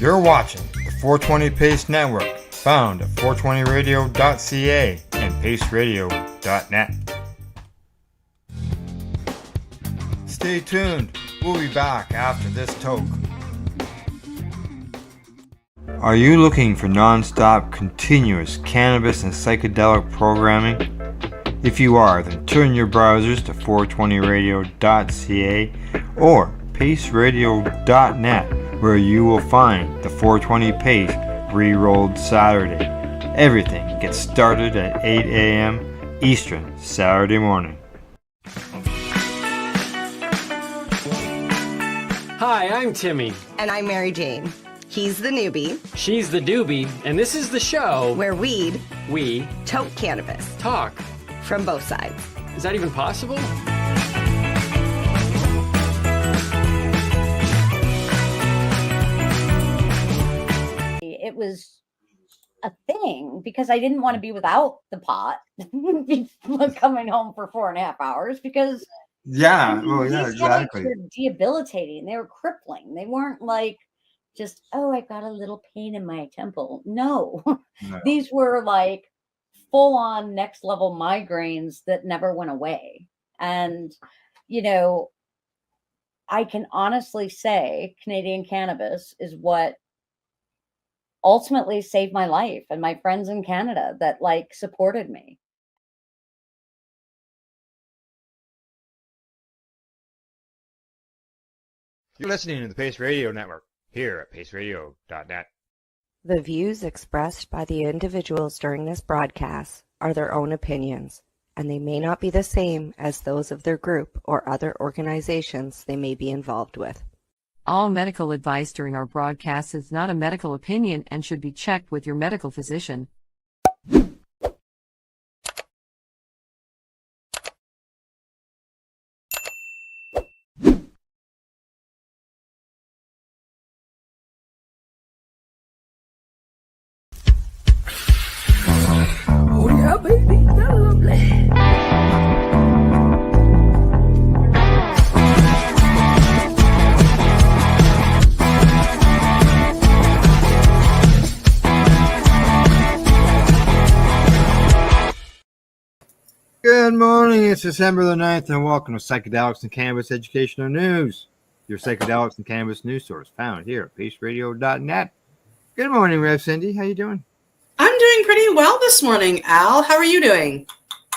You're watching the 420 Pace Network, found at 420radio.ca and paceradio.net. Stay tuned. We'll be back after this toke. Are you looking for non-stop, continuous cannabis and psychedelic programming? If you are, then turn your browsers to 420radio.ca or paceradio.net, where you will find the 420 Pace Re-Rolled Saturday. Everything gets started at 8 a.m. Eastern Saturday morning. Hi, I'm Timmy. And I'm Mary Jane. He's the newbie. She's the doobie, and this is the show where we toke cannabis. Talk. From both sides. Is that even possible? It was a thing because I didn't want to be without the pot coming home for 4.5 hours because these exactly. Were debilitating. They were crippling. They weren't like just, oh, I got a little pain in my temple. No. These were like full-on next level migraines that never went away. And I can honestly say Canadian cannabis is what ultimately saved my life and my friends in Canada that supported me. You're listening to the Pace Radio Network here at paceradio.net. The views expressed by the individuals during this broadcast are their own opinions, and they may not be the same as those of their group or other organizations they may be involved with. All medical advice during our broadcast is not a medical opinion and should be checked with your medical physician. Oh yeah, baby, that's lovely. Good morning, it's December the 9th, and welcome to Psychedelics and Cannabis Educational News, your psychedelics and cannabis news source found here at paceradio.net. Good morning, Rev Cindy. How you doing? I'm doing pretty well this morning, Al. How are you doing?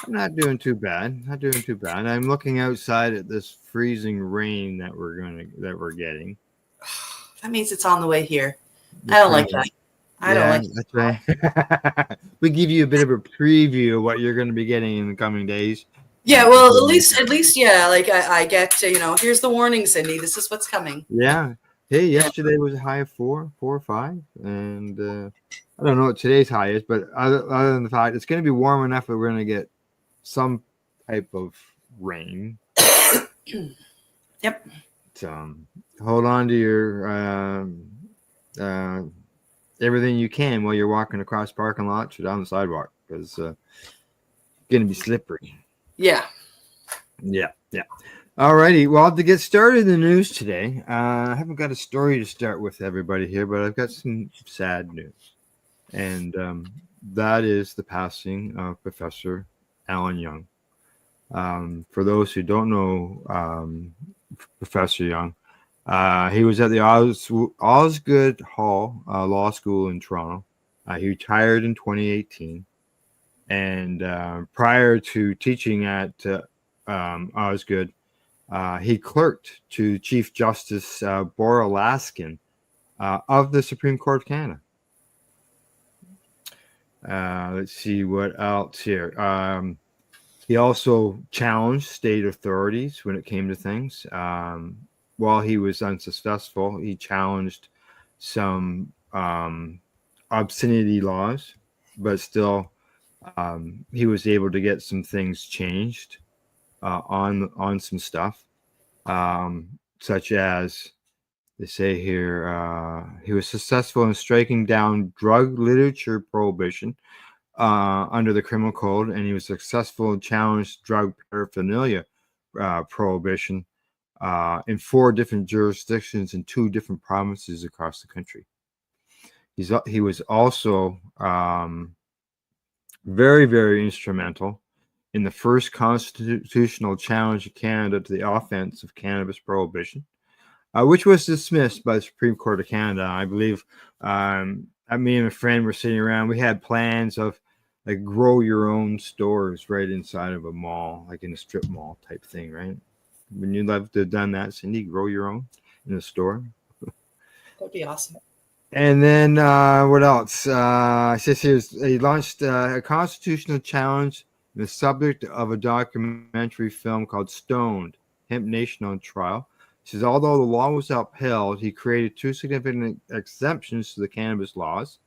I'm not doing too bad. I'm looking outside at this freezing rain that we're getting. That means it's on the way here. I don't like that. I don't like that. That's right. We give you a bit of a preview of what you're going to be getting in the coming days. Yeah, well, at least, yeah. I get, here's the warning, Cindy. This is what's coming. Yeah. Hey, yesterday was a high of 4 or 5, and I don't know what today's high is, but other than the fact it's going to be warm enough that we're going to get some type of rain. Yep. So hold on to your everything you can while you're walking across parking lots or down the sidewalk, because it's going to be slippery. Yeah. All righty. Well, to get started in the news today, I haven't got a story to start with everybody here, but I've got some sad news. And that is the passing of Professor Alan Young. For those who don't know Professor Young, he was at the Osgoode Hall Law School in Toronto. He retired in 2018. And prior to teaching at Osgoode, he clerked to Chief Justice Bora Laskin of the Supreme Court of Canada. Let's see what else here. He also challenged state authorities when it came to things. While he was unsuccessful, he challenged some obscenity laws, but still he was able to get some things changed on some stuff, such as they say here, he was successful in striking down drug literature prohibition under the criminal code, and he was successful in challenged drug paraphernalia prohibition in 4 different jurisdictions in 2 different provinces across the country. He was also very, very instrumental in the first constitutional challenge of Canada to the offense of cannabis prohibition, which was dismissed by the Supreme Court of Canada. I believe me and a friend were sitting around. We had plans of like grow your own stores right inside of a mall, like in a strip mall type thing, right? When you'd love to have done that, Cindy, grow your own in a store. That'd be awesome. And then what else? It says here he launched a constitutional challenge, the subject of a documentary film called Stoned, Hemp Nation on Trial. He says, although the law was upheld, he created 2 significant exemptions to the cannabis laws.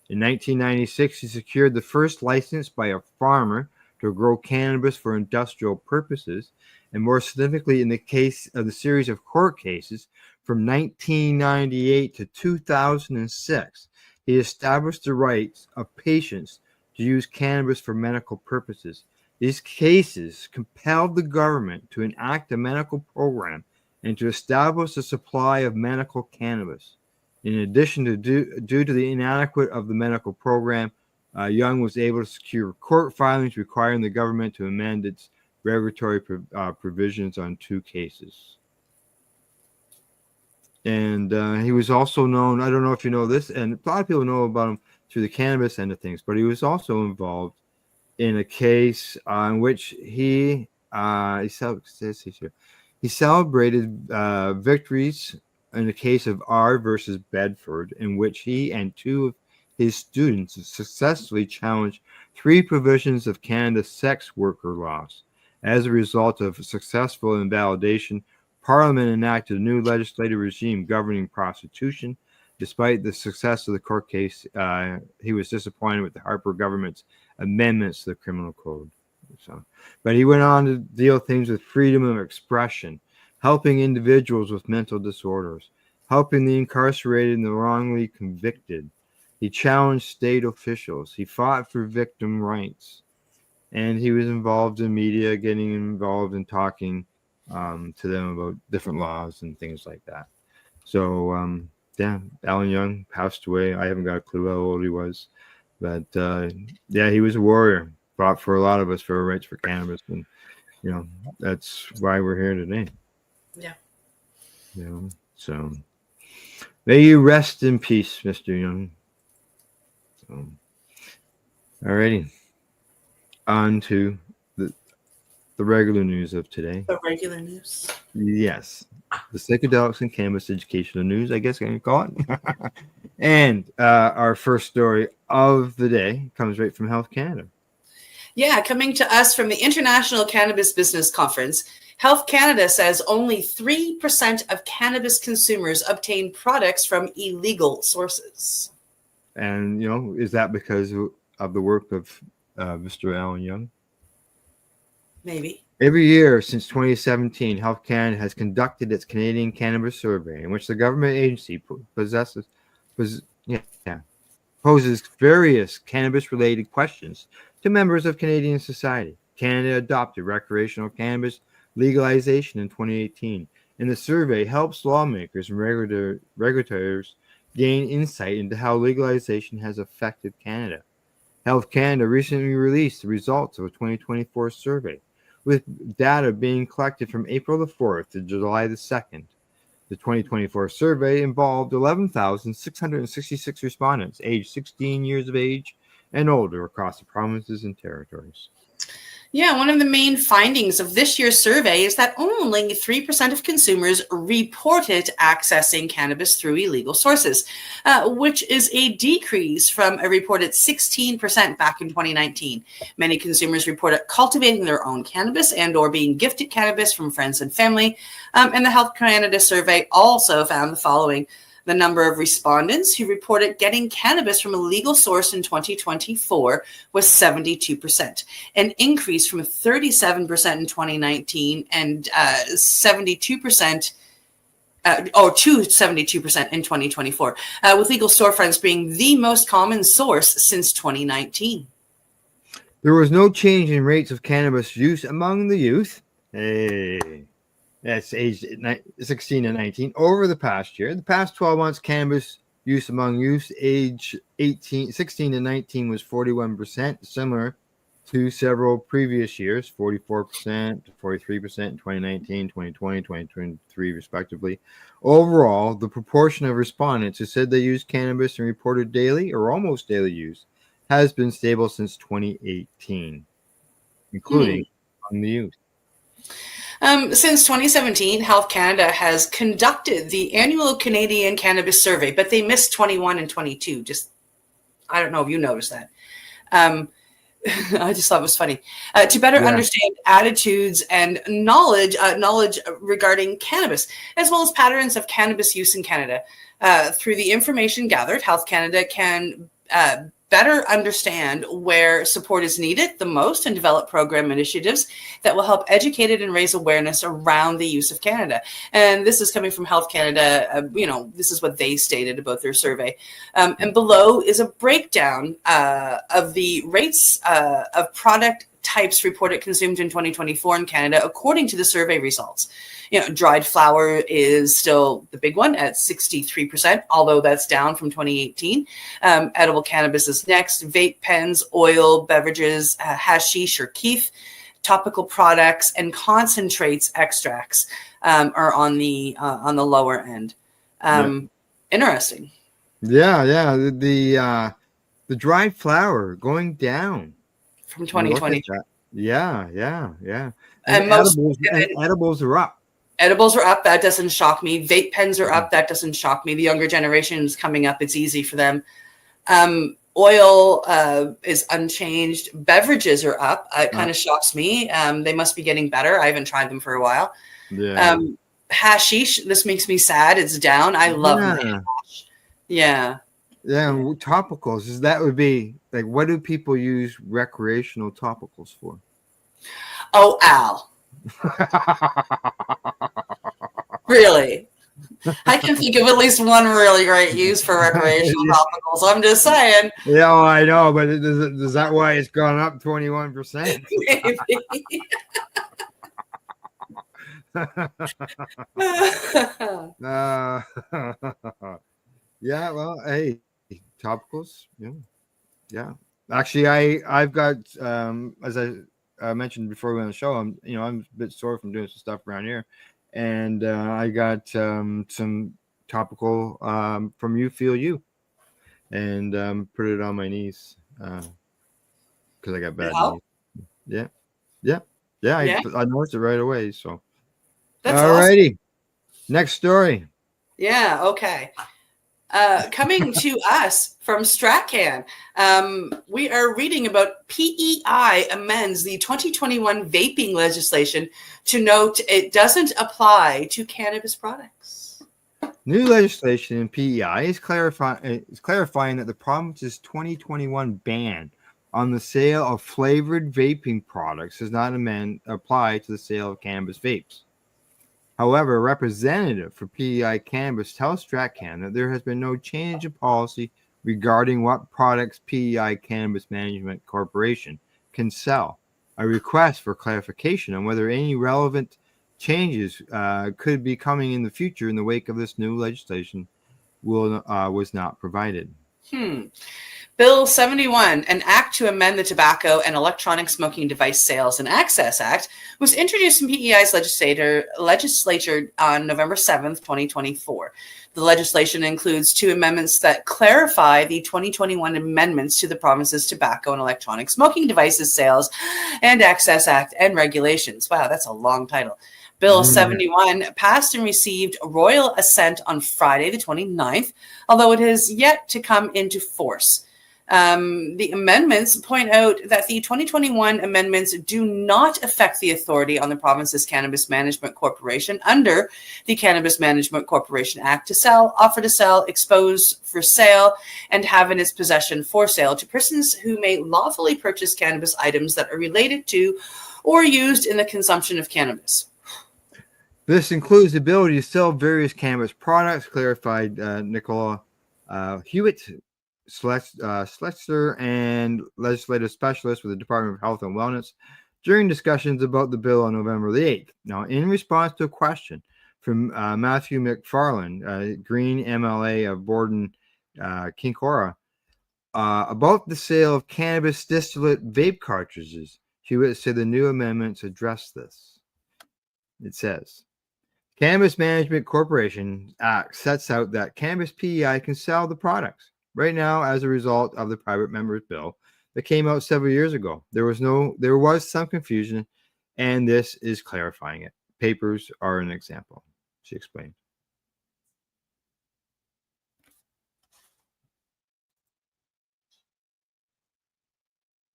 In 1996, he secured the first license by a farmer to grow cannabis for industrial purposes. And more significantly, in the case of the series of court cases from 1998 to 2006, he established the rights of patients to use cannabis for medical purposes. These cases compelled the government to enact a medical program and to establish a supply of medical cannabis. In addition to due to the inadequate of the medical program, Young was able to secure court filings requiring the government to amend its regulatory provisions on 2 cases. And he was also known, I don't know if you know this, and a lot of people know about him through the cannabis end of things, but he was also involved in a case in which he celebrated victories in the case of R versus Bedford, in which he and 2 of his students successfully challenged 3 provisions of Canada's sex worker laws. As a result of successful invalidation, Parliament enacted a new legislative regime governing prostitution. Despite the success of the court case, he was disappointed with the Harper government's amendments to the criminal code. But he went on to deal things with freedom of expression, helping individuals with mental disorders, helping the incarcerated and the wrongly convicted. He challenged state officials. He fought for victim rights. And he was involved in media, getting involved in talking to them about different laws and things like that. So, Alan Young passed away. I haven't got a clue how old he was. But, he was a warrior. Fought for a lot of us for our rights for cannabis. And, that's why we're here today. Yeah. So may you rest in peace, Mr. Young. So, all righty. On to the regular news of today. The regular news. Yes. The psychedelics and cannabis educational news, I guess I can call it. And our first story of the day comes right from Health Canada. Yeah, coming to us from the International Cannabis Business Conference, Health Canada says only 3% of cannabis consumers obtain products from illegal sources. And, is that because of the work of Mr. Alan Young? Maybe. Every year since 2017, Health Canada has conducted its Canadian Cannabis Survey, in which the government agency poses various cannabis-related questions to members of Canadian society. Canada adopted recreational cannabis legalization in 2018, and the survey helps lawmakers and regulators gain insight into how legalization has affected Canada. Health Canada recently released the results of a 2024 survey, with data being collected from April the 4th to July the 2nd. The 2024 survey involved 11,666 respondents aged 16 years of age and older across the provinces and territories. Yeah, one of the main findings of this year's survey is that only 3% of consumers reported accessing cannabis through illegal sources, which is a decrease from a reported 16% back in 2019. Many consumers reported cultivating their own cannabis and or being gifted cannabis from friends and family. And the Health Canada survey also found the following. The number of respondents who reported getting cannabis from a legal source in 2024 was 72%, an increase from 37% in 2019 and 72% to 72% in 2024, with legal storefronts being the most common source since 2019. There was no change in rates of cannabis use among the youth. Hey. That's aged 16 to 19 over the past year. The past 12 months, cannabis use among youth age 16 to 19 was 41%, similar to several previous years, 44% to 43% in 2019, 2020, 2023, respectively. Overall, the proportion of respondents who said they used cannabis and reported daily or almost daily use has been stable since 2018, including among the youth. Since 2017, Health Canada has conducted the annual Canadian Cannabis Survey, but they missed 21 and 22. I don't know if you noticed that. I just thought it was funny. To better understand attitudes and knowledge regarding cannabis, as well as patterns of cannabis use in Canada. Through the information gathered, Health Canada can better understand where support is needed the most and develop program initiatives that will help educate it and raise awareness around the use of Canada. And this is coming from Health Canada. This is what they stated about their survey. And below is a breakdown of the rates of product types reported consumed in 2024 in Canada, according to the survey results. Dried flower is still the big one at 63%, although that's down from 2018. Edible cannabis is next. Vape pens, oil, beverages, hashish or kief, topical products, and concentrates extracts are on the lower end. Interesting. Yeah. The dried flower going down from 2020. Yeah. And edibles are up. Edibles are up. That doesn't shock me. Vape pens are up. That doesn't shock me. The younger generation is coming up. It's easy for them. Oil is unchanged. Beverages are up. It kind of shocks me. They must be getting better. I haven't tried them for a while. Yeah. Hashish. This makes me sad. It's down. I love hash. Yeah. Yeah. Topicals. That would be like, what do people use recreational topicals for? Oh, Al. Really? I can think of at least one really great use for recreational topicals. I'm just saying. Yeah, I know, but is that why it's gone up 21%? Maybe. Yeah, well, hey, topicals. Yeah. Actually, I've got as I mentioned before we went on the show, I'm a bit sore from doing some stuff around here, and I got some topical from You Feel You, and put it on my knees because I got bad knees. Yeah. I noticed it right away. So, alrighty, awesome. Next story. Yeah. Okay. Coming to us from StratCan, we are reading about PEI amends the 2021 vaping legislation to note it doesn't apply to cannabis products. New legislation in PEI is clarifying that the province's 2021 ban on the sale of flavored vaping products does not apply to the sale of cannabis vapes. However, a representative for PEI Cannabis tells StratCan that there has been no change in policy regarding what products PEI Cannabis Management Corporation can sell. A request for clarification on whether any relevant changes could be coming in the future in the wake of this new legislation was not provided. Bill 71, an act to amend the Tobacco and Electronic Smoking Device Sales and Access Act, was introduced in PEI's legislature on November 7th, 2024. The legislation includes two amendments that clarify the 2021 amendments to the province's Tobacco and Electronic Smoking Devices Sales and Access Act and regulations. Wow, that's a long title. Bill 71 passed and received royal assent on Friday, the 29th, although it has yet to come into force. The amendments point out that the 2021 amendments do not affect the authority on the province's Cannabis Management Corporation under the Cannabis Management Corporation Act to sell, offer to sell, expose for sale, and have in its possession for sale to persons who may lawfully purchase cannabis items that are related to or used in the consumption of cannabis. This includes the ability to sell various cannabis products, clarified Nicola Hewitt, Slexter, and legislative specialist with the Department of Health and Wellness during discussions about the bill on November the 8th. Now, in response to a question from Matthew McFarland, Green MLA of Borden Kinkora, about the sale of cannabis distillate vape cartridges. Hewitt said the new amendments address this. It says, Cannabis Management Corporation Act sets out that cannabis PEI can sell the products. Right now, as a result of the private members bill that came out several years ago, there was some confusion, and this is clarifying it. Papers are an example, she explained.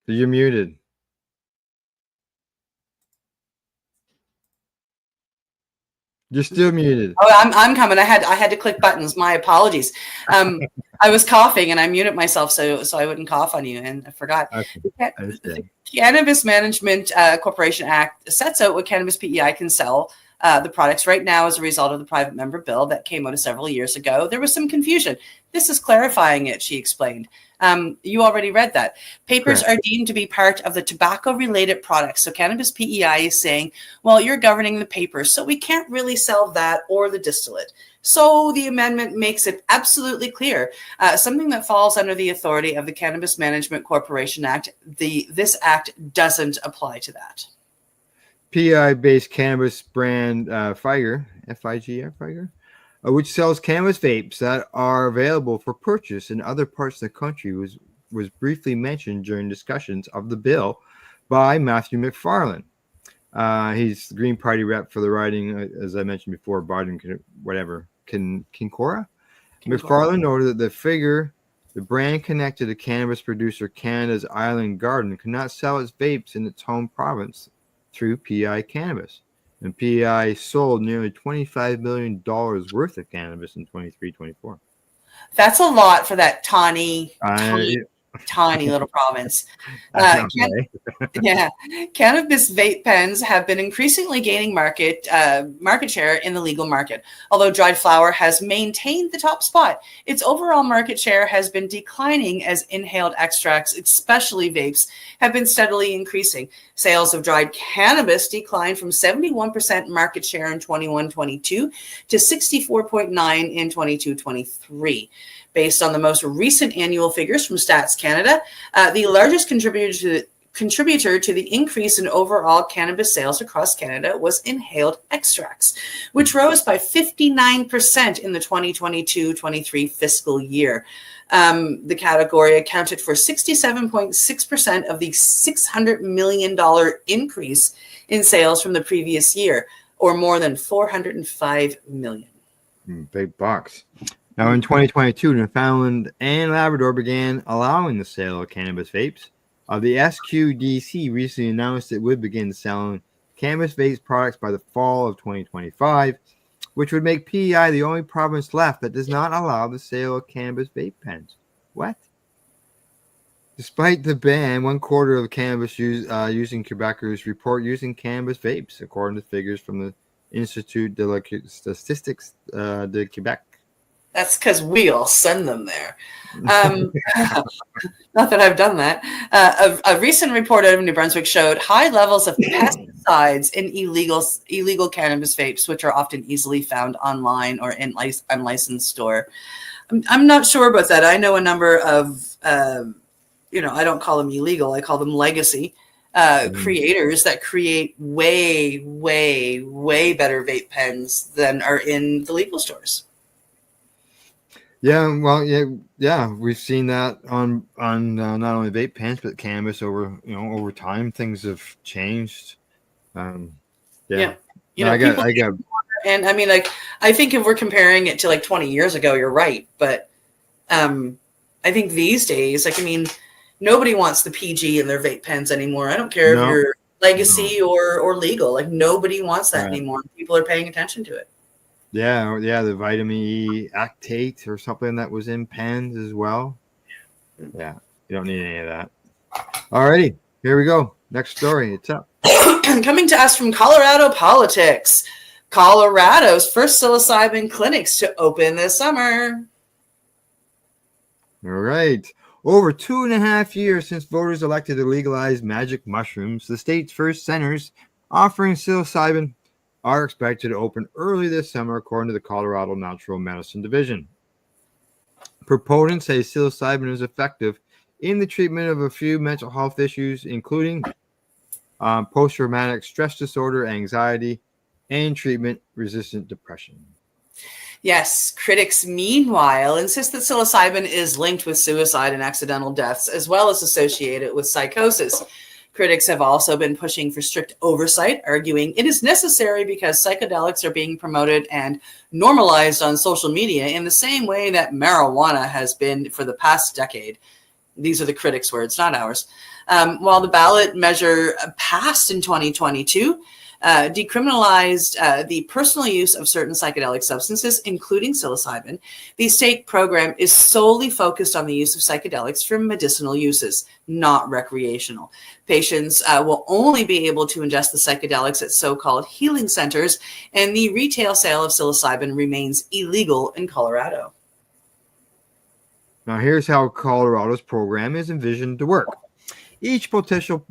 So you're muted. You're still muted. Oh, I'm coming. I had to click buttons. My apologies. I was coughing and I muted myself so I wouldn't cough on you, and I forgot. Okay. The Cannabis Management Corporation Act sets out what cannabis PEI can sell the products right now as a result of the private member bill that came out several years ago. There was some confusion. This is clarifying it, she explained. You already read that. Papers are deemed to be part of the tobacco-related products. So cannabis PEI is saying, well, you're governing the papers, so we can't really sell that or the distillate. So the amendment makes it absolutely clear, something that falls under the authority of the Cannabis Management Corporation Act. This act doesn't apply to that. PEI-based cannabis brand Figer, F-I-G-R, Figer, which sells cannabis vapes that are available for purchase in other parts of the country, was briefly mentioned during discussions of the bill by Matthew McFarland. He's the Green Party rep for the riding, as I mentioned before, Kinkora. McFarland noted that the brand connected to cannabis producer Canada's Island Garden, could not sell its vapes in its home province through PEI Cannabis. And PEI sold nearly $25 million worth of cannabis in 23-24. That's a lot for that tiny little province. Cannabis vape pens have been increasingly gaining market share in the legal market. Although dried flower has maintained the top spot, its overall market share has been declining as inhaled extracts, especially vapes, have been steadily increasing. Sales of dried cannabis declined from 71% market share in 21-22 to 64.9% in 22-23. Based on the most recent annual figures from Stats Canada, the largest contributor to the increase in overall cannabis sales across Canada was inhaled extracts, which rose by 59% in the 2022-23 fiscal year. The category accounted for 67.6% of the $600 million increase in sales from the previous year, or more than $405 million. Big bucks. Now, in 2022, Newfoundland and Labrador began allowing the sale of cannabis vapes. The SQDC recently announced it would begin selling cannabis vapes products by the fall of 2025, which would make PEI the only province left that does not allow the sale of cannabis vape pens. What? Despite the ban, 1/4 of cannabis using Quebecers report using cannabis vapes, according to figures from the Institut de la Statistiques de Quebec. That's because we all send them there. Not that I've done that. A recent report out of New Brunswick showed high levels of pesticides in illegal cannabis vapes, which are often easily found online or in unlicensed store. I'm not sure about that. I know a number of, I don't call them illegal. I call them legacy creators that create way, way, way better vape pens than are in the legal stores. Yeah, well, yeah, we've seen that on not only vape pens but cannabis over time. Things have changed. I got. And I mean, like, I think if we're comparing it to like 20 years ago, you're right. But I think these days, nobody wants the PG in their vape pens anymore. I don't care if you're legacy or legal. Like, nobody wants that anymore. People are paying attention to it. Yeah, the vitamin E actate or something that was in pens as well. Yeah, you don't need any of that. Alrighty, here we go. Next story. It's up. Coming to us from Colorado politics. Colorado's first psilocybin clinics to open this summer. All right. Over 2.5 years since voters elected to legalize magic mushrooms, the state's first centers offering psilocybin are expected to open early this summer, according to the Colorado Natural Medicine Division. Proponents say psilocybin is effective in the treatment of a few mental health issues, including post-traumatic stress disorder, anxiety, and treatment-resistant depression. Yes, critics, meanwhile, insist that psilocybin is linked with suicide and accidental deaths, as well as associated with psychosis. Critics have also been pushing for strict oversight, arguing it is necessary because psychedelics are being promoted and normalized on social media in the same way that marijuana has been for the past decade. These are the critics' words, not ours. While the ballot measure passed in 2022, decriminalized the personal use of certain psychedelic substances, including psilocybin, the state program is solely focused on the use of psychedelics for medicinal uses, not recreational. Patients will only be able to ingest the psychedelics at so-called healing centers, and the retail sale of psilocybin remains illegal in Colorado. Now, here's how Colorado's program is envisioned to work. Each potential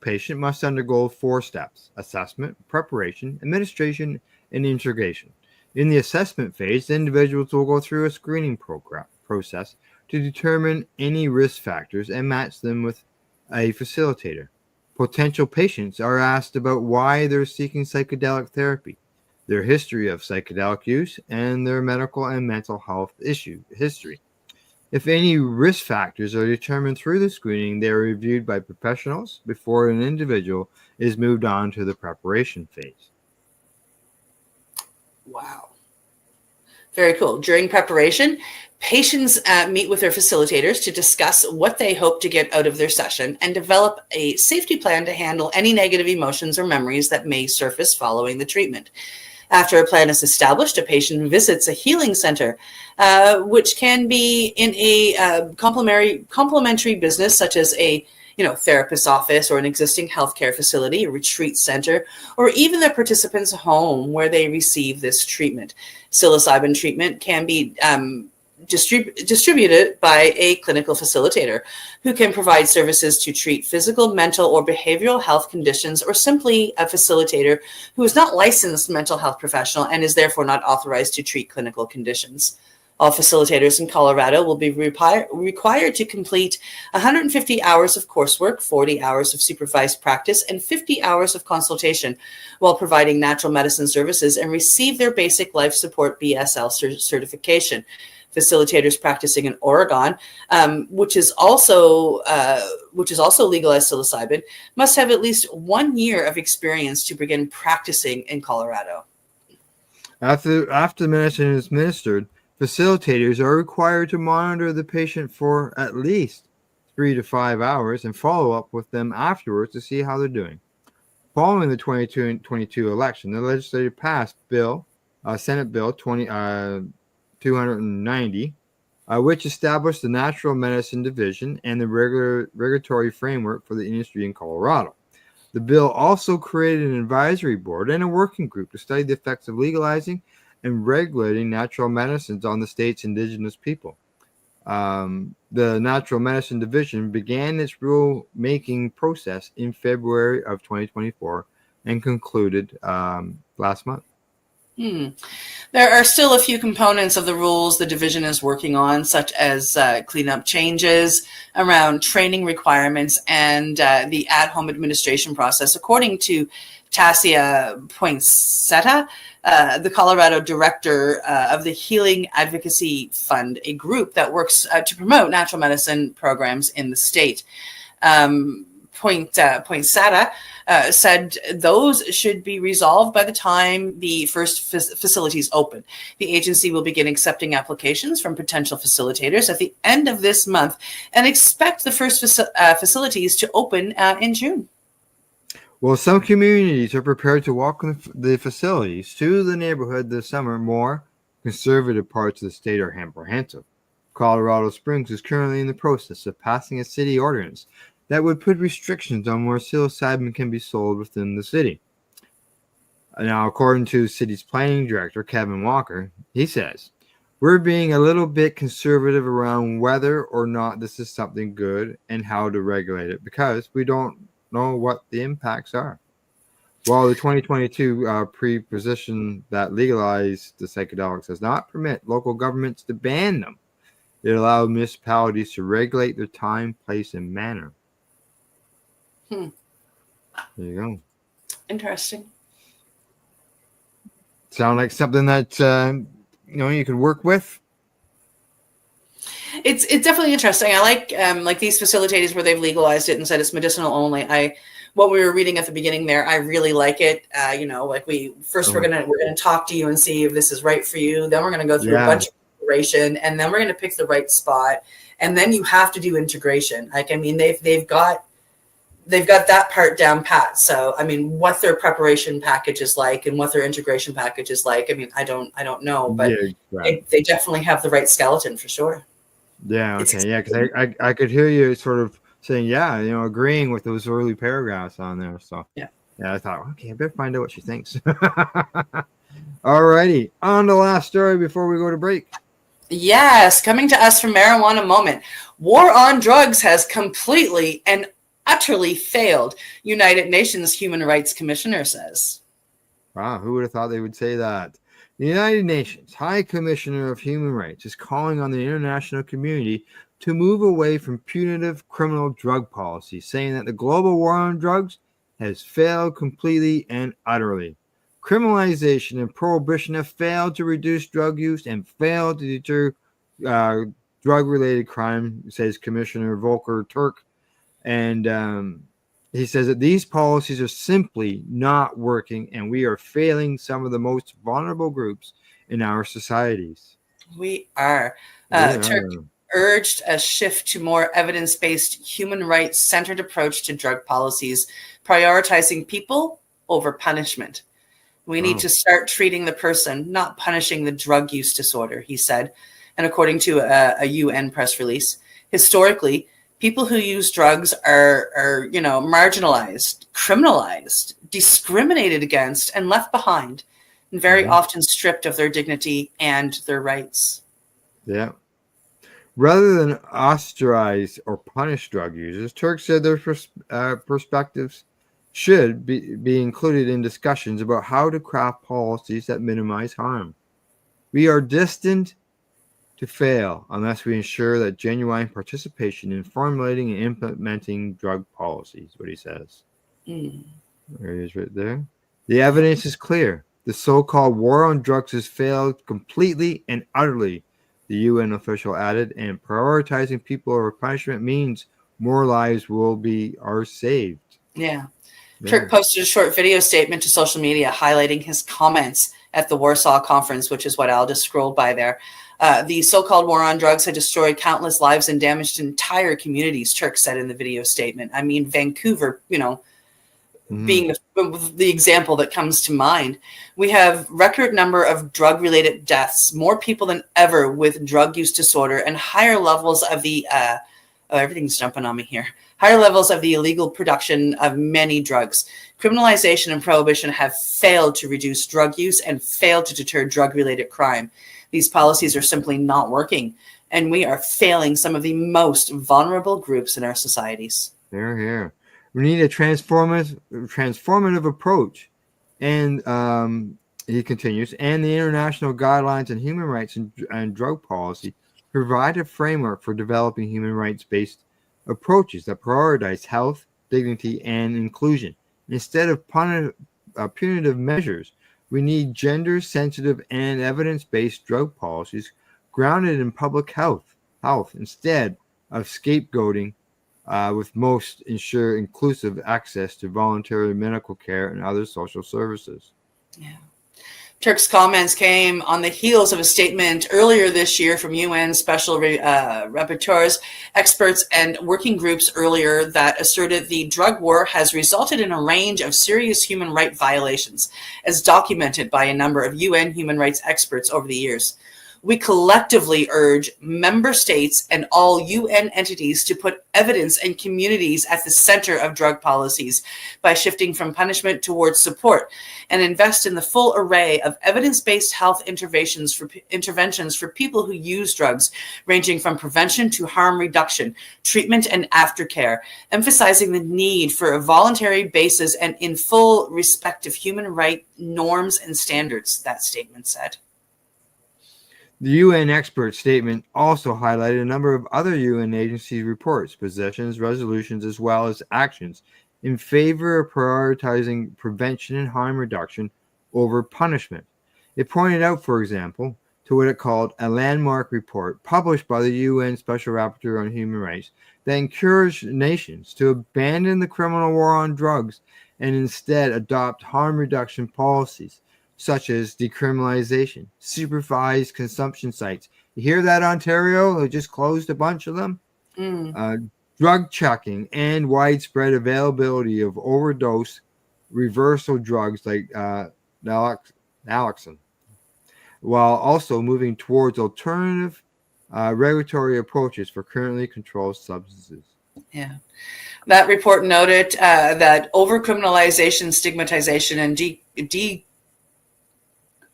patient must undergo 4 steps: assessment, preparation, administration, and integration. In the assessment phase, the individuals will go through a screening process to determine any risk factors and match them with a facilitator. Potential patients are asked about why they're seeking psychedelic therapy, their history of psychedelic use, and their medical and mental health history. If any risk factors are determined through the screening, they are reviewed by professionals before an individual is moved on to the preparation phase. Wow. Very cool. During preparation, patients meet with their facilitators to discuss what they hope to get out of their session and develop a safety plan to handle any negative emotions or memories that may surface following the treatment. After a plan is established, a patient visits a healing center, which can be in a complementary business such as a therapist's office or an existing healthcare facility, a retreat center, or even the participant's home where they receive this treatment. Psilocybin treatment can be distributed by a clinical facilitator who can provide services to treat physical, mental, or behavioral health conditions, or simply a facilitator who is not licensed mental health professional and is therefore not authorized to treat clinical conditions. All facilitators in Colorado will be required to complete 150 hours of coursework, 40 hours of supervised practice, and 50 hours of consultation while providing natural medicine services and receive their basic life support BSL certification. Facilitators practicing in Oregon, which is also legalized psilocybin, must have at least 1 year of experience to begin practicing in Colorado. After the medicine is administered, facilitators are required to monitor the patient for at least 3 to 5 hours and follow up with them afterwards to see how they're doing. Following the 2022 election, the legislature passed Senate Bill 290, which established the Natural Medicine Division and the regulatory framework for the industry in Colorado. The bill also created an advisory board and a working group to study the effects of legalizing and regulating natural medicines on the state's indigenous people. The Natural Medicine Division began its rule-making process in February of 2024 and concluded last month. There are still a few components of the rules the division is working on, such as cleanup changes around training requirements and the at-home administration process. According to Tassia Poinsetta, the Colorado director of the Healing Advocacy Fund, a group that works to promote natural medicine programs in the state. Poinsetta said those should be resolved by the time the first facilities open. The agency will begin accepting applications from potential facilitators at the end of this month and expect the first facilities to open in June. Well, some communities are prepared to welcome the facilities to the neighborhood this summer. More conservative parts of the state are apprehensive. Colorado Springs is currently in the process of passing a city ordinance that would put restrictions on where psilocybin can be sold within the city. Now, according to the city's planning director, Kevin Walker, he says, "We're being a little bit conservative around whether or not this is something good and how to regulate it because we don't know what the impacts are." While the 2022 pre-position that legalized the psychedelics does not permit local governments to ban them, It allowed municipalities to regulate their time, place, and manner. Hmm. There you go. Interesting. Sound like something that you could work with? It's definitely interesting. I like these facilitators where they've legalized it and said it's medicinal only. What we were reading at the beginning there, I really like it. Like we're gonna talk to you and see if this is right for you. Then we're gonna go through a bunch of integration, and then we're gonna pick the right spot, and then you have to do integration. Like, I mean, they've got that part down pat. So, I mean, what their preparation package is like and what their integration package is like, I mean, I don't know, but they definitely have the right skeleton for sure. Yeah. Okay. Yeah. Because I could hear you sort of saying, yeah, agreeing with those early paragraphs on there. So yeah, I thought, okay, I better find out what she thinks. All righty. On to the last story before we go to break. Yes. Coming to us from Marijuana Moment. War on drugs has completely and utterly failed, United Nations Human Rights Commissioner says. Wow. Who would have thought they would say that? The United Nations High Commissioner of Human Rights is calling on the international community to move away from punitive criminal drug policy, saying that the global war on drugs has failed completely and utterly. Criminalization and prohibition have failed to reduce drug use and failed to deter drug-related crime, says Commissioner Volker Turk. And he says that these policies are simply not working, and we are failing some of the most vulnerable groups in our societies. We are. Turk urged a shift to more evidence-based, human rights-centered approach to drug policies, prioritizing people over punishment. We need to start treating the person, not punishing the drug use disorder, he said. And according to a UN press release, historically, people who use drugs are marginalized, criminalized, discriminated against, and left behind, and very often stripped of their dignity and their rights. Yeah. Rather than ostracize or punish drug users, Turk said their perspectives should be included in discussions about how to craft policies that minimize harm. We are destined to fail unless we ensure that genuine participation in formulating and implementing drug policies, what he says. There he is right there. The evidence is clear. The so-called war on drugs has failed completely and utterly, the UN official added, and prioritizing people over punishment means more lives are saved. Yeah. Turk posted a short video statement to social media highlighting his comments at the Warsaw Conference, which is what Al just scrolled by there. The so-called war on drugs had destroyed countless lives and damaged entire communities, Turk said in the video statement. I mean, Vancouver, being the example that comes to mind. We have record number of drug-related deaths, more people than ever with drug use disorder, and higher levels of the everything's jumping on me here. Higher levels of the illegal production of many drugs. Criminalization and prohibition have failed to reduce drug use and failed to deter drug-related crime. These policies are simply not working, and we are failing some of the most vulnerable groups in our societies. Here. We need a transformative approach. And he continues, and the international guidelines on human rights and drug policy provide a framework for developing human rights-based approaches that prioritize health, dignity, and inclusion. Instead of punitive measures, we need gender-sensitive and evidence-based drug policies grounded in public health instead of scapegoating with most ensure inclusive access to voluntary medical care and other social services. Yeah. Turk's comments came on the heels of a statement earlier this year from UN special rapporteurs, experts, and working groups earlier that asserted the drug war has resulted in a range of serious human rights violations, as documented by a number of UN human rights experts over the years. We collectively urge member states and all UN entities to put evidence and communities at the center of drug policies by shifting from punishment towards support, and invest in the full array of evidence-based health interventions for people who use drugs, ranging from prevention to harm reduction, treatment, and aftercare, emphasizing the need for a voluntary basis and in full respect of human rights norms and standards, that statement said. The UN expert statement also highlighted a number of other UN agencies' reports, positions, resolutions, as well as actions in favor of prioritizing prevention and harm reduction over punishment. It pointed out, for example, to what it called a landmark report published by the UN Special Rapporteur on Human Rights that encouraged nations to abandon the criminal war on drugs and instead adopt harm reduction policies such as decriminalization, supervised consumption sites. You hear that, Ontario? They just closed a bunch of them. Drug checking and widespread availability of overdose reversal drugs like naloxone, while also moving towards alternative regulatory approaches for currently controlled substances. Yeah. That report noted that overcriminalization, stigmatization, and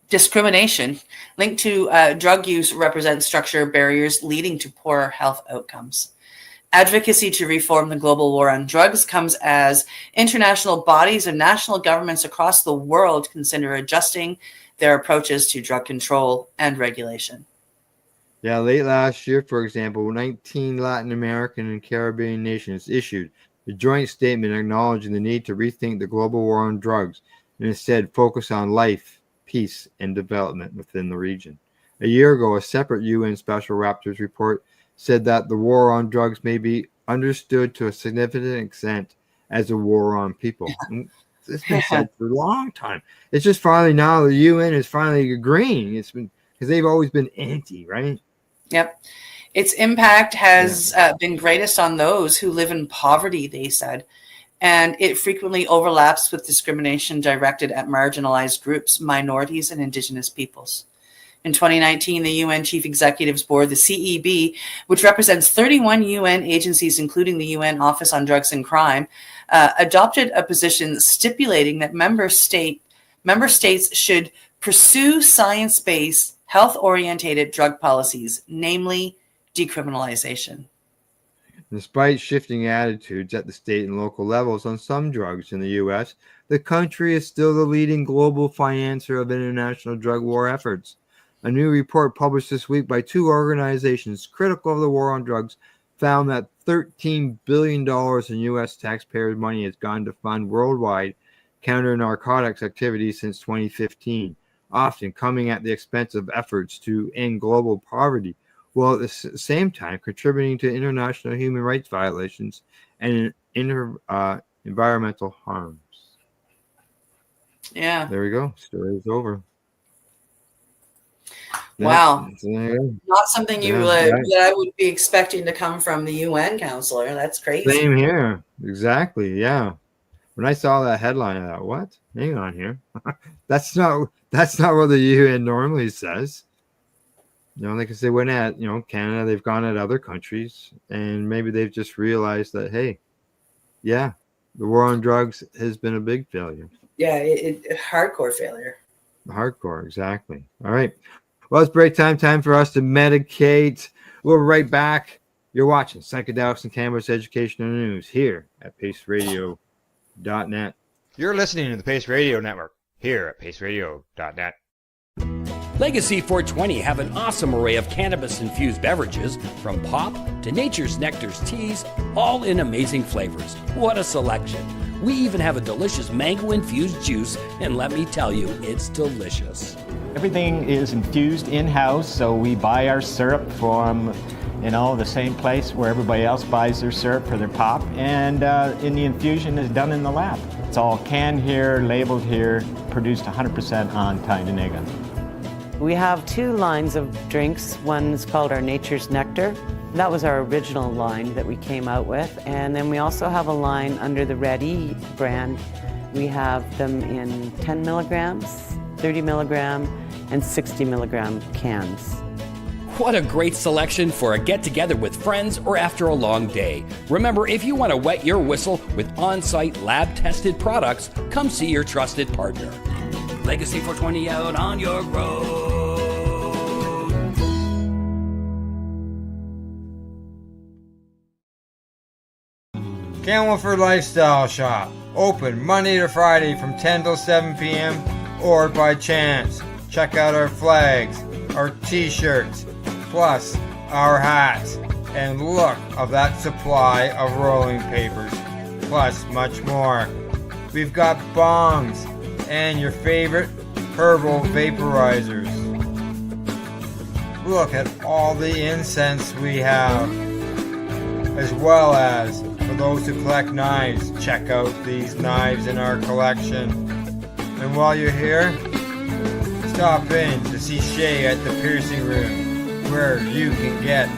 discrimination linked to drug use represent structural barriers leading to poorer health outcomes. Advocacy to reform the global war on drugs comes as international bodies and national governments across the world consider adjusting their approaches to drug control and regulation. Yeah, late last year, for example, 19 Latin American and Caribbean nations issued a joint statement acknowledging the need to rethink the global war on drugs and instead focus on life, peace, and development within the region. A year ago, a separate UN Special Rapporteur's report said that the war on drugs may be understood to a significant extent as a war on people. It's been said for a long time. It's just finally now the UN is finally agreeing. It's been because they've always been anti, right? Yep. Its impact has been greatest on those who live in poverty, they said, and it frequently overlaps with discrimination directed at marginalized groups, minorities, and Indigenous peoples. In 2019, the UN Chief Executives Board, the CEB, which represents 31 UN agencies, including the UN Office on Drugs and Crime, adopted a position stipulating that member states should pursue science-based, health-orientated drug policies, namely decriminalization. Despite shifting attitudes at the state and local levels on some drugs in the U.S., the country is still the leading global financer of international drug war efforts. A new report published this week by two organizations critical of the war on drugs found that $13 billion in U.S. taxpayers' money has gone to fund worldwide counter-narcotics activities since 2015, often coming at the expense of efforts to end global poverty, while at the same time contributing to international human rights violations and environmental harms. Yeah. There we go. Story is over. Wow. Not something that I would be expecting to come from the UN counselor. That's crazy. Same here. Exactly. Yeah. When I saw that headline, I thought, what? Hang on here. That's not what the UN normally says. You know, because they went at, Canada, they've gone at other countries, and maybe they've just realized that, hey, yeah, the war on drugs has been a big failure. Yeah, hardcore failure. Hardcore, exactly. All right. Well, it's break time for us to medicate. We'll be right back. You're watching Psychedelics and Cannabis Educational News here at paceradio.net. You're listening to the Pace Radio Network here at paceradio.net. Legacy 420 have an awesome array of cannabis-infused beverages, from pop to Nature's Nectar's teas, all in amazing flavors. What a selection. We even have a delicious mango-infused juice, and let me tell you, it's delicious. Everything is infused in-house, so we buy our syrup from, the same place where everybody else buys their syrup for their pop, and the infusion is done in the lab. It's all canned here, labeled here, produced 100% on Tyndonega. We have two lines of drinks. One's called our Nature's Nectar. That was our original line that we came out with. And then we also have a line under the Red E brand. We have them in 10 milligrams, 30 milligram, and 60 milligram cans. What a great selection for a get-together with friends or after a long day. Remember, if you want to wet your whistle with on-site lab-tested products, come see your trusted partner. Legacy 420 out on your road. Camelford Lifestyle Shop. Open Monday to Friday from 10 till 7 p.m. or by chance. Check out our flags, our t-shirts, plus our hats, and look of that supply of rolling papers, plus much more. We've got bongs and your favorite herbal vaporizers. Look at all the incense we have, as well as for those who collect knives, check out these knives in our collection. And while you're here, stop in to see Shay at the piercing room, where you can get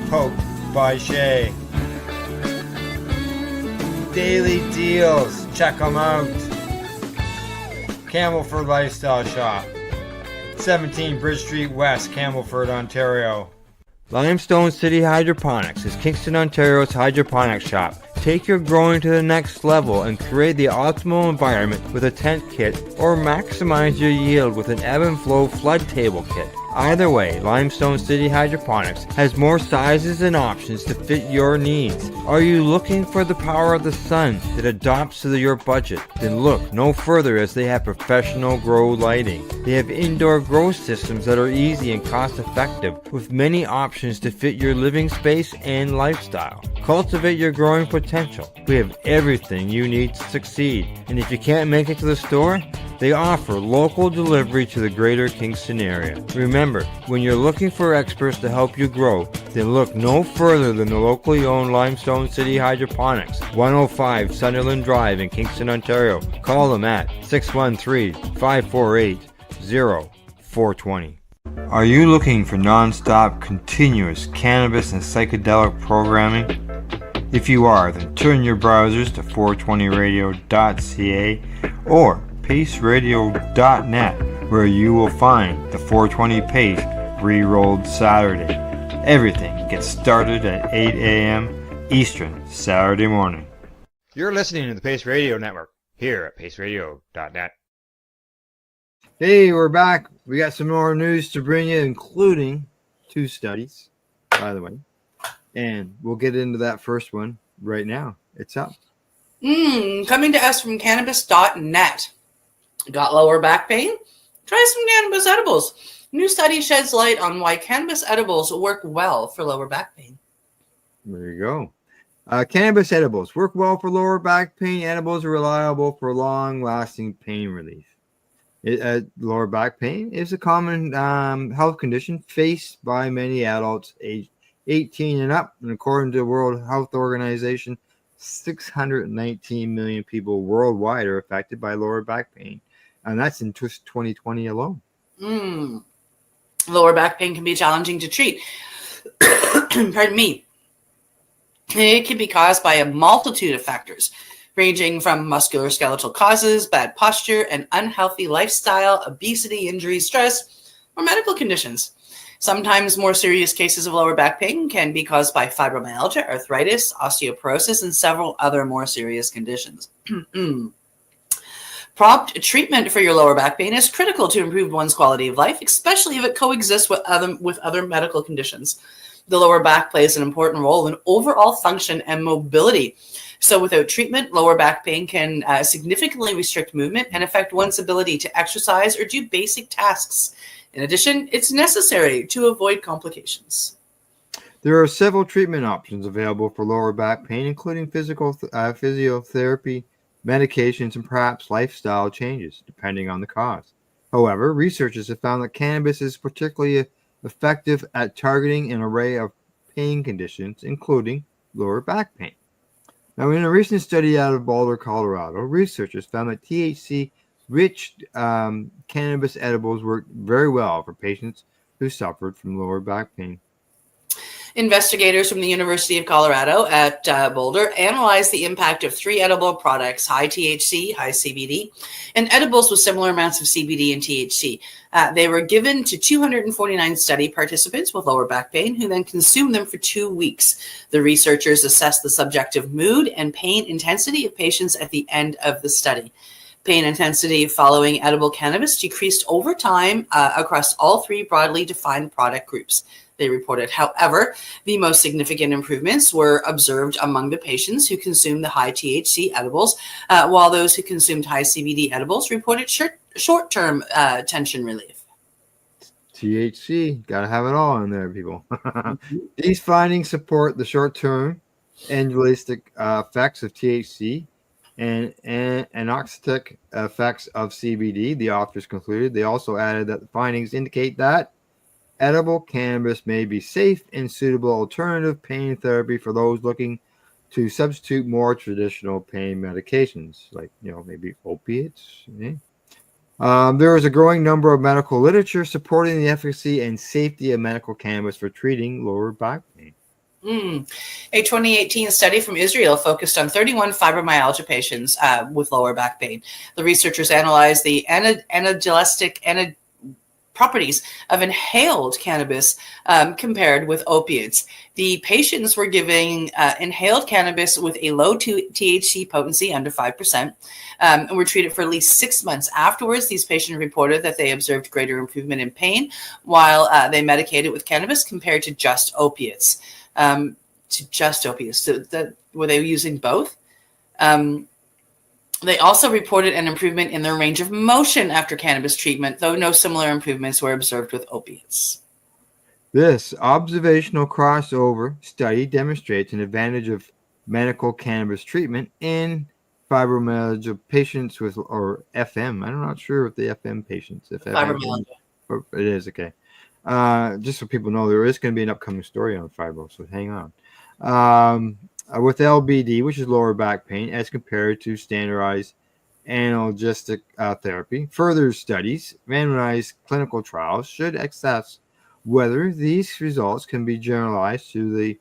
poked by Shay. Daily deals, check them out. Campbellford Lifestyle Shop, 17 Bridge Street West, Campbellford, Ontario. Limestone City Hydroponics is Kingston, Ontario's hydroponics shop. Take your growing to the next level and create the optimal environment with a tent kit, or maximize your yield with an ebb and flow flood table kit. Either way, Limestone City Hydroponics has more sizes and options to fit your needs. Are you looking for the power of the sun that adapts to your budget? Then look no further, as they have professional grow lighting. They have indoor grow systems that are easy and cost effective, with many options to fit your living space and lifestyle. Cultivate your growing potential. We have everything you need to succeed. And if you can't make it to the store, they offer local delivery to the greater Kingston area. Remember, when you're looking for experts to help you grow, then look no further than the locally owned Limestone City Hydroponics, 105 Sunderland Drive in Kingston, Ontario. Call them at 613-548-0420. Are you looking for non-stop, continuous cannabis and psychedelic programming? If you are, then turn your browsers to 420radio.ca or paceradio.net, where you will find the 420 Pace re-rolled Saturday. Everything gets started at 8 a.m. Eastern Saturday morning. You're listening to the Pace Radio Network here at paceradio.net. Hey, we're back. We got some more news to bring you, including 2 studies, by the way. And we'll get into that first one right now. It's up. Coming to us from cannabis.net. Got lower back pain? Try some cannabis edibles. New study sheds light on why cannabis edibles work well for lower back pain. There you go. Cannabis edibles work well for lower back pain. Edibles are reliable for long-lasting pain relief. Lower back pain is a common health condition faced by many adults aged 18 and up. And according to the World Health Organization, 619 million people worldwide are affected by lower back pain. And that's in 2020 alone. Lower back pain can be challenging to treat. Pardon me. It can be caused by a multitude of factors, ranging from musculoskeletal causes, bad posture, an unhealthy lifestyle, obesity, injury, stress, or medical conditions. Sometimes more serious cases of lower back pain can be caused by fibromyalgia, arthritis, osteoporosis, and several other more serious conditions. Prompt treatment for your lower back pain is critical to improve one's quality of life, especially if it coexists with other medical conditions. The lower back plays an important role in overall function and mobility. So without treatment, lower back pain can significantly restrict movement and affect one's ability to exercise or do basic tasks. In addition, it's necessary to avoid complications. There are several treatment options available for lower back pain, including physiotherapy, medications, and perhaps lifestyle changes, depending on the cause. However, researchers have found that cannabis is particularly effective at targeting an array of pain conditions, including lower back pain. Now, in a recent study out of Boulder, Colorado, researchers found that THC-rich cannabis edibles worked very well for patients who suffered from lower back pain. Investigators from the University of Colorado at Boulder analyzed the impact of 3 edible products, high THC, high CBD, and edibles with similar amounts of CBD and THC. They were given to 249 study participants with lower back pain, who then consumed them for 2 weeks. The researchers assessed the subjective mood and pain intensity of patients at the end of the study. Pain intensity following edible cannabis decreased over time across all 3 broadly defined product groups. They reported, however, the most significant improvements were observed among the patients who consumed the high THC edibles, while those who consumed high CBD edibles reported short-term tension relief. THC. Got to have it all in there, people. These findings support the short-term anxiolytic effects of THC and anoxic effects of CBD, the authors concluded. They also added that the findings indicate that edible cannabis may be safe and suitable alternative pain therapy for those looking to substitute more traditional pain medications, like, maybe opiates. There is a growing number of medical literature supporting the efficacy and safety of medical cannabis for treating lower back pain. A 2018 study from Israel focused on 31 fibromyalgia patients with lower back pain. The researchers analyzed the analgesic properties of inhaled cannabis compared with opiates. The patients were given inhaled cannabis with a low THC potency, under 5%, and were treated for at least 6 months. Afterwards, these patients reported that they observed greater improvement in pain while they medicated with cannabis compared to just opiates. So were they using both? They also reported an improvement in their range of motion after cannabis treatment, though no similar improvements were observed with opiates. This observational crossover study demonstrates an advantage of medical cannabis treatment in fibromyalgia patients with, or FM. I'm not sure if the FM patients. If Fibromyalgia. It is, okay. Just so people know, there is going to be an upcoming story on fibro, so hang on. With LBD, which is lower back pain, as compared to standardized analgesic therapy. Further studies, randomized clinical trials, should assess whether these results can be generalized to the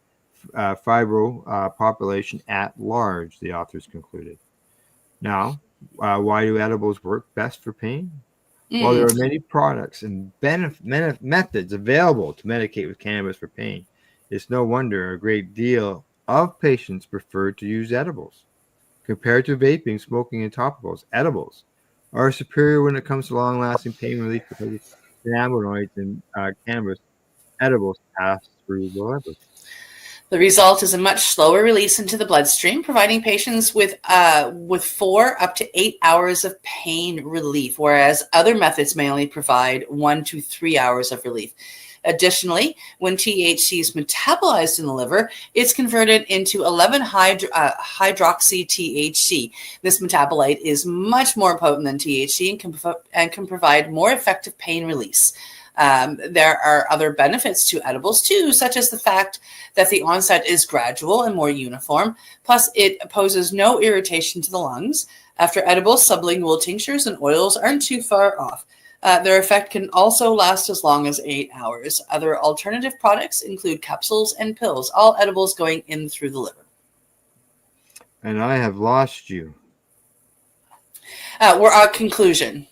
fibro population at large, the authors concluded. Now, why do edibles work best for pain? While there are many products and methods available to medicate with cannabis for pain, it's no wonder a great deal of patients prefer to use edibles. Compared to vaping, smoking, and topicals, edibles are superior when it comes to long-lasting pain relief because the cannabinoids in cannabis edibles pass through the liver. The result is a much slower release into the bloodstream, providing patients with 4 up to 8 hours of pain relief, whereas other methods may only provide 1 to 3 hours of relief. Additionally, when THC is metabolized in the liver, it's converted into 11-hydroxy-THC. This metabolite is much more potent than THC and can provide more effective pain release. There are other benefits to edibles too, such as the fact that the onset is gradual and more uniform. Plus, it poses no irritation to the lungs. After edibles, sublingual tinctures and oils aren't too far off. Their effect can also last as long as 8 hours. Other alternative products include capsules and pills, all edibles going in through the liver. And I have lost you. We're at conclusion.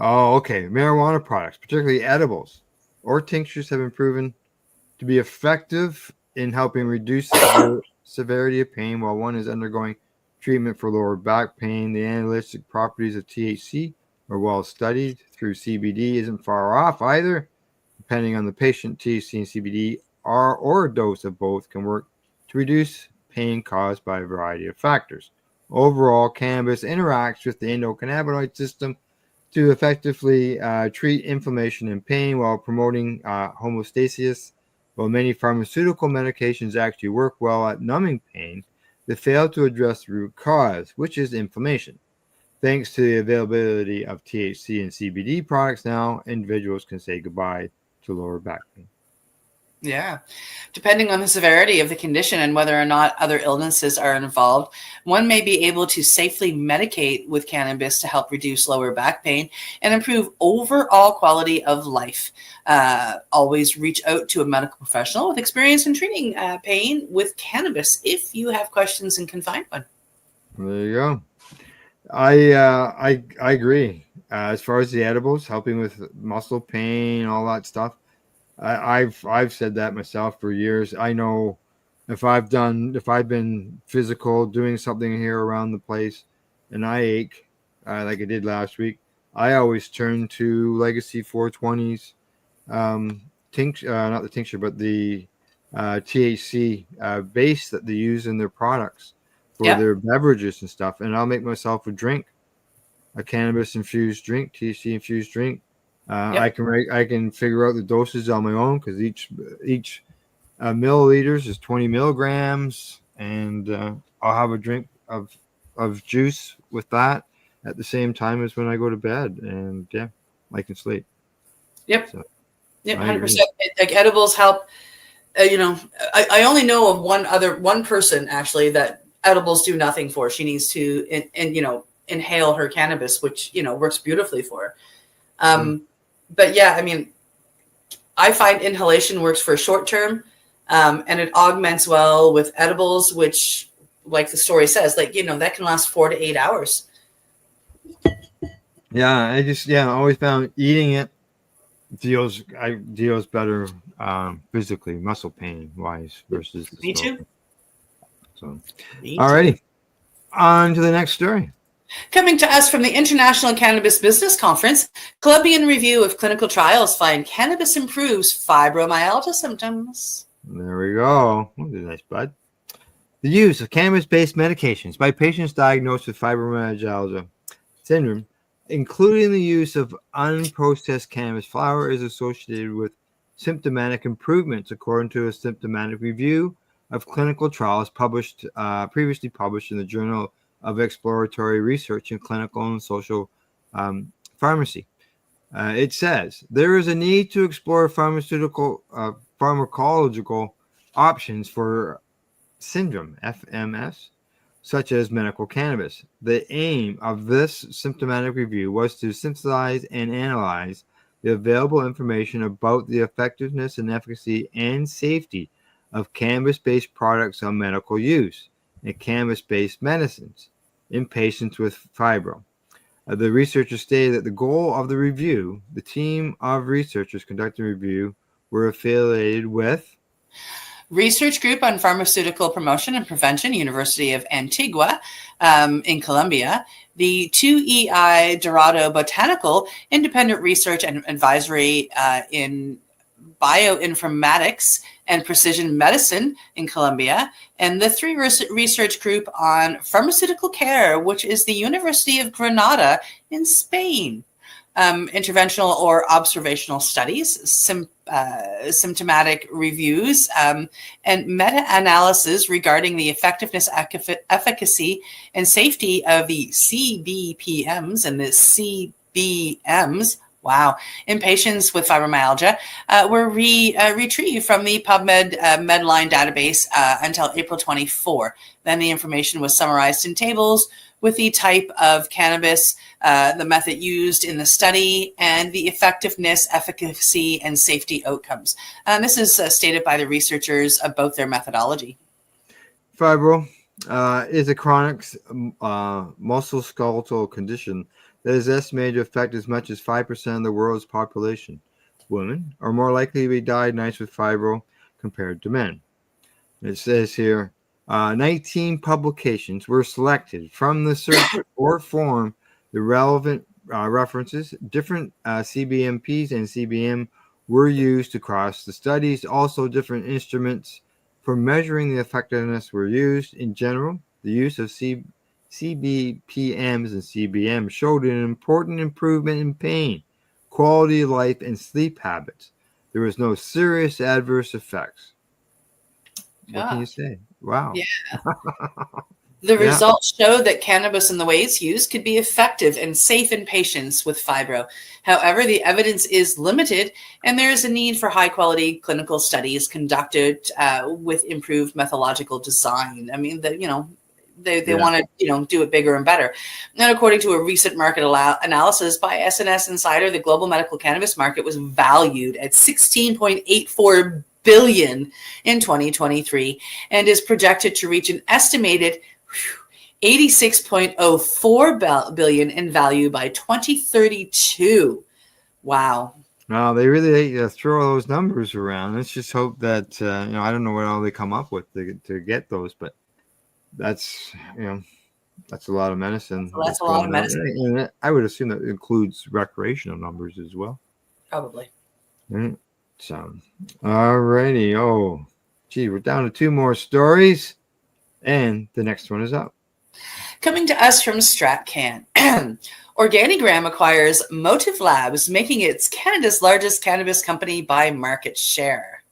Oh, okay. Marijuana products, particularly edibles or tinctures, have been proven to be effective in helping reduce the severity of pain while one is undergoing treatment for lower back pain. The analgesic properties of THC are well studied through CBD isn't far off either. Depending on the patient, THC and CBD or a dose of both can work to reduce pain caused by a variety of factors. Overall, cannabis interacts with the endocannabinoid system to effectively treat inflammation and pain while promoting homeostasis. While many pharmaceutical medications actually work well at numbing pain, they fail to address the root cause, which is inflammation. Thanks to the availability of THC and CBD products now, individuals can say goodbye to lower back pain. Yeah. Depending on the severity of the condition and whether or not other illnesses are involved, one may be able to safely medicate with cannabis to help reduce lower back pain and improve overall quality of life. Always reach out to a medical professional with experience in treating pain with cannabis if you have questions and can find one. There you go. I agree. As far as the edibles, helping with muscle pain, all that stuff, I've said that myself for years. I know if I've been physical, doing something here around the place, and I ache, like I did last week, I always turn to Legacy 420's tincture, not the tincture, but the THC base that they use in their products for their beverages and stuff. And I'll make myself a drink, a cannabis infused drink, THC infused drink. I can figure out the doses on my own because each milliliters is 20 milligrams, and I'll have a drink of juice with that at the same time as when I go to bed, and I can sleep. Yep. So, yep, 100%. Like edibles help. I only know of one person actually that edibles do nothing for. She needs to inhale her cannabis, which works beautifully for her. But yeah, I mean, I find inhalation works for short term, and it augments well with edibles, which, like the story says, that can last 4 to 8 hours. Yeah, I always found eating it deals better physically, muscle pain wise versus the Me too. So, alrighty, on to the next story. Coming to us from the International Cannabis Business Conference, Colombian review of clinical trials find cannabis improves fibromyalgia symptoms. There we go. That's nice, bud. The use of cannabis-based medications by patients diagnosed with fibromyalgia syndrome, including the use of unprocessed cannabis flower, is associated with symptomatic improvements, according to a symptomatic review of clinical trials previously published in the Journal of Exploratory Research in Clinical and Social Pharmacy. It says there is a need to explore pharmacological options for syndrome, FMS, such as medical cannabis. The aim of this symptomatic review was to synthesize and analyze the available information about the effectiveness and efficacy and safety of cannabis-based products on medical use and cannabis-based medicines in patients with fibro. The researchers stated that the goal of the review, the team of researchers conducting the review were affiliated with Research Group on Pharmaceutical Promotion and Prevention, University of Antigua in Colombia, the 2EI Dorado Botanical Independent Research and Advisory in Bioinformatics and Precision Medicine in Colombia, and the 3 Research Group on Pharmaceutical Care, which is the University of Granada in Spain. Interventional or observational studies, symptomatic reviews, and meta-analysis regarding the effectiveness, efficacy, and safety of the CBPMs and the CBMs. Wow. In patients with fibromyalgia were retrieved from the PubMed Medline database until April 24. Then the information was summarized in tables with the type of cannabis, the method used in the study, and the effectiveness, efficacy, and safety outcomes. This is stated by the researchers about their methodology. Fibro is a chronic musculoskeletal condition that is estimated to affect as much as 5% of the world's population. Women are more likely to be diagnosed with fibro compared to men. It says here, 19 publications were selected from the search or form the relevant references. Different CBMPs and CBM were used across the studies. Also, different instruments for measuring the effectiveness were used. In general, the use of CBPMs and CBM showed an important improvement in pain, quality of life, and sleep habits. There was no serious adverse effects. What can you say? Wow. Yeah. The results show that cannabis and the way it's used could be effective and safe in patients with fibro. However, the evidence is limited, and there is a need for high-quality clinical studies conducted with improved methodological design. I mean, they want to do it bigger and better. And according to a recent market analysis by SNS Insider, the global medical cannabis market was valued at $16.84 billion in 2023 and is projected to reach an estimated $86.04 billion in value by 2032. Wow. No, they really throw those numbers around. Let's just hope that I don't know what all they come up with to get those, but that's that's a lot of medicine. That's a lot of medicine. And I would assume that includes recreational numbers as well. Probably. So, alrighty. Oh, gee, we're down to 2 more stories, and the next one is up. Coming to us from StratCan. Organigram acquires Motive Labs, making it Canada's largest cannabis company by market share.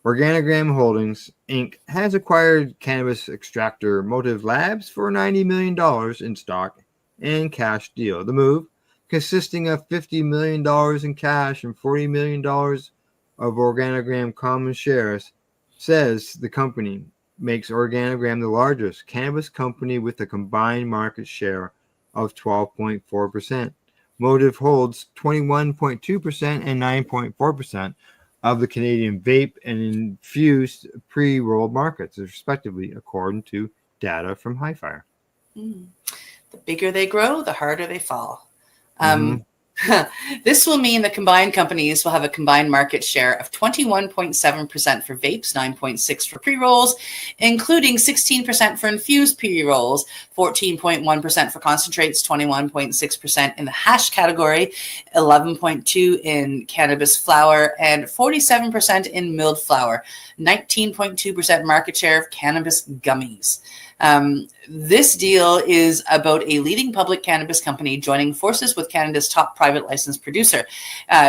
Organigram Holdings, Inc. has acquired cannabis extractor Motive Labs for $90 million in stock and cash deal. The move, consisting of $50 million in cash and $40 million of Organigram common shares, says the company makes Organigram the largest cannabis company with a combined market share of 12.4%. Motive holds 21.2% and 9.4% of the Canadian vape and infused pre-rolled markets, respectively, according to data from Hi-Fire. The bigger they grow, the harder they fall. Mm-hmm. This will mean the combined companies will have a combined market share of 21.7% for vapes, 9.6% for pre-rolls, including 16% for infused pre-rolls, 14.1% for concentrates, 21.6% in the hash category, 11.2% in cannabis flower, and 47% in milled flower, 19.2% market share of cannabis gummies. This deal is about a leading public cannabis company joining forces with Canada's top private licensed producer,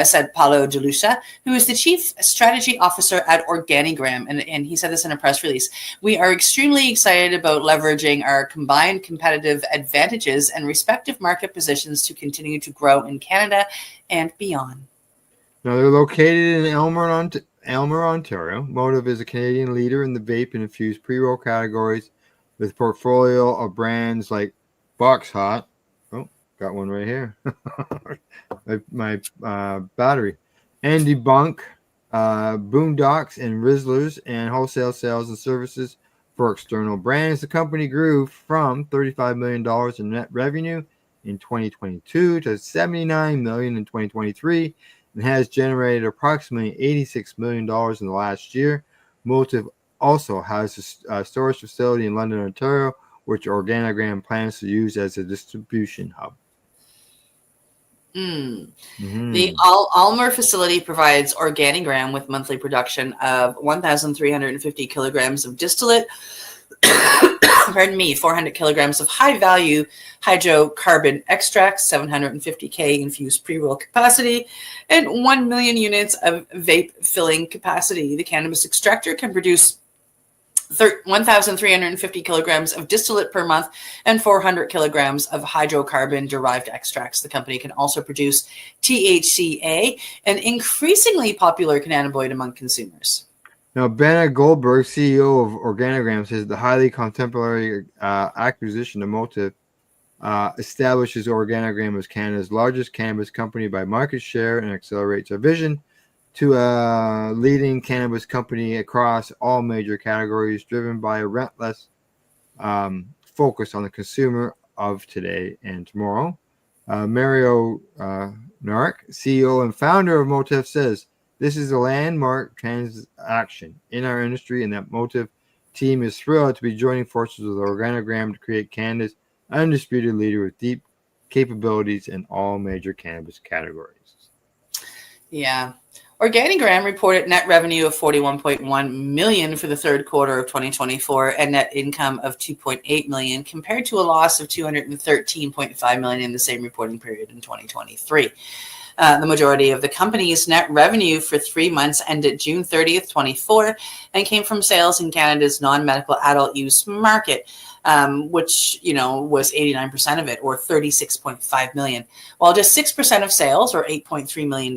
said Paolo De Lucia, who is the chief strategy officer at Organigram. And he said this in a press release. We are extremely excited about leveraging our combined competitive advantages and respective market positions to continue to grow in Canada and beyond. Now, they're located in Elmer, Ontario. Motive is a Canadian leader in the vape and infused pre-roll categories, with a portfolio of brands like Box Hot. Oh, got one right here. my battery. And Debunk, Boondocks, and Rizzlers, and wholesale sales and services for external brands. The company grew from $35 million in net revenue in 2022 to $79 million in 2023 and has generated approximately $86 million in the last year. Motive also has a storage facility in London, Ontario, which Organigram plans to use as a distribution hub. The Almer facility provides Organigram with monthly production of 1,350 kilograms of distillate, 400 kilograms of high-value hydrocarbon extracts, 750K infused pre-roll capacity, and 1 million units of vape filling capacity. The cannabis extractor can produce 1,350 kilograms of distillate per month and 400 kilograms of hydrocarbon-derived extracts. The company can also produce THCA, an increasingly popular cannabinoid among consumers. Now, Bennett Goldberg, CEO of Organigram, says the highly contemporary acquisition of Motive establishes Organigram as Canada's largest cannabis company by market share and accelerates our vision to a leading cannabis company across all major categories, driven by a relentless focus on the consumer of today and tomorrow. Mario Nark, CEO and founder of Motive, says this is a landmark transaction in our industry, and that Motive team is thrilled to be joining forces with Organigram to create Canada's undisputed leader with deep capabilities in all major cannabis categories. Yeah. Organigram reported net revenue of $41.1 million for the third quarter of 2024 and net income of $2.8 million, compared to a loss of $213.5 million in the same reporting period in 2023. The majority of the company's net revenue for 3 months ended June 30th, 24, and came from sales in Canada's non-medical adult use market, which, was 89% of it, or $36.5 million, while just 6% of sales, or $8.3 million,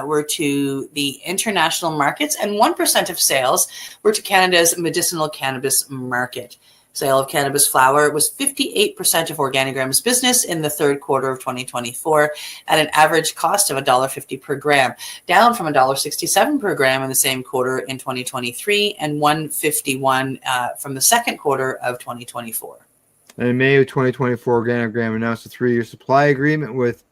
were to the international markets, and 1% of sales were to Canada's medicinal cannabis market. Sale of cannabis flower was 58% of Organigram's business in the third quarter of 2024 at an average cost of $1.50 per gram, down from $1.67 per gram in the same quarter in 2023 and $1.51 from the second quarter of 2024. In May of 2024, Organigram announced a 3-year supply agreement with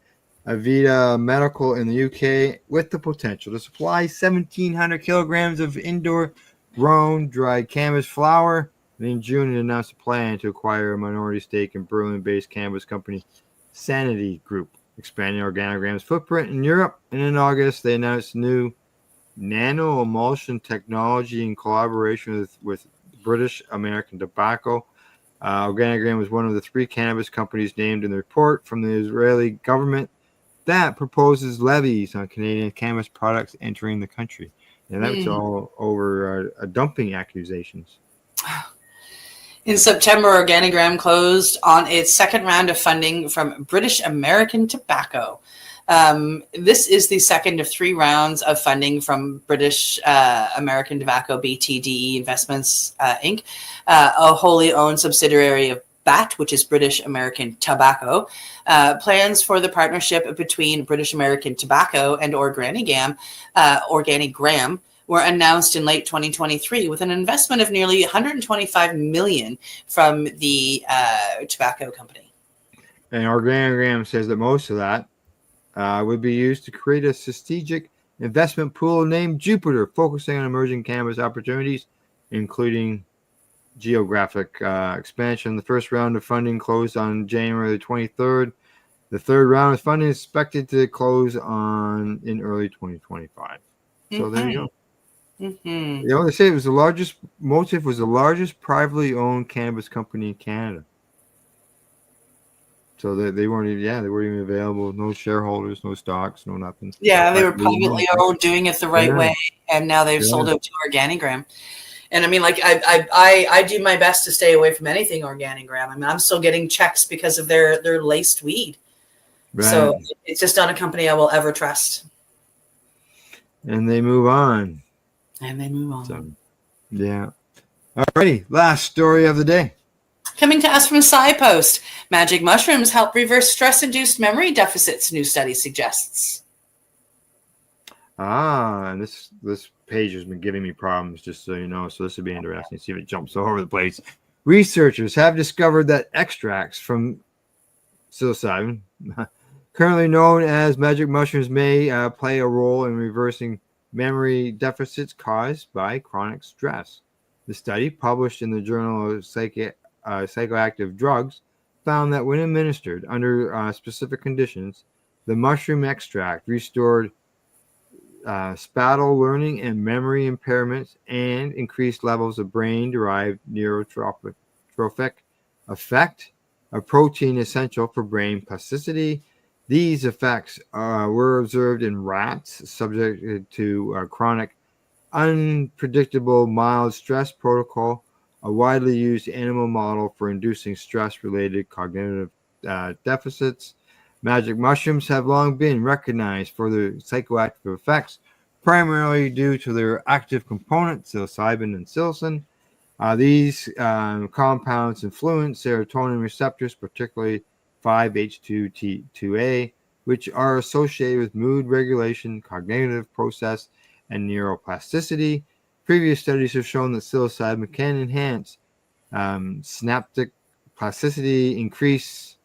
Avita Medical in the UK with the potential to supply 1,700 kilograms of indoor grown dried cannabis flower. And in June, it announced a plan to acquire a minority stake in Berlin-based cannabis company Sanity Group, expanding Organigram's footprint in Europe. And in August, they announced new nano-emulsion technology in collaboration with British American Tobacco. Organigram was one of the 3 cannabis companies named in the report from the Israeli government that proposes levies on Canadian cannabis products entering the country. And that's all over dumping accusations. In September, Organigram closed on its second round of funding from British American Tobacco. This is the second of 3 rounds of funding from British American Tobacco BTDE Investments Inc., a wholly owned subsidiary of BAT, which is British American Tobacco. Plans for the partnership between British American Tobacco and Organigram were announced in late 2023 with an investment of nearly $125 million from the tobacco company. And Organigram says that most of that would be used to create a strategic investment pool named Jupiter, focusing on emerging cannabis opportunities, including geographic expansion. The first round of funding closed on January 23rd. The third round of funding is expected to close in early 2025. So there you go. You know, they say it was Motif was the largest privately owned cannabis company in Canada. So they weren't even available. No shareholders, no stocks, no nothing. Yeah, they were privately owned, doing it the right way, and now they've sold out to Organigram. And I mean, like I do my best to stay away from anything Organigram. I mean, I'm still getting checks because of their laced weed. Right. So it's just not a company I will ever trust. And they move on. So, yeah. Alrighty, last story of the day. Coming to us from SciPost, magic mushrooms help reverse stress-induced memory deficits, new study suggests. And this page has been giving me problems, just so you know, so this would be interesting to see if it jumps all over the place. Researchers have discovered that extracts from psilocybin, currently known as magic mushrooms, may play a role in reversing memory deficits caused by chronic stress. The study, published in the Journal of Psychoactive Drugs, found that when administered under specific conditions, the mushroom extract restored spatial learning and memory impairments and increased levels of brain-derived neurotrophic effect, a protein essential for brain plasticity. These effects were observed in rats subjected to chronic, unpredictable mild stress protocol, a widely used animal model for inducing stress-related cognitive deficits. Magic mushrooms have long been recognized for their psychoactive effects, primarily due to their active components, psilocybin and psilocin. These compounds influence serotonin receptors, particularly 5-HT2A, which are associated with mood regulation, cognitive process, and neuroplasticity. Previous studies have shown that psilocybin can enhance synaptic plasticity, increase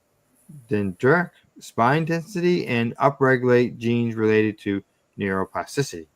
dendritic spine density, and upregulate genes related to neuroplasticity.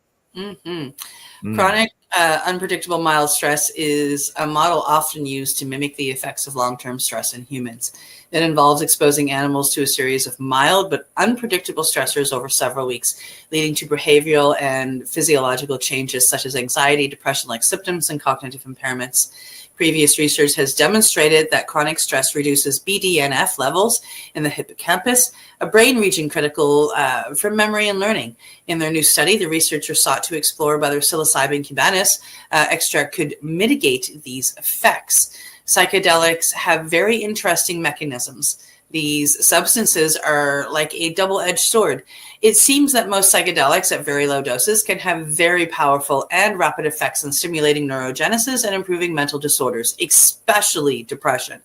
Chronic unpredictable mild stress is a model often used to mimic the effects of long-term stress in humans. It involves exposing animals to a series of mild but unpredictable stressors over several weeks, leading to behavioral and physiological changes such as anxiety, depression-like symptoms, and cognitive impairments. Previous research has demonstrated that chronic stress reduces BDNF levels in the hippocampus, a brain region critical for memory and learning. In their new study, the researchers sought to explore whether psilocybin cubanus extract could mitigate these effects. Psychedelics have very interesting mechanisms. These substances are like a double-edged sword. It seems that most psychedelics at very low doses can have very powerful and rapid effects on stimulating neurogenesis and improving mental disorders, especially depression,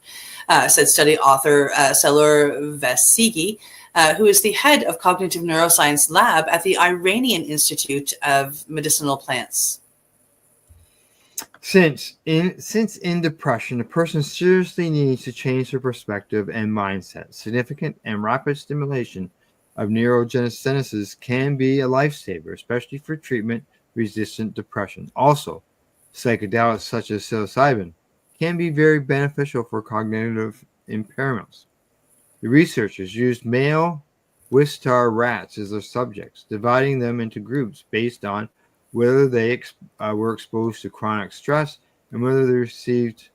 said study author Selur Vesigi, who is the head of Cognitive Neuroscience Lab at the Iranian Institute of Medicinal Plants. Since in depression, a person seriously needs to change their perspective and mindset. Significant and rapid stimulation of neurogenesis can be a lifesaver, especially for treatment-resistant depression. Also, psychedelics such as psilocybin can be very beneficial for cognitive impairments. The researchers used male Wistar rats as their subjects, dividing them into groups based on whether they were exposed to chronic stress and whether they received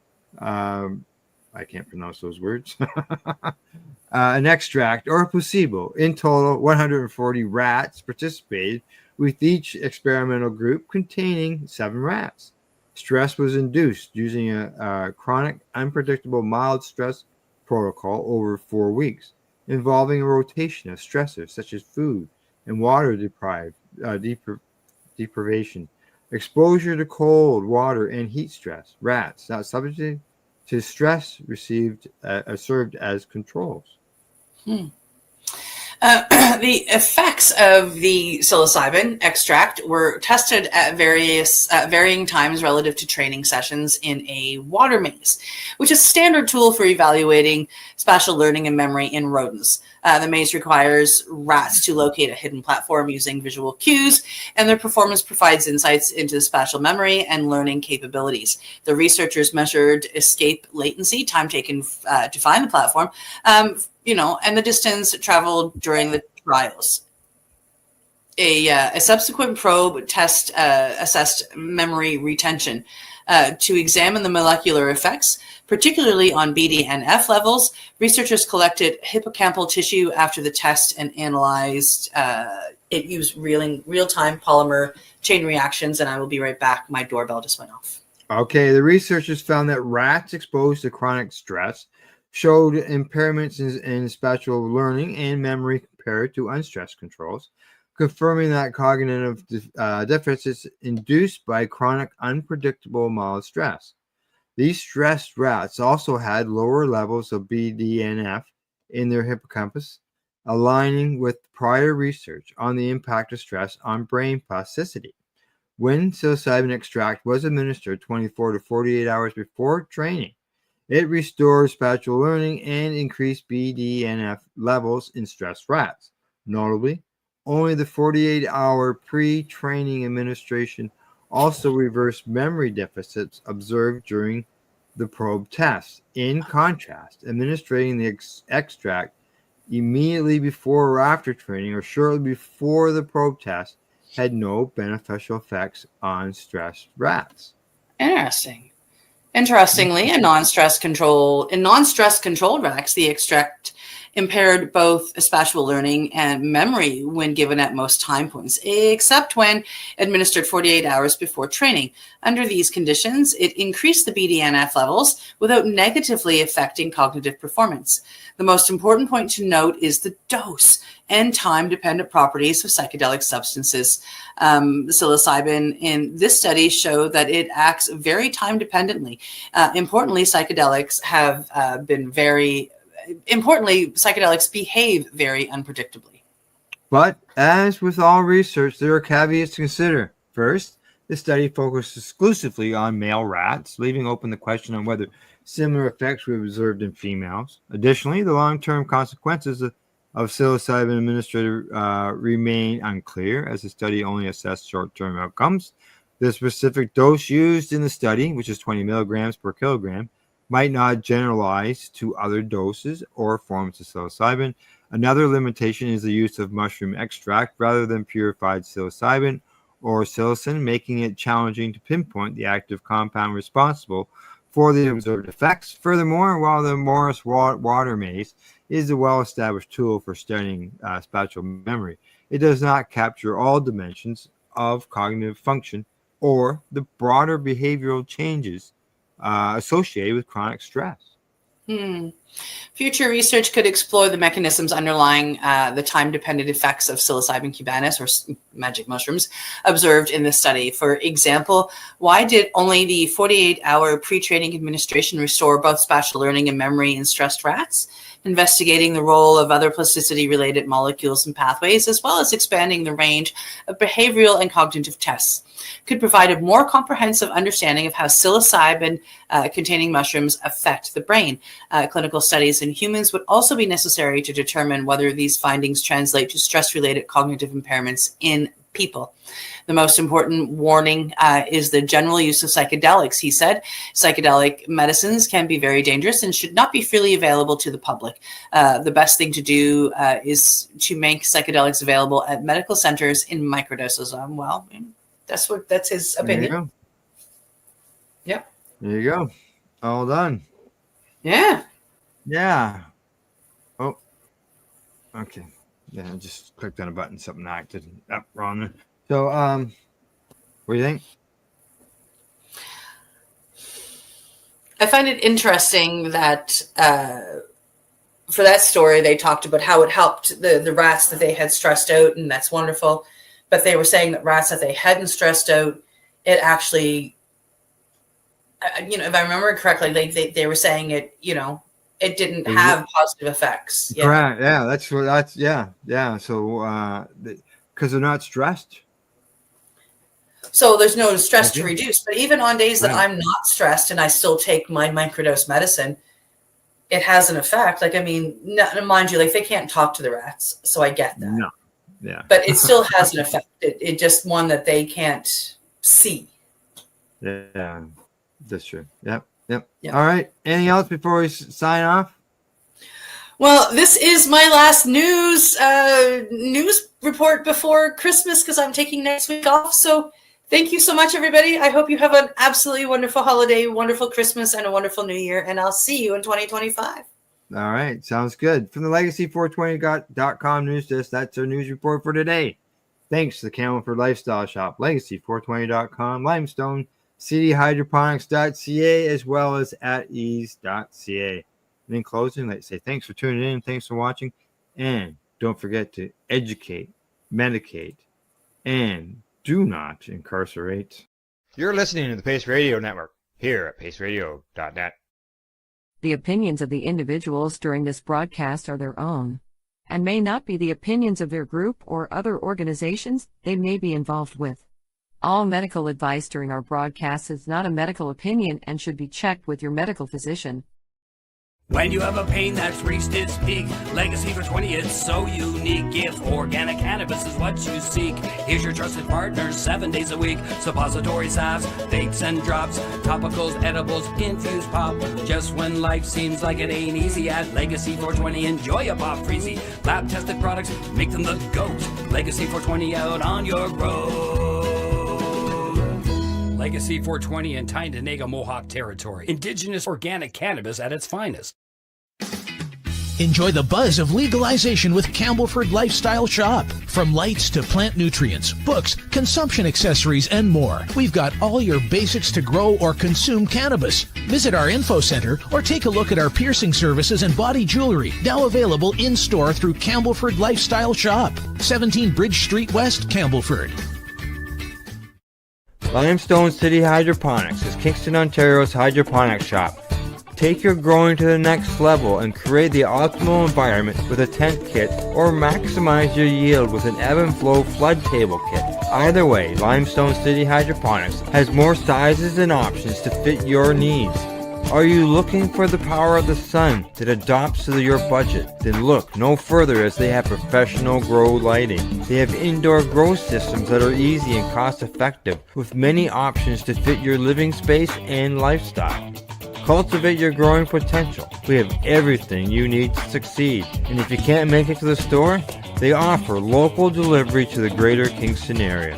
I can't pronounce those words. An extract or a placebo. In total, 140 rats participated, with each experimental group containing 7 rats. Stress was induced using a chronic, unpredictable, mild stress protocol over 4 weeks, involving a rotation of stressors such as food and water deprivation, exposure to cold, water, and heat stress. Rats not subject to stress received served as controls. The effects of the psilocybin extract were tested at varying times relative to training sessions in a water maze, which is a standard tool for evaluating spatial learning and memory in rodents. The maze requires rats to locate a hidden platform using visual cues, and their performance provides insights into spatial memory and learning capabilities. The researchers measured escape latency, time taken to find the platform, and the distance traveled during the trials. A subsequent probe test assessed memory retention to examine the molecular effects, particularly on BDNF levels. Researchers collected hippocampal tissue after the test and analyzed it used real-time polymer chain reactions. And I will be right back. My doorbell just went off. Okay, the researchers found that rats exposed to chronic stress showed impairments in spatial learning and memory compared to unstressed controls, confirming that cognitive deficits induced by chronic, unpredictable mild stress. These stressed rats also had lower levels of BDNF in their hippocampus, aligning with prior research on the impact of stress on brain plasticity. When psilocybin extract was administered 24 to 48 hours before training, it restores spatial learning and increased BDNF levels in stressed rats. Notably, only the 48-hour pre-training administration also reversed memory deficits observed during the probe test. In contrast, administering the extract immediately before or after training or shortly before the probe test had no beneficial effects on stressed rats. Interestingly, in non-stress controlled rats, the extract impaired both spatial learning and memory when given at most time points, except when administered 48 hours before training. Under these conditions, it increased the BDNF levels without negatively affecting cognitive performance. The most important point to note is the dose and time-dependent properties of psychedelic substances. Psilocybin in this study showed that it acts very time-dependently. Importantly, psychedelics behave very unpredictably. But as with all research, there are caveats to consider. First, the study focused exclusively on male rats, leaving open the question on whether similar effects were observed in females. Additionally, the long-term consequences of psilocybin administered remain unclear, as the study only assessed short-term outcomes. The specific dose used in the study, which is 20 milligrams per kilogram, might not generalize to other doses or forms of psilocybin. Another limitation is the use of mushroom extract rather than purified psilocybin or psilocin, making it challenging to pinpoint the active compound responsible for the observed effects. Furthermore, while the Morris water maze is a well-established tool for studying spatial memory, it does not capture all dimensions of cognitive function or the broader behavioral changes associated with chronic stress. Future research could explore the mechanisms underlying the time-dependent effects of psilocybin cubanis, or magic mushrooms, observed in this study. For example, why did only the 48-hour pre-training administration restore both spatial learning and memory in stressed rats? Investigating the role of other plasticity-related molecules and pathways, as well as expanding the range of behavioral and cognitive tests, could provide a more comprehensive understanding of how psilocybin-containing mushrooms affect the brain. Clinical studies in humans would also be necessary to determine whether these findings translate to stress-related cognitive impairments in people. The most important warning is the general use of psychedelics, he said. Psychedelic medicines can be very dangerous and should not be freely available to the public. The best thing to do is to make psychedelics available at medical centers in microdoses. Well, that's his opinion. There you go. Yep. There you go. All done. Yeah. Yeah. Oh, okay. Yeah, I just clicked on a button, something acted up wrong there. So, what do you think? I find it interesting that for that story, they talked about how it helped the rats that they had stressed out, and that's wonderful. But they were saying that rats that they hadn't stressed out, it actually, if I remember correctly, they were saying it, it didn't have positive effects. Yeah. Correct. Yeah. So, because they're not stressed. So there's no stress to reduce. But even on days that I'm not stressed and I still take my microdose medicine, it has an effect. Like, I mean, mind you, like they can't talk to the rats, so I get that. No. Yeah. But it still has an effect. It just one that they can't see. Yeah, that's true. Yep. All right. Anything else before we sign off? Well, this is my last news report before Christmas because I'm taking next week off. So thank you so much, everybody. I hope you have an absolutely wonderful holiday, wonderful Christmas, and a wonderful New Year. And I'll see you in 2025. All right. Sounds good. From the Legacy420.com news desk, that's our news report for today. Thanks to the Camelford Lifestyle Shop, Legacy420.com, Limestone, cityhydroponics.ca, as well as at ease.ca. And in closing, let's say thanks for tuning in, thanks for watching, and don't forget to educate, medicate, and do not incarcerate. You're listening to the Pace Radio Network here at paceradio.net. The opinions of the individuals during this broadcast are their own, and may not be the opinions of their group or other organizations they may be involved with. All medical advice during our broadcast is not a medical opinion and should be checked with your medical physician. When you have a pain that's reached its peak, Legacy for 20, it's so unique. If organic cannabis is what you seek, here's your trusted partner 7 days a week. Suppository salves, vapes and drops, topicals, edibles, infused pop. Just when life seems like it ain't easy, at Legacy 420, enjoy a pop freezy. Lab tested products, make them the GOAT. Legacy 420 out on your road. Legacy 420 in Tyndonega Mohawk territory. Indigenous organic cannabis at its finest. Enjoy the buzz of legalization with Campbellford Lifestyle Shop. From lights to plant nutrients, books, consumption accessories, and more, we've got all your basics to grow or consume cannabis. Visit our info center or take a look at our piercing services and body jewelry, now available in-store through Campbellford Lifestyle Shop, 17 Bridge Street West, Campbellford. Limestone City Hydroponics is Kingston, Ontario's hydroponics shop. Take your growing to the next level and create the optimal environment with a tent kit, or maximize your yield with an ebb and flow flood table kit. Either way, Limestone City Hydroponics has more sizes and options to fit your needs. Are you looking for the power of the sun that adapts to your budget? Then look no further, as they have professional grow lighting. They have indoor grow systems that are easy and cost effective, with many options to fit your living space and lifestyle. Cultivate your growing potential. We have everything you need to succeed. And if you can't make it to the store, they offer local delivery to the greater Kingston area.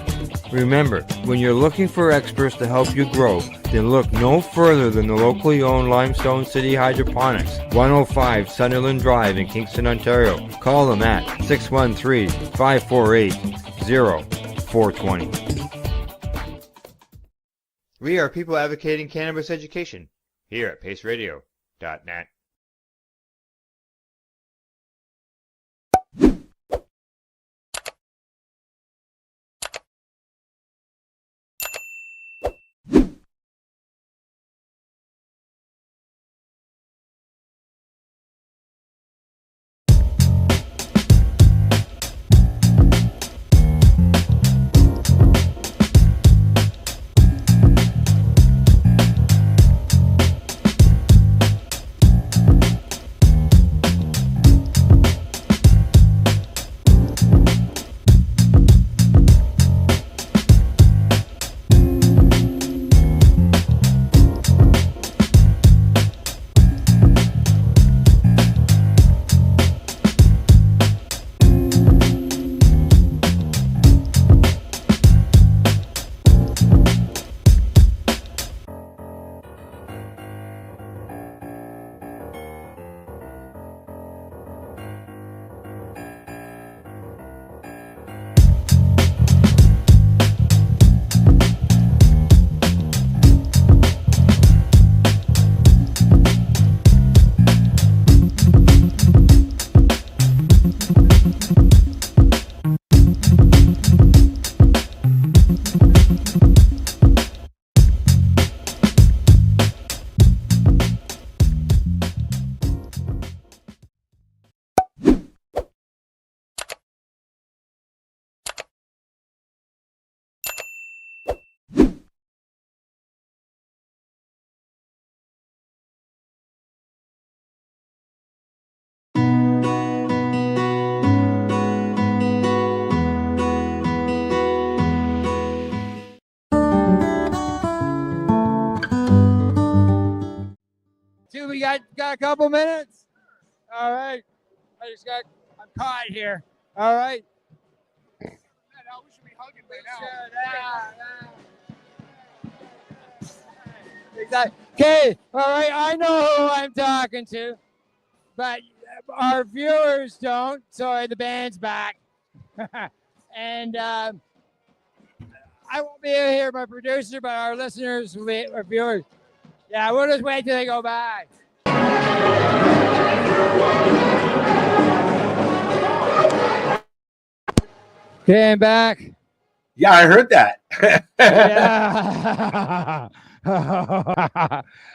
Remember, when you're looking for experts to help you grow, then look no further than the locally owned Limestone City Hydroponics, 105 Sunderland Drive in Kingston, Ontario. Call them at 613-548-0420. We are people advocating cannabis education here at paceradio.net. We got a couple minutes. All right. I'm caught here. All right. We should be hugging right now. Exactly. Okay. All right. I know who I'm talking to, but our viewers don't. Sorry, the band's back. And I won't be here, my producer, but our listeners, our viewers. Yeah, we'll just wait till they go by. Okay, I'm back. Yeah, I heard that. Yeah.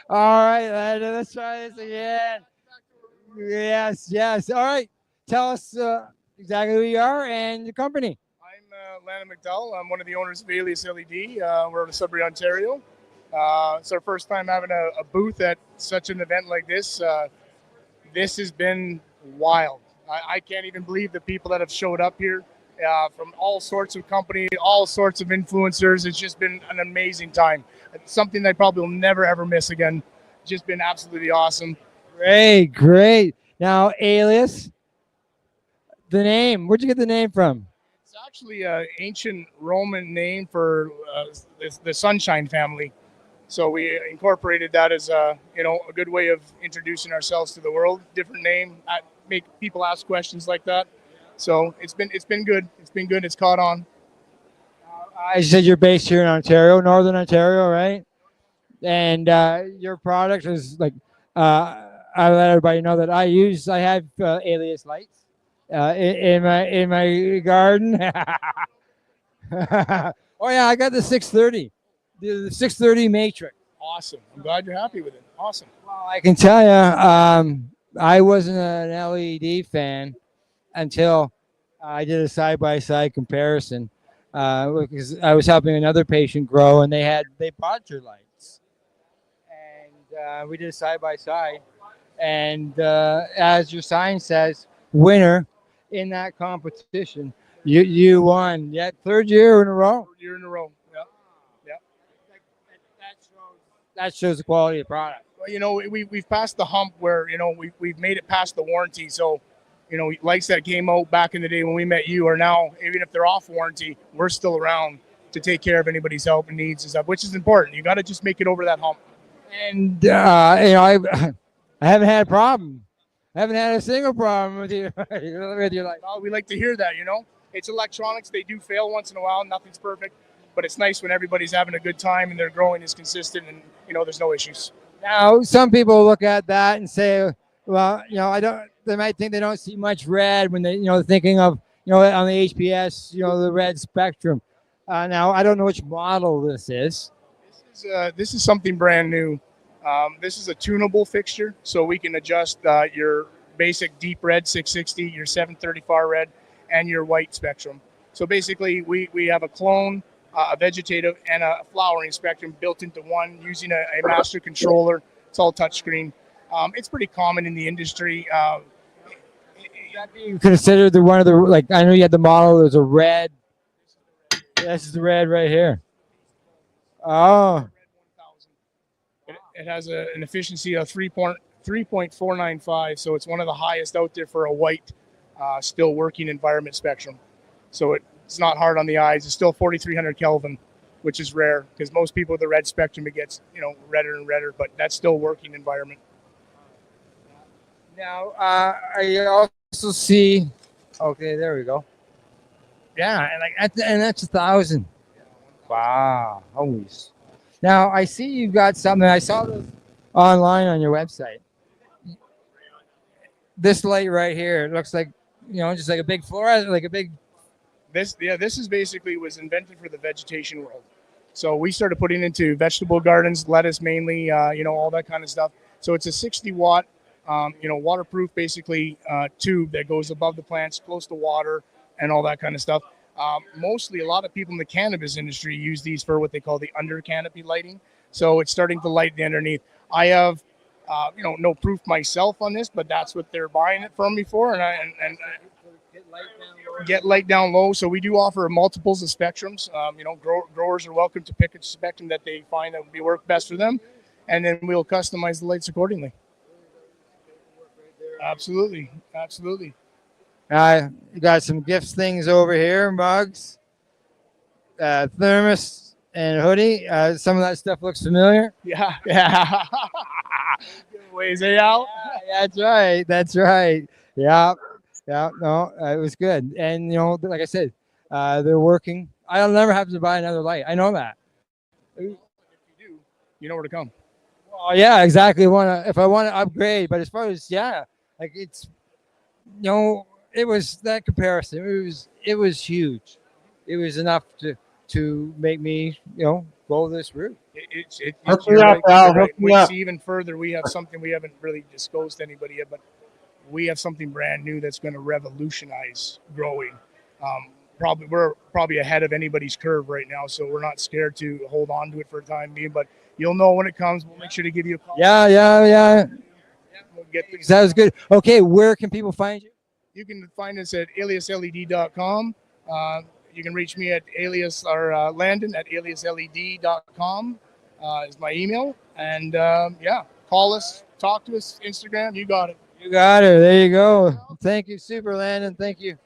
All right, let's try this again. Yes. All right. Tell us exactly who you are and your company. I'm Landon McDowell. I'm one of the owners of Alias LED. We're out of Sudbury, Ontario. It's our first time having a booth at such an event like this. This has been wild. I can't even believe the people that have showed up here from all sorts of companies, all sorts of influencers. It's just been an amazing time. It's something that I probably will never, ever miss again. Just been absolutely awesome. Great. Now, Alias, the name. Where'd you get the name from? It's actually an ancient Roman name for the Sunshine family. So we incorporated that as a good way of introducing ourselves to the world. Different name, make people ask questions like that. So it's been good. It's been good. It's caught on. I said you're based here in Ontario, Northern Ontario, right? And your product is like I let everybody know that I have Alias lights in my garden. Oh yeah, I got the 630, the 630 Matrix. Awesome. I'm glad you're happy with it. Awesome. Well, I can tell you, I wasn't an LED fan until I did a side-by-side comparison because I was helping another patient grow, and they bought your lights, and we did a side-by-side. And as your sign says, winner in that competition, you won. Yeah, third year in a row. Third year in a row. Yeah. That shows the quality of the product. Well, we've passed the hump where we've made it past the warranty. So, lights that came out back in the day when we met you are now, even if they're off warranty, we're still around to take care of anybody's help and needs and stuff, which is important. You got to just make it over that hump. And I haven't had a problem. I haven't had a single problem with you. with your light. Well, we like to hear that. It's electronics. They do fail once in a while. Nothing's perfect, but it's nice when everybody's having a good time and their growing is consistent and there's no issues. Now, some people look at that and say, well, they might think they don't see much red when they, thinking of, on the HPS, the red spectrum. Now, I don't know which model this is. This is something brand new. This is a tunable fixture, so we can adjust your basic deep red 660, your 730 far red, and your white spectrum. So basically, we have a clone, a vegetative, and a flowering spectrum built into one using a master controller. It's all touchscreen. It's pretty common in the industry. You consider one of the, I know you had the model, there's a red. This is the red right here. Oh. It has an efficiency of 3.495, so it's one of the highest out there for a white, still working environment spectrum. So it's not hard on the eyes. It's still 4,300 Kelvin, which is rare because most people with the red spectrum, it gets redder and redder, but that's still working environment. Now, I also see. Okay, there we go. Yeah, and that's 1,000. Wow, holy. Now, I see you've got something. I saw this online on your website. This light right here, it looks like, just like a big fluorescent, like a big. This is basically was invented for the vegetation world. So we started putting into vegetable gardens, lettuce mainly, all that kind of stuff. So it's a 60 watt, waterproof basically tube that goes above the plants, close to water and all that kind of stuff. Mostly a lot of people in the cannabis industry use these for what they call the under canopy lighting. So it's starting to light the underneath. I have, no proof myself on this, but that's what they're buying it from me for. And get light down low. So we do offer multiples of spectrums. Growers are welcome to pick a spectrum that they find that would work best for them. And then we'll customize the lights accordingly. Absolutely. Absolutely. You got some gifts things over here, mugs, thermos, and hoodie. Some of that stuff looks familiar. Yeah. Yeah. Giveaways, eh, Al? Yeah, that's right. That's right. Yeah. Yeah. No, it was good. And, like I said, they're working. I'll never have to buy another light. I know that. You know where to come. Oh, yeah, exactly. If I want to upgrade, but as far as, like it's, it was that comparison. It was huge. It was enough to make me, go this route. Hook me you're up, right, Al. you're right. Hook me We up. see even further. We have something we haven't really disclosed to anybody yet, but we have something brand new that's going to revolutionize growing. We're probably ahead of anybody's curve right now, so we're not scared to hold on to it for a time being. But you'll know when it comes. We'll make sure to give you a call. Yeah. We'll get things. That was good. Okay, where can people find you? You can find us at aliasled.com. You can reach me at Landon at aliasled.com is my email. And call us, talk to us, Instagram. You got it. You got her. There you go. Thank you, Super Landon. Thank you.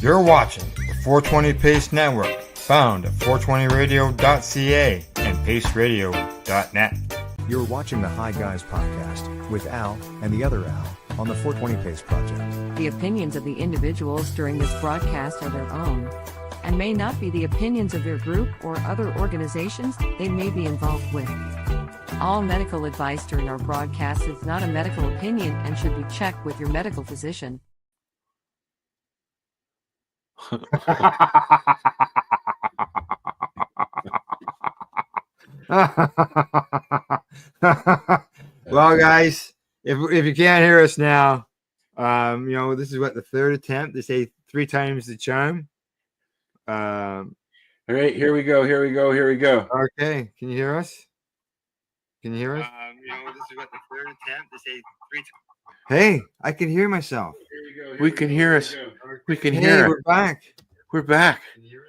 You're watching the 420 Pace Network, found at 420radio.ca and paceradio.net. You're watching the Hi Guys podcast with Al and the other Al on the 420 Pace Project. The opinions of the individuals during this broadcast are their own and may not be the opinions of their group or other organizations they may be involved with. All medical advice during our broadcast is not a medical opinion and should be checked with your medical physician. Well, guys, if you can't hear us now, this is what the third attempt. They say 3 times the charm. All right, here we go. Okay, can you hear us? Can you hear us? This is what the third attempt. They say 3 times. Hey, I can hear myself. We can hear us. We can Hey, hear. we're back. We're back.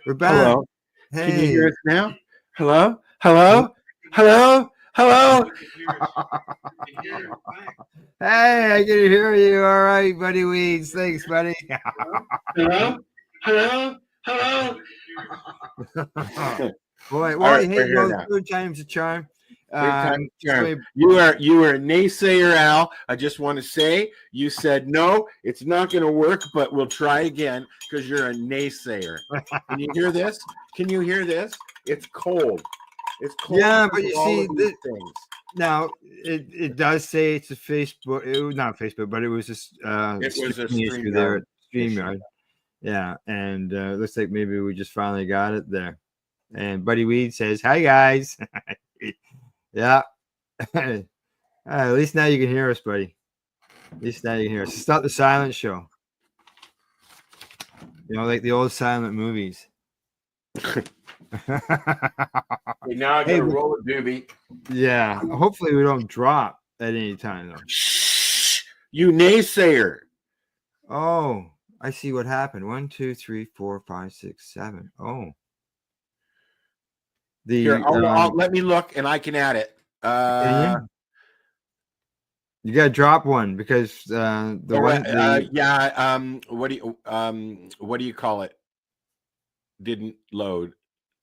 We're back. Hello. Hey. Can you hear us now? Hello? Hello? Hello? Hello? Hey, I can hear you. All right, buddy Weeds. Thanks, buddy. Hello? Hello? Hello? Boy, All well, right, hey, we're here no, now. 3 times the charm. Charm. You are a naysayer, Al. I just want to say you said no, it's not going to work, but we'll try again because you're a naysayer. Can you hear this? Can you hear this? It's cold. It's cold. Yeah, but you all see, of these things. now it does say it's a Facebook. It was not Facebook, but it was just It was a streaming issue there at StreamYard. StreamYard. Yeah, and looks like maybe we just finally got it there. And Buddy Weed says, "Hi guys." Yeah. At least now you can hear us, buddy. At least now you can hear us. It's not the silent show. Like the old silent movies. Okay, now I got to roll a doobie. Yeah. Hopefully we don't drop at any time, though. You naysayer. Oh, I see what happened. 1, 2, 3, 4, 5, 6, 7. Oh. Here, let me look and I can add it. You gotta drop one because what do you call it? Didn't load.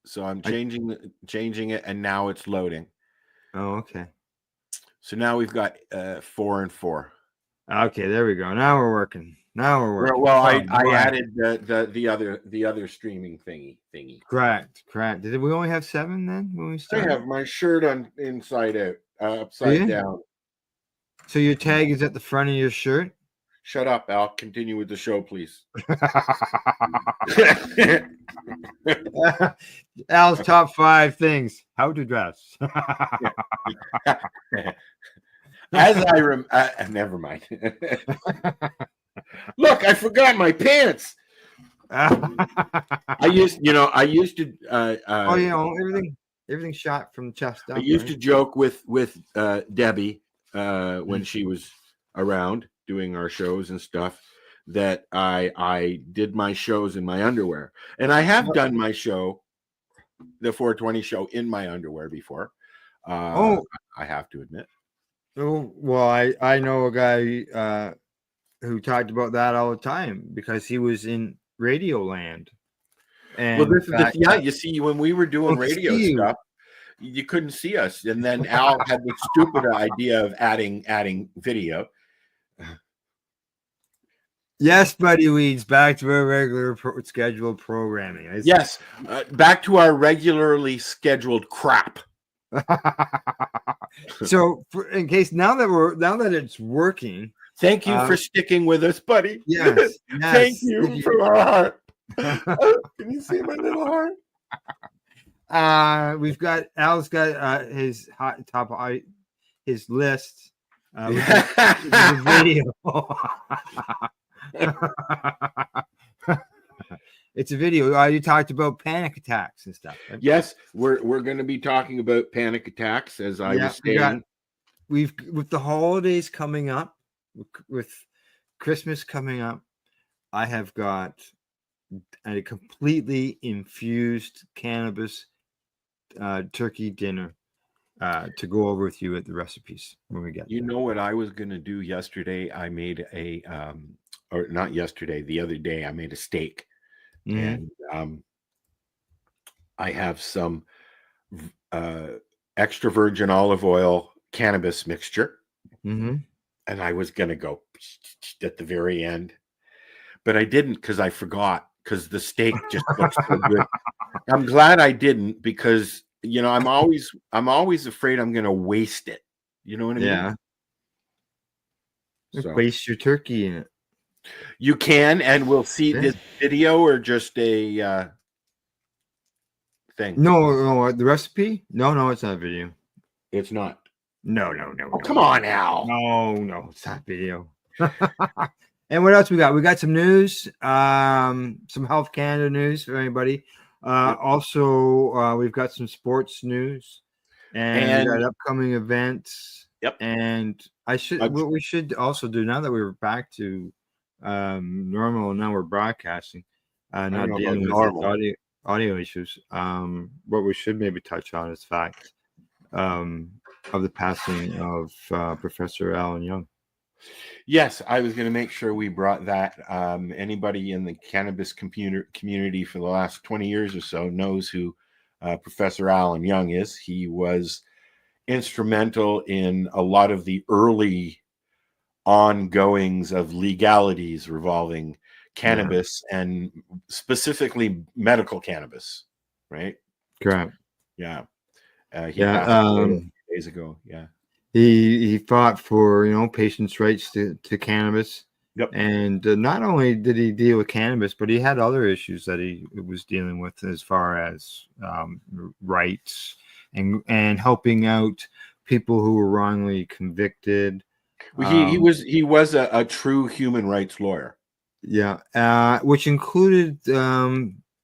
So I'm changing it and now it's loading. Oh, okay. So now we've got 4 and 4. Okay, there we go. Now we're working. Well, I added the other streaming thingy. Correct. Did we only have 7 then when we started? I have my shirt on inside out, upside down. So your tag is at the front of your shirt? Shut up, Al. Continue with the show, please. Al's top 5 things: how to dress. As never mind. Look, I forgot my pants. I used to. Everything shot from the chest up. I used to joke with Debbie when she was around doing our shows and stuff that I did my shows in my underwear, and I have done my show, the 420 show, in my underwear before. I have to admit. Oh, well, I know a guy who talked about that all the time because he was in Radio Land. And you see, when we were doing radio stuff, you couldn't see us, and then Al had the stupid idea of adding video. Yes, Buddy Weeds, back to our regular scheduled programming. Yes, back to our regularly scheduled crap. So, in case now that it's working, thank you for sticking with us, buddy. Yes, thank you from our heart. Can you see my little heart? We've got Al's got his his list. With his video. It's a video. You talked about panic attacks and stuff. Right? Yes, we're going to be talking about panic attacks, as I was saying. With the holidays coming up, with Christmas coming up, I have got a completely infused cannabis turkey dinner to go over with you at the recipes when we get there. You know what I was going to do yesterday? I made or not yesterday, the other day, I made a steak. And I have some extra virgin olive oil cannabis mixture. And I was going to go at the very end, but I didn't because I forgot, because the steak just looks so good. I'm glad I didn't, because I'm always afraid I'm going to waste it. You know what I mean? Yeah. So. Waste your turkey in it. You can, and we'll see this video or just a thing. No, the recipe? No, it's not a video. It's not. No. Oh, come on, Al. No, it's not video. And what else we got? We got some news, some Health Canada news for anybody. Also, we've got some sports news, and we got upcoming events. Yep. And what we should also do, now that we're back to normal, now we're broadcasting, not dealing with audio issues. What we should maybe touch on is fact of the passing of Professor Alan Young. Yes, I was going to make sure we brought that. Anybody in the cannabis community for the last 20 years or so knows who Professor Alan Young is. He was instrumental in a lot of the early ongoings of legalities revolving cannabis, and specifically medical cannabis, right? Correct. Yeah. He passed away a few days ago. Yeah. He fought for patients' rights to cannabis. Yep. And not only did he deal with cannabis, but he had other issues that he was dealing with as far as rights and helping out people who were wrongly convicted. He was a true human rights lawyer. Yeah, which included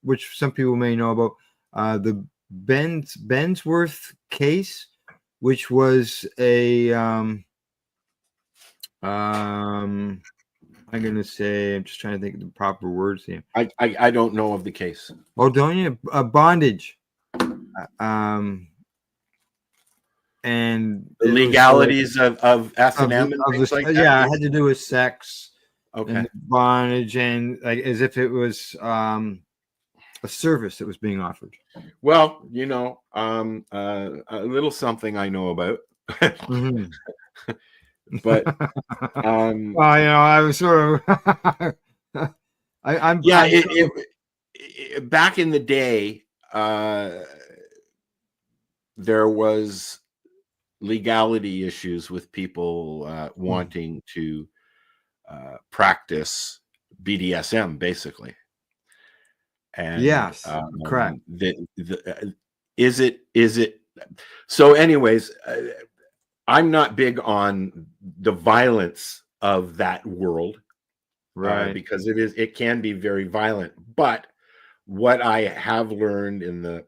which some people may know about the Bensworth case, which was a I'm gonna say, I'm just trying to think of the proper words here. I don't know of the case. Oh, don't you? Bondage. And The it was legalities of S&M and things like that. Yeah, it had to do with sex. Okay. And bondage, and like as if it was a service that was being offered. Well, a little something I know about. Mm-hmm. But well, I was sort of I'm back in the day, there was legality issues with people wanting to practice BDSM, basically. And yes, correct. Is it so? Anyways, I'm not big on the violence of that world, right? Because it can be very violent. But what I have learned in the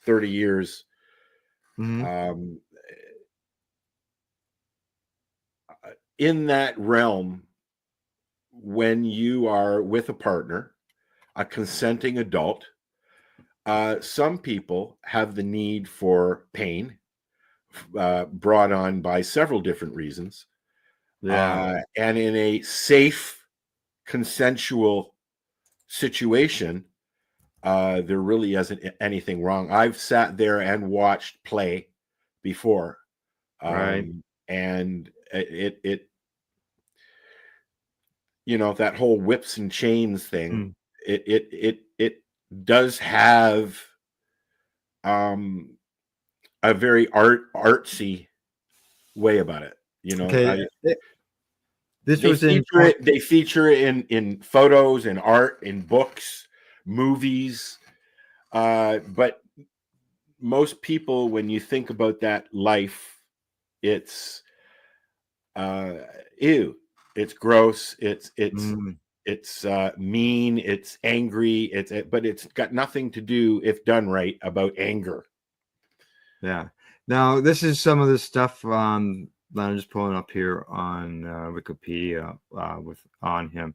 30 years, in that realm, when you are with a partner, a consenting adult, some people have the need for pain brought on by several different reasons. Yeah. And in a safe, consensual situation, there really isn't anything wrong. I've sat there and watched play before. Right. And it that whole whips and chains thing, it does have a very artsy way about it. Okay. They feature it in photos and art, in books, movies. But most people, when you think about that life, it's ew. It's gross. It's mean. It's angry. But it's got nothing to do, if done right, about anger. Yeah. Now, this is some of the stuff that I'm just pulling up here on Wikipedia on him.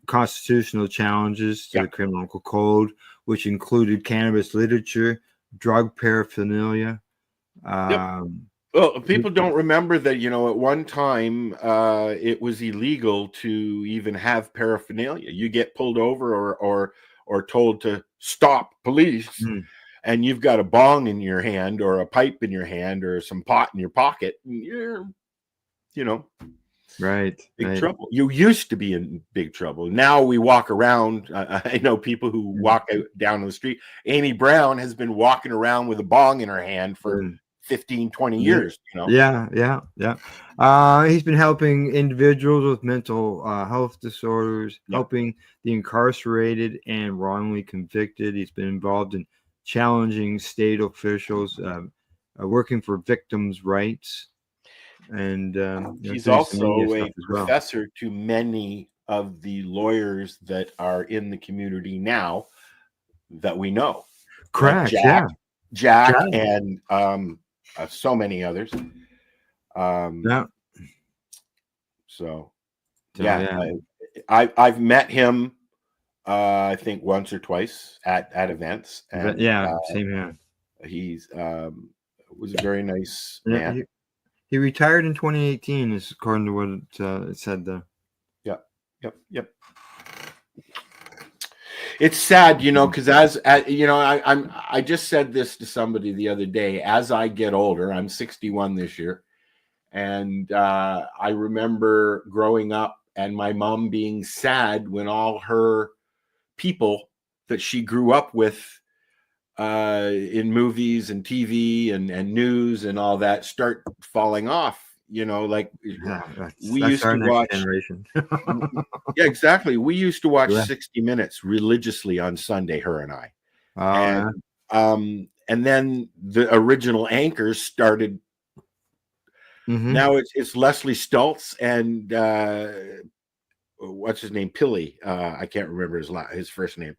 Constitutional challenges to the criminal code, which included cannabis literature, drug paraphernalia. Well, people don't remember that, at one time it was illegal to even have paraphernalia. You get pulled over or told to stop, police, and you've got a bong in your hand or a pipe in your hand or some pot in your pocket, and you're, big trouble. You used to be in big trouble. Now we walk around. I know people who walk out down the street. Amy Brown has been walking around with a bong in her hand for 15, 20 years. Yeah. He's been helping individuals with mental health disorders, helping the incarcerated and wrongly convicted. He's been involved in challenging state officials, working for victims' rights. And he's also a professor to many of the lawyers that are in the community now that we know. Correct. Jack and so many others. I've met him I think once or twice at events, and same here. He's was a very nice man. He retired in 2018, is according to what it said there. Yep. It's sad, because as I just said this to somebody the other day. As I get older, I'm 61 this year, and I remember growing up and my mom being sad when all her people that she grew up with in movies and TV and news and all that start falling off. We used to watch generation. Yeah, exactly. We used to watch 60 Minutes religiously on Sunday, her and I. And then the original anchors started. Now it's Leslie Stultz and what's his name, Pilley. I can't remember his first name.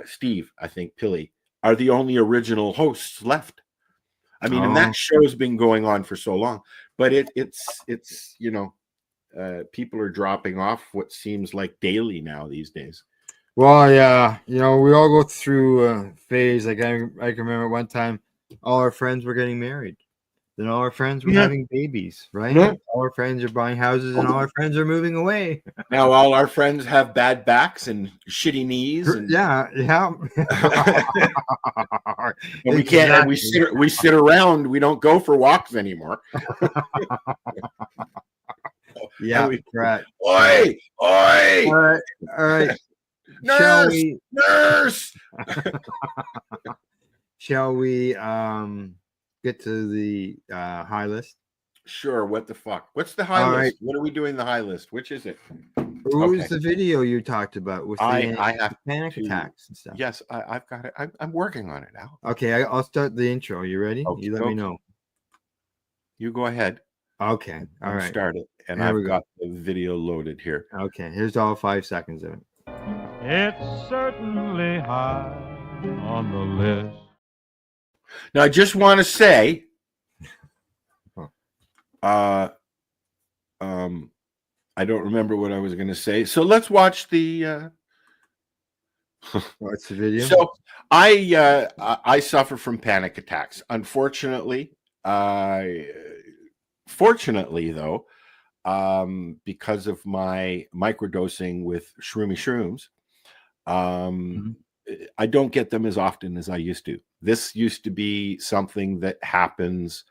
Steve, I think, Pilley, are the only original hosts left. I mean, and that show's been going on for so long, but it's people are dropping off what seems like daily now these days. Well, yeah, we all go through a phase. Like I can remember one time, all our friends were getting married. Then all our friends were having babies, right? Yeah. All our friends are buying houses, and all our friends are moving away. Now all our friends have bad backs and shitty knees, and yeah. and we can't. And we sit around. We don't go for walks anymore. Yeah, right. Oi! All right. Nurse! Nurse! Shall we get to the high list? Sure. What the fuck? What's the high list? Right. What are we doing the high list? Which is it? Who's the video you talked about with I have panic attacks and stuff? Yes, I've got it. I'm working on it now. Okay, I'll start the intro. You ready? Okay, you let me know. You go ahead. Okay. All right. Start it. And I've got the video loaded here. Okay. Here's all 5 seconds of it. It's certainly high on the list. Now, I just want to say, I don't remember what I was going to say. So let's watch the. Watch the video. So I suffer from panic attacks. Unfortunately, fortunately though, because of my microdosing with shrooms, I don't get them as often as I used to. This used to be something that happens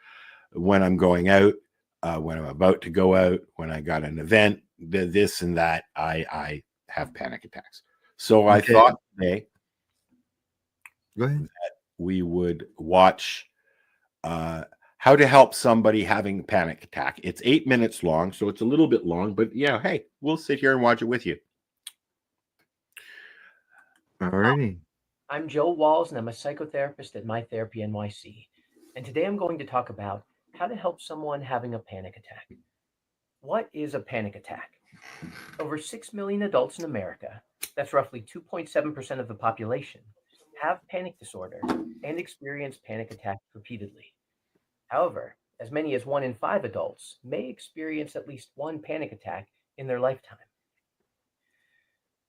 when I'm going out, when I'm about to go out, when I got an event, this and that. I have panic attacks. So I thought today that we would watch how to help somebody having a panic attack. It's 8 minutes long, so it's a little bit long, but yeah, hey, we'll sit here and watch it with you. All righty. I'm Joe Walls, and I'm a psychotherapist at My Therapy NYC. And today I'm going to talk about how to help someone having a panic attack. What is a panic attack? Over 6 million adults in America, that's roughly 2.7% of the population, have panic disorder and experience panic attacks repeatedly. However, as many as 1 in 5 adults may experience at least one panic attack in their lifetime.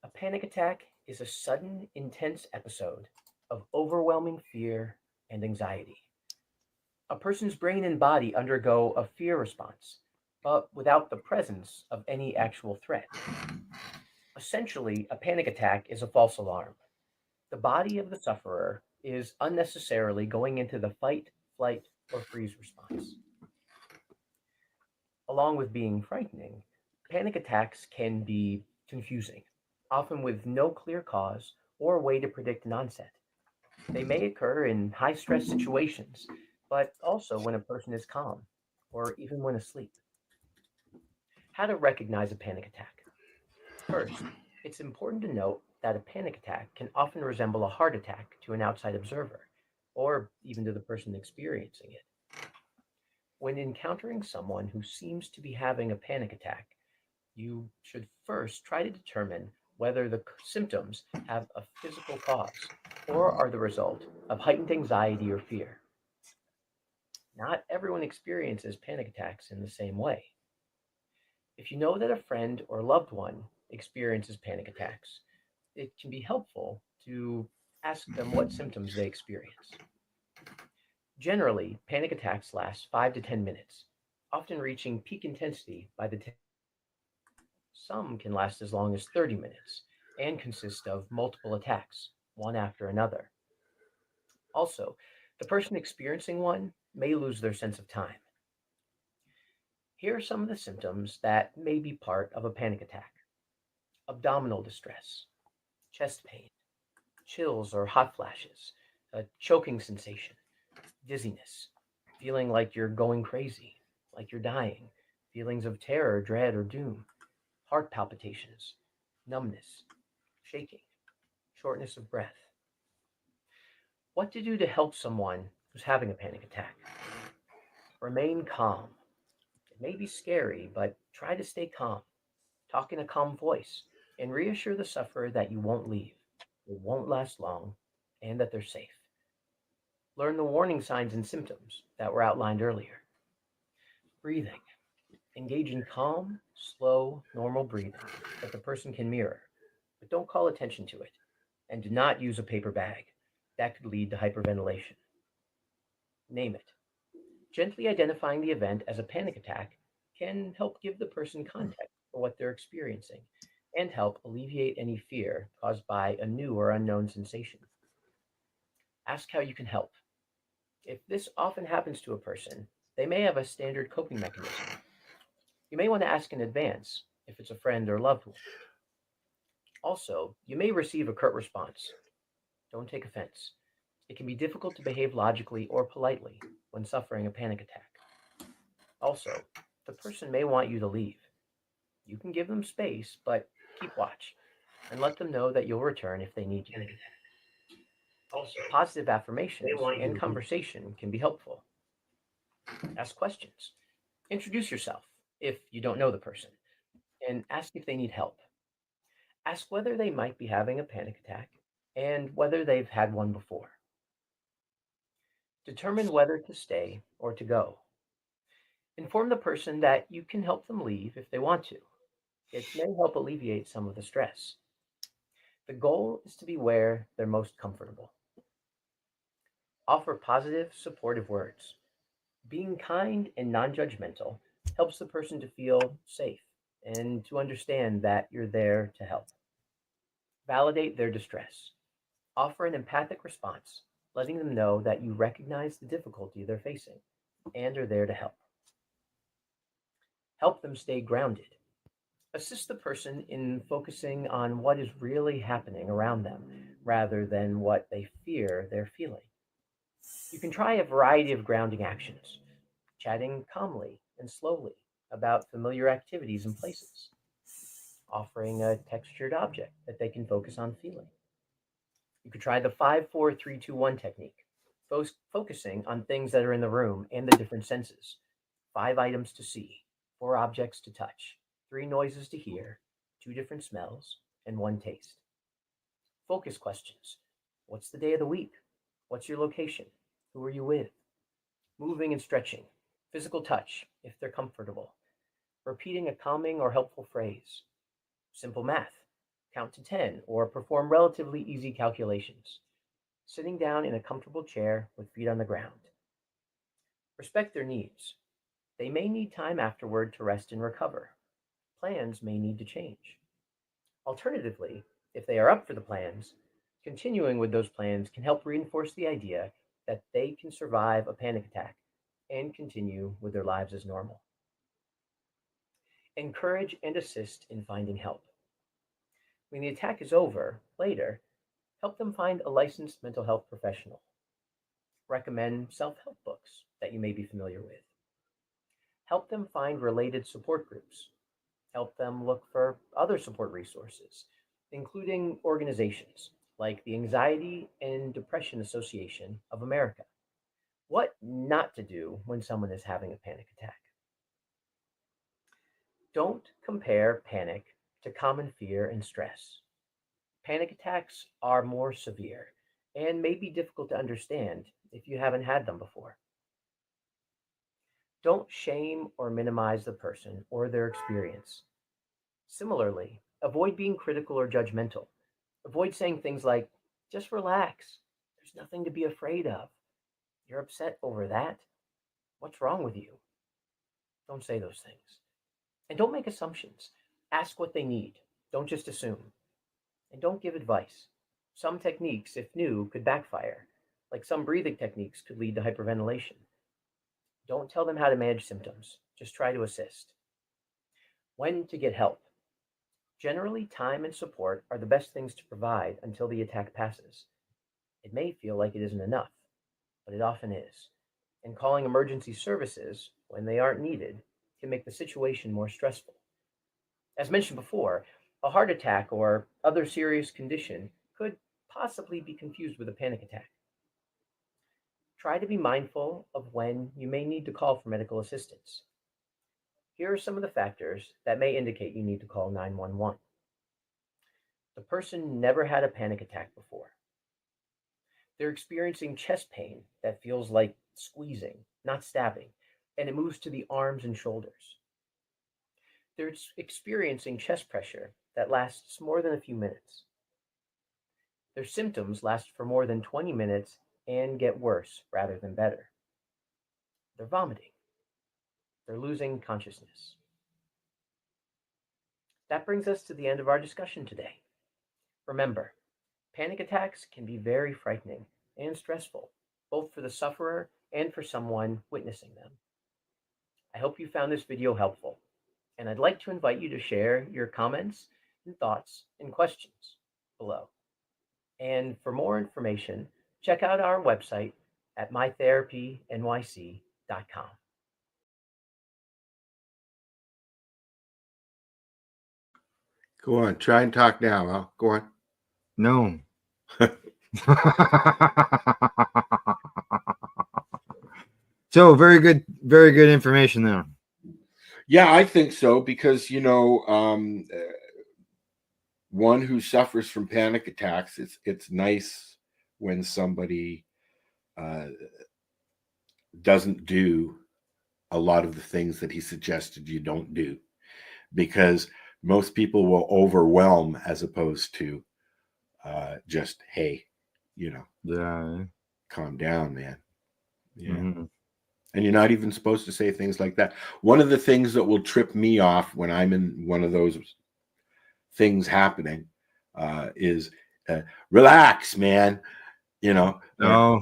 A panic attack is a sudden, intense episode of overwhelming fear and anxiety. A person's brain and body undergo a fear response, but without the presence of any actual threat. Essentially, a panic attack is a false alarm. The body of the sufferer is unnecessarily going into the fight, flight, or freeze response. Along with being frightening, panic attacks can be confusing, often with no clear cause or way to predict an onset. They may occur in high-stress situations, but also when a person is calm, or even when asleep. How to recognize a panic attack? First, it's important to note that a panic attack can often resemble a heart attack to an outside observer, or even to the person experiencing it. When encountering someone who seems to be having a panic attack, you should first try to determine whether the symptoms have a physical cause or are the result of heightened anxiety or fear. Not everyone experiences panic attacks in the same way. If you know that a friend or loved one experiences panic attacks, it can be helpful to ask them what symptoms they experience. Generally, panic attacks last 5 to 10 minutes, often reaching peak intensity by the 10th. Some can last as long as 30 minutes and consist of multiple attacks, one after another. Also, the person experiencing one may lose their sense of time. Here are some of the symptoms that may be part of a panic attack. Abdominal distress, chest pain, chills or hot flashes, a choking sensation, dizziness, feeling like you're going crazy, like you're dying, feelings of terror, dread, or doom, heart palpitations, numbness, shaking, shortness of breath. What to do to help someone who's having a panic attack? Remain calm. It may be scary, but try to stay calm. Talk in a calm voice and reassure the sufferer that you won't leave, it won't last long, and that they're safe. Learn the warning signs and symptoms that were outlined earlier. Breathing. Engage in calm, slow, normal breathing that the person can mirror, but don't call attention to it. And do not use a paper bag. That could lead to hyperventilation. Name it. Gently identifying the event as a panic attack can help give the person context for what they're experiencing and help alleviate any fear caused by a new or unknown sensation. Ask how you can help. If this often happens to a person, they may have a standard coping mechanism. You may want to ask in advance if it's a friend or loved one. Also, you may receive a curt response. Don't take offense. It can be difficult to behave logically or politely when suffering a panic attack. Also, the person may want you to leave. You can give them space, but keep watch and let them know that you'll return if they need you. Also, positive affirmations and conversation can be helpful. Ask questions. Introduce yourself if you don't know the person, and ask if they need help. Ask whether they might be having a panic attack and whether they've had one before. Determine whether to stay or to go. Inform the person that you can help them leave if they want to. It may help alleviate some of the stress. The goal is to be where they're most comfortable. Offer positive, supportive words. Being kind and non-judgmental helps the person to feel safe and to understand that you're there to help. Validate their distress. Offer an empathic response, letting them know that you recognize the difficulty they're facing and are there to help. Help them stay grounded. Assist the person in focusing on what is really happening around them rather than what they fear they're feeling. You can try a variety of grounding actions, chatting calmly and slowly about familiar activities and places, offering a textured object that they can focus on feeling. You could try the 5-4-3-2-1 technique, focusing on things that are in the room and the different senses. 5 items to see, 4 objects to touch, 3 noises to hear, 2 different smells, and 1 taste. Focus questions. What's the day of the week? What's your location? Who are you with? Moving and stretching. Physical touch, if they're comfortable. Repeating a calming or helpful phrase. Simple math. Count to 10 or perform relatively easy calculations. Sitting down in a comfortable chair with feet on the ground. Respect their needs. They may need time afterward to rest and recover. Plans may need to change. Alternatively, if they are up for the plans, continuing with those plans can help reinforce the idea that they can survive a panic attack and continue with their lives as normal. Encourage and assist in finding help. When the attack is over, later, help them find a licensed mental health professional. Recommend self-help books that you may be familiar with. Help them find related support groups. Help them look for other support resources, including organizations like the Anxiety and Depression Association of America. What not to do when someone is having a panic attack. Don't compare panic to common fear and stress. Panic attacks are more severe and may be difficult to understand if you haven't had them before. Don't shame or minimize the person or their experience. Similarly, avoid being critical or judgmental. Avoid saying things like, just relax. There's nothing to be afraid of. You're upset over that. What's wrong with you? Don't say those things. And don't make assumptions. Ask what they need. Don't just assume. And don't give advice. Some techniques, if new, could backfire. Like some breathing techniques could lead to hyperventilation. Don't tell them how to manage symptoms. Just try to assist. When to get help. Generally, time and support are the best things to provide until the attack passes. It may feel like it isn't enough, but it often is. And calling emergency services when they aren't needed can make the situation more stressful. As mentioned before, a heart attack or other serious condition could possibly be confused with a panic attack. Try to be mindful of when you may need to call for medical assistance. Here are some of the factors that may indicate you need to call 911. The person never had a panic attack before. They're experiencing chest pain that feels like squeezing, not stabbing, and it moves to the arms and shoulders. they're experiencing chest pressure that lasts more than a few minutes. Their symptoms last for more than 20 minutes and get worse rather than better. They're vomiting. They're losing consciousness. That brings us to the end of our discussion today. Remember, panic attacks can be very frightening and stressful, both for the sufferer and for someone witnessing them. I hope you found this video helpful, and I'd like to invite you to share your comments and thoughts and questions below. And for more information, check out our website at mytherapynyc.com. Go on, try and talk now. Al. Go on. No. So very good information there. Yeah, I think so, because one who suffers from panic attacks, it's nice when somebody doesn't do a lot of the things that he suggested you don't do, because most people will overwhelm as opposed to just, hey, calm down, man. Yeah. Mm-hmm. And you're not even supposed to say things like that. One of the things that will trip me off when I'm in one of those things happening is relax, man. Oh,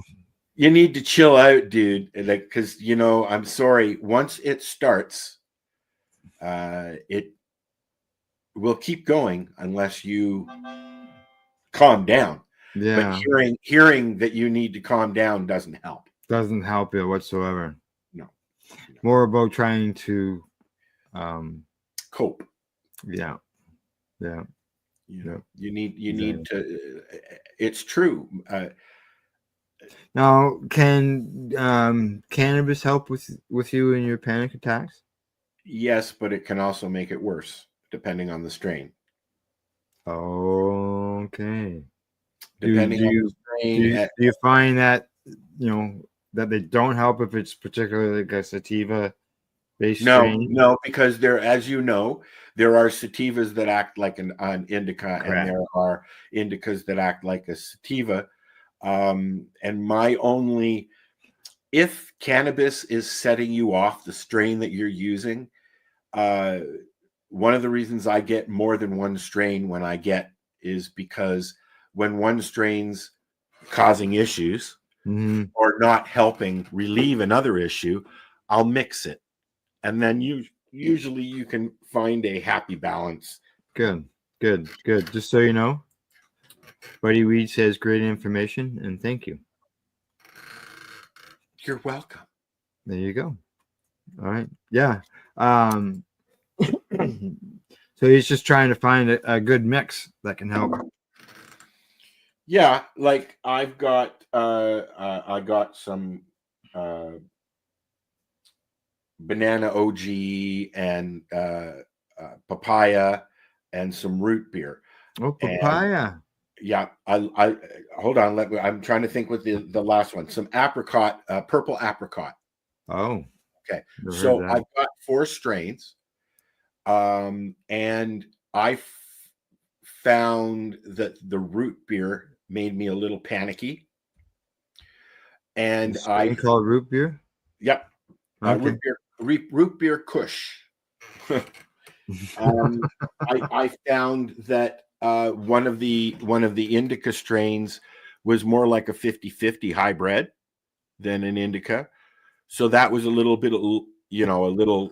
you need to chill out, dude. Like, because I'm sorry, once it starts, it will keep going unless you calm down. Yeah. But hearing that you need to calm down doesn't help. Doesn't help it whatsoever. No. More about trying to cope. Yeah. You need to. It's true. Now, can cannabis help with you in your panic attacks? Yes, but it can also make it worse depending on the strain. Okay. Depending on the strain. Do you find that that they don't help if it's particularly like a sativa based strain? No, because as you know, there are sativas that act like an indica. Correct. And there are indicas that act like a sativa. And if cannabis is setting you off the strain that you're using, one of the reasons I get more than one strain is because when one strain's causing issues or not helping relieve another issue, I'll mix it. And then usually you can find a happy balance. Good. Just so you know, Buddy Weed says great information, and thank you. You're welcome. There you go. All right. Yeah. So he's just trying to find a good mix that can help. Yeah, like I got some banana OG and papaya and some root beer. Oh, papaya. Yeah, I hold on. I'm trying to think with the last one. Some apricot, purple apricot. Oh, okay. So I've got 4 strains, and I found that the root beer made me a little panicky, and I called root beer. Yep, okay. root beer Kush. I found that one of the indica strains was more like a 50-50 hybrid than an indica, so that was a little bit of a little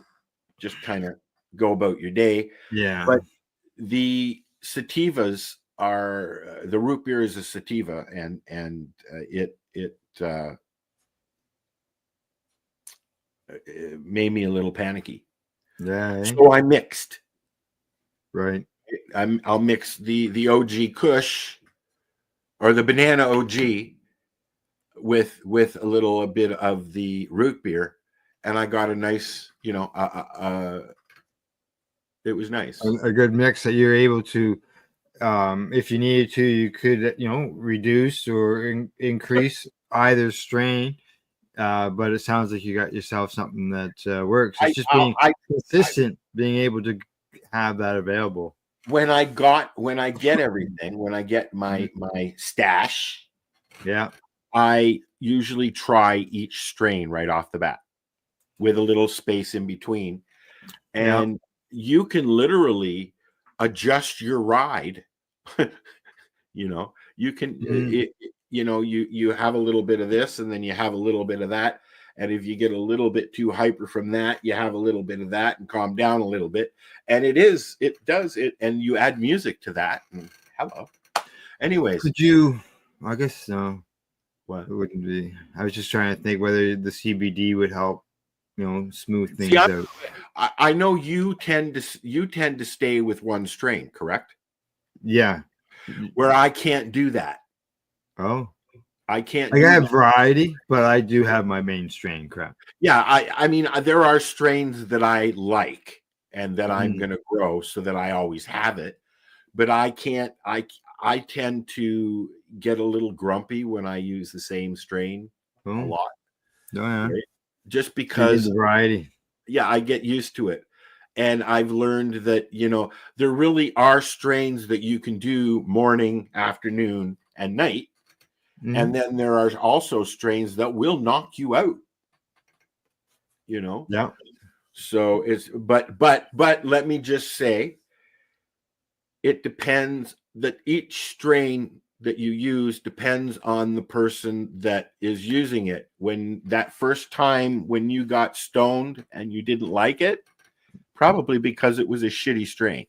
just kind of go about your day. Yeah, but the sativas are the root beer is a sativa, and it made me a little panicky. Yeah. So I mixed. Right. I'll mix the OG Kush or the banana OG with a little bit of the root beer, and I got a nice, it was nice. A good mix that you're able to, if you needed to, you could, reduce or increase either strain. But it sounds like you got yourself something that works. It's just being consistent, being able to have that available. When I get everything, when I get my stash, yeah, I usually try each strain right off the bat with a little space in between. And you can literally adjust your ride. You can you have a little bit of this and then you have a little bit of that. And if you get a little bit too hyper from that, you have a little bit of that and calm down a little bit. And it does it. And you add music to that. And hello. Anyways. Could you, I guess no. What? It wouldn't be. I was just trying to think whether the CBD would help, smooth things out. I know you tend to stay with one strain, correct? Yeah. Where I can't do that. Oh. I can't. I have variety, but I do have my main strain. Crap. Yeah, I mean, there are strains that I like and that I'm going to grow so that I always have it, but I can't. I tend to get a little grumpy when I use the same strain a lot. Oh, yeah. Right? Just because the variety. Yeah, I get used to it. And I've learned that, there really are strains that you can do morning, afternoon, and night. And then there are also strains that will knock you out. Yeah. So but let me just say, it depends that each strain that you use depends on the person that is using it. When that first time when you got stoned and you didn't like it, probably because it was a shitty strain.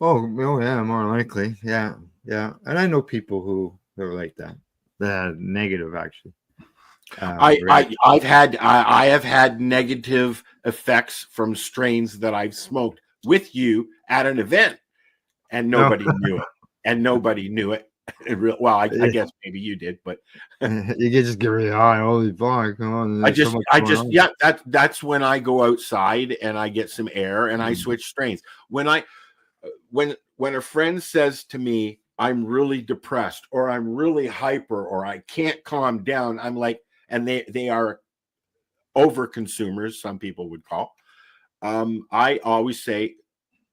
Oh yeah, more likely. Yeah. And I know people who are like that. Negative, actually. I have had negative effects from strains that I've smoked with you at an event, and nobody knew it. And nobody knew it. Well, I guess maybe you did, but you can just get really high. Holy fuck! Come on. That's when I go outside and I get some air and I switch strains. When a friend says to me, I'm really depressed or I'm really hyper or I can't calm down, I'm like, and they are over consumers, some people would call. I always say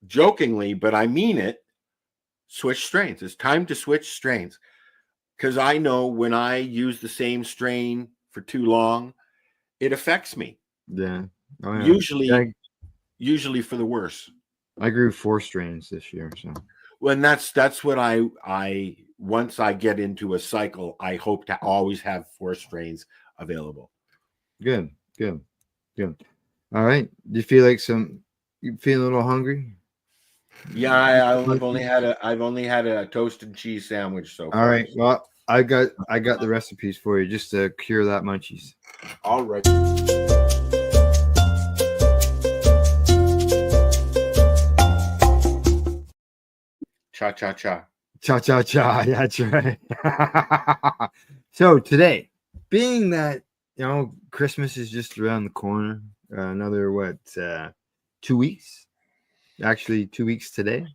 jokingly, but I mean it, switch strains. It's time to switch strains. Because I know when I use the same strain for too long, it affects me. Yeah. Oh, yeah. Usually for the worse. I grew 4 strains this year, so. Well, and that's what I once I get into a cycle, I hope to always have 4 strains available. Good. All right. Do you feel like you feel a little hungry? Yeah, I've only had a toasted cheese sandwich so far. All right. Well, I got the recipes for you just to cure that munchies. All right. Cha cha cha. Cha cha cha. That's right. So today, being that Christmas is just around the corner, another 2 weeks. Actually, 2 weeks today.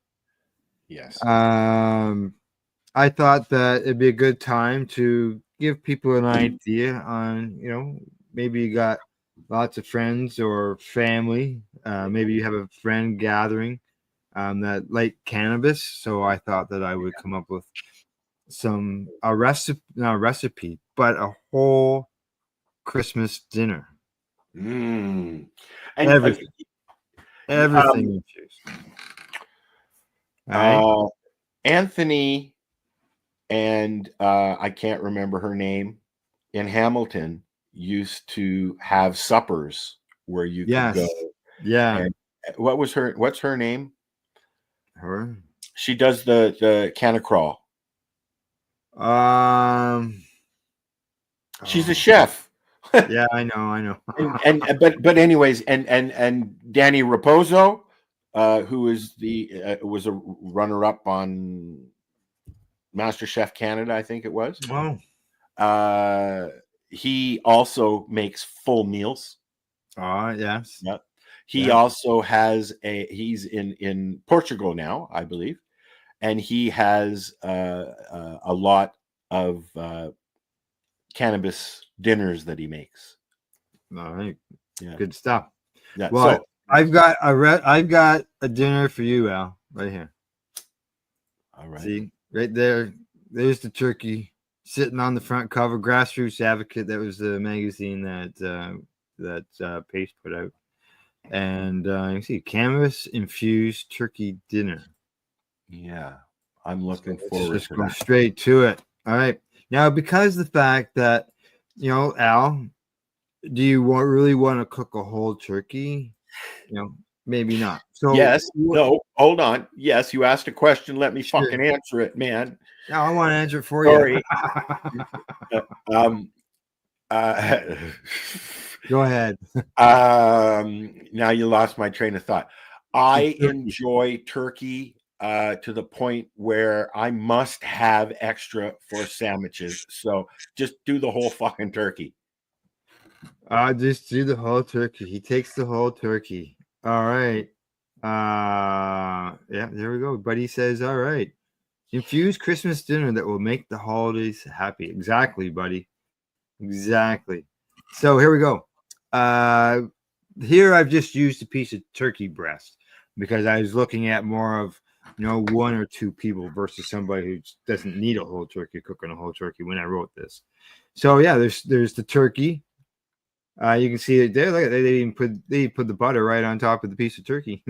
Yes. I thought that it'd be a good time to give people an idea on, maybe you got lots of friends or family. Maybe you have a friend gathering that like cannabis. So I thought that I would come up with a recipe, but a whole Christmas dinner. And everything you choose. Right? Anthony and I can't remember her name in Hamilton used to have suppers where you could go. Yeah. And what's her name? Her? She does the canna crawl. She's a chef. Yeah, I know. but anyways, and Danny Raposo, who is was a runner-up on MasterChef Canada, I think it was. Wow. He also makes full meals. Yes. Yep. He also has he's in Portugal now, I believe, and he has a lot of cannabis dinners that he makes. All right. Yeah. Good stuff. Yeah. Well, I've got a dinner for you, Al, right here. All right. See, right there. There's the turkey sitting on the front cover. Grassroots Advocate. That was the magazine that Pace put out. And you can see cannabis infused turkey dinner. Yeah, I'm looking Let's forward just to go that. straight to it. All right. Now, because the fact that, Al, do you really want to cook a whole turkey? Maybe not. So Yes. No. Hold on. Yes, you asked a question. Let me Sure. fucking answer it, man. No, I want to answer it for Sorry. you. Go ahead. Now you lost my train of thought. I enjoy turkey to the point where I must have extra for sandwiches. So just do the whole fucking turkey. Just do the whole turkey. He takes the whole turkey. All right. Yeah, there we go. Buddy says, all right. Infused Christmas dinner that will make the holidays happy. Exactly, buddy. Exactly. So here we go. Here I've just used a piece of turkey breast because I was looking at more of, one or two people versus somebody who doesn't need a whole turkey, cooking a whole turkey when I wrote this. So yeah, there's the turkey. You can see it there. Look at they put the butter right on top of the piece of turkey.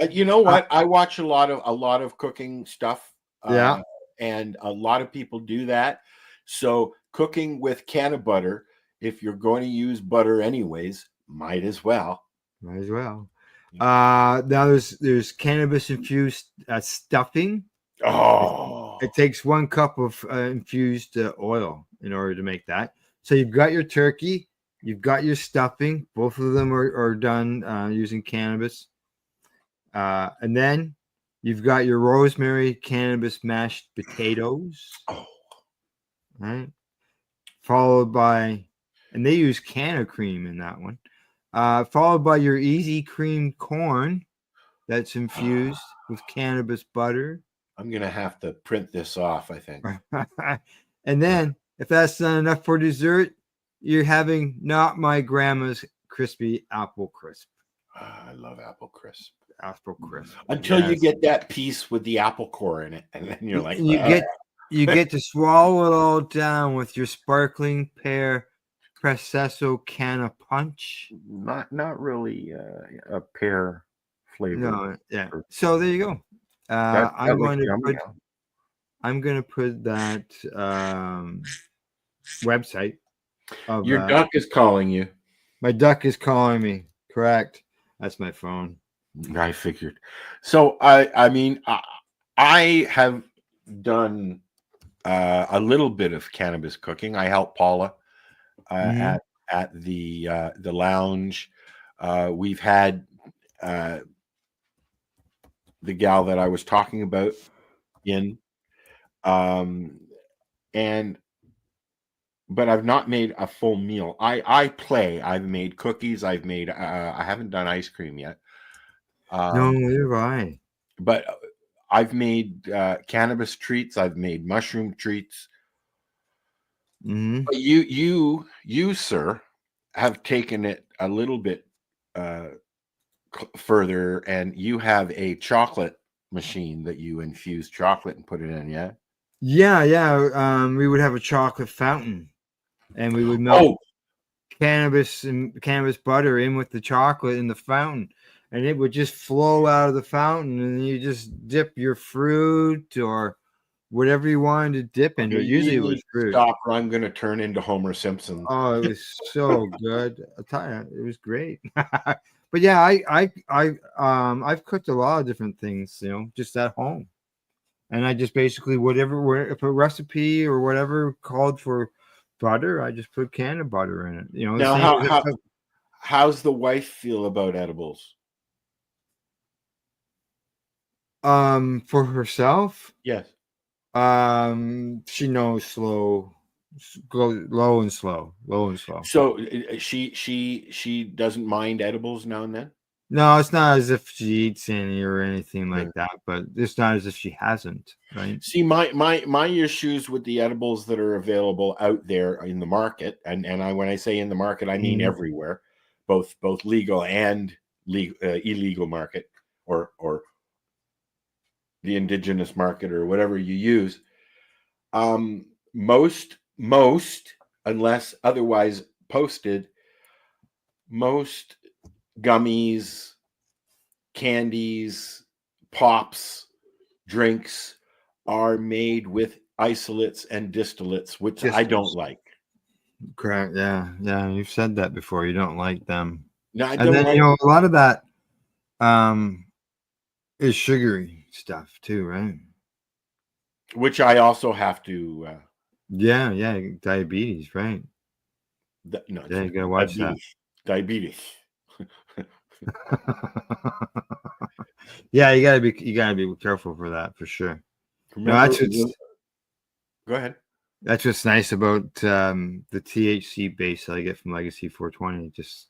You know what? I watch a lot of cooking stuff. Yeah. And a lot of people do that. So cooking with can of butter, if you're going to use butter anyways, might as well. Might as well. Now there's cannabis infused stuffing. Oh. It takes 1 cup of infused oil in order to make that. So you've got your turkey, you've got your stuffing. Both of them are done using cannabis. And then you've got your rosemary cannabis mashed potatoes. Oh. Right. Followed by, and they use canna cream in that one. Followed by your easy cream corn that's infused with cannabis butter. I'm going to have to print this off, I think. And then, if that's not enough for dessert, you're having not my grandma's crispy apple crisp. I love apple crisp. Apple crisp. Until you get that piece with the apple core in it, and then you're like, you get to swallow it all down with your sparkling pear processo canna punch. Not really a pear flavor. No, yeah. So there you go. I'm going to put that website. Your duck is calling you. My duck is calling me. Correct. That's my phone. I figured. So I mean, I have done a little bit of cannabis cooking. I help Paula at the lounge. We've had the gal that I was talking about in, but I've not made a full meal. I've made cookies. I've made. I haven't done ice cream yet. No, you're right. But I've made cannabis treats. I've made mushroom treats. Mm-hmm. But you, sir, have taken it a little bit further, and you have a chocolate machine that you infuse chocolate and put it in. Yeah. Yeah. We would have a chocolate fountain, and we would melt cannabis and cannabis butter in with the chocolate in the fountain, and it would just flow out of the fountain, and you just dip your fruit or whatever you wanted to dip into. Usually it was fruit. Stop, or I'm going to turn into Homer Simpson. Oh, it was so good. I'll tell you, it was great. But yeah, I've cooked a lot of different things, just at home. And I just basically if a recipe or whatever called for butter, I just put can of butter in it. Now, how's the wife feel about edibles? For herself? Yes. She knows go low and slow. So she doesn't mind edibles now and then? No, it's not as if she eats any or anything like that, but it's not as if she hasn't, right? See, my issues with the edibles that are available out there in the market, and when I say in the market, I mean everywhere, both legal and illegal market or the indigenous market or whatever you use. Most, unless otherwise posted, most gummies, candies, pops, drinks are made with isolates and distillates, which I don't like. Correct. Yeah. You've said that before. You don't like them. No, I and don't then like. a lot of that is sugary stuff too, right? Which I also have to. Yeah, diabetes, right? No, yeah, you gotta watch diabetes. Yeah, you gotta be careful for that for sure. Remember, go ahead. That's what's nice about the THC base that I get from Legacy 420. Just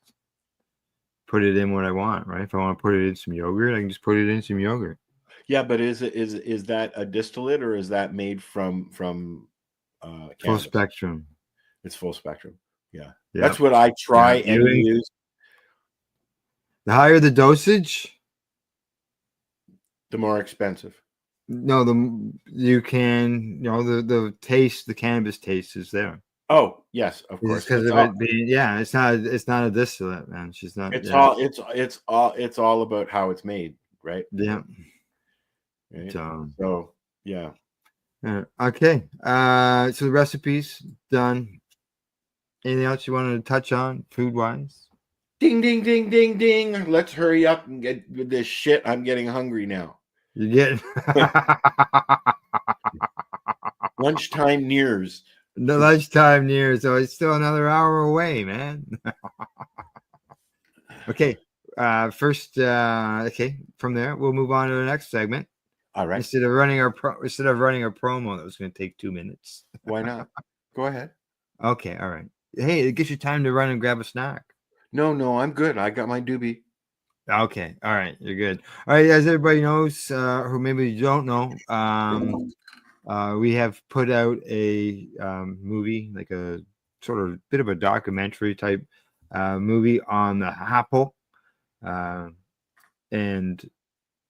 put it in what I want, right? If I want to put it in some yogurt, I can just put it in some yogurt. Yeah, but is that a distillate or is that made from full spectrum? It's full spectrum. Yeah. Yep. That's what I try and use. The higher the dosage, the more expensive. No, the taste, the cannabis taste is there. Oh yes, of course. Because of it being, it's not a distillate, man. She's not. It's all about how it's made, right? Yeah. Right? So yeah. Okay. So the recipe's done. Anything else you wanted to touch on, food wise? Ding, ding, ding, ding, ding. Let's hurry up and get with this shit. I'm getting hungry now. You get lunchtime nears. The lunchtime nears, so it's still another hour away, man. Okay. First, okay. From there, we'll move on to the next segment. All right. Instead of running our promo that was going to take 2 minutes. Why not? Go ahead. Okay. All right. Hey, it gives you time to run and grab a snack. No, I'm good. I got my doobie. Okay. All right. You're good. All right. As everybody knows, who maybe you don't know, we have put out a movie, like a sort of bit of a documentary type movie on the apple. And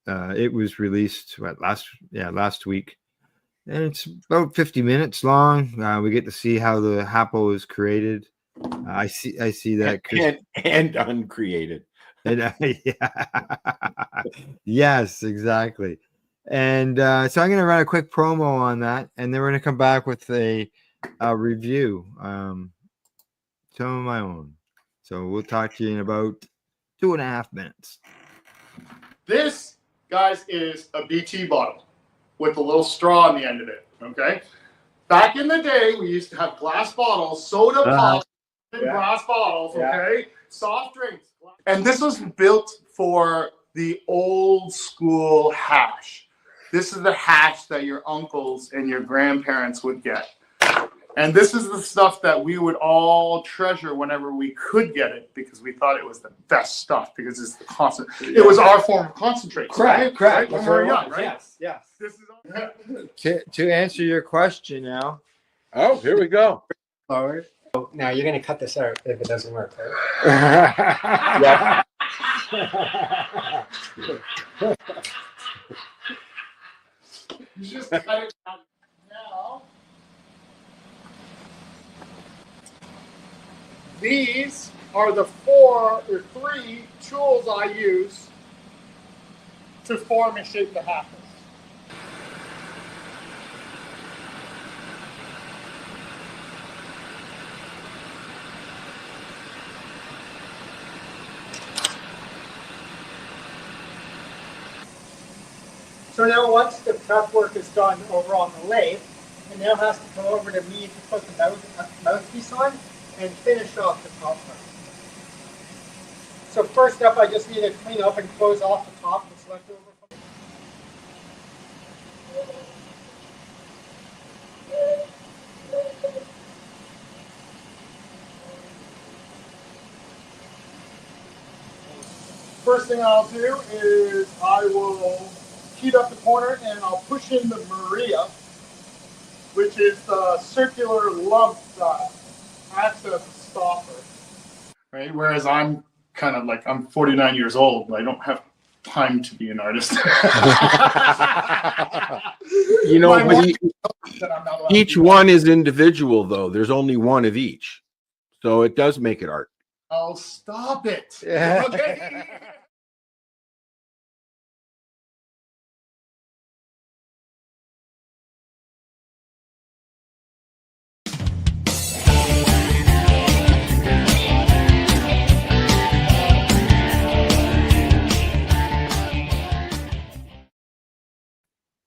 it was released last week. And it's about 50 minutes long. We get to see how the apple is created. I see that and uncreated. And, yes, exactly. And so I'm going to run a quick promo on that, and then we're going to come back with a review, some of my own. So we'll talk to you in about 2.5 minutes. This, guys, is a BT bottle with a little straw on the end of it, okay? Back in the day, we used to have glass bottles, soda pop in glass bottles, okay? Soft drinks. And this was built for the old school hash. This is the hash that your uncles and your grandparents would get. And this is the stuff that we would all treasure whenever we could get it because we thought it was the best stuff because it's the constant. It was our form of concentrate. Correct. Right? When we were young, right? Yes. This is To answer your question now. Oh, here we go. Forward. Oh, now you're going to cut this out if it doesn't work, right? Yeah. You just cut it out now. These are the 3 tools I use to form and shape the happers. So now once the prep work is done over on the lathe, it now has to come over to me to put the mouthpiece on and finish off the top part. So first up, I just need to clean up and close off the top that's left over. First thing I'll do is I will heat up the corner and I'll push in the Maria, which is the circular love acts as a stopper. Right? Whereas I'm kind of like, I'm 49 years old, but I don't have time to be an artist. You know, My but wife knows that I'm not allowed to each do that. one is individual, though. There's only one of each. So it does make it art. Oh, stop it. Yeah. Okay.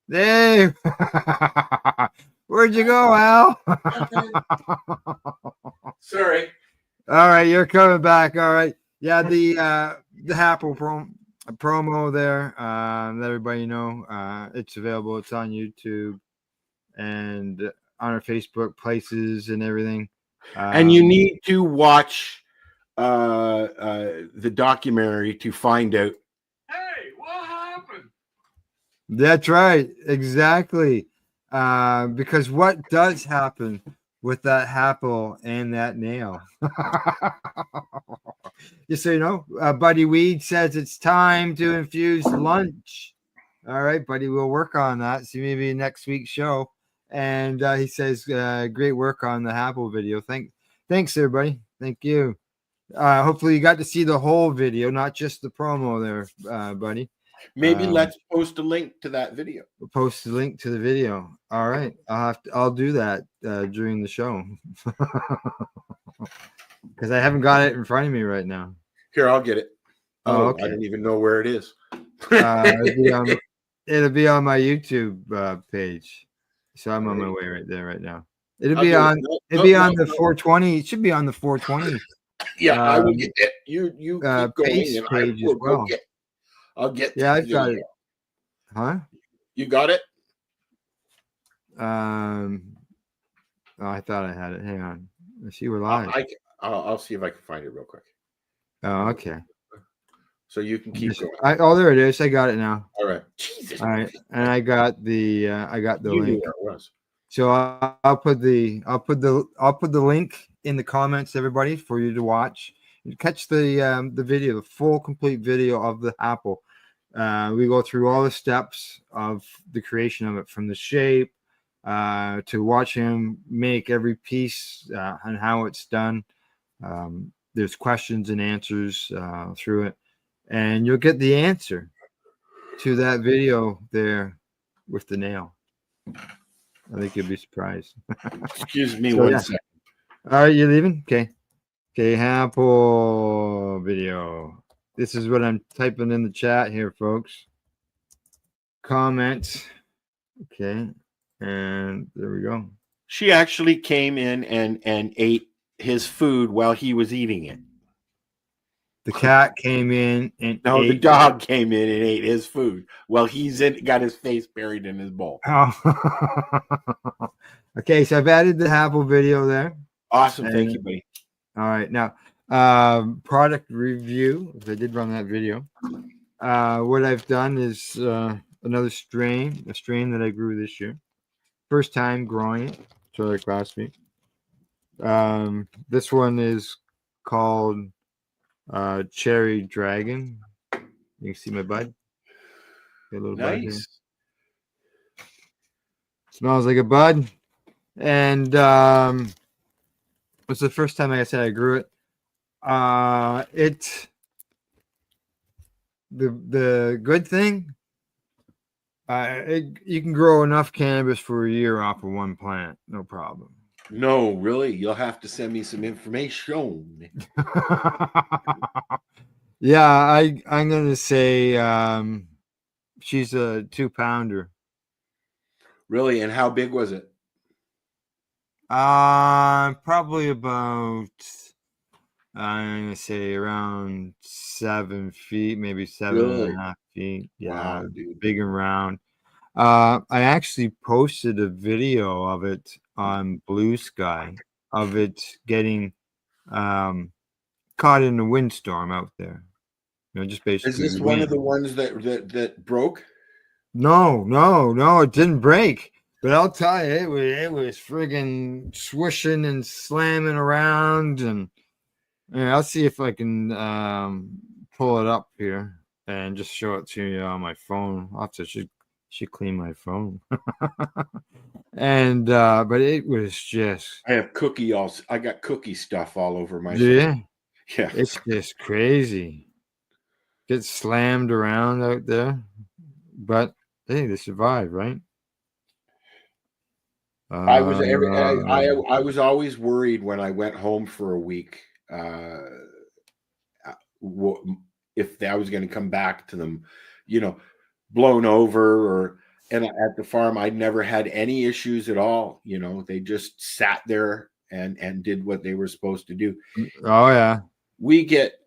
Hey, where'd you go, Al? Sorry. All right, you're coming back. All right. Yeah, the Apple promo there, let everybody know. It's available. It's on YouTube and on our Facebook places and everything. And you need to watch the documentary to find out. Hey, what happened? That's right. Exactly. Because what does happen with that apple and that nail? Just so you know, Buddy Weed says it's time to infuse lunch. All right, Buddy, we'll work on that. See, maybe next week's show. And he says, great work on the apple video. Thanks, everybody. Thank you. Hopefully you got to see the whole video, not just the promo there, Buddy. Maybe let's post a link to that video. We'll post a link to the video. All right, I'll do that during the show because I haven't got it in front of me right now. Here, I'll get it. Oh, okay. I don't even know where it is. It'll be on my YouTube page, so I'm on my way right there right now. It'll be on the 420. It should be on the 420. Yeah, I will get it. You keep going, Pace and page I will as well. I'll get. Yeah, I've got it. Huh? You got it? Oh, I thought I had it. Hang on. Let's see, we're live. I'll see if I can find it real quick. Oh, okay. So you can keep going. There it is. I got it now. All right. Jesus. All right, and I got the You knew link. where it was. So I'll put the link in the comments, everybody, for you to watch. You catch the video, the full complete video of the apple. We go through all the steps of the creation of it, from the shape to watch him make every piece and how it's done. There's questions and answers through it, and you'll get the answer to that video there with the nail. I think you'll be surprised. Excuse me one second. All right, you leaving? Okay, apple video. This is what I'm typing in the chat here, folks. Comments. Okay, and there we go. She actually came in and ate his food while he was eating it. The cat came in and the dog came in and ate his food while got his face buried in his bowl. Oh. Okay, so I've added the apple video there. Awesome, thank you, buddy. All right, now product review. If I did run that video, what I've done is another strain, a strain that I grew this year. First time growing it, so like last week. This one is called Cherry Dragon. You can see my bud. Got a little bud here. Smells like a bud. And it's the first time, like I said, I grew it. The good thing, you can grow enough cannabis for a year off of one plant, no problem. No, really, you'll have to send me some information. Yeah, I'm gonna say she's a 2-pounder. Really, and how big was it? Probably about, I'm gonna say around 7 feet, maybe 7.5 feet. Yeah, wow, dude. Big and round. I actually posted a video of it on Blue Sky of it getting caught in a windstorm out there. Just basically. Is this one of the ones that broke? No, it didn't break. But I'll tell you, it was friggin' swishing and slamming around, and Yeah, I'll see if I can pull it up here and just show it to you on my phone. I'll have to should clean my phone. And but it was just I have I got cookie stuff all over my yeah, Yeah. it's just crazy. Get slammed around out there, but hey, they survived, right? I was always worried when I went home for a week if I was going to come back to them, blown over or. And at the farm, I never had any issues at all. They just sat there and did what they were supposed to do. Oh yeah. We get,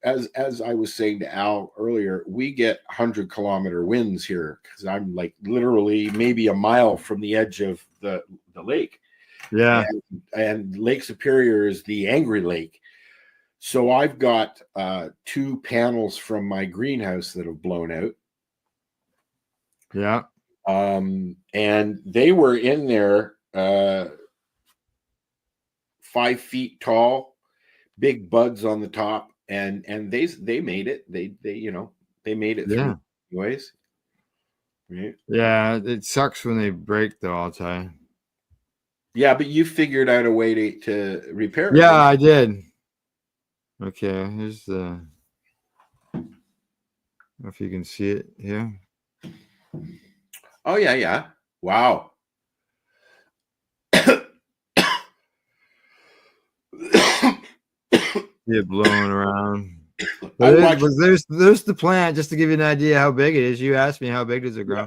as I was saying to Al earlier, we get 100-kilometer winds here because I'm like literally maybe a mile from the edge of the lake. Yeah. And Lake Superior is the angry lake. So I've got 2 panels from my greenhouse that have blown out. Yeah. And they were in there 5 feet tall, big buds on the top, and they made it. They made it through anyways. Right? Yeah, it sucks when they break though, I'll tell you. Yeah, but you figured out a way to repair it. Yeah, I did. Okay, here's the if you can see it here. Oh yeah. Wow. Yeah, blowing around. But there's the plant, just to give you an idea how big it is. You asked me how big does it grow. Yeah.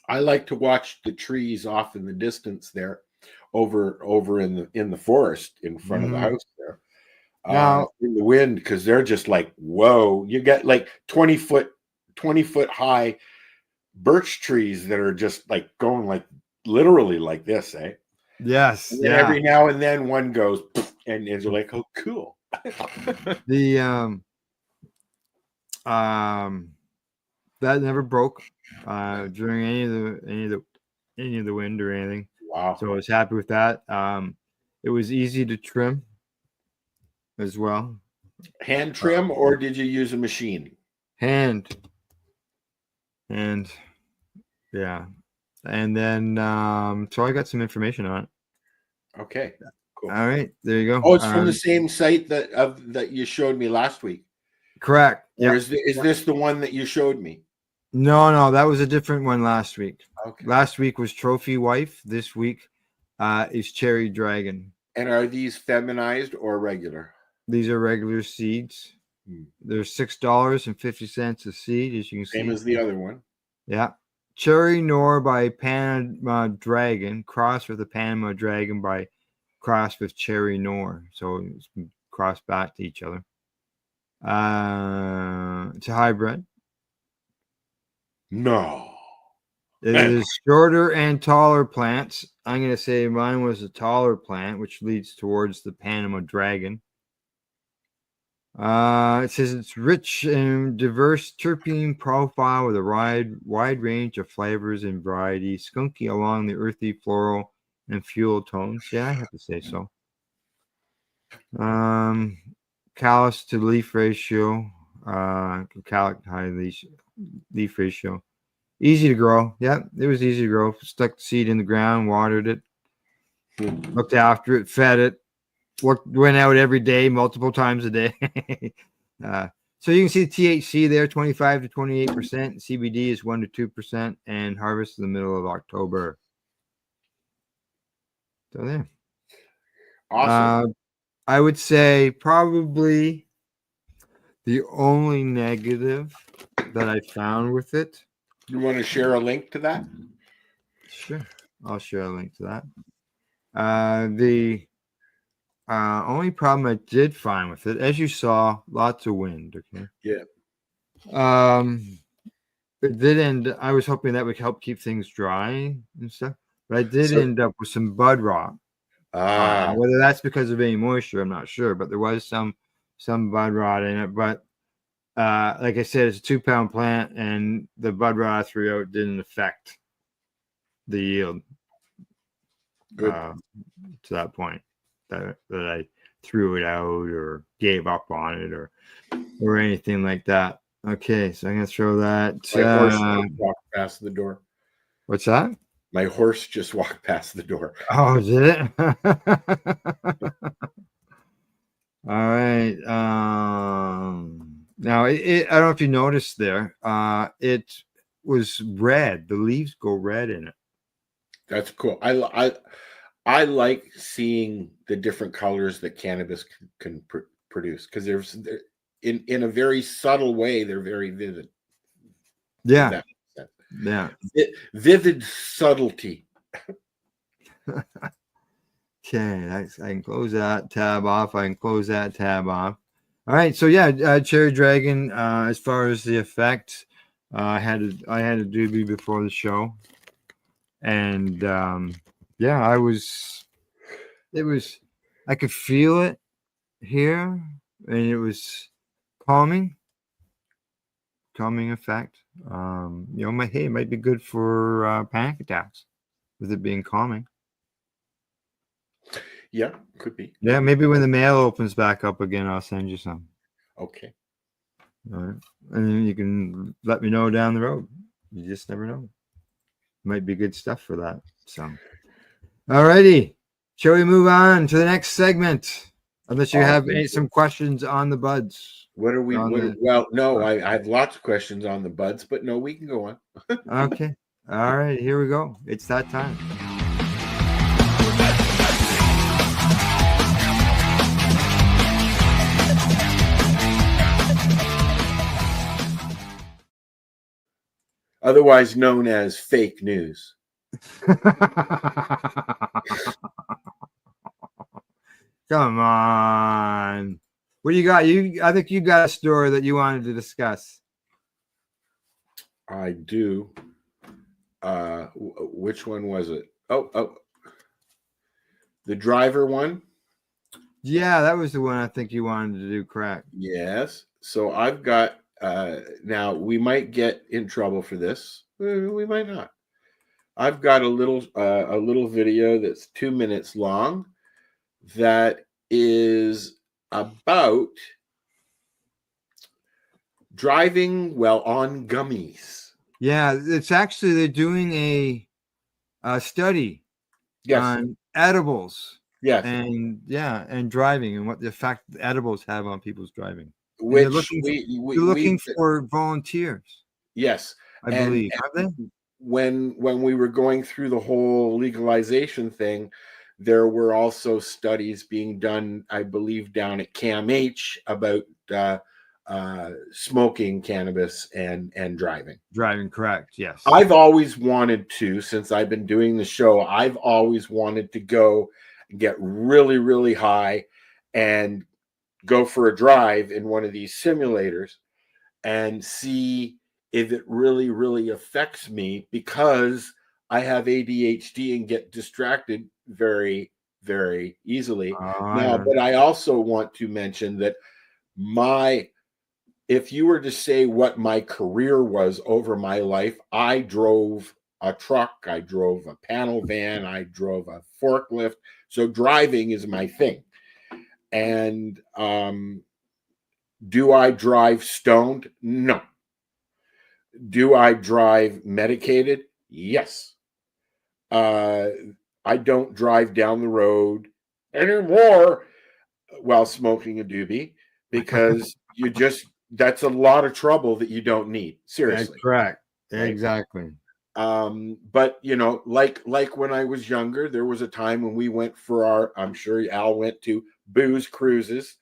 I like to watch the trees off in the distance there, over in the forest in front of the house there. Now in the wind, because they're just like, whoa, you get like 20 foot high birch trees that are just like going like literally like this, eh? Yes. And then every now and then one goes and you're like, oh cool. The that never broke during any of the wind or anything. Wow. So I was happy with that. It was easy to trim as well. Hand trim, or did you use a machine? Hand. And yeah. And then so I got some information on it. Okay. Cool. All right, there you go. Oh, it's from the same site that you showed me last week. Correct. Or is this the one that you showed me? No, that was a different one last week. Okay. Last week was Trophy Wife. This week is Cherry Dragon. And are these feminized or regular? These are regular seeds. They're $6.50 a seed, as you can see. Same as the other one. Yeah. Cherry Nor by Panama Dragon, crossed with the Panama Dragon by crossed with Cherry Nor. So it's crossed back to each other. It's a hybrid. No. It is shorter and taller plants. I'm going to say mine was a taller plant, which leads towards the Panama Dragon. It says it's rich and diverse terpene profile with a wide range of flavors and varieties, skunky along the earthy, floral, and fuel tones. Yeah, I have to say so. Callus to leaf ratio, calic high leaf ratio. Easy to grow. Yeah, it was easy to grow. Stuck the seed in the ground, watered it, looked after it, fed it. Went out every day, multiple times a day. So you can see the THC there, 25 to 28%. CBD is 1 to 2%, and harvest in the middle of October. So there. Awesome. I would say probably the only negative that I found with it. You want to share a link to that? Sure. I'll share a link to that. The only problem I did find with it, as you saw, lots of wind. Okay. Yeah. It did end. I was hoping that would help keep things dry and stuff, but I did end up with some bud rot. Whether that's because of any moisture, I'm not sure, but there was some bud rot in it. But like I said, it's a 2-pound plant, and the bud rot I threw out didn't affect the yield. Good. To that point. That I threw it out or gave up on it or anything like that. Okay, so I'm gonna throw that. My horse just walked past the door. What's that? My horse just walked past the door. Oh, did it? All right. Now, I don't know if you noticed there. It was red. The leaves go red in it. That's cool. I like seeing the different colors that cannabis can produce, because they're in a very subtle way. They're very vivid. Yeah. That makes sense. Yeah. Vivid subtlety. Okay, I can close that tab off. I can close that tab off. All right, so yeah, Cherry Dragon. As far as the effect, I had a doobie before the show, and yeah, I could feel it here, and it was calming effect. It might be good for panic attacks with it being calming. Yeah, could be. Yeah, maybe when the mail opens back up again, I'll send you some. Okay. All right. And then you can let me know down the road. You just never know. Might be good stuff for that. So, all righty. Shall we move on to the next segment? Unless you have some questions on the buds. What are we? Well, no, I have lots of questions on the buds, but no, we can go on. Okay. All right. Here we go. It's that time. Otherwise known as fake news. Come on. What do you got? I think you got a story that you wanted to discuss. I do. Which one was it? Oh, the driver one. Yeah, that was the one I think you wanted to do. Correct. Yes. So I've got. Now we might get in trouble for this. We might not. I've got a little video that's 2 minutes long that is about driving while on gummies. Yeah, it's actually they're doing a study on edibles. Yes. And driving and what the effect edibles have on people's driving. Which they're looking for volunteers. Yes, I believe. Have they? When we were going through the whole legalization thing, there were also studies being done, I believe, down at CAMH about smoking cannabis and driving. Driving, correct? Yes. I've always wanted to, since I've been doing the show, I've always wanted to go and get really, really high and go for a drive in one of these simulators and see if it really, really affects me, because I have ADHD and get distracted very, very easily. But I also want to mention that if you were to say what my career was over my life, I drove a truck, I drove a panel van, I drove a forklift. So driving is my thing. And do I drive stoned? No. Do I drive medicated? Yes. I don't drive down the road anymore while smoking a doobie, because that's a lot of trouble that you don't need. Seriously. That's correct. Right? Exactly. But like when I was younger, there was a time when we went for I'm sure Al went to booze cruises.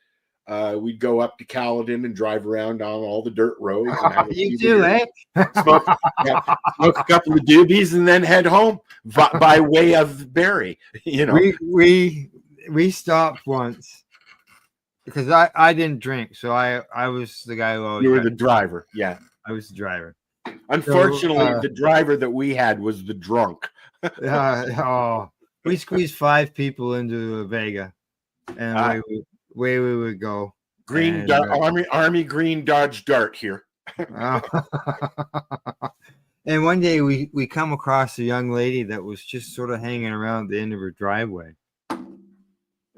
We'd go up to Caledon and drive around on all the dirt roads. And have you do, eh? Smoke a couple of doobies and then head home by way of Barrie. We stopped once because I didn't drink, so I was the guy who you were the driver. Yeah, I was the driver. Unfortunately, the driver that we had was the drunk. We squeezed 5 people into a Vega, and away we would go. Green Army green Dodge Dart here. And one day we come across a young lady that was just sort of hanging around the end of her driveway,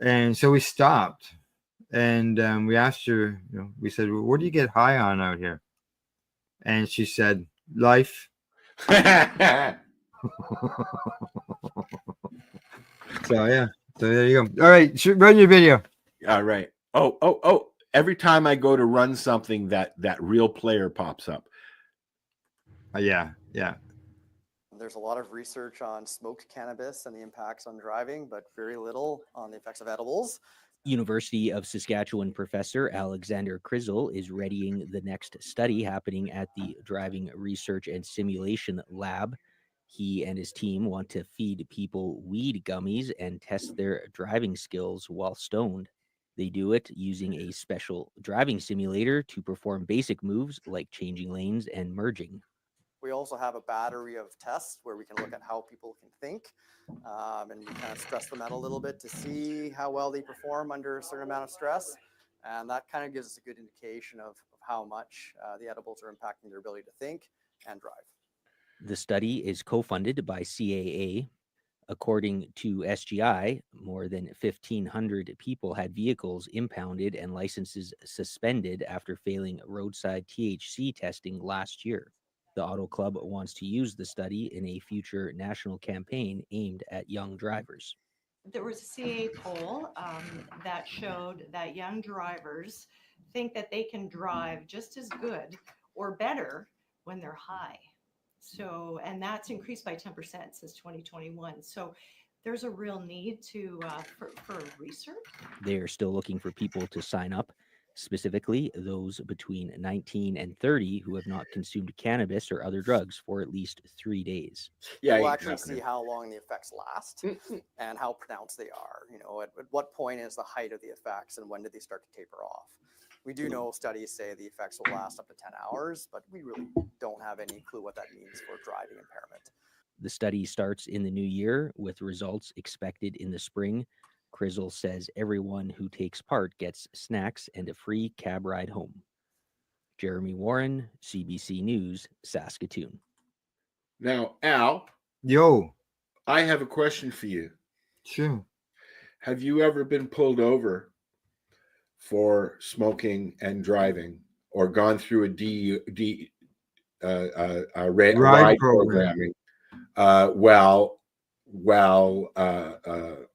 And so we stopped, and we asked her, we said, well, what do you get high on out here? And she said, life. So yeah, so there you go. All right, run your video. All right. Oh! Every time I go to run something, that real player pops up. Yeah. There's a lot of research on smoked cannabis and the impacts on driving, but very little on the effects of edibles. University of Saskatchewan professor Alexander Krizel is readying the next study happening at the Driving Research and Simulation Lab. He and his team want to feed people weed gummies and test their driving skills while stoned. They do it using a special driving simulator to perform basic moves like changing lanes and merging. We also have a battery of tests where we can look at how people can think, and we kind of stress them out a little bit to see how well they perform under a certain amount of stress. And that kind of gives us a good indication of how much the edibles are impacting their ability to think and drive. The study is co-funded by CAA. According to SGI, more than 1,500 people had vehicles impounded and licenses suspended after failing roadside THC testing last year. The Auto Club wants to use the study in a future national campaign aimed at young drivers. There was a CA poll that showed that young drivers think that they can drive just as good or better when they're high. So, and that's increased by 10% since 2021. So there's a real need for research. They are still looking for people to sign up, specifically those between 19 and 30 who have not consumed cannabis or other drugs for at least 3 days. Yeah, we'll actually see how long the effects last and how pronounced they are. At what point is the height of the effects and when do they start to taper off? We do know studies say the effects will last up to 10 hours, but we really don't have any clue what that means for driving impairment. The study starts in the new year with results expected in the spring. Krizel says everyone who takes part gets snacks and a free cab ride home. Jeremy Warren, CBC News, Saskatoon. Now, Al. Yo. I have a question for you. Sure. Have you ever been pulled over for smoking and driving, or gone through a ride programming while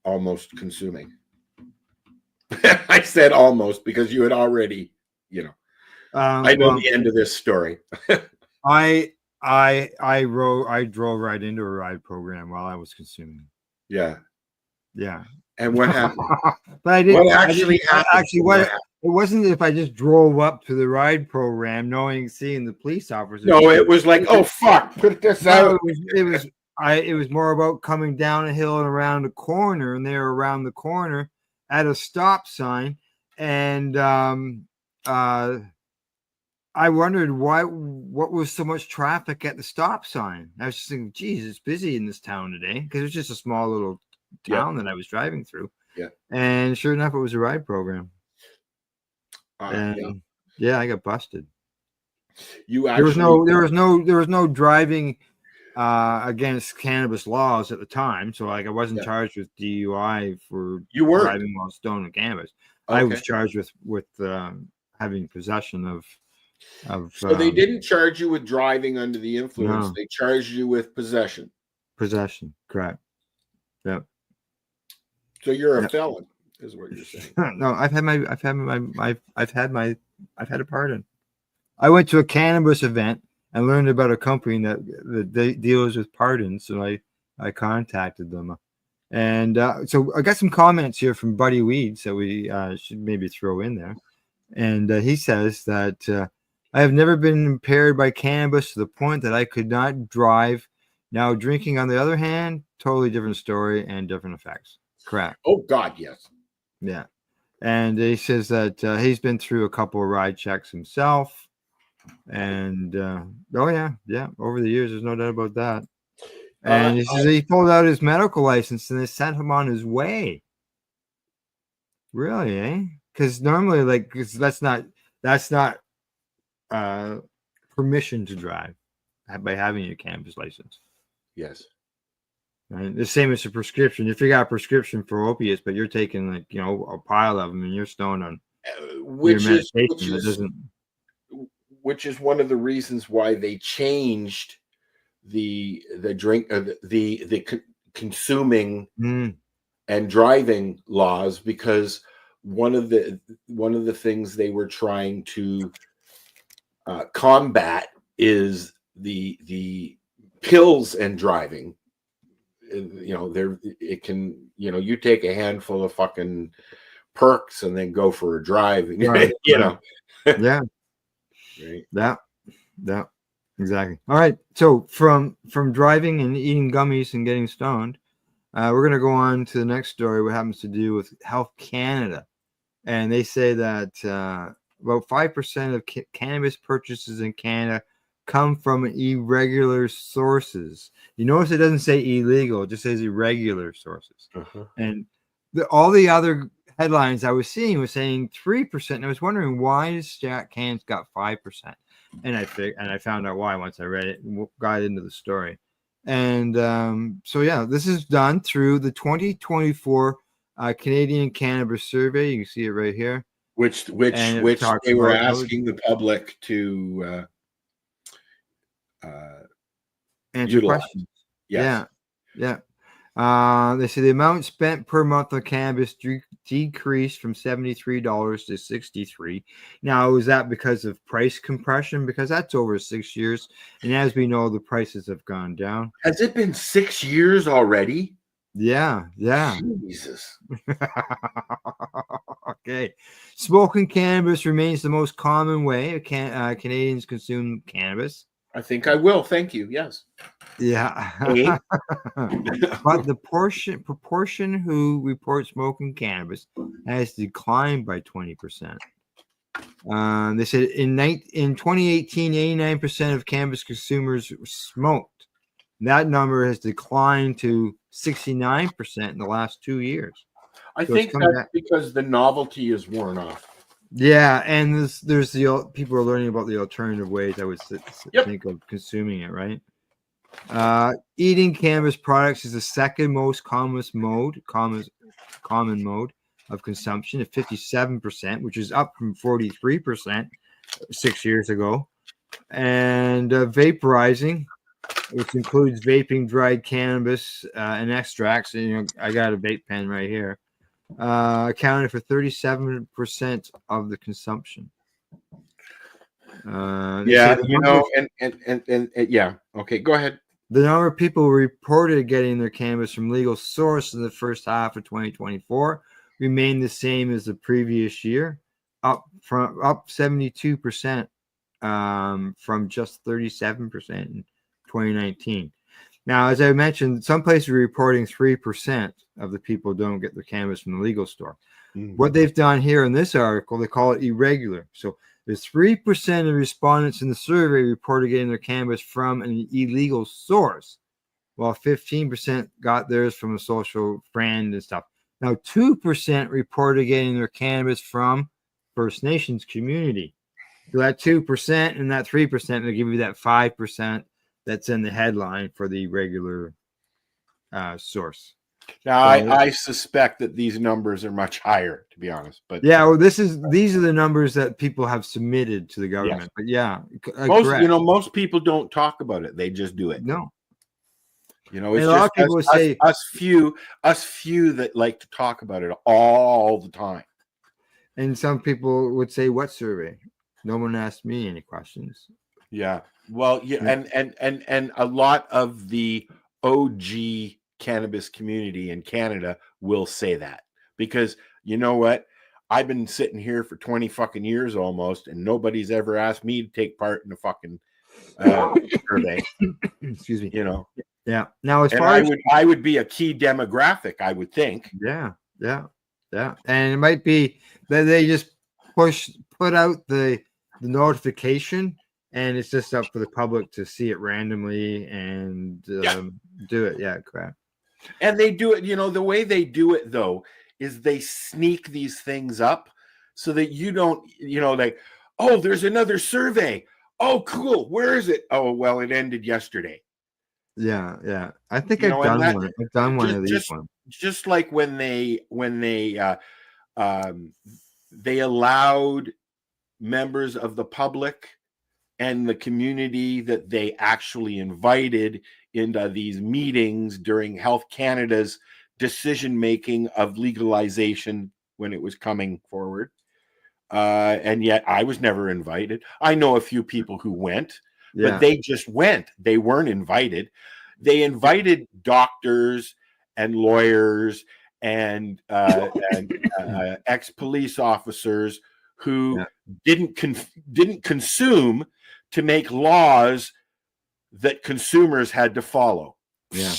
almost consuming? I said almost because you had already, I know the end of this story. I drove right into a ride program while I was consuming. Yeah. And what happened? But I didn't. What actually happened? It wasn't if I just drove up to the ride program, seeing the police officer. No, it was like, oh fuck, put this out. It was more about coming down a hill and around a corner, and they were around the corner at a stop sign, and I wondered what was so much traffic at the stop sign. I was just thinking, geez, it's busy in this town today, because it was just a small little town that I was driving through. Yeah. And sure enough, it was a ride program. I got busted. There was no driving against cannabis laws at the time, so I wasn't charged with DUI for driving while stoned on cannabis. Okay. I was charged with having possession of. So they didn't charge you with driving under the influence. No. They charged you with possession. Possession, correct. Yep. So you're a felon, is what you're saying. No, I've had a pardon. I went to a cannabis event and learned about a company that deals with pardons, and I contacted them. And so I got some comments here from Buddy Weeds that we should maybe throw in there. And he says that I have never been impaired by cannabis to the point that I could not drive. Now, drinking, on the other hand, totally different story and different effects. Correct. Oh, God, yes. Yeah. And he says that he's been through a couple of ride checks himself. And, over the years, there's no doubt about that. And he says he pulled out his medical license and they sent him on his way. Really, eh? Because normally, that's not permission to drive by having your cannabis license. Yes. Right? The same as a prescription. If you got a prescription for opiates, but you're taking like a pile of them and you're stoned on which your is medication, that doesn't. Which is one of the reasons why they changed the drink the consuming and driving laws, because one of the things they were trying to combat is the pills and driving. It can, you take a handful of fucking perks and then go for a drive, Right. Yeah. Right. That exactly. All right. So from driving and eating gummies and getting stoned, we're going to go on to the next story, what happens to do with Health Canada. And they say that about 5% of cannabis purchases in Canada come from irregular sources. You notice it doesn't say illegal, it just says irregular sources. And all the other headlines I was seeing was saying 3%. And I was wondering, why is Jack Can's got 5%? And I found out why once I read it and got into the story. And so yeah, this is done through the 2024 Canadian Cannabis Survey. You can see it right here. Which they were asking the public to answer utilize. questions. Yes. Yeah. They say the amount spent per month on cannabis decreased from $73 to $63. Now, is that because of price compression? Because that's over 6 years, and as we know, the prices have gone down. Has it been 6 years already? Yeah. Jesus. Okay. Smoking cannabis remains the most common way Canadians consume cannabis. I think I will. Thank you. Yes. Yeah. But the proportion who report smoking cannabis has declined by 20%. They said in 2018, 89% of cannabis consumers smoked. That number has declined to 69% in the last 2 years. I think that's because the novelty is worn off. Yeah, and there's people are learning about the alternative ways I would think of consuming it, right? Eating cannabis products is the second most common mode of consumption at 57%, which is up from 43% 6 years ago. And vaporizing, which includes vaping dried cannabis and extracts. And, I got a vape pen right here. Accounted for 37% of the consumption. Yeah, yeah. Okay, go ahead. The number of people reported getting their cannabis from legal source in the first half of 2024 remained the same as the previous year, up 72% from just 37% in 2019. Now, as I mentioned, some places are reporting 3% of the people don't get their cannabis from the legal store. What they've done here in this article, they call it irregular. So there's 3% of respondents in the survey reported getting their cannabis from an illegal source, while 15% got theirs from a social friend and stuff. Now, 2% reported getting their cannabis from First Nations community. So that 2% and that 3% will give you that 5% that's in the headline for the regular source. Now, I suspect that these numbers are much higher, to be honest. But yeah, well, these are the numbers that people have submitted to the government. Yes. But yeah, most people don't talk about it; they just do it. No, it's just a lot of people say us few that like to talk about it all the time. And some people would say, "What survey? No one asked me any questions." Yeah. Well, yeah, and a lot of the OG cannabis community in Canada will say that, because you know what? I've been sitting here for 20 fucking years almost, and nobody's ever asked me to take part in a fucking survey. Excuse me. Yeah. Now, I would be a key demographic, I would think. Yeah. And it might be that they just put out the notification, and it's just up for the public to see it randomly and do it. Yeah, correct. And they do it, the way they do it, though, is they sneak these things up so that you don't, like, oh, there's another survey. Oh, cool. Where is it? Oh, well, it ended yesterday. Yeah. I think You I've know, and done that one. I've done one of these just ones. just like when they allowed members of the public and the community that they actually invited into these meetings during Health Canada's decision making of legalization when it was coming forward. And yet I was never invited. I know a few people who went, but Yeah. they just went. They weren't invited. They invited doctors and lawyers and ex-police officers who didn't consume to make laws that consumers had to follow. Yeah.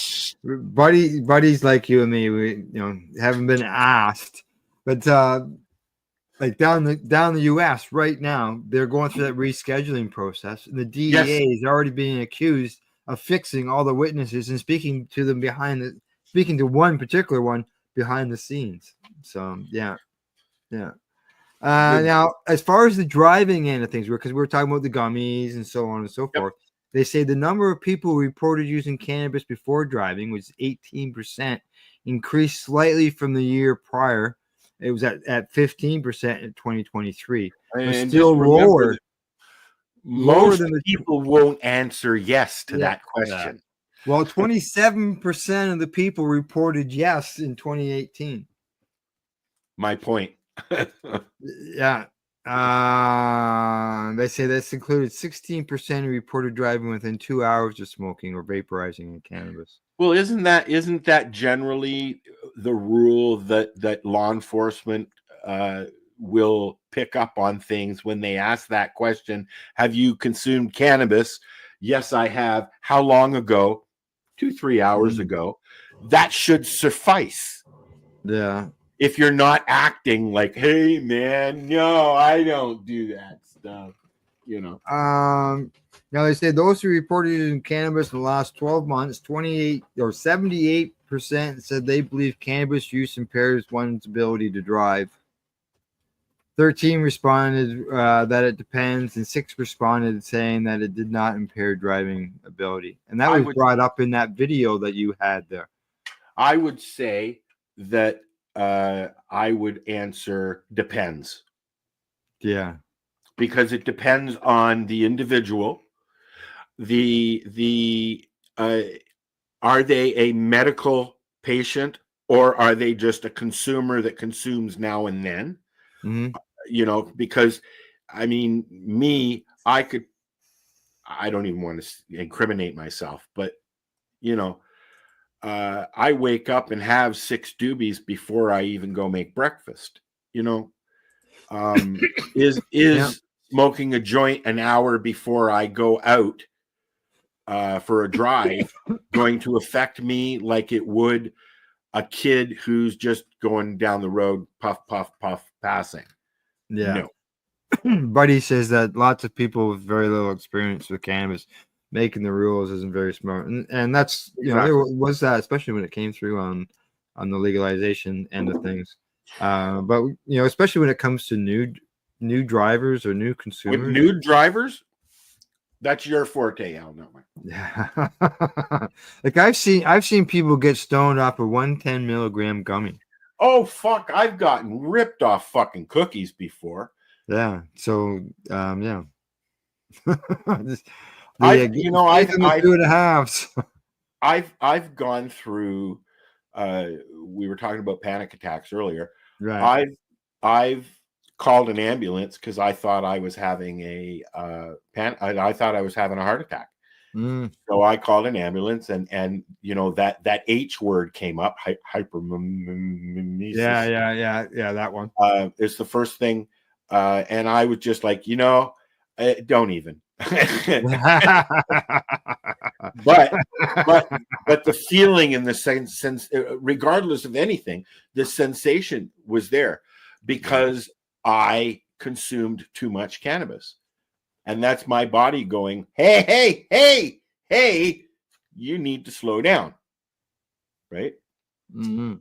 Buddies like you and me, we haven't been asked, but like down the US right now, they're going through that rescheduling process, and the DEA is already being accused of fixing all the witnesses and speaking to one particular one behind the scenes. So yeah. Now, as far as the driving end of things, because we're talking about the gummies and so on and so forth, they say the number of people reported using cannabis before driving was 18%, increased slightly from the year prior. It was at 15% in 2023, but still lower. Most people won't answer yes to that question. Well, 27% of the people reported yes in 2018. My point. Yeah. They say this included 16% who reported driving within 2 hours of smoking or vaporizing in cannabis. Well, isn't that generally the rule that law enforcement will pick up on things when they ask that question? Have you consumed cannabis? Yes, I have. How long ago? 2-3 hours ago. That should suffice. Yeah. If you're not acting like, hey man, no, I don't do that stuff, Now they say those who reported using cannabis in the last 12 months, 78% said they believe cannabis use impairs one's ability to drive. 13 responded that it depends, and 6 responded saying that it did not impair driving ability. And that was brought up in that video that you had there. I would say that I would answer depends. Yeah. Because it depends on the individual. Are they a medical patient, or are they just a consumer that consumes now and then? Mm-hmm. Because I mean, I don't even want to incriminate myself, but I wake up and have 6 doobies before I even go make breakfast. Is smoking a joint an hour before I go out for a drive going to affect me like it would a kid who's just going down the road, puff, puff, puff, passing? Yeah. No. Buddy says that lots of people with very little experience with cannabis making the rules isn't very smart, and that's there was that, especially when it came through on the legalization end of things. But especially when it comes to new drivers or new consumers. With new drivers, that's your forte, Al. No, yeah. Like I've seen people get stoned off a 110 milligram gummy. Oh fuck! I've gotten ripped off fucking cookies before. Yeah. So yeah. I've 2.5. I've gone through. We were talking about panic attacks earlier. Right. I've called an ambulance because I thought I was having I thought I was having a heart attack. So I called an ambulance, and that H word came up, hypermemesis. Yeah, that one. It's the first thing, and I was just like, don't even. but the feeling and the sense, regardless of anything, the sensation was there because I consumed too much cannabis. And that's my body going, hey, you need to slow down. Right? Mm-hmm.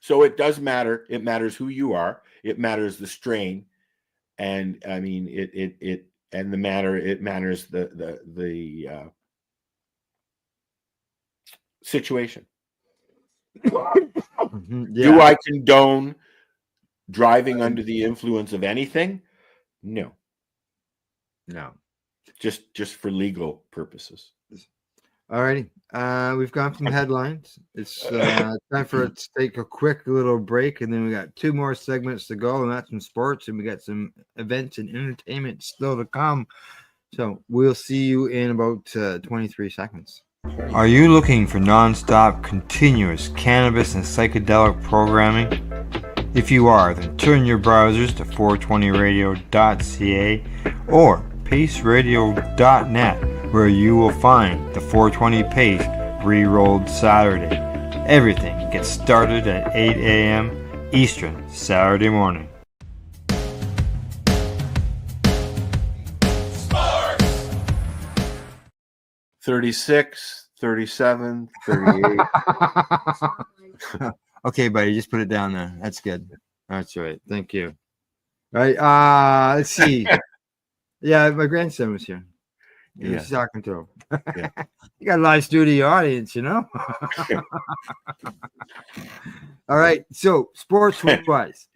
So it does matter. It matters who you are. It matters the strain. And I mean, it matters the situation. Mhm, Do yeah. I condone driving under the influence of anything? No. No. Just for legal purposes. All righty. We've gone from headlines. It's time for us to take a quick little break, and then we got 2 more segments to go, and that's some sports, and we got some events and entertainment still to come. So we'll see you in about 23 seconds. Are you looking for non-stop, continuous cannabis and psychedelic programming? If you are, then turn your browsers to 420radio.ca or paceradio.net, where you will find the 420 Pace re-rolled Saturday. Everything gets started at 8 a.m. Eastern Saturday morning. 36, 37, 38. Okay, buddy, just put it down there. That's good. That's right. Thank you. All right. Let's see. Yeah, my grandson was here. He was talking to him. Yeah. You got a live studio audience, you know. All right. So, sports wise,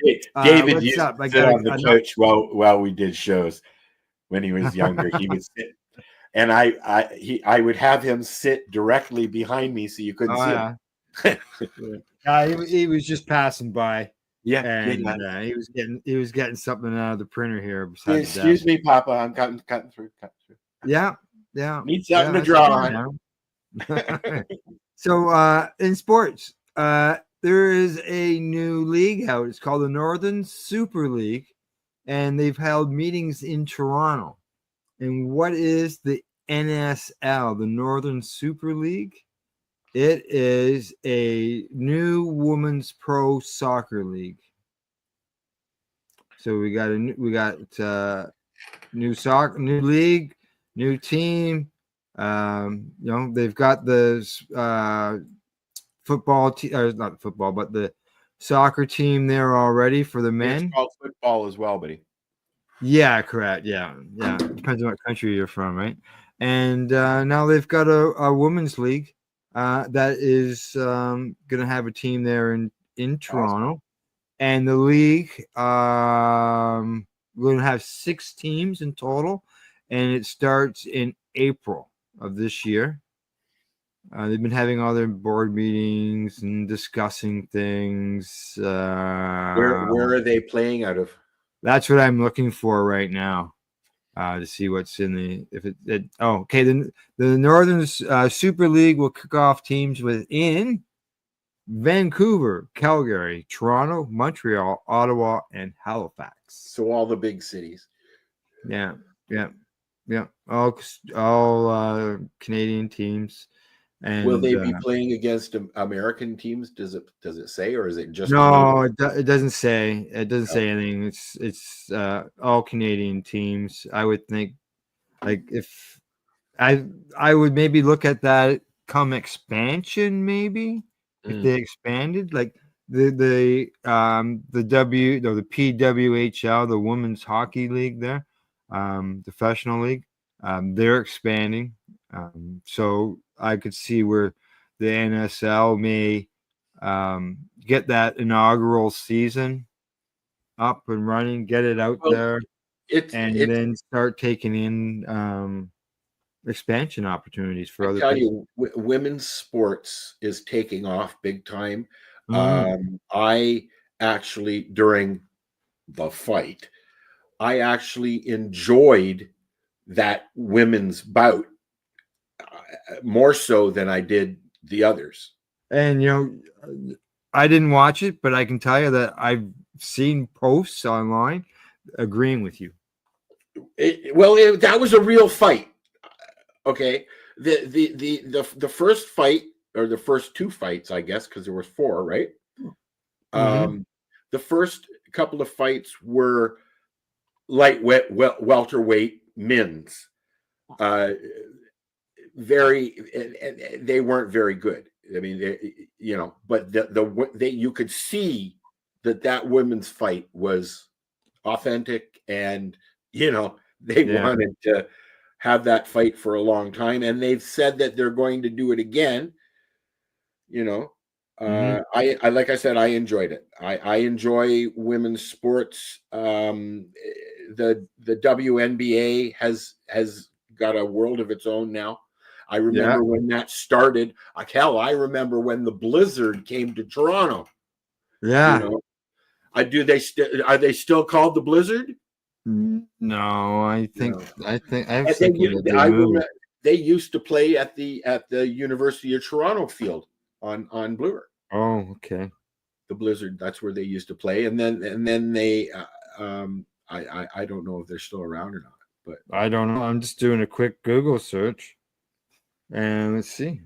David what's used up? to sit on the couch while we did shows when he was younger. He would sit, and I would have him sit directly behind me so you couldn't see him. He was just passing by. Yeah, and he was getting something out of the printer here. Beside Excuse me, Papa. I'm cutting through. Yeah. Need something to draw on. So, in sports, there is a new league out. It's called the Northern Super League, and they've held meetings in Toronto. And what is the NSL, the Northern Super League? It is a new women's pro soccer league. So we got new league, new team. They've got the football team, not football, but the soccer team there already for the men. It's called football as well, buddy. Yeah, correct. Yeah. Depends on what country you're from, right? And now they've got a women's league that is going to have a team there in Toronto. And the league we're going to have 6 teams in total, and it starts in April of this year. They've been having all their board meetings and discussing things. Where are they playing out of? That's what I'm looking for right now, to see what's in the okay. The Northern Super League will kick off teams within Vancouver, Calgary, Toronto, Montreal, Ottawa, and Halifax. So all the big cities. Yeah. All Canadian teams. And will they be playing against American teams? Does it say, or is it just no? It doesn't say. It doesn't say anything. It's all Canadian teams. I would think, like, if I would maybe look at that come expansion, maybe if they expanded, like the PWHL, the Women's Hockey League there, professional league, they're expanding. So I could see where the NSL may get that inaugural season up and running, get it out there, and then start taking in expansion opportunities for other people. Women's sports is taking off big time. I actually, during the fight, I actually enjoyed that women's bout more so than I did the others. And I didn't watch it, but I can tell you that I've seen posts online agreeing with you. That was a real fight. Okay, the first fight, or the first 2 fights, I guess, because there was 4, right? The first couple of fights were lightweight, welterweight men's. They weren't very good. I mean, but you could see that women's fight was authentic, and they wanted to have that fight for a long time, and they've said that they're going to do it again. You know, Mhm. I like I said, I enjoyed it. I enjoy women's sports. The WNBA has got a world of its own now. I Yeah. remember when that started. Hell, I remember when the Blizzard came to Toronto. You Yeah. know, are they still called the Blizzard? No, I think No. I was They, thinking that they I moved. remember they used to play at the University of Toronto field on Bloor. Oh, okay. The Blizzard, that's where they used to play, and then they I don't know if they're still around or not, but I don't know. I'm just doing a quick Google search, and let's see.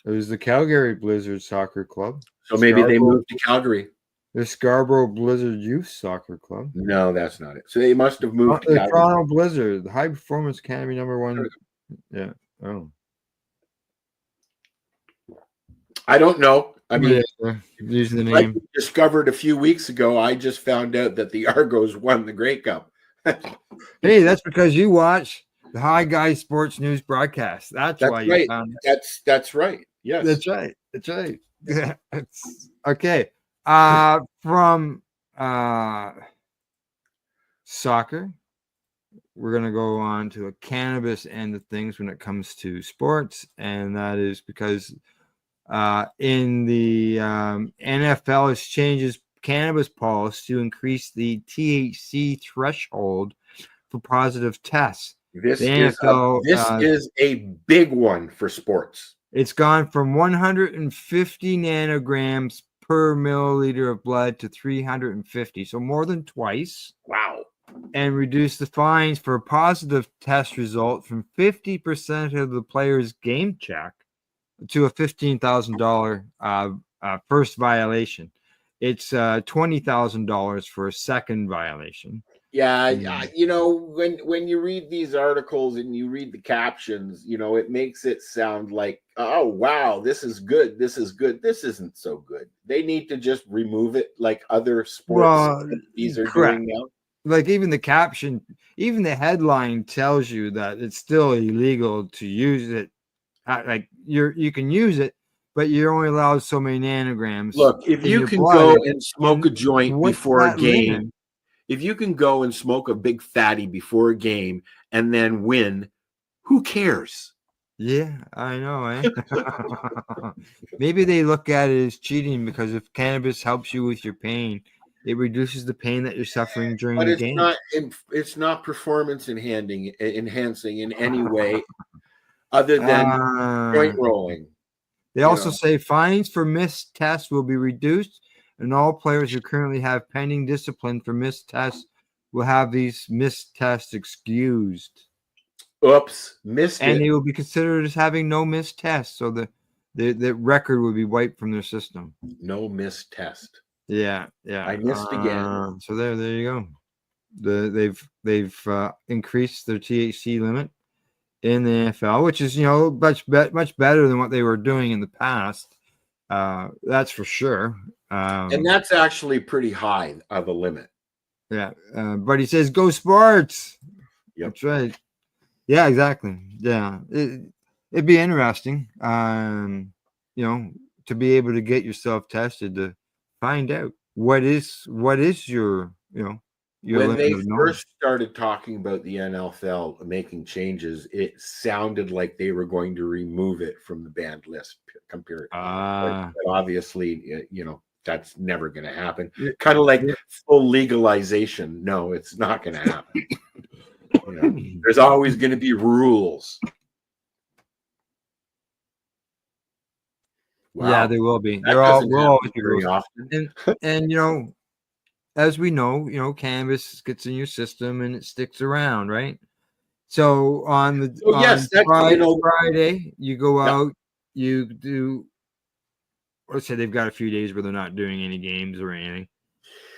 It was the Calgary Blizzard Soccer Club. so maybe they moved to Calgary. The Scarborough Blizzard Youth Soccer Club. No, that's not it. So they must have moved to The Calgary. Toronto Blizzard, the High Performance Academy #1. Yeah. Oh. I don't know. I mean, Use the like name. we discovered a few weeks ago, I just found out that the Argos won the Grey Cup. Hey, that's because you watch the High Guy Sports News broadcast. That's why you right. found it. That's right. Yes. That's right. That's right. It's, okay. From soccer, we're going to go on to a cannabis end of things when it comes to sports, and that is because in the NFL has changes cannabis policy to increase the THC threshold for positive tests. This The is NFL, is a big one for sports. It's gone from 150 nanograms per milliliter of blood to 350, so more than twice. Wow. And reduce the fines for a positive test result from 50% of the player's game check to a $15,000 first violation. It's $20,000 for a second violation. Yeah, you know, when you read these articles and you read the captions, you know, it makes it sound like, oh wow, this is good. This is good. This isn't so good. They need to just remove it like other sports these are doing now. Like even the caption, even the headline tells you that it's still illegal to use it. Like you can use it, but you're only allowed so many nanograms. Look, if you can go and smoke a joint before a game, if you can go and smoke a big fatty before a game and then win, who cares? Yeah, I know, eh? Maybe they look at it as cheating because if cannabis helps you with your pain, it reduces the pain that you're suffering during the game. It's not performance enhancing in any way other than joint rolling. They also say fines for missed tests will be reduced, and all players who currently have pending discipline for missed tests will have these missed tests excused. Oops, missed it. And they will be considered as having no missed tests, so the record will be wiped from their system. No missed test. Yeah. I missed again. So there you go. They've increased their THC limit in the NFL, which is much better than what they were doing in the past. That's for sure. And that's actually pretty high of a limit. Yeah, but he says go sports. Yep. That's right. Yeah, exactly. Yeah, it'd be interesting, to be able to get yourself tested to find out what is your when limit they of first started talking about the NFL making changes, it sounded like they were going to remove it from the banned list. Compared, but obviously, that's never going to happen. Kind of like full legalization. No, it's not going to happen. There's always going to be rules. Wow. Yeah, there will be. There will always be rules. Often. And as we know, cannabis gets in your system and it sticks around, right? So on Friday, you go out, you do. Let's say they've got a few days where they're not doing any games or anything,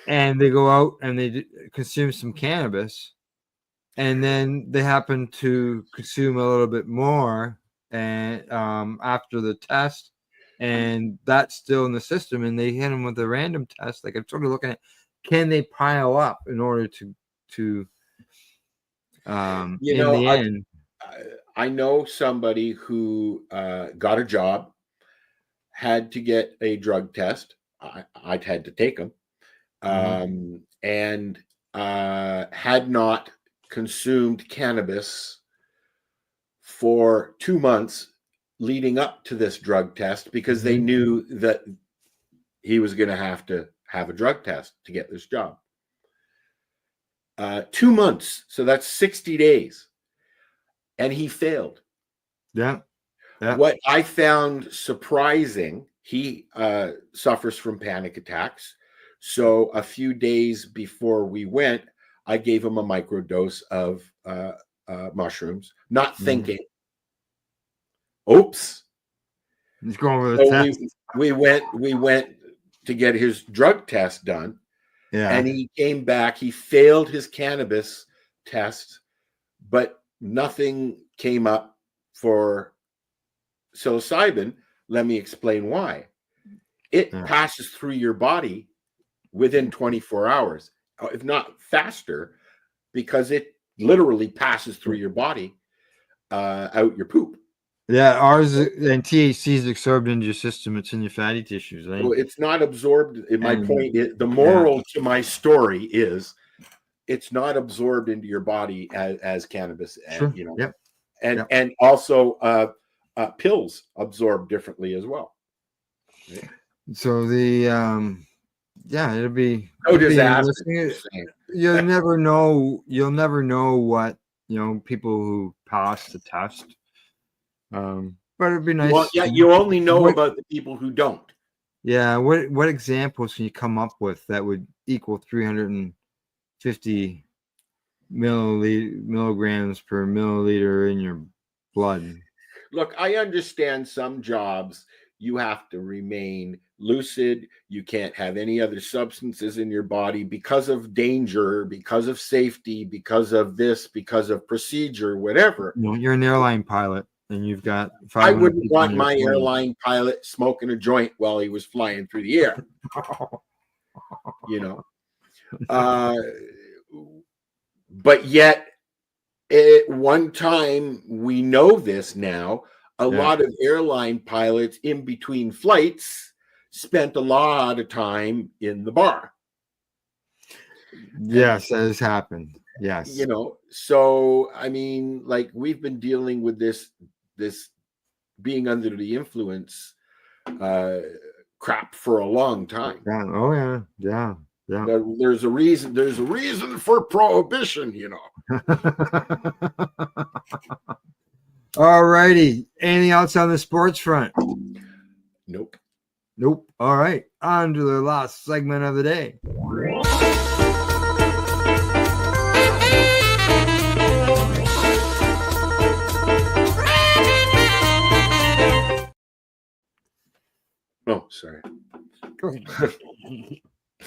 and they go out and they consume some cannabis, and then they happen to consume a little bit more, and after the test, and that's still in the system, and they hit them with a random test. Like I'm sort of looking at, can they pile up in order to in the end? I know somebody who got a job, had to get a drug test. I'd had to take them, and had not consumed cannabis for 2 months leading up to this drug test because they knew that he was going to have a drug test to get this job. 2 months, so that's 60 days, and he failed. Yeah. What I found surprising, he suffers from panic attacks. So a few days before we went, I gave him a microdose of mushrooms, not thinking. Oops. He's going with So a test. we went to get his drug test done. Yeah. And he came back. He failed his cannabis test, but nothing came up for psilocybin. Let me explain why. It passes through your body within 24 hours, if not faster, because it literally passes through your body out your poop. Yeah, ours and THC is absorbed into your system. It's in your fatty tissues. Right? Well, it's not absorbed. My point is, the moral to my story is, it's not absorbed into your body as cannabis. Sure. You know, Yep. and also pills absorb differently as well. So the it'll be no disaster. You'll never know. You'll never know what people who pass the test. But it'd be nice. Well, yeah, you only know about the people who don't. Yeah. What examples can you come up with that would equal 350 milligrams per milliliter in your blood? Look, I understand some jobs you have to remain lucid. You can't have any other substances in your body because of danger, because of safety, because of this, because of procedure, whatever. You're an airline pilot. And you've got. I wouldn't want my airline pilot smoking a joint while he was flying through the air. But yet, at one time, we know this now. A lot of airline pilots in between flights spent a lot of time in the bar. Yes, that has happened. Yes. So I mean, like, we've been dealing with this being under the influence crap for a long time. Yeah. There's a reason for prohibition, All righty. Anything else on the sports front? Nope. All right. On to the last segment of the day. Oh, sorry.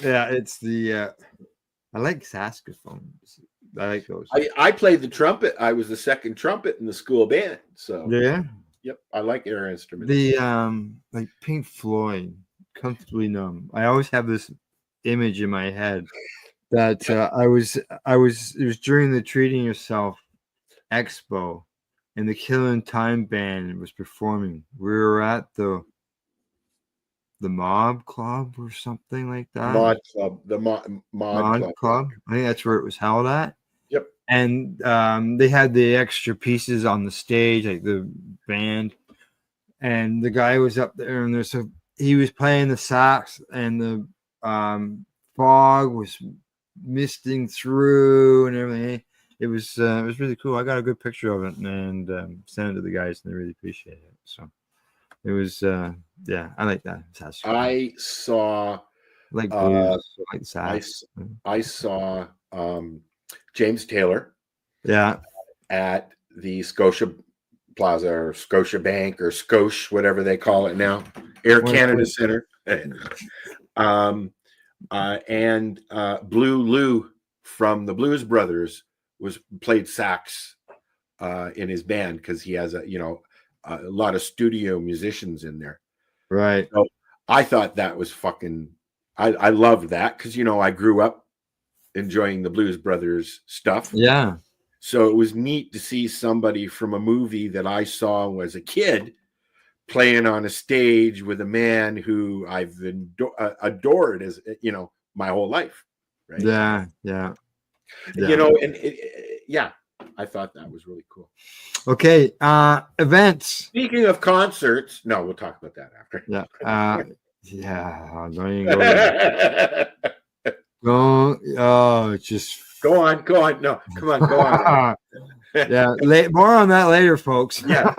Yeah, it's the I like saxophones. I like those. I played the trumpet. I was the second trumpet in the school band. So yeah. Yep, I like air instruments. The like Pink Floyd, Comfortably Numb. I always have this image in my head that it was during the Treating Yourself Expo, and the Killing Time band was performing. We were at the Mob Club or something like that. Mod Club, the Mod Club. I think that's where it was held at. Yep. And they had the extra pieces on the stage, like the band, and the guy was up there, and he was playing the sax, and the fog was misting through and everything. It was really cool. I got a good picture of it and sent it to the guys, and they really appreciated it. So. It was, I like that. I saw, like blues, like sax. I saw James Taylor. Yeah. At the Scotia Plaza or Scotia Bank or Scotia, whatever they call it now, Air Canada Center. And Blue Lou from the Blues Brothers played sax in his band because he has a lot of studio musicians in there. Right. So I thought that was I loved that because, I grew up enjoying the Blues Brothers stuff. Yeah. So it was neat to see somebody from a movie that I saw as a kid playing on a stage with a man who I've adored as my whole life, right? Yeah. And yeah, I thought that was really cool. Okay, events. Speaking of concerts, no, we'll talk about that after. Yeah, don't even go there. Just go on. No, come on, go on. Yeah, more on that later, folks. Yeah.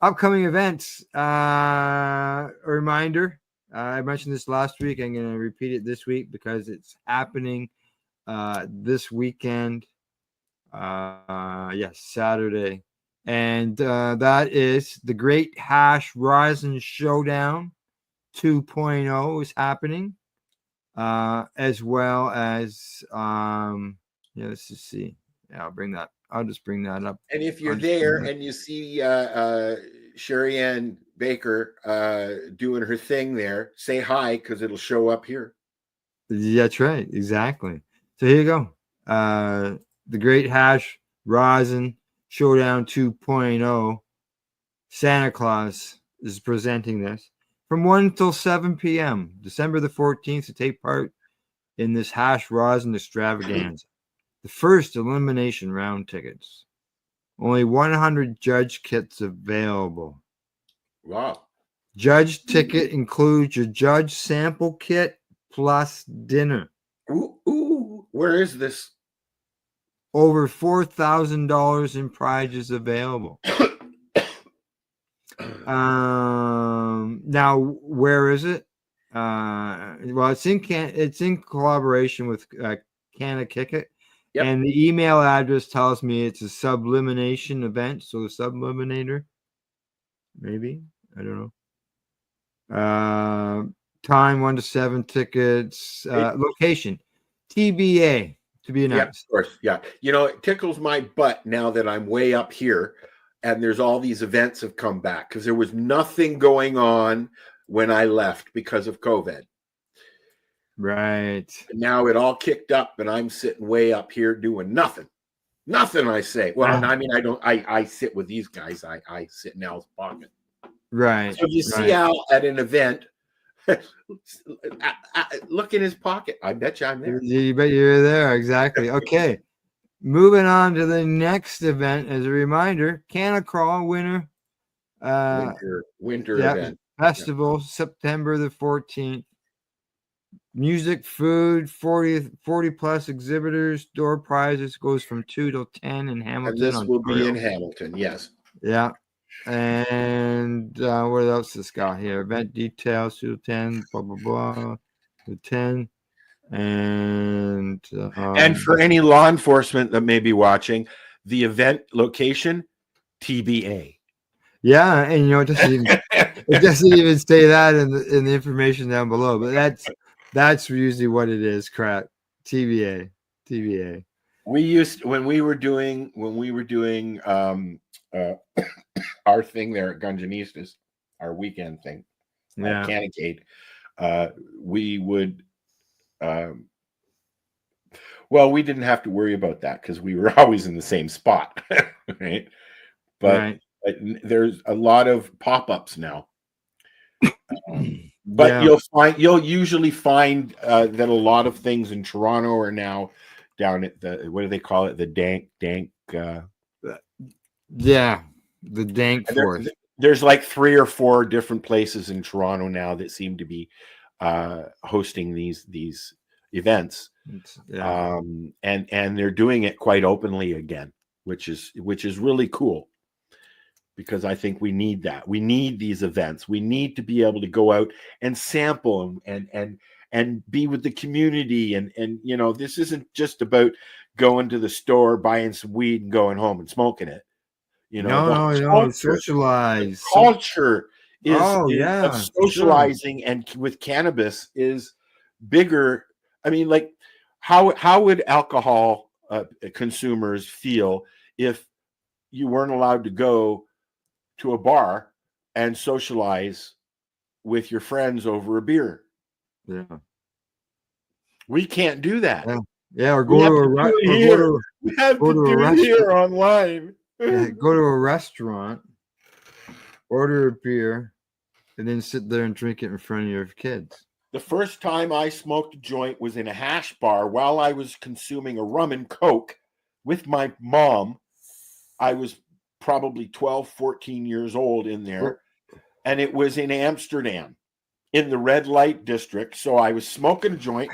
Upcoming events. A reminder. I mentioned this last week. I'm going to repeat it this week because it's happening this weekend. Yes, Saturday. And that is the Great Hash Rising Showdown 2.0 is happening. As well as let's just see. Yeah, I'll just bring that up. And if you're there and you see Sherry Ann Baker doing her thing there, say hi because it'll show up here. That's right, exactly. So here you go. The Great Hash Rosin Showdown 2.0. Santa Claus is presenting this from 1 till 7 p.m. December the 14th to take part in this hash rosin extravaganza. The first elimination round tickets. Only 100 judge kits available. Wow. Judge ticket includes your judge sample kit plus dinner. Ooh, where is this? Over $4,000 in prizes available. Now where is it? Well, it's in collaboration with Canna Kick It. Yep. And the email address tells me it's a sublimination event, so the subliminator, maybe, I don't know. Time 1 to 7 tickets. Location TBA to be announced. Yeah, of course. Yeah, it tickles my butt now that I'm way up here, and there's all these events have come back because there was nothing going on when I left because of COVID. Right. Now it all kicked up and I'm sitting way up here doing nothing. Nothing, I say. Well, I mean, I sit with these guys. I sit in Al's pocket. Right. So if you see Al at an event, look in his pocket. I bet you I'm there. You bet you're there. Exactly. Okay. Moving on to the next event. As a reminder, Canna Crawl winner. Winter event. Festival, September the 14th. Music, food, 40 plus exhibitors, door prizes goes from 2 till 10 in Hamilton. And this will be in Hamilton, yes. Yeah. And what else is got here? Event details, 2 to 10, blah, blah, blah. To 10. And for any law enforcement that may be watching, the event location, TBA. Yeah, and it doesn't even say that in the information down below, but that's usually what it is. Correct. TBA. We used when we were doing our thing there at Gunjanistas, our weekend thing, Canacade. We would we didn't have to worry about that because we were always in the same spot, right? But there's a lot of pop-ups now. But you'll usually find that a lot of things in Toronto are now down at the, what do they call it? The dank. The dank forest. There's like 3 or 4 different places in Toronto now that seem to be hosting these events. And they're doing it quite openly again, which is really cool. Because I think we need that. We need these events. We need to be able to go out and sample and be with the community. And this isn't just about going to the store, buying some weed and going home and smoking it. No, socialize. The culture of socializing and with cannabis is bigger. I mean, like how would alcohol consumers feel if you weren't allowed to go to a bar and socialize with your friends over a beer? Yeah. We can't do that. Yeah, or go to a We have to do it here online. Yeah, go to a restaurant, order a beer, and then sit there and drink it in front of your kids. The first time I smoked a joint was in a hash bar while I was consuming a rum and coke with my mom. I was probably 12, 14 years old in there, and it was in Amsterdam in the red light district. So I was smoking a joint,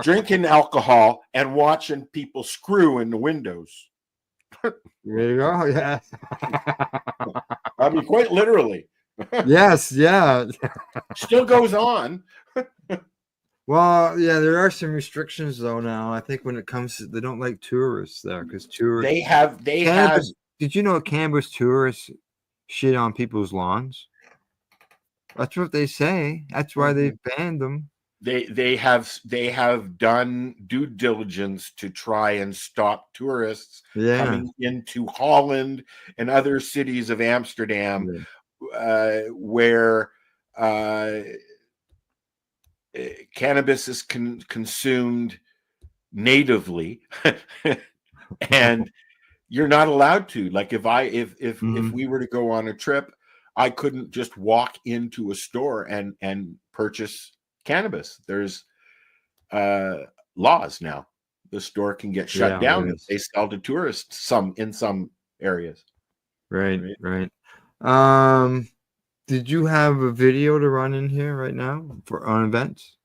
drinking alcohol, and watching people screw in the windows. There you go. Yeah. I mean, quite literally. Yes, yeah. Still goes on. Well, yeah, there are some restrictions though now. I think when it comes to, they don't like tourists there because tourists They have Did you know cannabis tourists shit on people's lawns? That's what they say. That's why they banned them. They have done due diligence to try and stop tourists coming into Holland and other cities of Amsterdam, where cannabis is consumed natively, and you're not allowed to. Like if we were to go on a trip, I couldn't just walk into a store and purchase cannabis. There's laws now. The store can get shut down if they sell to tourists in some areas. Right. Did you have a video to run in here right now on events?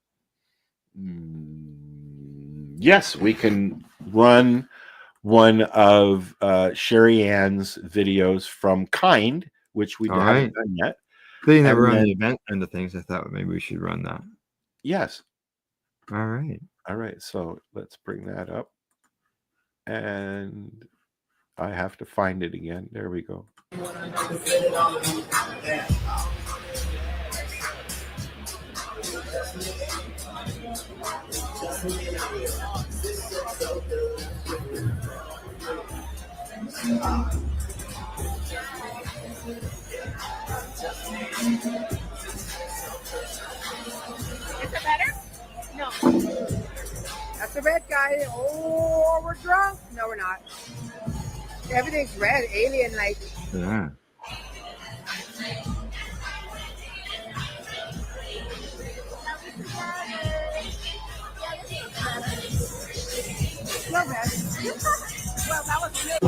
Yes, we can run one of Sherry Ann's videos from Kind, which we haven't done yet. Being that we're on the event end of things, I thought maybe we should run that. Yes. All right. So let's bring that up. And I have to find it again. There we go. Is it better? No. That's the red guy. Oh, we're drunk. No, we're not. Everything's red, alien like. Yeah. No red. Well, that was good.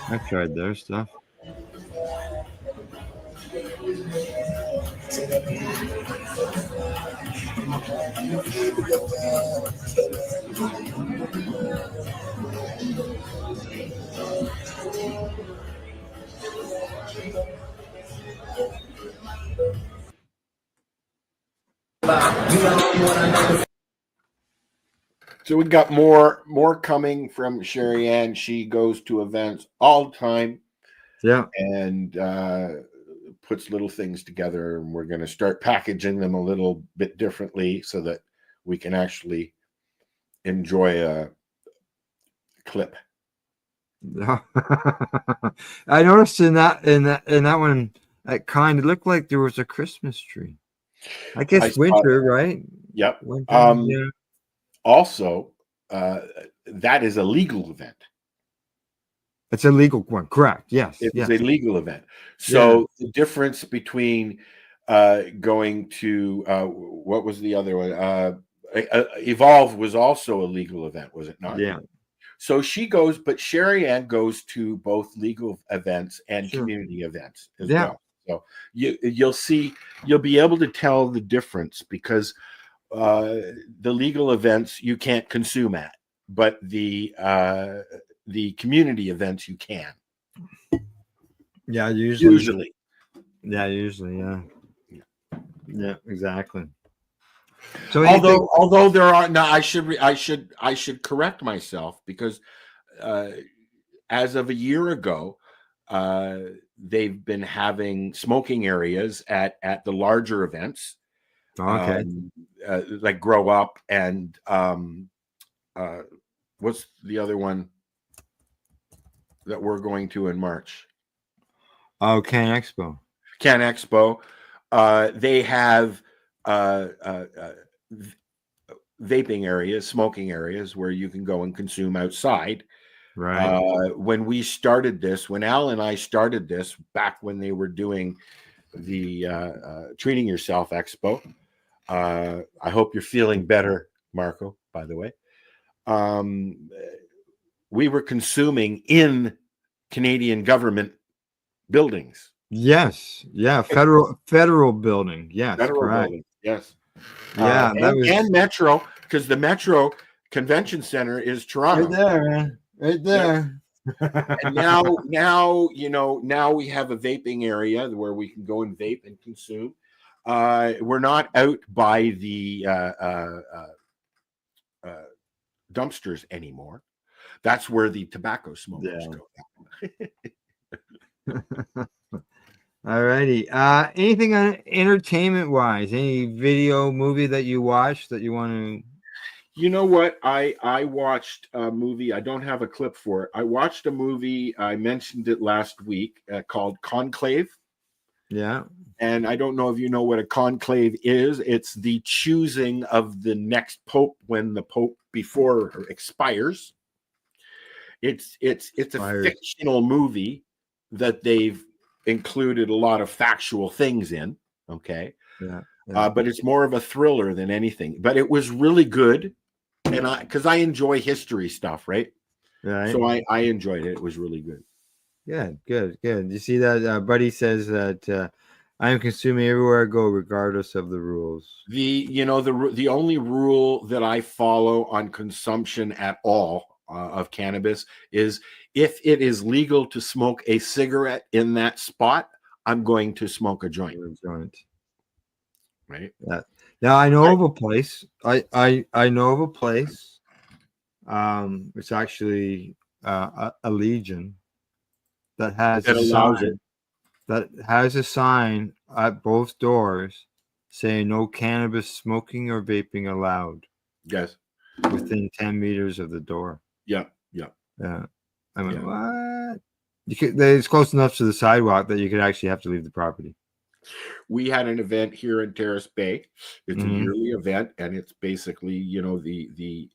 I tried their stuff. So we got more coming from Sherry Ann. She goes to events all the time. Yeah. And puts little things together, and we're going to start packaging them a little bit differently so that we can actually enjoy a clip. I noticed in that one, it kind of looked like there was a Christmas tree. I guess winter, right? Yep. Winter, yeah. Also, that is a legal event. It's a legal one, correct? Yes. It's a legal event. So the difference between going to what was the other one? Evolve was also a legal event, was it not? Yeah. So she goes, but Sherry Ann goes to both legal events and community events as well. So you'll be able to tell the difference because the legal events you can't consume at, but the community events you can. Yeah, usually. Yeah, exactly. So although there are now, I should correct myself because as of a year ago, they've been having smoking areas at the larger events. Okay. Like Grow Up and what's the other one that we're going to in March? Oh, Can Expo. Can Expo. They have vaping areas, smoking areas where you can go and consume outside. Right. When we started this, when Al and I started this back when they were doing the Treating Yourself Expo, I hope you're feeling better, Marco, by the way. We were consuming in Canadian government buildings. Yes. Yeah. Federal building. Yes. Federal Correct. buildings. Yes. Yeah. And Metro, because the Metro Convention Center is Toronto. Right there, man. Right there. And now we have a vaping area where we can go and vape and consume. We're not out by the dumpsters anymore. That's where the tobacco smokers go. All righty. Anything on entertainment wise? Any video, movie that you watched that you want to? You know what? I watched a movie. I don't have a clip for it. I watched a movie. I mentioned it last week called Conclave. Yeah. And I don't know if you know what a conclave is. It's the choosing of the next pope when the pope before expires. It's a fictional movie that they've included a lot of factual things in. Okay. Yeah. But it's more of a thriller than anything. But it was really good. And because I enjoy history stuff, right? Right. So I enjoyed it. It was really good. Good. You see that Buddy says that I am consuming everywhere I go, regardless of the rules. The only rule that I follow on consumption at all of cannabis is if it is legal to smoke a cigarette in that spot, I'm going to smoke a joint. Right. Yeah. Now I know of a place. I know of a place. It's actually a Legion that has a sign at both doors saying no cannabis smoking or vaping allowed. Yes. Within 10 meters of the door. Yeah. I mean, what? It's close enough to the sidewalk that you could actually have to leave the property. We had an event here in Terrace Bay. It's a yearly event, and it's basically, the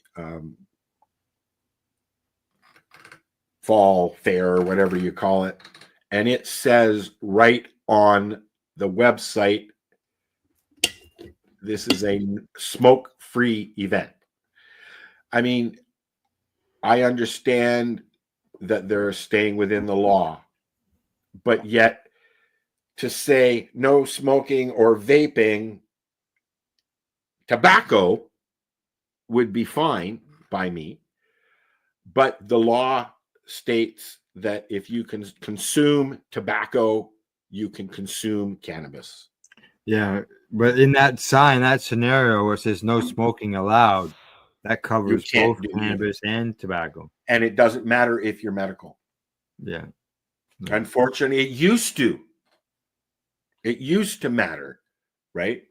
fall fair or whatever you call it. And it says right on the website, this is a smoke-free event. I mean, I understand that they're staying within the law, but yet to say no smoking or vaping, tobacco would be fine by me. But the law states that if you can consume tobacco, you can consume cannabis. Yeah, but in that sign, that scenario where it says no smoking allowed, that covers both cannabis and tobacco. And it doesn't matter if you're medical. Yeah. Unfortunately, it used to. It used to matter, right?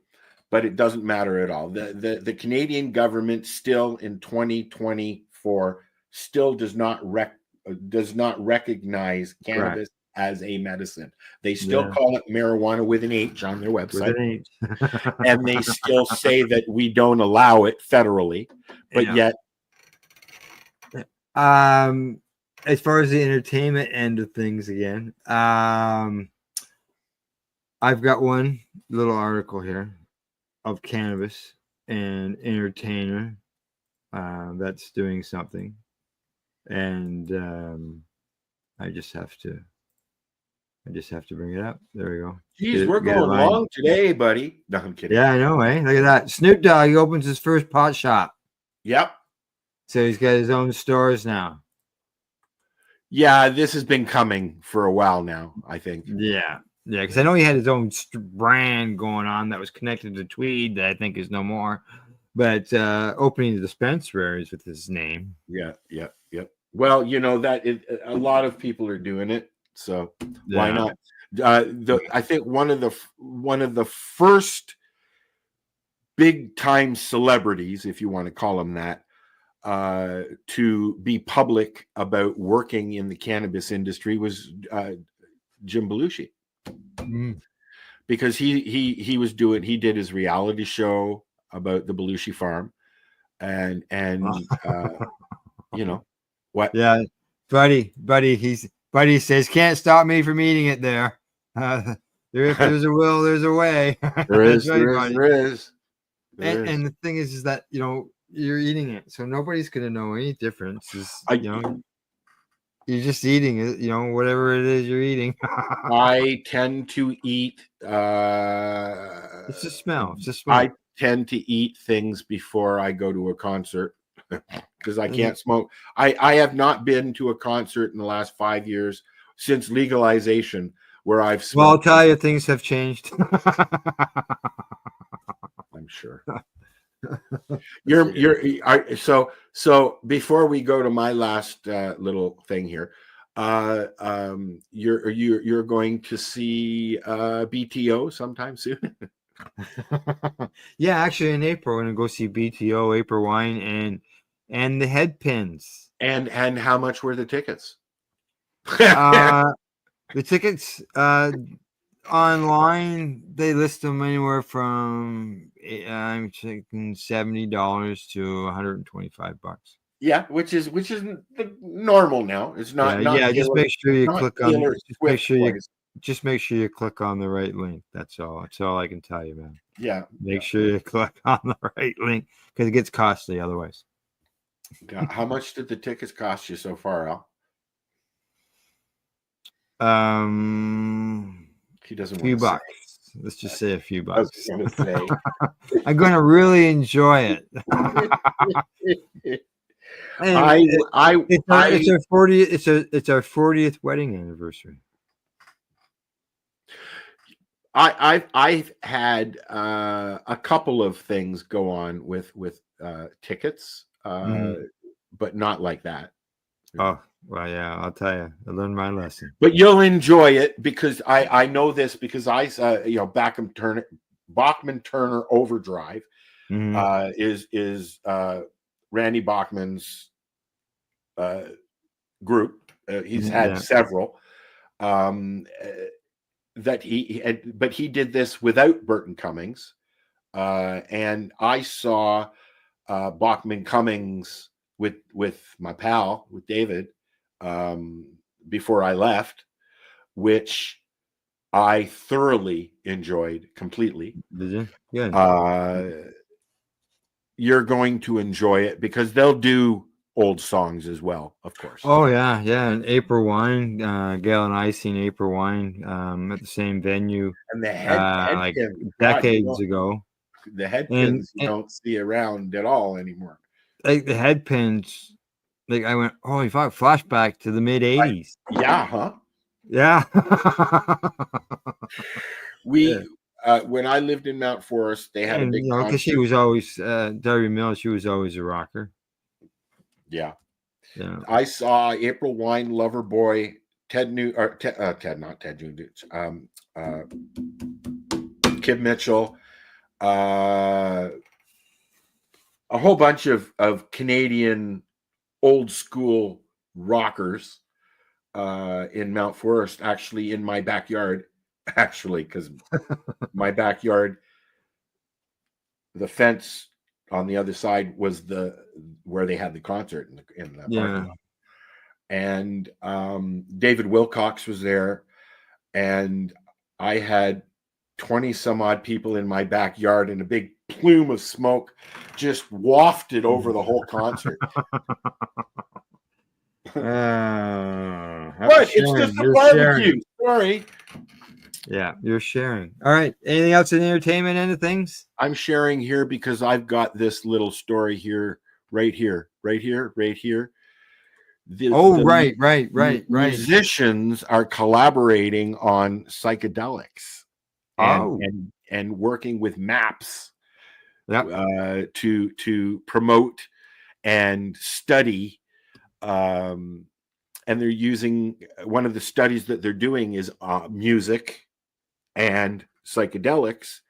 But it doesn't matter at all. The Canadian government still in 2024 still does not recognize cannabis as a medicine. They still call it marijuana with an H on their website. With an H. And they still say that we don't allow it federally, but yet. As far as the entertainment end of things again, I've got one little article here of cannabis and entertainer that's doing something, and I just have to bring it up. There we go. Jeez, we're going long today, buddy. No, I'm kidding. Yeah, I know, eh? Look at that. Snoop Dogg opens his first pot shop. Yep. So he's got his own stores now. Yeah, this has been coming for a while now, I think. Yeah, because I know he had his own brand going on that was connected to Tweed that I think is no more. But opening the dispensaries with his name. Yeah. Well, that a lot of people are doing it, so why not? I think one of the first big time celebrities, if you want to call them that, to be public about working in the cannabis industry was Jim Belushi, because he did his reality show about the Belushi farm. and you know what? Yeah, buddy says can't stop me from eating it there. If there's a will, there's a way. There That's is, right, there is, buddy. there is. And the thing is that you're eating it, so nobody's gonna know any difference. You're just eating it, whatever it is you're eating. I tend to eat. It's a smell. It's a smell. I tend to eat things before I go to a concert because I can't smoke. I have not been to a concert in the last 5 years since legalization where I've smoked. Well, I'll tell you, things have changed. I'm sure. So before we go to my last little thing here, you're going to see BTO sometime soon. Yeah, actually in April we're gonna go see BTO, April Wine, and the Head Pins. And how much were the tickets? The tickets online, they list them anywhere from I'm thinking $70 to $125. Yeah, which is the normal now. It's not. Yeah. Just make sure you click on. Just make sure you click on the right link. That's all. That's all I can tell you, man. Yeah. Make sure you click on the right link because it gets costly otherwise. How much did the tickets cost you so far, Al? He doesn't. A few bucks. Let's just say a few bucks. I was gonna say. I'm gonna really enjoy it. It's our 40th wedding anniversary. I've had a couple of things go on with tickets, but not like that. Oh, well, yeah, I'll tell you. I learned my lesson. But you'll enjoy it because I know this because Bachman Turner Overdrive is Randy Bachman's group. He's had several that but he did this without Burton Cummings, and I saw Bachman Cummings with my pal, with David, before I left, which I thoroughly enjoyed completely. Did you? Yeah. You're going to enjoy it because they'll do old songs as well, of course. Oh yeah, and April Wine, Gail and I seen April Wine at the same venue, and the head decades ago. The Headpins you don't see around at all anymore. Like the Headpins, like I went, holy fuck, flashback to the mid '80s. Yeah, huh? Yeah. When I lived in Mount Forest, they had a big concert. Because she was always Debbie Mills. She was always a rocker. Yeah. I saw April Wine, Loverboy, Kid Mitchell, a whole bunch of Canadian old school rockers in Mount Forest, actually in my backyard, because my backyard, the fence on the other side was where they had the concert in the parking lot. And David Wilcox was there, and I had 20 some odd people in my backyard, and a big plume of smoke just wafted over the whole concert. What? It's just a barbecue. Sorry. Yeah, you're sharing. All right. Anything else in the entertainment end of things? I'm sharing here because I've got this little story here, right here. Right. Musicians are collaborating on psychedelics and working with MAPS to promote and study. And they're using, one of the studies that they're doing is music and psychedelics.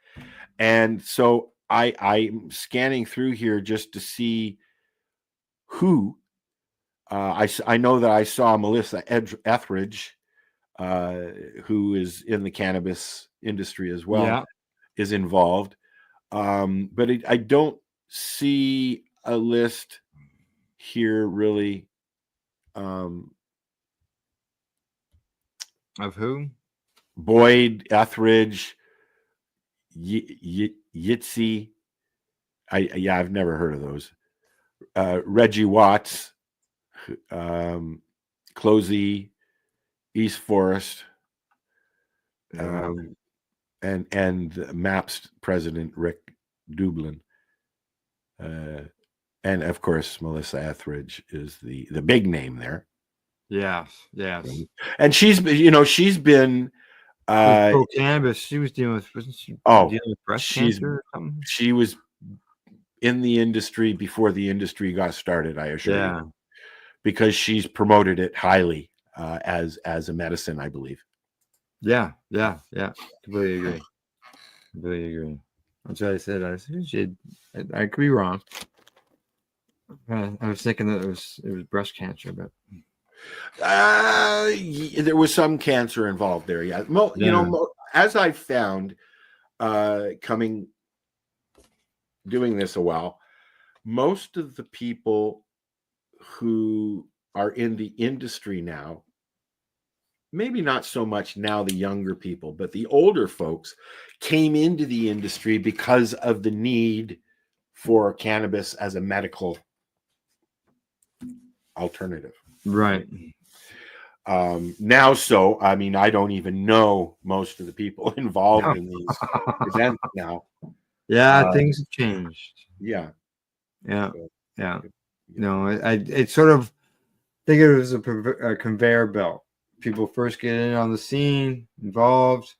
And so I'm scanning through here just to see who. I know that I saw Melissa Etheridge, who is in the cannabis industry as well, is involved. But I don't see a list here really. Of who? Boyd, Etheridge, Yitzi. I've never heard of those. Reggie Watts, Closey, East Forest, and MAPS president Rick Dublin, and of course Melissa Etheridge is the big name there. Yes. And she's been cannabis. She was dealing with, wasn't she? Dealing with breast cancer or something? She was in the industry before the industry got started, I assure you, because she's promoted it highly as a medicine, I believe. Yeah. Completely agree. That's what I said. I could be wrong. I was thinking that it was breast cancer, but there was some cancer involved there. Yeah. As I've found, doing this a while, most of the people who are in the industry now, maybe not so much now the younger people, but the older folks came into the industry because of the need for cannabis as a medical alternative. Right. Now, I don't even know most of the people involved in these events now. Yeah, things have changed. Yeah. No, I sort of think it was a conveyor belt. People first get in on the scene, involved.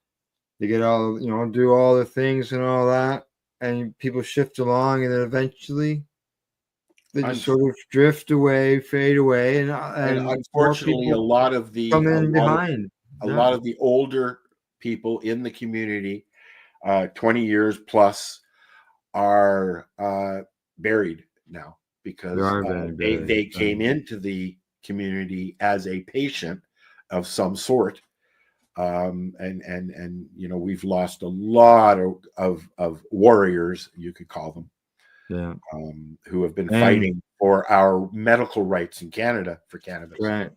They get all, do all the things and all that, and people shift along, and then eventually they just sort of drift away, fade away, and unfortunately, a lot of the older people in the community, 20 years plus, are buried now because they came into the community as a patient of some sort, and we've lost a lot of warriors, you could call them. Yeah. Who have been fighting for our medical rights in Canada for cannabis. Right.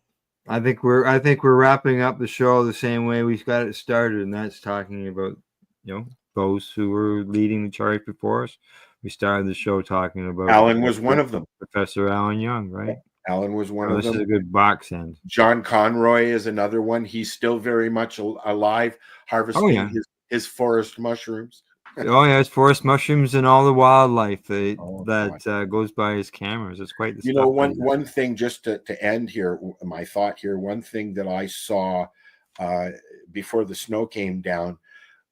I think we're wrapping up the show the same way we got it started, and that's talking about those who were leading the charge before us. We started the show talking about Alan was one of them. Professor Alan Young, right? Alan was one of them. This is a good box end. John Conroy is another one. He's still very much alive, harvesting his forest mushrooms. It's forest mushrooms and all the wildlife that goes by his cameras. It's quite the stuff. One thing, just to end here, my thought here, one thing that I saw before the snow came down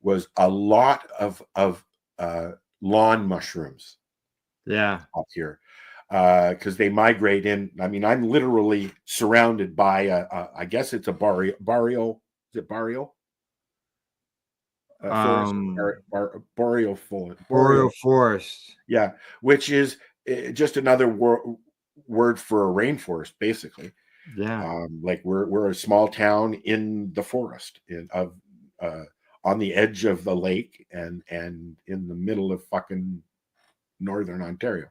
was a lot of lawn mushrooms. Yeah. Up here. Because they migrate in. I mean, I'm literally surrounded by I guess it's a boreal. Is it boreal? Boreal forest. Yeah, which is just another word for a rainforest, basically. Yeah. Like we're a small town in the forest on the edge of the lake and in the middle of fucking northern Ontario.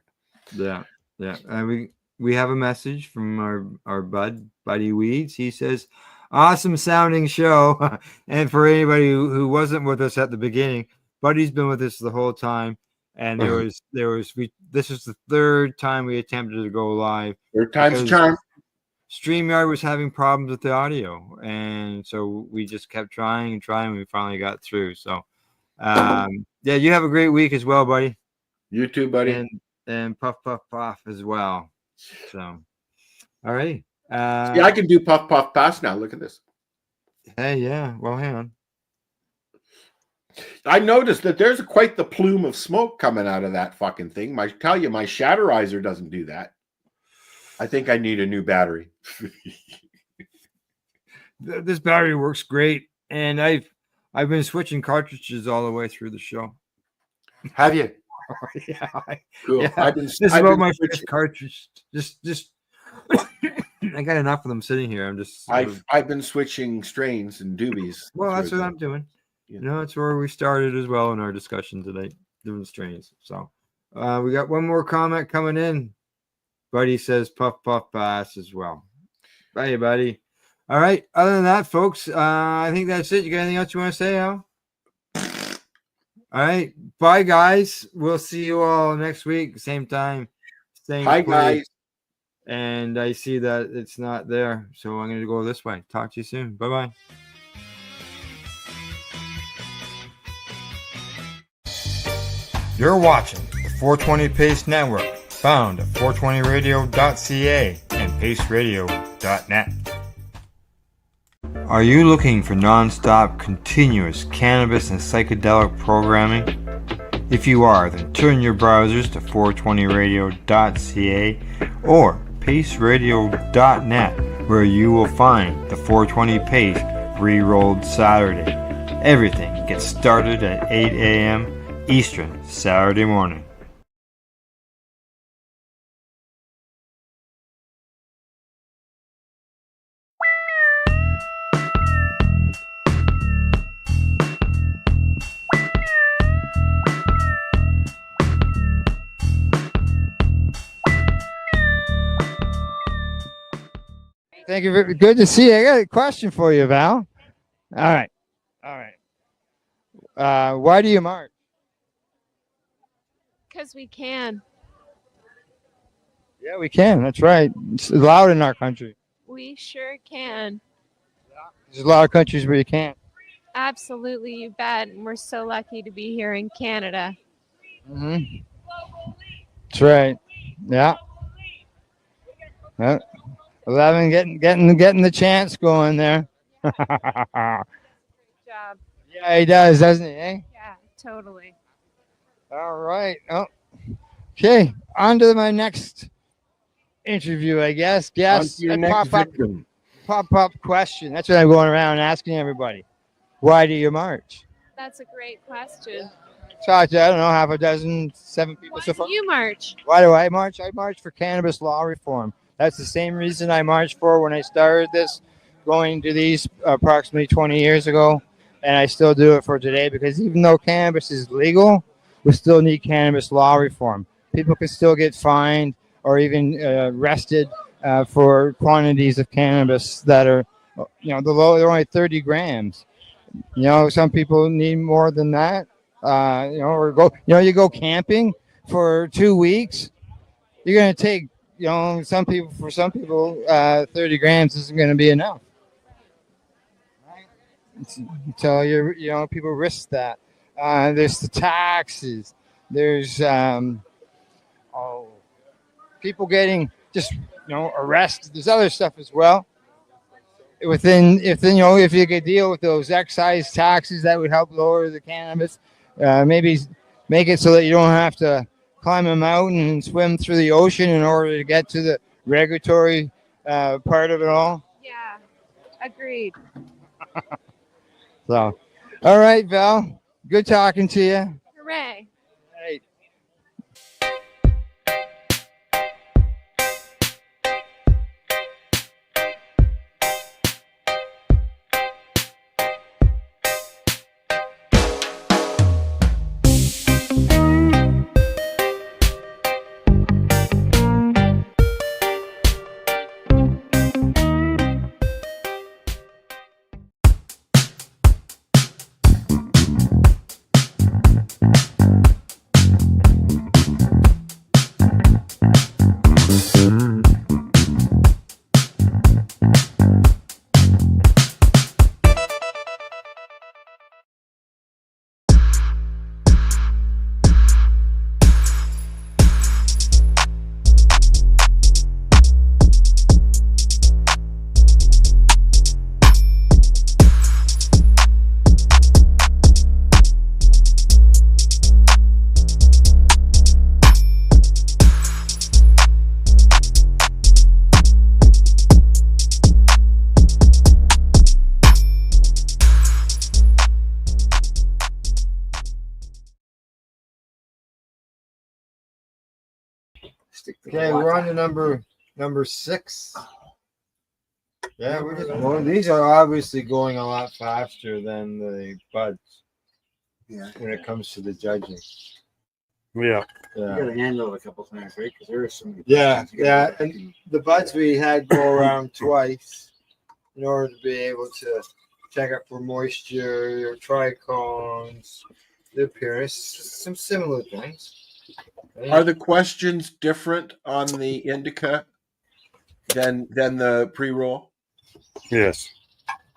Yeah. And we have a message from our buddy Weeds. He says, awesome sounding show. And for anybody who wasn't with us at the beginning, Buddy's been with us the whole time. And this is the third time we attempted to go live. Third time's a charm. StreamYard was having problems with the audio. And so we just kept trying and trying. And we finally got through. So you have a great week as well, buddy. You too, buddy. And puff as well. So, all right. I can do puff pass now. Look at this. Hey, yeah. Well, hang on. I noticed that there's quite the plume of smoke coming out of that fucking thing. I tell you, my Shatterizer doesn't do that. I think I need a new battery. This battery works great, and I've been switching cartridges all the way through the show. Have you? Yeah. Cool. Yeah. This is about my first cartridge. Just I got enough of them sitting here. I've been switching strains and doobies. Well, that's what I'm doing. That's where we started as well in our discussion today, doing strains. So We got one more comment coming in. Buddy says puff puff pass as well. Bye, buddy. All right. Other than that, folks, I think that's it. You got anything else you want to say, Al? All right. Bye, guys. We'll see you all next week, same time, same Hi, place. guys. And I see that it's not there, so I'm going to go this way. Talk to you soon. Bye-bye. You're watching the 420 Pace Network, found at 420radio.ca and paceradio.net. Are you looking for non-stop, continuous cannabis and psychedelic programming? If you are, then turn your browsers to 420radio.ca or paceradio.net, where you will find the 420 Pace Re-Rolled Saturday. Everything gets started at 8 a.m. Eastern Saturday morning. Thank you. Good to see you. I got a question for you, Val. All right. Why do you march? Because we can. Yeah, we can. That's right. It's allowed in our country. We sure can. There's a lot of countries where you can't. Absolutely, you bet. And we're so lucky to be here in Canada. Mm-hmm. That's right. Yeah. 11 getting the chance going there. Job. Yeah, he does, doesn't he? Eh? Yeah, totally. All right. Oh. Okay. On to my next interview, I guess. Yes. On to your next victim. Pop question. That's what I'm going around asking everybody. Why do you march? That's a great question. Talked to, I don't know, half a dozen, 7 people Why so far. do you march? Why do I march? I march for cannabis law reform. That's the same reason I marched for when I started this, going to these approximately 20 years ago. And I still do it for today, because even though cannabis is legal, we still need cannabis law reform. People can still get fined or even arrested for quantities of cannabis that are, they're only 30 grams. Some people need more than that. Or you go camping for 2 weeks. You're going to take, some people 30 grams isn't going to be enough. So people risk that. There's the taxes. There's people getting just arrested. There's other stuff as well. If you could deal with those excise taxes, that would help lower the cannabis. Maybe make it so that you don't have to climb a mountain and swim through the ocean in order to get to the regulatory part of it all. Yeah, agreed. So, all right, Val. Good talking to you. Hooray. Right. Okay, we're on to number 6. Yeah, these are obviously going a lot faster than the buds. Yeah. When it comes to the judging. Yeah. You got to handle it a couple times, right? Because there are some. Yeah, yeah. And the buds we had go around twice in order to be able to check up for moisture, trichomes, the appearance, some similar things. Right? Are the questions different on the indica than the pre-roll? Yes.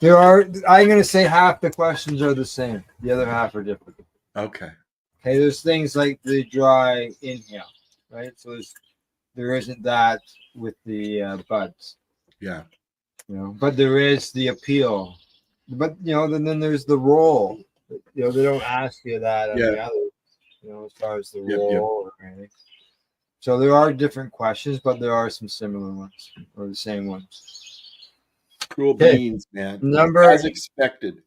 There are. I'm going to say half the questions are the same. The other half are different. Okay. Okay. There's things like the dry inhale, right? So there isn't that with the buds. Yeah. You know, but there is the appeal. But you know, then there's the roll. You know, they don't ask you that on the other. You know, as far as the roll or anything. So there are different questions, but there are some similar ones or the same ones. Cool beans, man. Number as expected.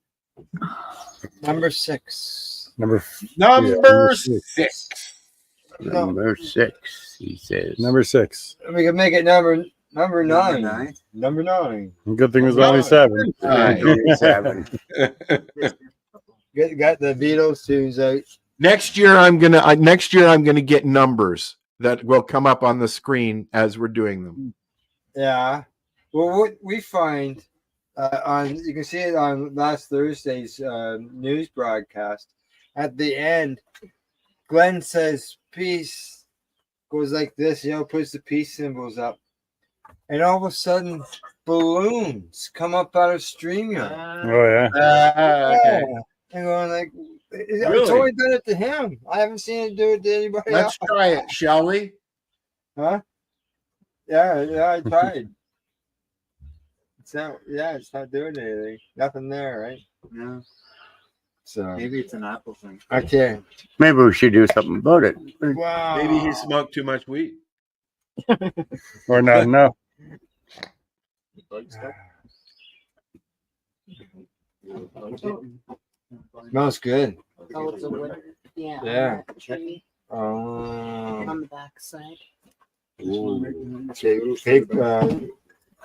Number 6. Number six. Number 6, he says. Number 6. We can make it number 9. Number 9. Good thing it was only 7. 7. Got the Beatles tunes out. Next year I'm gonna get numbers that will come up on the screen as we're doing them. Yeah. Well, what we find you can see it on last Thursday's news broadcast. At the end, Glenn says peace, goes like this, you know, puts the peace symbols up. And all of a sudden, balloons come up out of StreamYard. Oh, yeah. Okay. And going like, it's Really? only done it to him. I haven't seen it do it to anybody else. Let's try it, shall we? Huh? Yeah, I tried. It's not doing anything. Nothing there, right? No. So maybe it's an Apple thing. Okay. Maybe we should do something about it. Wow. Maybe he smoked too much weed. Or not enough. Smells good. Oh, it's a wood. Yeah. Yeah. Tree On on the back side.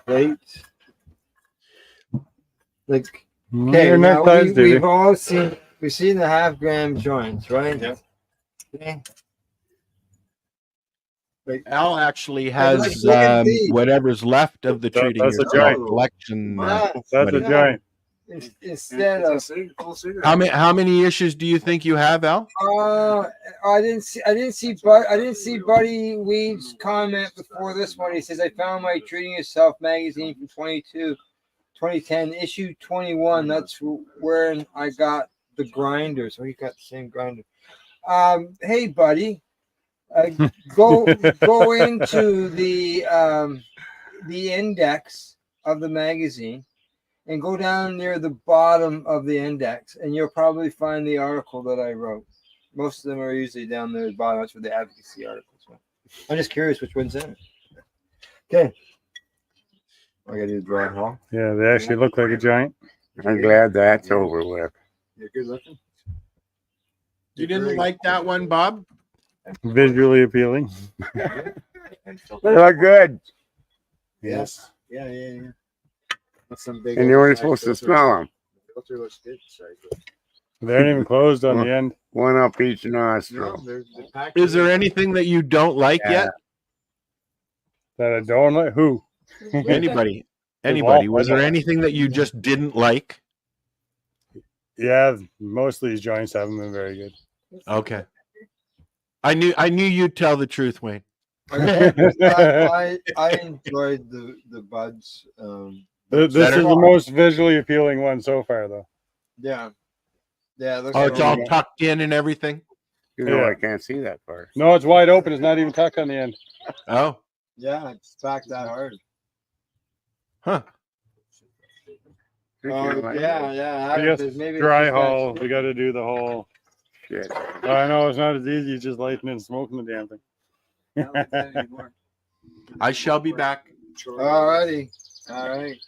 Plate. Like, They're okay, not now closed, dude. we've all seen the half-gram joints, right? Yeah. Okay. Al actually has look at these. whatever's left of the treating That's a yourself giant. collection. That's a buddy. giant. Instead of How many issues do you think you have, Al? I didn't see Buddy Weed's comment before this one. He says, I found my Treating Yourself magazine from 2010, issue 21. That's where I got the grinder. So he got the same grinder. Hey, buddy, go into the index of the magazine and go down near the bottom of the index, and you'll probably find the article that I wrote. Most of them are usually down there at the bottom. That's where the advocacy articles are. I'm just curious which one's in it. Okay. I gotta do the drawing hall. Yeah, they actually look like a giant. I'm glad that's over with. You're good looking. You didn't like that one, Bob? Visually appealing. They look good. Yes. Yeah. That's some big. And you weren't supposed to smell them. The filter looks good. Sorry. They aren't even closed on the end. One up each nostril. Is there anything that you don't like yet? That I don't like? Who? Anybody? Was there anything that you just didn't like? Yeah, most of these joints haven't been very good. Okay. I knew you'd tell the truth, Wayne. I enjoyed the buds. This is the most visually appealing one so far, though. Yeah. Yeah. Oh, it's all tucked in and everything? You know, I can't see that far. No, it's wide open. It's not even tucked on the end. Oh. Yeah, it's back that hard. Huh. Yeah. I guess dry haul. We got to do the whole shit. I know it's not as easy as just lighting and smoking the damn thing. I shall be back. Alrighty. All right.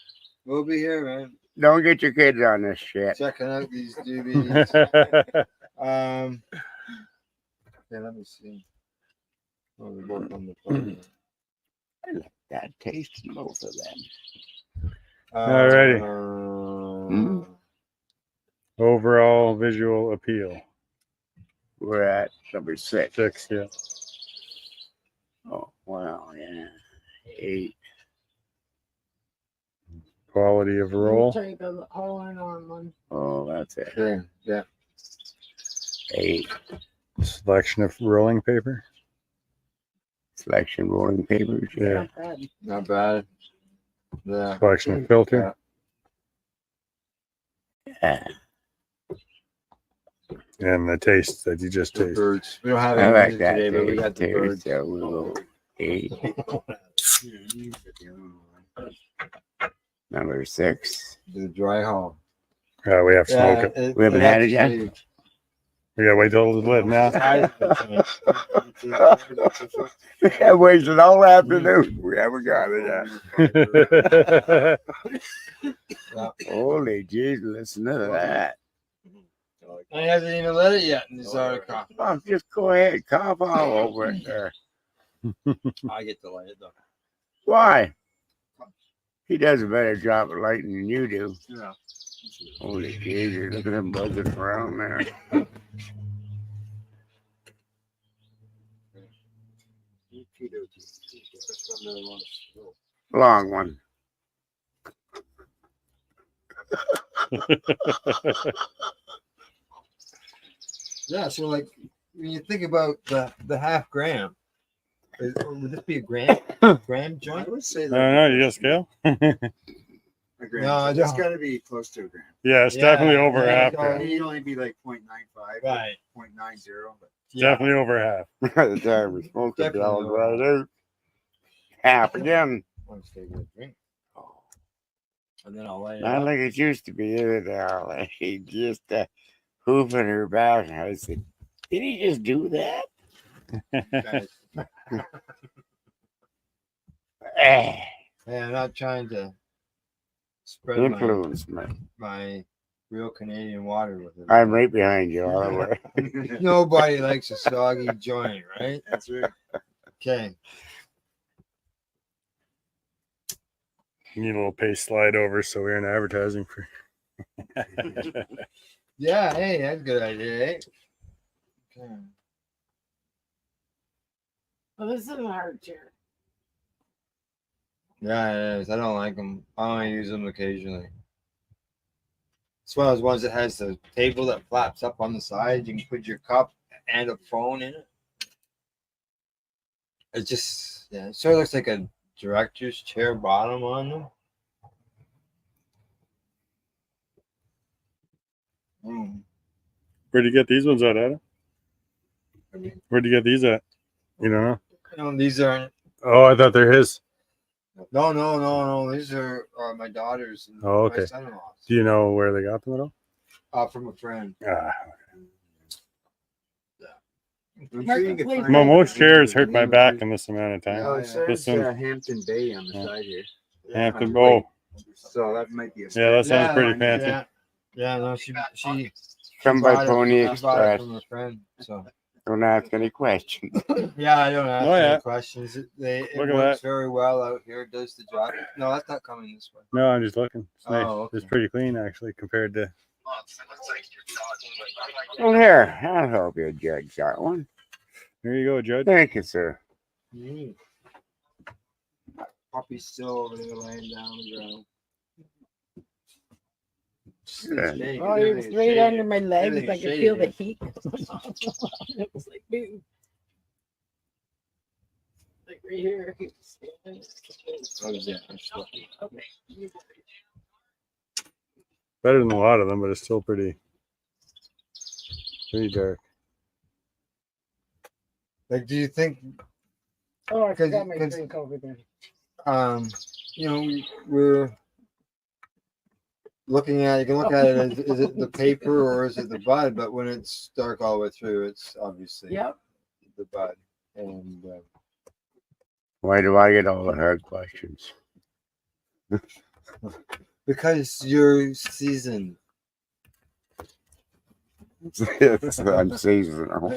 We'll be here, man. Don't get your kids on this shit. Checking out these DVDs. Okay, let me see. Oh, they're both on the phone. I like that taste in both of them. Alrighty. Overall visual appeal. We're at number 6. 6, yeah. Oh, wow, yeah. 8. Quality of roll. Take a all-in on one. Oh, that's it. Sure. Yeah. 8. Selection of rolling paper. Selection rolling papers. Yeah. Not bad. Not bad. Yeah. Selection of filter. Yeah. And the taste that you just The tasted. birds. We don't have I any like music that today, but we got the taste, birds. so we'll go 8. Number 6. The dry hall. We have to smoke it. We haven't had it yet. We gotta wait till it's lit now. I wasted all afternoon. We haven't got it yet. Holy jeez, listen to that. I haven't even let it yet in this article. Oh, just go ahead, cough all over it there. I get to light it though. Why? He does a better job of lighting than you do. Yeah. Holy jeez, look at them buzzing around there. Long one. Yeah, so like when you think about the half gram, would this be a gram joint? I would say I don't know. You got scale? a gram. No, I It's don't. got to be close to a gram. Yeah, it's definitely over half. It gram. need only be like 0.95, Right. 0.90. But Definitely over half. By the time we smoke the bell right out. Half again. I'll just take a drink. And then I'll light it Not up. like it used to be either now. He just hoofing her back. And I said, did he just do that? Hey, I'm not trying to spread Influence me. my real Canadian water with it. I'm right behind you, Oliver. Nobody likes a soggy joint, right? That's right. Okay. Need a little paste slide over so we're in advertising for. Yeah, hey, that's a good idea, eh? Okay. Well, this isn't a hard chair. Yeah, it is. I don't like them. I only use them occasionally. It's one of those ones that has the table that flaps up on the side. You can put your cup and a phone in it. It just, yeah, it sort of looks like a director's chair bottom on them. Where'd you get these ones at, Adam? Where'd you get these at? You don't know? No, these aren't. Oh, I thought they're his. No. These are my daughter's and Oh, my okay. son-in-law's. Do you know where they got them at all? From a friend. Ah. I'm sure you can find Well, it. most chairs hurt my back in this amount of time. Oh, it This says one, Hampton Bay on the side here. Hampton. On the Oh, right. So that might be a yeah, that sounds Yeah, pretty fancy. Yeah, no, she Come by bought it- Pony she bought it Express. from a friend. So Don't ask any questions. yeah, I don't ask Oh, yeah. any questions. It Look at works that. very well out here. It does the job. No, that's not coming this way. No, I'm just looking. It's nice. Oh, okay. It's pretty clean actually compared to. Well, here, I'll help you, Judge, that one. Here you go, Judge. Thank you, sir. Puppy's still over there laying down on the ground. Yeah. Oh, he was right under my legs. I could feel the heat. It was like, boom. Like right here. He was standing. Okay. Better than a lot of them, but it's still pretty dark. Like, do you think? Oh, I forgot my 'cause- drink over there. You know, we're looking at. You can look at it as is it the paper or is it the bud? But when it's dark all the way through, it's obviously the bud. And Why do I get all the hard questions? because you're seasoned. It's unseasonal.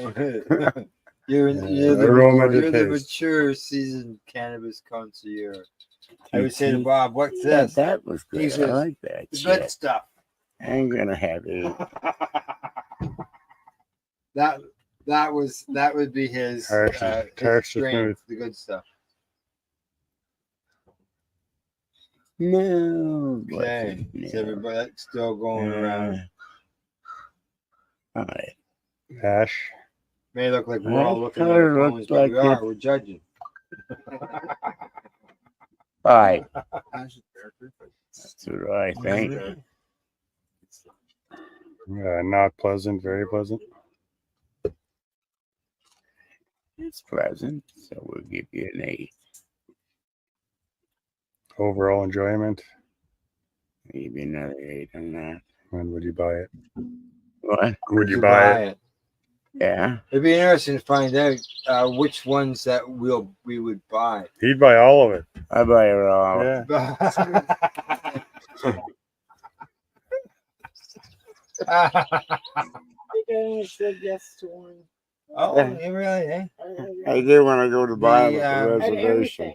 You're Aroma to the taste. mature seasoned cannabis connoisseur. I would say to Bob, "What's this?" That was He good. I says, like that. "The good shit. stuff." I'm gonna have it. That that would be his, Tarsh his is strain, smooth. the good stuff. No. Okay, so everybody that's still going around. All right. Ash. May look like we're all That looking at our color phones, looks but we like are. it. We're judging. Bye. That's what I think. Not pleasant, very pleasant. It's pleasant, so we'll give you an 8. Overall enjoyment. Maybe another 8 on that. When would you buy it? What? Would you buy it? Yeah. It'd be interesting to find out which ones that we would buy. He'd buy all of it. I buy it all. Yeah. I said yes to one. Oh, you really? Eh? I did when I go to buy them at the And reservation.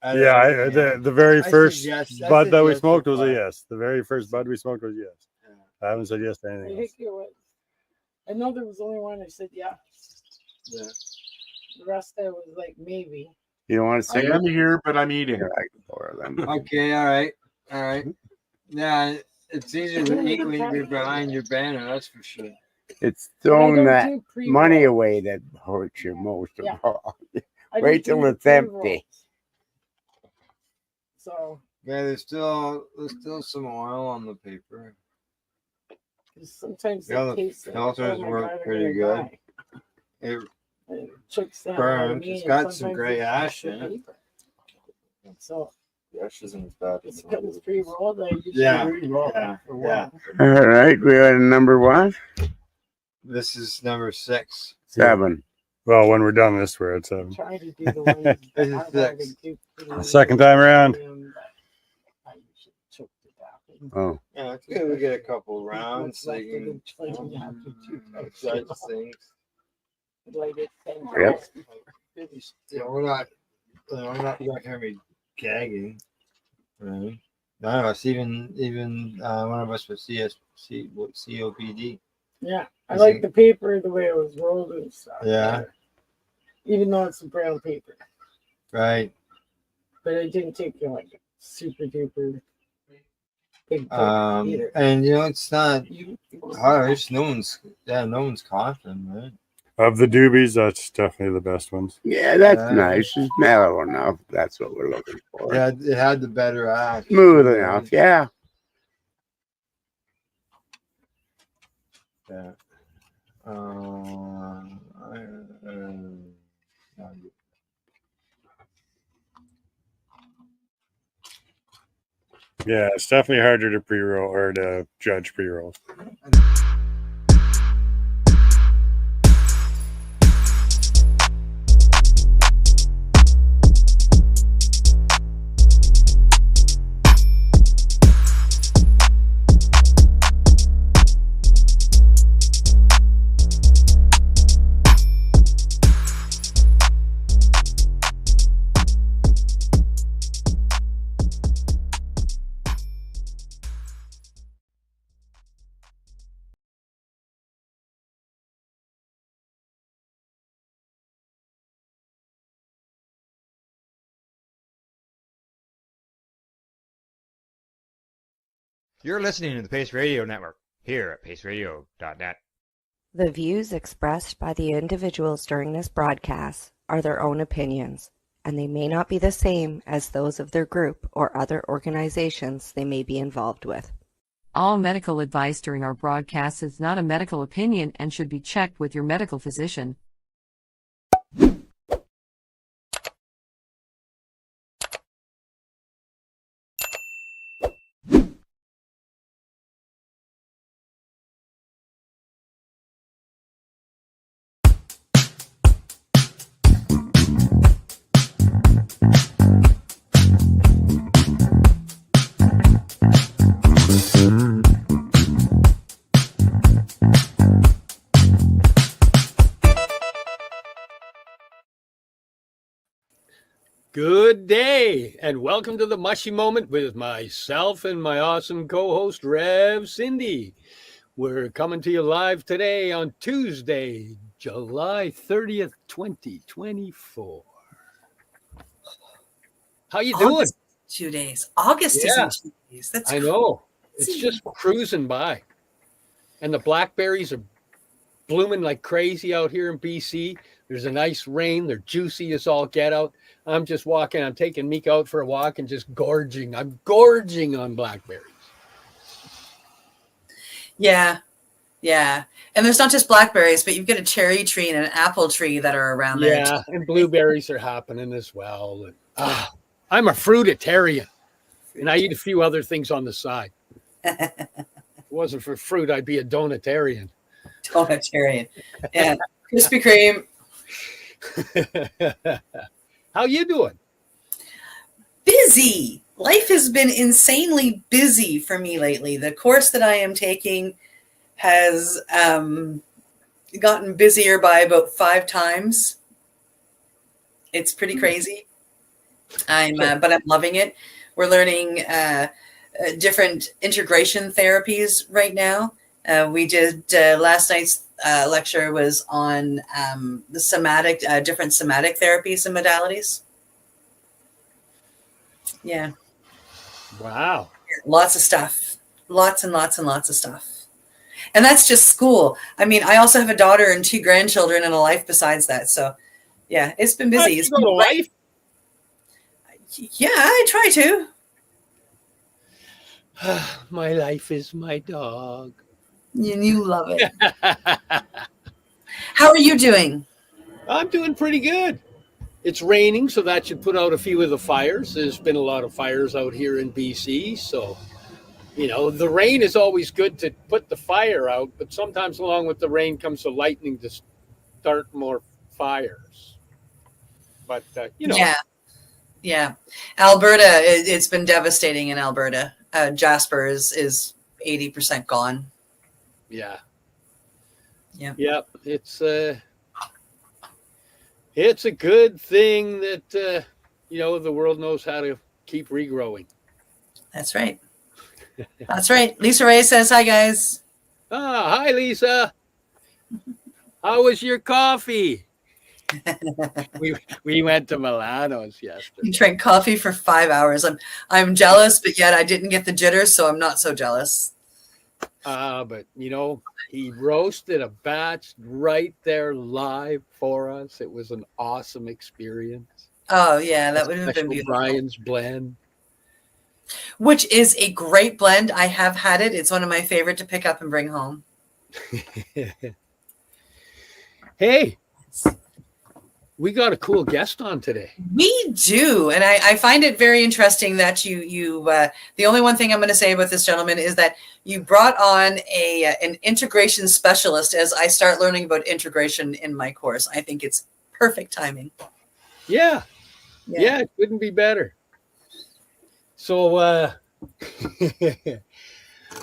Yeah, the very first yes. I bud said that we yes smoked so was a far. yes. The very first bud we smoked was yes. I haven't said yes to I anything think else. it was. I know there was only one I said yeah. Yeah. The rest I was like maybe. You don't want to I sing am it? here, but I'm eating. Here, I can pour them. Okay, all right. Yeah, it's easier to eat when you're behind your banner, that's for sure. It's But I throwing don't that do pre-roll. money away that hurts you most Yeah. of all. I Wait don't till do it's pre-rolls. empty. So Yeah, there's still some oil on the paper. sometimes Yeah, it the tastes like, filters oh my work God, I'm pretty gonna good. die. It And it chokes down burns. out of me, It's and got some sometimes gray it's ash the in it. paper. So The ash isn't as bad as because it's pre-rolled, I usually Yeah, re-roll yeah, it for yeah. one. All right, we got a number one? This is number 6. 7. Well, when we're done this, we're at 7. Trying to do the ones that This is aren't 6. having too The second time around. I usually choke it out. Oh. Yeah, it's good. We get a couple rounds What's so left you of can the plate after 2 cups. judge things. Like it 10 Yep. times before you finish. We're not. You don't hear me gagging. Right? None of us, even one of us with COPD. Yeah, I Is like it- the paper the way it was rolled and stuff. Yeah. better. Even though it's a brown paper, Right. but I didn't take like super duper big paper either. And it's not harsh. No one's coughing, right? Of the doobies, that's definitely the best ones. Yeah, that's nice. It's mellow enough. That's what we're looking for. Yeah, it had the better ash. Smooth enough, yeah. Yeah. Yeah, it's definitely harder to pre-roll or to judge pre-rolls. You're listening to the Pace Radio Network here at paceradio.net. The views expressed by the individuals during this broadcast are their own opinions, and they may not be the same as those of their group or other organizations they may be involved with. All medical advice during our broadcast is not a medical opinion and should be checked with your medical physician. Good day, and welcome to the Mushy Moment with myself and my awesome co-host, Rev Cindy. We're coming to you live today on Tuesday, July 30th, 2024. How you doing? August, 2 days. August is Yeah, in 2 days. That's I know. It's crazy. just cruising by. And the blackberries are blooming like crazy out here in BC. There's a nice rain. They're juicy as all get out. I'm just walking. I'm taking Meek out for a walk and just gorging. I'm gorging on blackberries. Yeah. Yeah. And there's not just blackberries, but you've got a cherry tree and an apple tree that are around there. Yeah, and blueberries are happening as well. And, I'm a fruitarian, and I eat a few other things on the side. If it wasn't for fruit, I'd be a donutarian. Donutarian. Yeah. Krispy Kreme. How you doing? Busy. Life has been insanely busy for me lately. The course that I am taking has gotten busier by about 5 times. It's pretty crazy. But I'm loving it. We're learning different integration therapies right now. We did last night's lecture was on the somatic, different somatic therapies and modalities. Yeah. Wow. Lots of stuff. Lots and lots and lots of stuff. And that's just school. I mean, I also have a daughter and 2 grandchildren and a life besides that. So, yeah, it's been busy. It's been a life? Yeah, I try to. My life is my dog. And you love it. How are you doing? I'm doing pretty good. It's raining, so that should put out a few of the fires. There's been a lot of fires out here in BC, so the rain is always good to put the fire out, but sometimes along with the rain comes the lightning to start more fires. But, Yeah. Alberta, it's been devastating in Alberta. Jasper is 80% gone. Yeah. Yeah. Yep. It's a good thing that, the world knows how to keep regrowing. That's right. That's right. Lisa Ray says, hi, guys. Hi, Lisa. How was your coffee? we went to Milano's yesterday. You drank coffee for 5 hours. I'm jealous, but yet I didn't get the jitters, so I'm not so jealous. But he roasted a batch right there live for us. It was an awesome experience. Oh yeah, that would have been beautiful. Brian's blend, which is a great blend. I have had it. It's one of my favorite to pick up and bring home. Hey, we got a cool guest on today. We do. And I find it very interesting that you the only one thing I'm going to say about this gentleman is that you brought on an integration specialist as I start learning about integration in my course. I think it's perfect timing. Yeah, it couldn't be better. So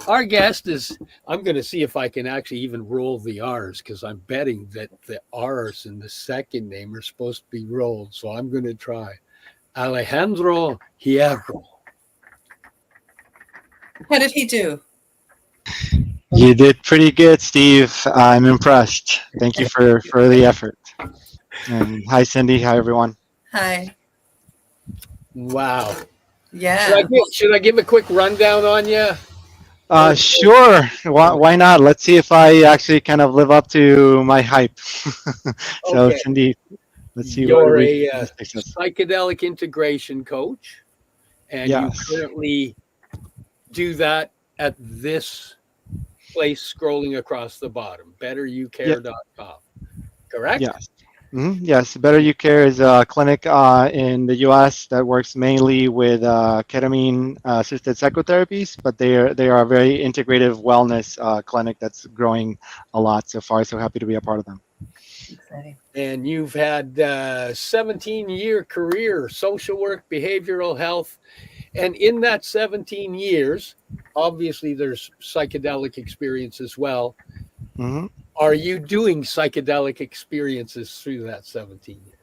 our guest is, I'm going to see if I can actually even roll the R's, because I'm betting that the R's in the second name are supposed to be rolled. So I'm going to try. Alejandro Hierro. How did he do? You did pretty good, Steve. I'm impressed. Thank you for the effort. And hi, Cindy. Hi, everyone. Hi. Wow. Yeah. Should I give a quick rundown on you? Sure. Why not? Let's see if I actually kind of live up to my hype. So, Okay. Cindy, let's see. You're a psychedelic integration coach, and Yes. you currently do that at this place scrolling across the bottom, betteryoucare.com. Correct? Yes. Yes, Better You Care is a clinic in the U.S. that works mainly with ketamine-assisted psychotherapies, but they are a very integrative wellness clinic that's growing a lot so far. So happy to be a part of them. Exciting. And you've had a 17-year career, social work, behavioral health. And in that 17 years, obviously there's psychedelic experience as well. Mm-hmm. Are you doing psychedelic experiences through that 17 years?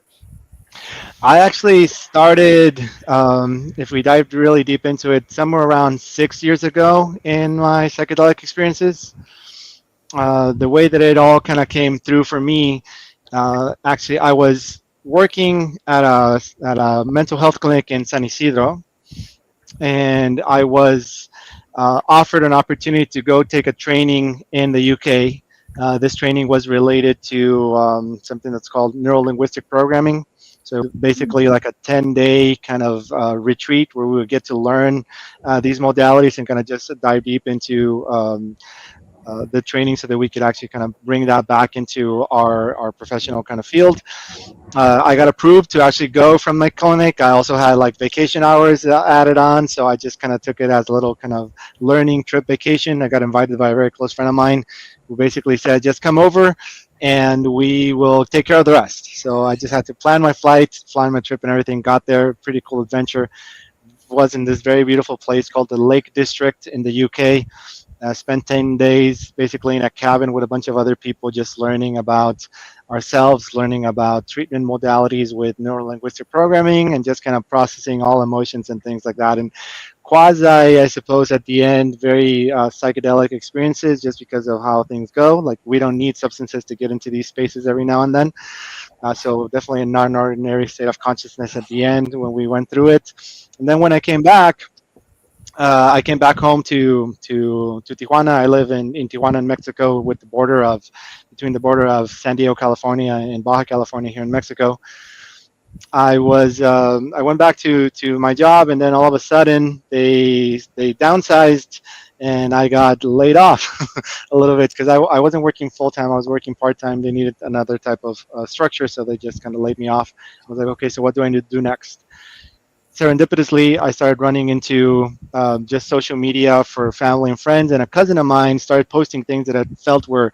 I actually started, if we dived really deep into it, somewhere around 6 years ago in my psychedelic experiences. the way that it all kind of came through for me, actually, I was working at a mental health clinic in San Isidro, and I was offered an opportunity to go take a training in the UK. This training was related to something that's called neuro linguistic programming. So basically, like a 10-day kind of retreat where we would get to learn these modalities and kind of just dive deep into the training so that we could actually kind of bring that back into our professional kind of field. I got approved to actually go from my clinic. I also had like vacation hours added on, so I just kind of took it as a little kind of learning trip vacation. I got invited by a very close friend of mine who basically said, just come over and we will take care of the rest. So I just had to plan my flight, plan my trip and everything, got there, pretty cool adventure. Was in this very beautiful place called the Lake District in the UK. Spent 10 days basically in a cabin with a bunch of other people just learning about ourselves, learning about treatment modalities with neuro-linguistic programming and just kind of processing all emotions and things like that. And quasi, I suppose, at the end, very psychedelic experiences just because of how things go. Like we don't need substances to get into these spaces every now and then. So definitely a non-ordinary state of consciousness at the end when we went through it. And then when I came back home to Tijuana. I live in Tijuana, in Mexico, with the border of between the border of San Diego, California, and Baja California here in Mexico. I went back to my job, and then all of a sudden they downsized, and I got laid off a little bit because I wasn't working full time. I was working part time. They needed another type of structure, so they just kind of laid me off. I was like, okay, so what do I need to do next? Serendipitously, I started running into just social media for family and friends, and a cousin of mine started posting things that I felt were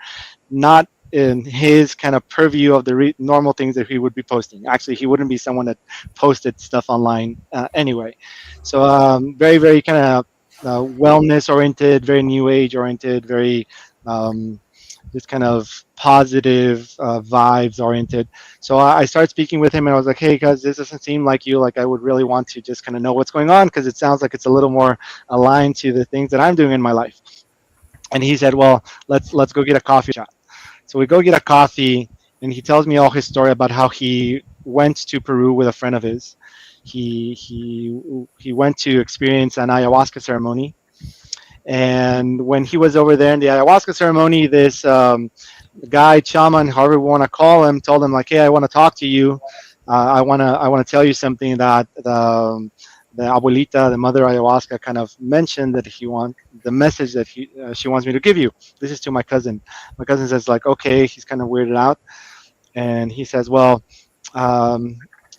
not in his kind of purview of the normal things that he would be posting. Actually, he wouldn't be someone that posted stuff online anyway. So very, very kind of wellness oriented, very new age oriented, very just kind of positive vibes oriented. So I started speaking with him and I was like, hey, guys, this doesn't seem like you. Like I would really want to just kind of know what's going on because it sounds like it's a little more aligned to the things that I'm doing in my life. And he said, well, let's go get a coffee shop. So we go get a coffee and he tells me all his story about how he went to Peru with a friend of his. He went to experience an ayahuasca ceremony. And when he was over there in the ayahuasca ceremony, this guy, shaman, however we want to call him, told him like, "Hey, I want to talk to you. I want to tell you something that the abuelita, the mother ayahuasca, kind of mentioned that the message that she wants me to give you. This is to my cousin. My cousin says like, okay, he's kind of weirded out, and he says, well."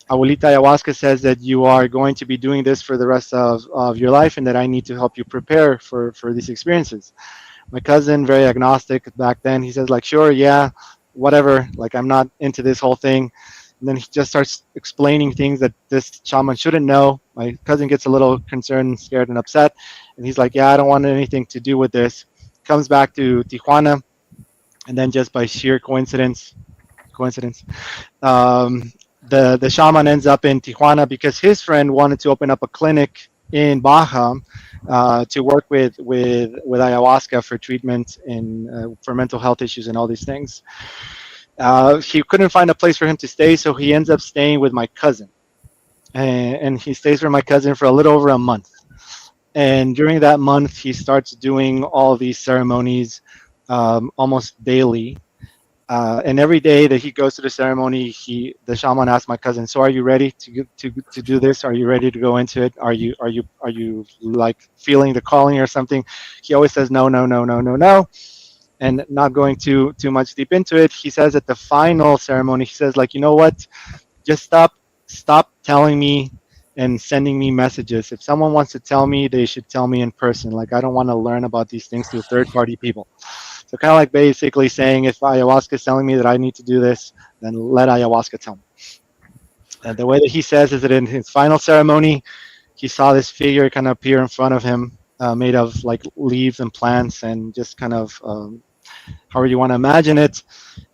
Abuelita Ayahuasca says that you are going to be doing this for the rest of your life and that I need to help you prepare for these experiences. My cousin, very agnostic back then, he says like, sure, yeah, whatever, like I'm not into this whole thing. And then he just starts explaining things that this shaman shouldn't know. My cousin gets a little concerned, scared, and upset. And he's like, yeah, I don't want anything to do with this. Comes back to Tijuana. And then just by sheer coincidence, the shaman ends up in Tijuana because his friend wanted to open up a clinic in Baja to work with ayahuasca for treatment and for mental health issues and all these things. He couldn't find a place for him to stay, so he ends up staying with my cousin. And he stays with my cousin for a little over a month. And during that month, he starts doing all these ceremonies almost daily. And every day that he goes to the ceremony, the shaman asks my cousin, "So are you ready to do this? Are you ready to go into it? Are you like feeling the calling or something?" He always says no, no, no, no, no, no, and not going too much deep into it. He says at the final ceremony, he says like, you know what? Just stop telling me and sending me messages. If someone wants to tell me, they should tell me in person. Like I don't want to learn about these things through third-party people. So kind of like basically saying if ayahuasca is telling me that I need to do this, then let ayahuasca tell me. And the way that he says is that in his final ceremony, he saw this figure kind of appear in front of him made of like leaves and plants and just kind of however you want to imagine it.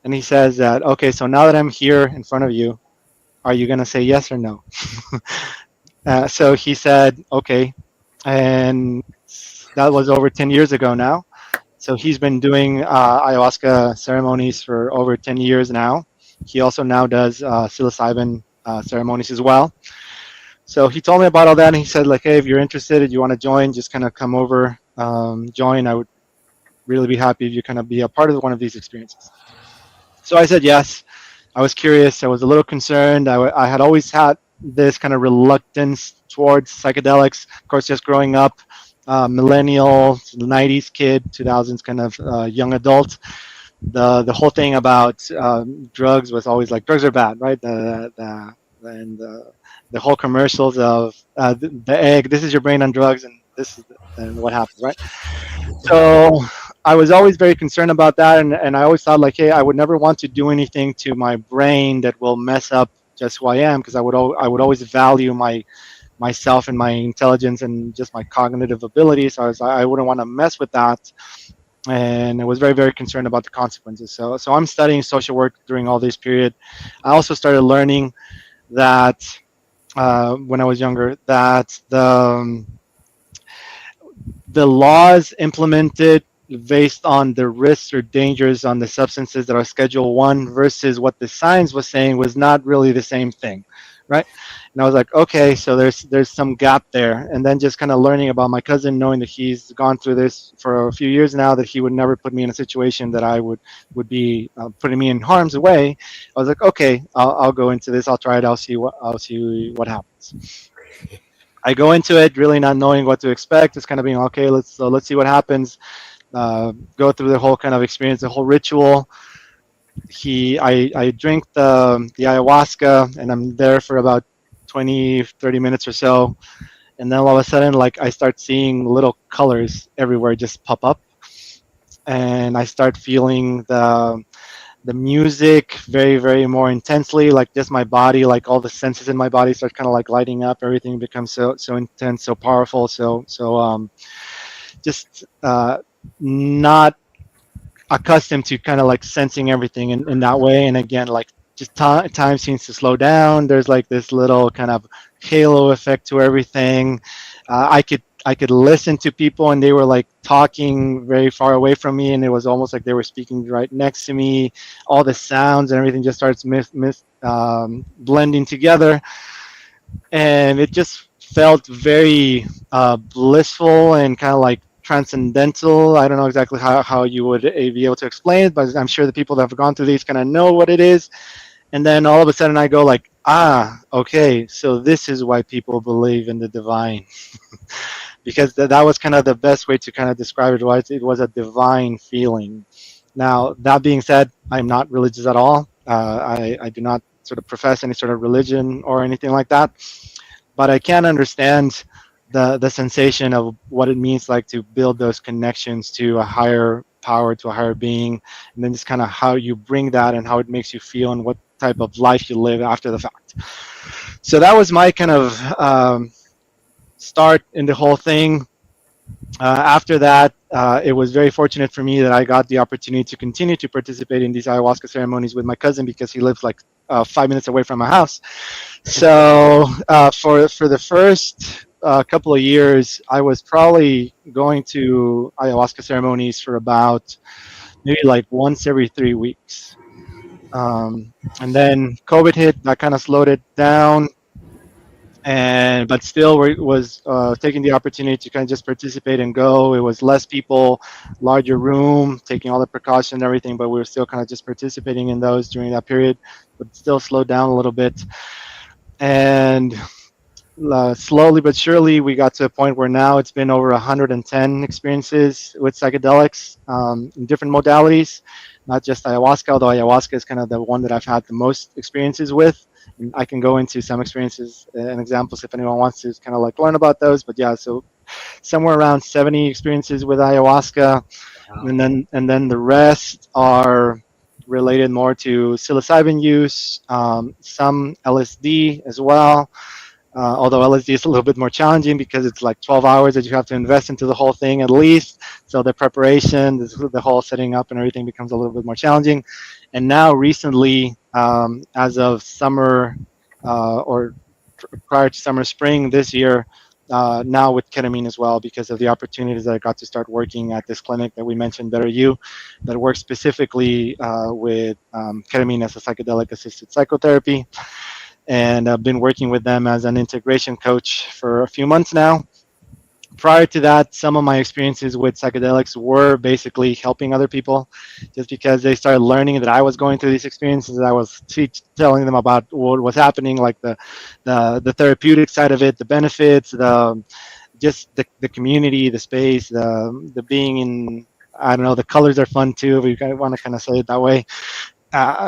And he says that, okay, so now that I'm here in front of you, are you going to say yes or no? So he said, okay. And that was over 10 years ago now. So he's been doing ayahuasca ceremonies for over 10 years now. He also now does psilocybin ceremonies as well. So he told me about all that, and he said, like, hey, if you're interested, if you want to join, just kind of come over, join. I would really be happy if you kind of be a part of one of these experiences. So I said yes. I was curious. I was a little concerned. I had always had this kind of reluctance towards psychedelics. Of course, just growing up, millennial, 90s kid, 2000s kind of young adult. The whole thing about drugs was always like drugs are bad, right? The whole commercials of the egg. This is your brain on drugs, and this is and what happens, right? So I was always very concerned about that, and I always thought like, hey, I would never want to do anything to my brain that will mess up just who I am, because I would always value myself and my intelligence and just my cognitive abilities. So I wouldn't want to mess with that, and I was very, very concerned about the consequences. So I'm studying social work during all this period. I also started learning that when I was younger, that the laws implemented based on the risks or dangers on the substances that are Schedule 1 versus what the science was saying was not really the same thing, right? And I was like, okay, so there's some gap there. And then just kind of learning about my cousin, knowing that he's gone through this for a few years now, that he would never put me in a situation that I would be putting me in harm's way. I was like, okay, I'll go into this. I'll try it. I'll see what happens. I go into it really not knowing what to expect. It's kind of being okay. Let's see what happens. Go through the whole kind of experience, the whole ritual. I drink the ayahuasca, and I'm there for about 20-30 minutes or so, and then all of a sudden, like, I start seeing little colors everywhere just pop up, and I start feeling the music very, very more intensely, like just my body, like all the senses in my body start kind of like lighting up. Everything becomes so intense, so powerful, just not accustomed to kind of like sensing everything in that way. And again, like, just time seems to slow down. There's like this little kind of halo effect to everything. I could listen to people, and they were like talking very far away from me, and it was almost like they were speaking right next to me. All the sounds and everything just starts blending together, and it just felt very blissful and kind of like transcendental. I don't know exactly how you would be able to explain it, but I'm sure the people that have gone through these kind of know what it is. And then all of a sudden I go like, okay, so this is why people believe in the divine. Because that was kind of the best way to kind of describe it. It was a divine feeling. Now, that being said, I'm not religious at all. I do not sort of profess any sort of religion or anything like that. But I can understand the sensation of what it means like to build those connections to a higher power, to a higher being, and then just kind of how you bring that and how it makes you feel and what type of life you live after the fact. So that was my kind of start in the whole thing. After that, it was very fortunate for me that I got the opportunity to continue to participate in these ayahuasca ceremonies with my cousin, because he lives like 5 minutes away from my house. So for the first couple of years, I was probably going to ayahuasca ceremonies for about maybe like once every 3 weeks. And then COVID hit, that kind of slowed it down. But still was taking the opportunity to kind of just participate and go. It was less people, larger room, taking all the precautions and everything, but we were still kind of just participating in those during that period, but still slowed down a little bit. And slowly but surely, we got to a point where now it's been over 110 experiences with psychedelics in different modalities, not just ayahuasca, although ayahuasca is kind of the one that I've had the most experiences with. And I can go into some experiences and examples if anyone wants to kind of like learn about those. But yeah, so somewhere around 70 experiences with ayahuasca, and then the rest are related more to psilocybin use, some LSD as well. Although LSD is a little bit more challenging because it's like 12 hours that you have to invest into the whole thing at least. So the preparation, the whole setting up and everything becomes a little bit more challenging. And now recently, as of summer or prior to summer, spring this year, now with ketamine as well, because of the opportunities that I got to start working at this clinic that we mentioned, Better You, that works specifically with ketamine as a psychedelic assisted psychotherapy. And I've been working with them as an integration coach for a few months now. Prior to that, some of my experiences with psychedelics were basically helping other people, just because they started learning that I was going through these experiences. I was telling them about what was happening, like the therapeutic side of it, the benefits, just the community, the space, the being in. I don't know. The colors are fun too. If we want to kind of say it that way.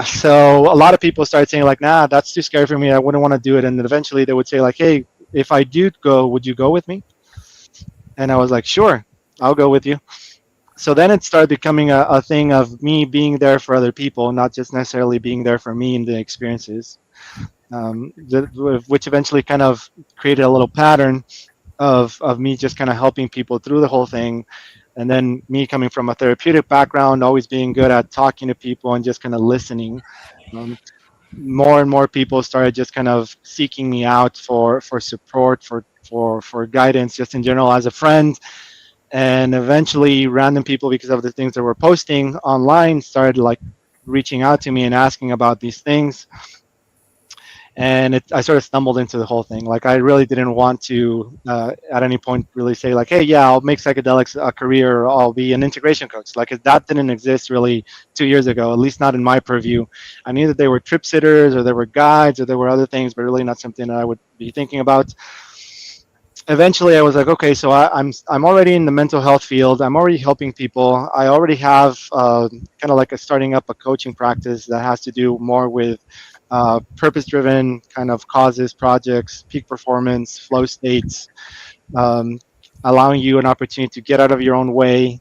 So a lot of people started saying like, nah, that's too scary for me. I wouldn't want to do it. And then eventually they would say like, hey, if I do go, would you go with me? And I was like, sure, I'll go with you. So then it started becoming a thing of me being there for other people, not just necessarily being there for me and the experiences, which eventually kind of created a little pattern of me just kind of helping people through the whole thing. And then me coming from a therapeutic background, always being good at talking to people and just kind of listening. Um, More and more people started just kind of seeking me out for support, for guidance, just in general as a friend. And eventually random people, because of the things that we're posting online, started like reaching out to me and asking about these things. And I sort of stumbled into the whole thing. Like I really didn't want to at any point really say like, hey, yeah, I'll make psychedelics a career, or I'll be an integration coach. Like that didn't exist really 2 years ago, at least not in my purview. I knew that they were trip sitters, or there were guides, or there were other things, but really not something that I would be thinking about. Eventually I was like, okay, so I'm already in the mental health field. I'm already helping people. I already have kind of like starting up a coaching practice that has to do more with purpose-driven kind of causes, projects, peak performance, flow states, um, allowing you an opportunity to get out of your own way,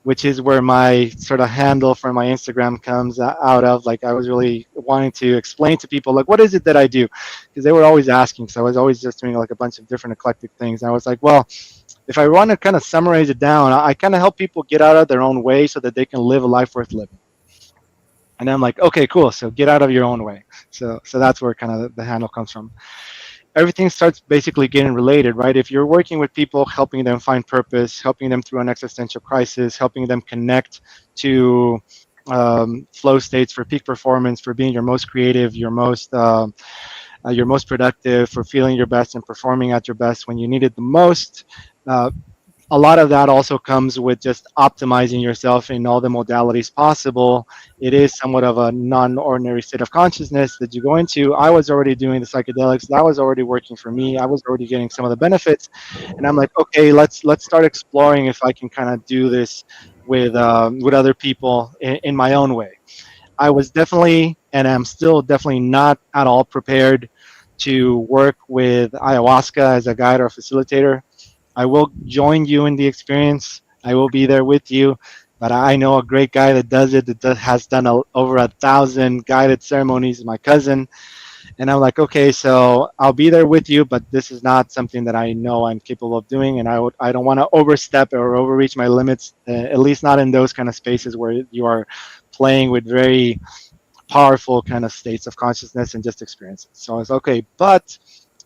which is where my sort of handle for my Instagram comes out of. Like I was really wanting to explain to people like, what is it that I do? Because they were always asking. So I was always just doing like a bunch of different eclectic things. And I was like, well, if I want to kind of summarize it down, I kind of help people get out of their own way so that they can live a life worth living. And I'm like, okay, cool. So get out of your own way. So that's where kind of the handle comes from. Everything starts basically getting related, right? If you're working with people, helping them find purpose, helping them through an existential crisis, helping them connect to flow states for peak performance, for being your most creative, your most productive, for feeling your best and performing at your best when you need it the most. A lot of that also comes with just optimizing yourself in all the modalities possible. It is somewhat of a non-ordinary state of consciousness that you go into. I was already doing the psychedelics. That was already working for me. I was already getting some of the benefits. And I'm like, okay, let's start exploring if I can kind of do this with other people in my own way. I was definitely, and I'm still definitely not at all prepared to work with ayahuasca as a guide or facilitator. I will join you in the experience. I will be there with you. But I know a great guy that does it, has done over 1,000 guided ceremonies, my cousin. And I'm like, okay, so I'll be there with you, but this is not something that I know I'm capable of doing. And I don't want to overstep or overreach my limits, at least not in those kind of spaces where you are playing with very powerful kind of states of consciousness and just experiences. So I was okay, but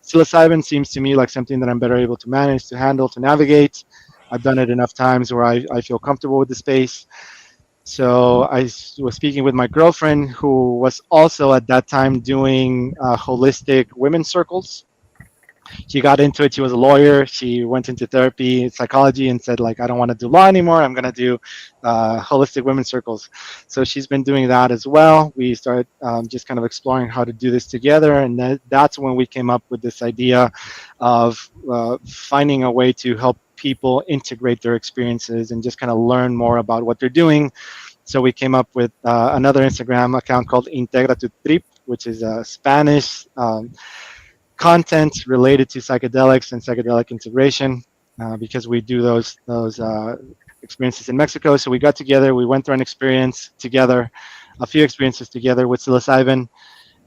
psilocybin seems to me like something that I'm better able to manage, to handle, to navigate. I've done it enough times where I feel comfortable with the space. So I was speaking with my girlfriend, who was also at that time doing holistic women's circles. She got into it. She was a lawyer. She went into therapy, psychology, and said like, I don't want to do law anymore. I'm going to do holistic women's circles. So she's been doing that as well. We started just kind of exploring how to do this together. And that's when we came up with this idea of finding a way to help people integrate their experiences and just kind of learn more about what they're doing. So we came up with another Instagram account called Integra tu Trip, which is a Spanish content related to psychedelics and psychedelic integration, because we do those experiences in Mexico. So we got together, we went through an experience together, a few experiences together with psilocybin,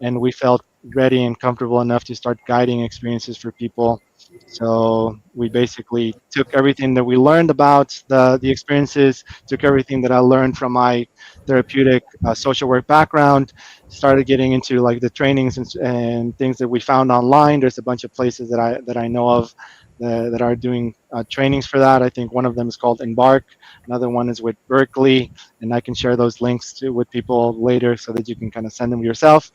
and we felt ready and comfortable enough to start guiding experiences for people. So we basically took everything that we learned about the experiences, took everything that I learned from my therapeutic social work background, started getting into like the trainings and things that we found online. There's a bunch of places that I know of that are doing trainings for that. I think one of them is called Embark. Another one is with Berkeley, and I can share those links with people later so that you can kind of send them yourself.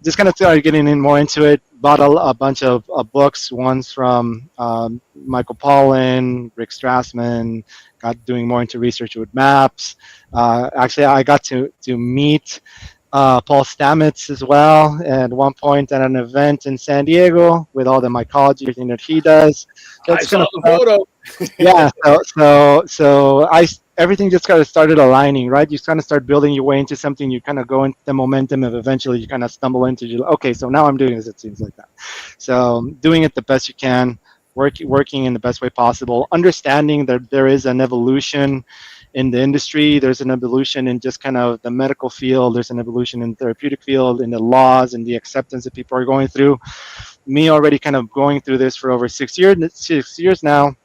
Just kind of started getting in more into it. Bought a bunch of books. One's from Michael Pollan, Rick Strassman. Got doing more into research with maps. Actually, I got to meet Paul Stamets as well at one point at an event in San Diego with all the mycology, everything that he does. So I it's saw kind the of photo. yeah. So everything just kind of started aligning, right? You kind of start building your way into something. You kind of go into the momentum of eventually you kind of stumble into. Okay, so now I'm doing this. It seems like that. So doing it the best you can, working in the best way possible, understanding that there is an evolution in the industry. There's an evolution in just kind of the medical field. There's an evolution in the therapeutic field, in the laws and the acceptance that people are going through. Me already kind of going through this for over 6 years now.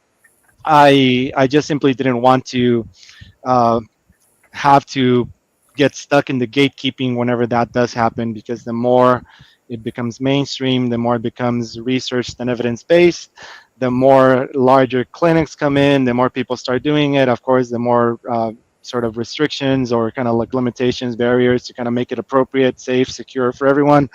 I just simply didn't want to have to get stuck in the gatekeeping whenever that does happen, because the more it becomes mainstream, the more it becomes researched and evidence-based, the more larger clinics come in, the more people start doing it. Of course, the more sort of restrictions or kind of like limitations, barriers to kind of make it appropriate, safe, secure for everyone.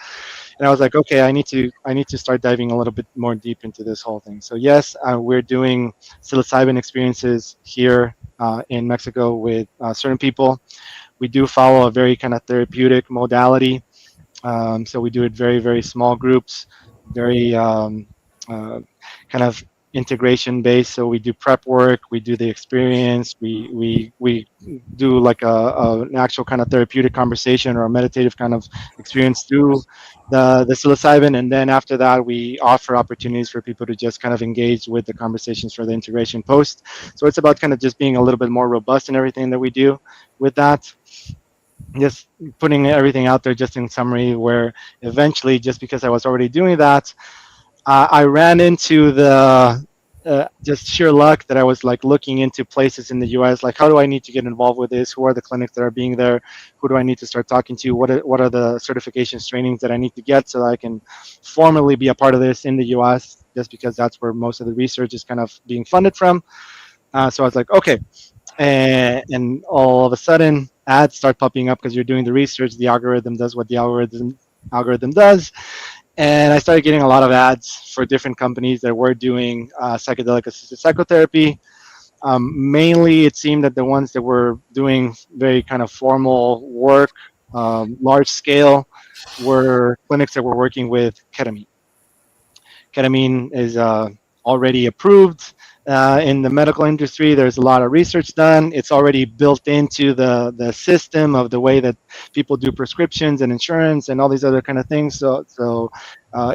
And I was like, okay, I need to start diving a little bit more deep into this whole thing. So yes, we're doing psilocybin experiences here in Mexico with certain people. We do follow a very kind of therapeutic modality. So we do it very, very small groups, very kind of integration based. So we do prep work, we do the experience, we do like an actual kind of therapeutic conversation or a meditative kind of experience through the psilocybin, and then after that we offer opportunities for people to just kind of engage with the conversations for the integration post. So it's about kind of just being a little bit more robust in everything that we do with that. Just putting everything out there just in summary, where eventually, just because I was already doing that, I ran into the just sheer luck that I was like looking into places in the US, like how do I need to get involved with this? Who are the clinics that are being there? Who do I need to start talking to? What are the certifications trainings that I need to get so that I can formally be a part of this in the US, just because that's where most of the research is kind of being funded from. So I was like, okay. And all of a sudden ads start popping up because you're doing the research. The algorithm does what the algorithm does. And I started getting a lot of ads for different companies that were doing psychedelic assisted psychotherapy. Mainly, it seemed that the ones that were doing very kind of formal work, large scale, were clinics that were working with ketamine. Ketamine is already approved in the medical industry. There's a lot of research done. It's already built into the system of the way that people do prescriptions and insurance and all these other kind of things. So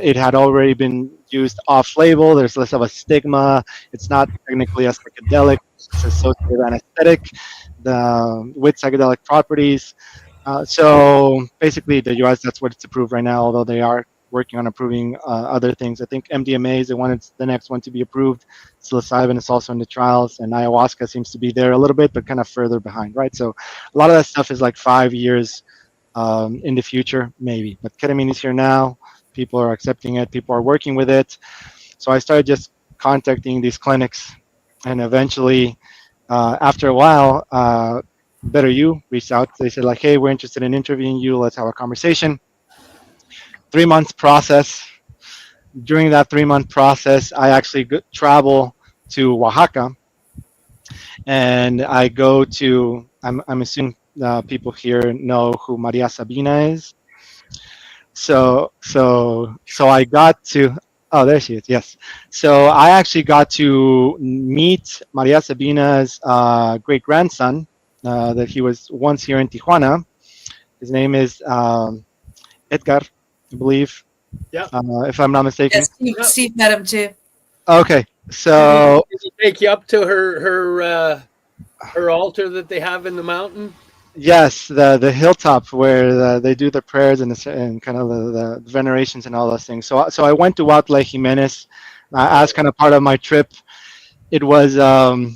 it had already been used off-label. There's less of a stigma. It's not technically a psychedelic. It's associated anesthetic with psychedelic properties. So basically, the US, that's what it's approved right now, although they are working on approving other things. I think MDMA is the next one to be approved. Psilocybin is also in the trials, and ayahuasca seems to be there a little bit, but kind of further behind, right? So a lot of that stuff is like 5 years in the future, maybe. But ketamine is here now. People are accepting it. People are working with it. So I started just contacting these clinics, and eventually, after a while, Better You reached out. They said like, hey, we're interested in interviewing you. Let's have a conversation. 3 months process. During that 3-month process, I actually travel to Oaxaca, and I go to. I'm assuming people here know who Maria Sabina is. So I got to. Oh, there she is. Yes. So I actually got to meet Maria Sabina's great grandson. That he was once here in Tijuana. His name is Edgar, I believe. Yeah. If I'm not mistaken. Yes, Steve met him too. Okay, so did he take you up to her altar that they have in the mountain? yes, the hilltop where they do the prayers and kind of the venerations and all those things. So I went to Huautla Jimenez as kind of part of my trip. It was a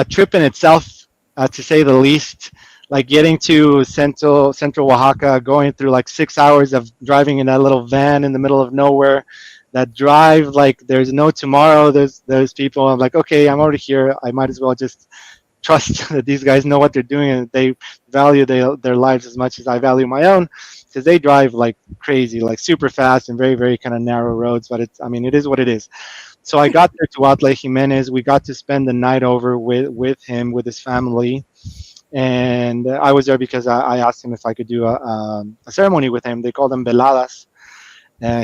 trip in itself, to say the least. Like getting to central Oaxaca, going through like 6 hours of driving in that little van in the middle of nowhere, that drive like there's no tomorrow. There's people. I'm like, okay, I'm already here. I might as well just trust that these guys know what they're doing and they value their lives as much as I value my own, because they drive like crazy, like super fast and very, very kind of narrow roads. But it is what it is. So I got there to Outlet Jimenez. We got to spend the night over with him, with his family. And I was there because I asked him if I could do a ceremony with him. They call them veladas.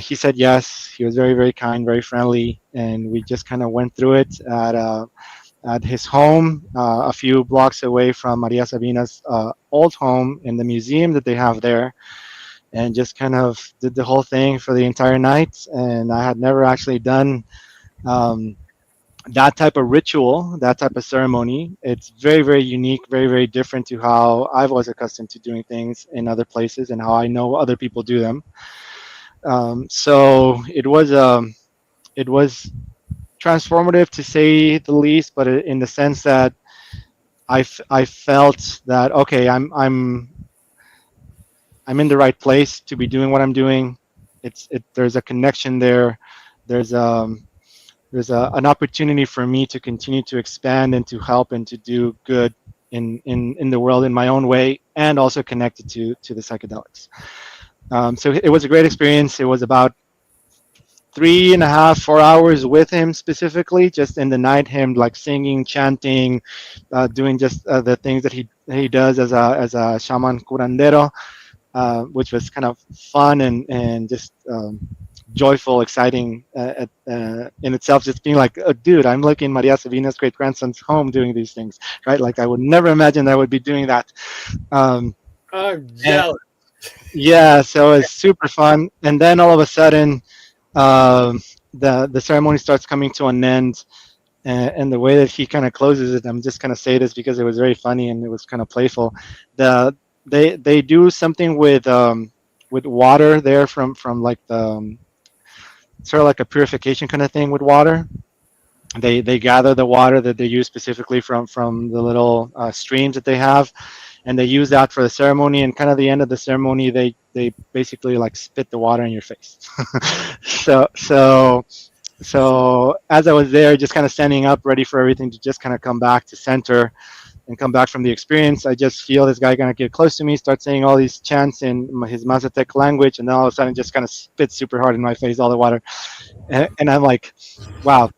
He said yes. He was very, very kind, very friendly. And we just kind of went through it at his home, a few blocks away from Maria Sabina's old home, in the museum that they have there, and just kind of did the whole thing for the entire night. And I had never actually done that type of ritual, that type of ceremony. It's very, very unique, very, very different to how I've always accustomed to doing things in other places and how I know other people do them. So it was transformative, to say the least, but in the sense that I felt that, okay, I'm in the right place to be doing what I'm doing. There's a connection there. There's an opportunity for me to continue to expand and to help and to do good in the world in my own way, and also connected to the psychedelics. So it was a great experience. It was about 3.5, 4 hours with him, specifically just in the night, him like singing, chanting, doing just the things that he does as a shaman curandero, which was kind of fun and just joyful, exciting in itself, just being like, oh, dude, I'm like in Maria Sabina's great grandson's home doing these things, right? Like I would never imagine I would be doing that. I'm jealous. Yeah, so it's super fun. And then all of a sudden, the ceremony starts coming to an end, and the way that he kind of closes it, I'm just gonna say this because it was very funny and it was kind of playful. They do something with water there from like the sort of like a purification kind of thing with water. They gather the water that they use specifically from the little streams that they have, and they use that for the ceremony. And kind of the end of the ceremony, they basically like spit the water in your face. So as I was there, just kind of standing up, ready for everything to just kind of come back to center and come back from the experience, I just feel this guy gonna get close to me, start saying all these chants in his Mazatec language, and then all of a sudden just kind of spit super hard in my face, all the water. And I'm like, wow,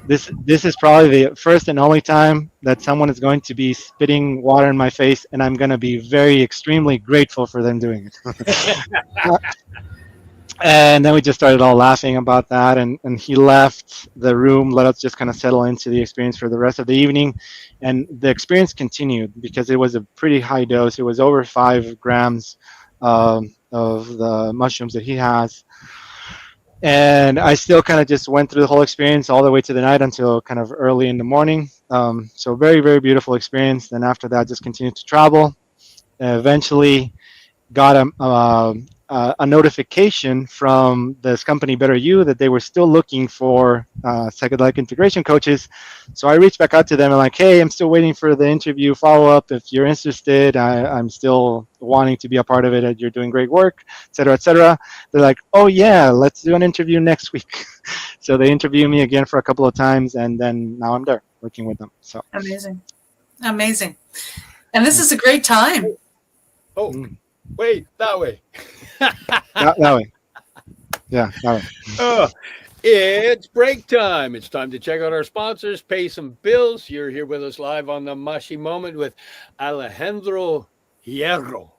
this is probably the first and only time that someone is going to be spitting water in my face, and I'm gonna be very extremely grateful for them doing it. And then we just started all laughing about that, and he left the room, let us just kind of settle into the experience for the rest of the evening. And the experience continued because it was a pretty high dose. It was over 5 grams of the mushrooms that he has. And I still kind of just went through the whole experience all the way to the night until kind of early in the morning. So very, very beautiful experience. Then after that, just continued to travel. Eventually got a notification from this company Better You that they were still looking for psychedelic integration coaches. So I reached back out to them and like, hey, I'm still waiting for the interview follow-up. If you're interested, I'm still wanting to be a part of it. You're doing great work, et cetera, et cetera. They're like, oh yeah, let's do an interview next week. So they interviewed me again for a couple of times, and then now I'm there working with them. So amazing. And this is a great time. Oh, wait, that way. that way. Yeah, that way. Oh, it's break time. It's time to check out our sponsors, pay some bills. You're here with us live on the Mushy Moment with Alejandro Hierro.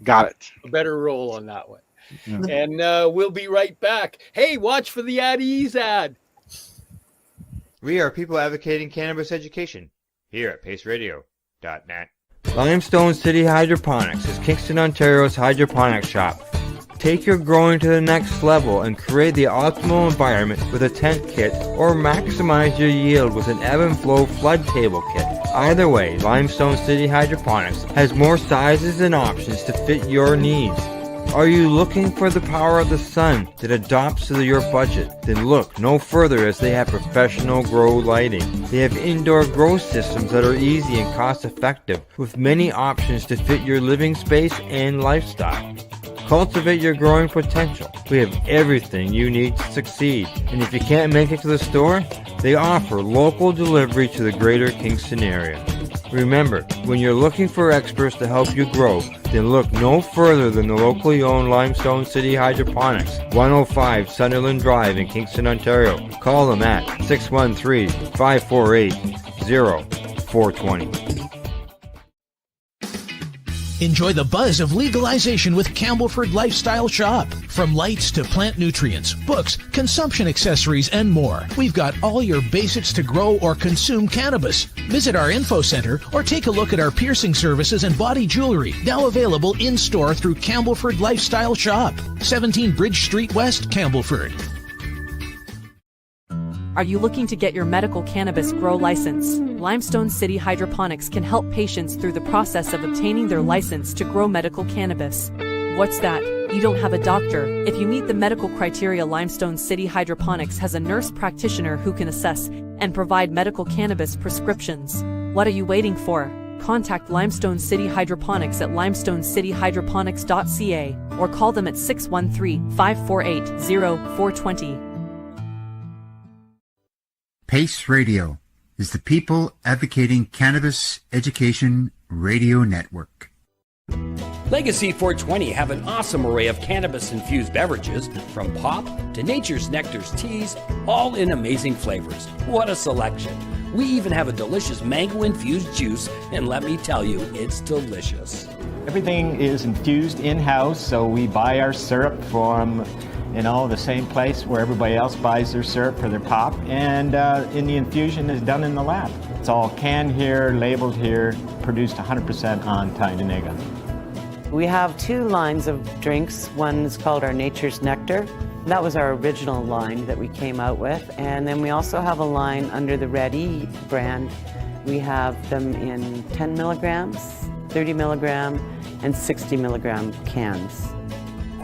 Got it. A better roll on that one. Yeah. And we'll be right back. Hey, watch for the Addie's ad. We are people advocating cannabis education here at paceradio.net. Limestone City Hydroponics is Kingston, Ontario's hydroponics shop. Take your growing to the next level and create the optimal environment with a tent kit, or maximize your yield with an ebb and flow flood table kit. Either way, Limestone City Hydroponics has more sizes and options to fit your needs. Are you looking for the power of the sun that adapts to your budget? Then look no further, as they have professional grow lighting. They have indoor grow systems that are easy and cost effective, with many options to fit your living space and lifestyle. Cultivate your growing potential. We have everything you need to succeed. And if you can't make it to the store, they offer local delivery to the greater Kingston area. Remember, when you're looking for experts to help you grow, then look no further than the locally owned Limestone City Hydroponics, 105 Sunderland Drive in Kingston, Ontario. Call them at 613-548-0420. Enjoy the buzz of legalization with Campbellford Lifestyle Shop. From lights to plant nutrients, books, consumption accessories, and more, we've got all your basics to grow or consume cannabis. Visit our info center or take a look at our piercing services and body jewelry, now available in-store through Campbellford Lifestyle Shop, 17 Bridge Street West, Campbellford. Are you looking to get your medical cannabis grow license? Limestone City Hydroponics can help patients through the process of obtaining their license to grow medical cannabis. What's that? You don't have a doctor. If you meet the medical criteria, Limestone City Hydroponics has a nurse practitioner who can assess and provide medical cannabis prescriptions. What are you waiting for? Contact Limestone City Hydroponics at limestonecityhydroponics.ca or call them at 613-548-0420. PACE Radio is the People Advocating Cannabis Education Radio Network. Legacy 420 have an awesome array of cannabis-infused beverages, from pop to Nature's Nectar's teas, all in amazing flavors. What a selection! We even have a delicious mango-infused juice, and let me tell you, it's delicious. Everything is infused in-house, so we buy our syrup from the same place where everybody else buys their syrup for their pop, and the infusion is done in the lab. It's all canned here, labeled here, produced 100% on Tyndonega. We have two lines of drinks. One is called our Nature's Nectar. That was our original line that we came out with, and then we also have a line under the Red E brand. We have them in 10 milligrams, 30 milligram, and 60 milligram cans.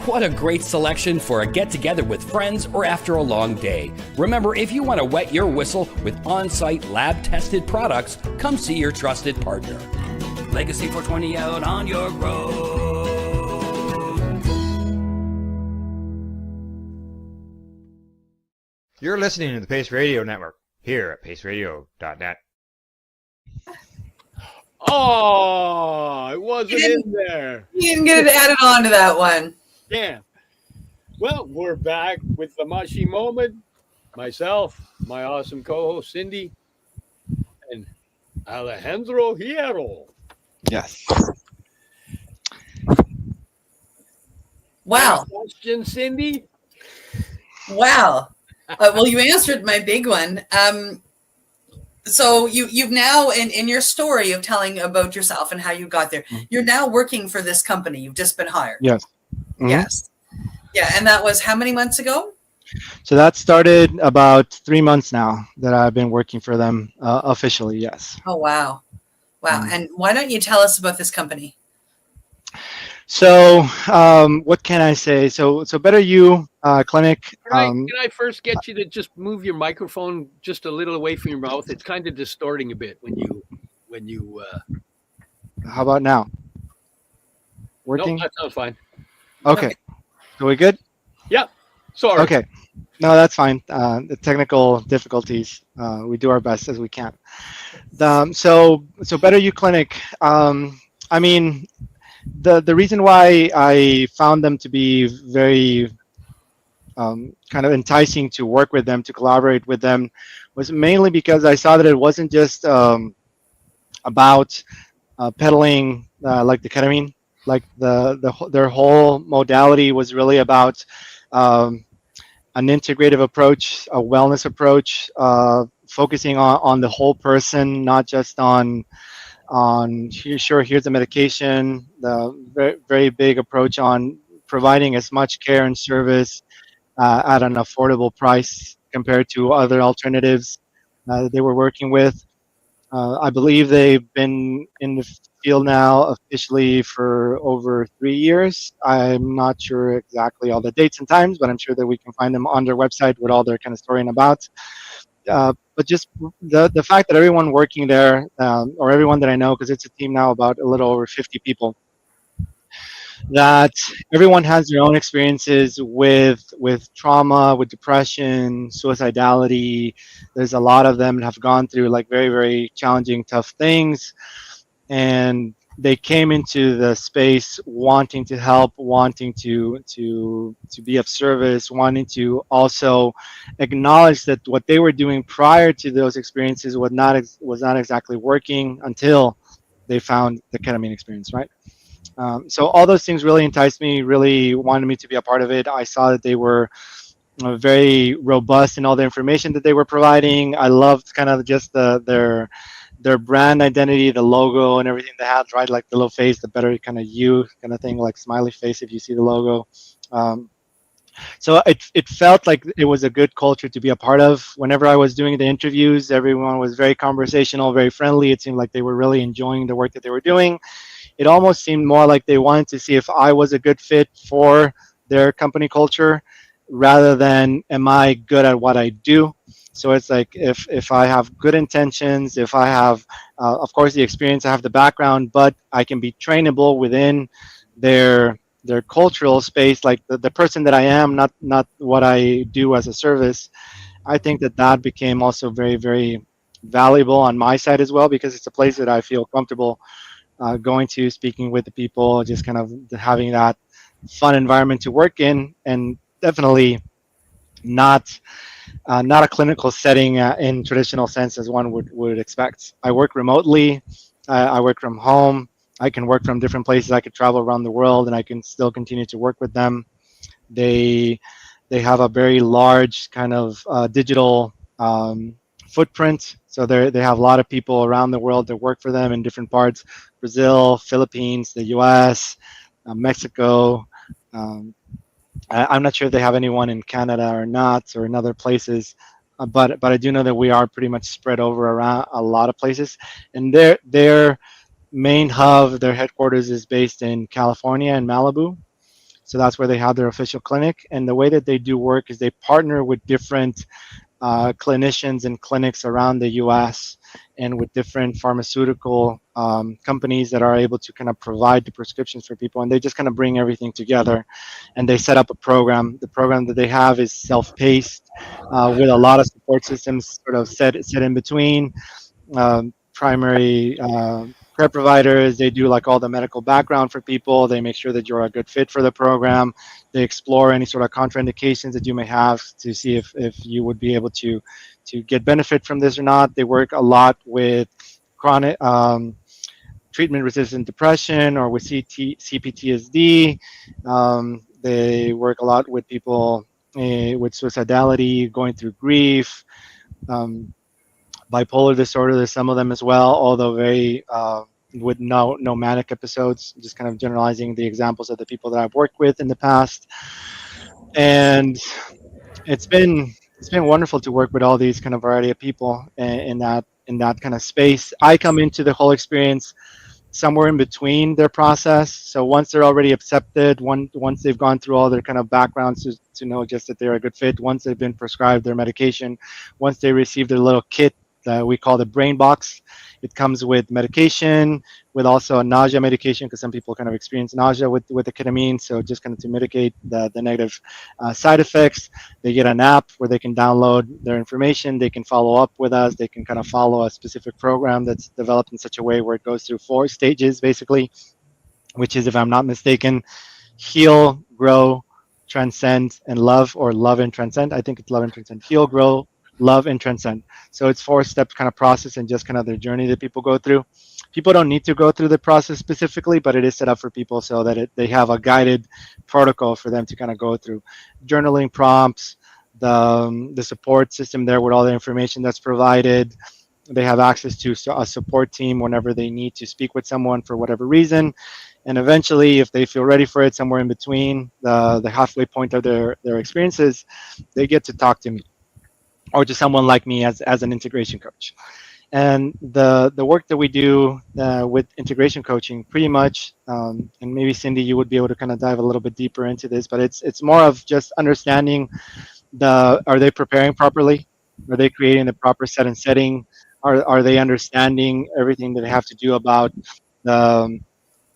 What a great selection for a get-together with friends or after a long day. Remember, if you want to wet your whistle with on-site lab-tested products, come see your trusted partner. Legacy 420 out on your road. You're listening to the Pace Radio Network here at paceradio.net. Oh, it wasn't in there. You didn't get it added on to that one. Damn. Well, we're back with the Mushy Moment. Myself, my awesome co-host Cindy, and Alejandro Hierro. Yes. Wow. Question, Cindy? Wow. Well, you answered my big one. So you've now, in your story of telling about yourself and how you got there, you're now working for this company. You've just been hired. Yes. Mm-hmm. Yes. Yeah. And that was how many months ago? So that started about 3 months now that I've been working for them officially. Yes. Oh, wow. Wow. And why don't you tell us about this company? So what can I say? So Better You Clinic. Can I first get you to just move your microphone just a little away from your mouth? It's kind of distorting a bit when you. How about now? Working? No, that sounds fine. Okay. So we good? Yeah. Sorry. Okay. No, that's fine. The technical difficulties. We do our best as we can. So Better You Clinic. I mean, the reason why I found them to be very kind of enticing to work with them, to collaborate with them, was mainly because I saw that it wasn't just about peddling like the ketamine. Like their whole modality was really about an integrative approach, a wellness approach, focusing on the whole person, not just on here's the medication. The very, very big approach on providing as much care and service at an affordable price compared to other alternatives they were working with. I believe they've been in the field now officially for over 3 years. I'm not sure exactly all the dates and times, but I'm sure that we can find them on their website with all their kind of story and about. But just the fact that everyone working there, or everyone that I know, because it's a team now about a little over 50 people, that everyone has their own experiences with trauma, with depression, suicidality. There's a lot of them that have gone through like very, very challenging, tough things, and they came into the space wanting to help, wanting to be of service, wanting to also acknowledge that what they were doing prior to those experiences was not exactly working until they found the ketamine experience, right? So all those things really enticed me, really wanted me to be a part of it. I saw that they were very robust in all the information that they were providing. I loved kind of just their brand identity, the logo and everything they had, right? Like the little face, the better kind of you kind of thing, like smiley face if you see the logo. So it felt like it was a good culture to be a part of. Whenever I was doing the interviews, everyone was very conversational, very friendly. It seemed like they were really enjoying the work that they were doing. It almost seemed more like they wanted to see if I was a good fit for their company culture rather than am I good at what I do. So it's like if I have good intentions, if I have, of course, the experience, I have the background, but I can be trainable within their cultural space, like the person that I am, not what I do as a service. I think that that became also very, very valuable on my side as well, because it's a place that I feel comfortable going to, speaking with the people, just kind of having that fun environment to work in, and definitely not not a clinical setting in traditional sense as one would expect. I work remotely. I work from home. I can work from different places. I could travel around the world, and I can still continue to work with them. They they have a very large kind of digital footprint. So they have a lot of people around the world that work for them in different parts: Brazil, Philippines, the U.S., Mexico. Um, I'm not sure if they have anyone in Canada or not, or in other places, but I do know that we are pretty much spread over around a lot of places. And their main hub, their headquarters is based in California and Malibu. So that's where they have their official clinic. And the way that they do work is they partner with different clinicians and clinics around the U.S. and with different pharmaceutical companies that are able to kind of provide the prescriptions for people, and they just kind of bring everything together, and they set up a program. The program that they have is self-paced with a lot of support systems sort of set in between. Primary care providers, they do like all the medical background for people. They make sure that you're a good fit for the program. They explore any sort of contraindications that you may have to see if you would be able to get benefit from this or not. They work a lot with chronic treatment-resistant depression or with CPTSD. They work a lot with people with suicidality, going through grief. Bipolar disorder, there's some of them as well, although very with no manic episodes, just kind of generalizing the examples of the people that I've worked with in the past. And it's been wonderful to work with all these kind of variety of people in that kind of space. I come into the whole experience somewhere in between their process. So once they're already accepted, once they've gone through all their kind of backgrounds to know just that they're a good fit, once they've been prescribed their medication, once they receive their little kit that we call the brain box. It comes with medication, with also a nausea medication, because some people kind of experience nausea with the ketamine. So just kind of to mitigate the negative side effects. They get an app where they can download their information. They can follow up with us. They can kind of follow a specific program that's developed in such a way where it goes through 4 stages, basically, which is, if I'm not mistaken, heal, grow, transcend, and love, or love and transcend. I think it's love and transcend. Heal, grow, love, and transcend. So it's 4-step kind of process and just kind of their journey that people go through. People don't need to go through the process specifically, but it is set up for people so that they have a guided protocol for them to kind of go through. Journaling prompts, the support system there with all the information that's provided. They have access to a support team whenever they need to speak with someone for whatever reason. And eventually, if they feel ready for it, somewhere in between the halfway point of their experiences, they get to talk to me or to someone like me as an integration coach. And the work that we do with integration coaching, pretty much, and maybe Cindy, you would be able to kind of dive a little bit deeper into this, but it's more of just understanding are they preparing properly? Are they creating the proper set and setting? Are they understanding everything that they have to do about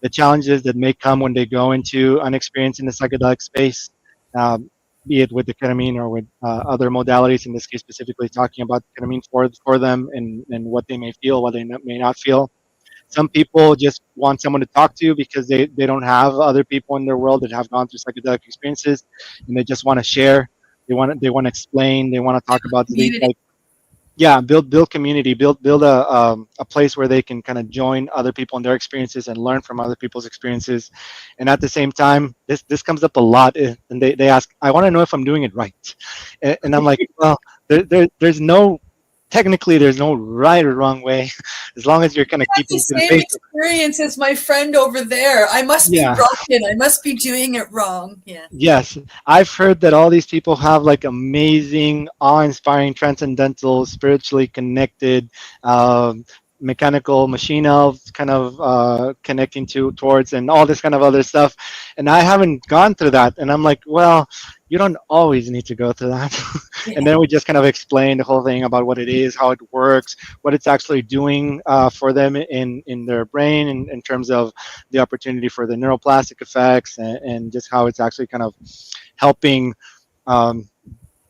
the challenges that may come when they go into an experience in the psychedelic space, be it with the ketamine or with other modalities. In this case, specifically talking about ketamine for them and what they may feel, what they may not feel. Some people just want someone to talk to because they don't have other people in their world that have gone through psychedelic experiences, and they just want to share. They want to explain. They want to talk about these, Community. like, yeah, build community, build a place where they can kind of join other people in their experiences and learn from other people's experiences. And at the same time, this comes up a lot, and they ask, I want to know if I'm doing it right. And I'm like, well, there's no, technically there's no right or wrong way, as long as you're kind of I have keeping the to the same basics. experience as my friend over there. I must be Yeah. broken. I must be doing it wrong. Yeah. Yes, I've heard that all these people have like amazing, awe-inspiring, transcendental, spiritually connected, mechanical machine elves kind of connecting towards, and all this kind of other stuff. And I haven't gone through that. And I'm like, well, you don't always need to go through that. And then we just kind of explain the whole thing about what it is, how it works, what it's actually doing for them in their brain, in terms of the opportunity for the neuroplastic effects, and just how it's actually kind of helping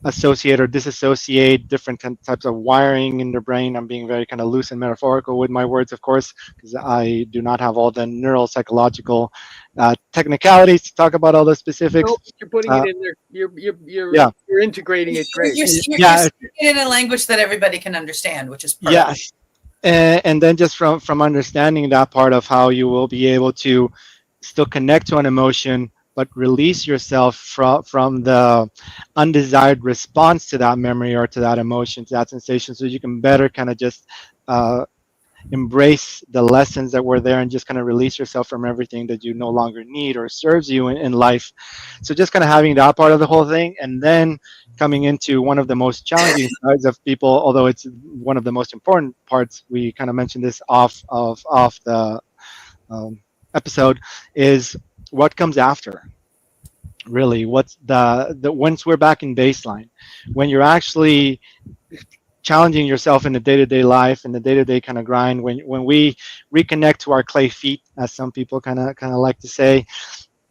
associate or disassociate different types of wiring in their brain. I'm being very kind of loose and metaphorical with my words, of course, because I do not have all the neuropsychological technicalities to talk about all the specifics. Nope, you're putting it in there. Yeah. You're integrating it great. You're speaking in a language that everybody can understand, which is perfect. Yes. And then just from understanding that part of how you will be able to still connect to an emotion, but release yourself from the undesired response to that memory or to that emotion, to that sensation, so you can better kind of just embrace the lessons that were there and just kind of release yourself from everything that you no longer need or serves you in life. So just kind of having that part of the whole thing, and then coming into one of the most challenging sides of people, although it's one of the most important parts. We kind of mentioned this off the episode, is what comes after. Really, what's the once we're back in baseline, when you're actually challenging yourself in the day-to-day life and the day-to-day kind of grind, when we reconnect to our clay feet, as some people kind of like to say,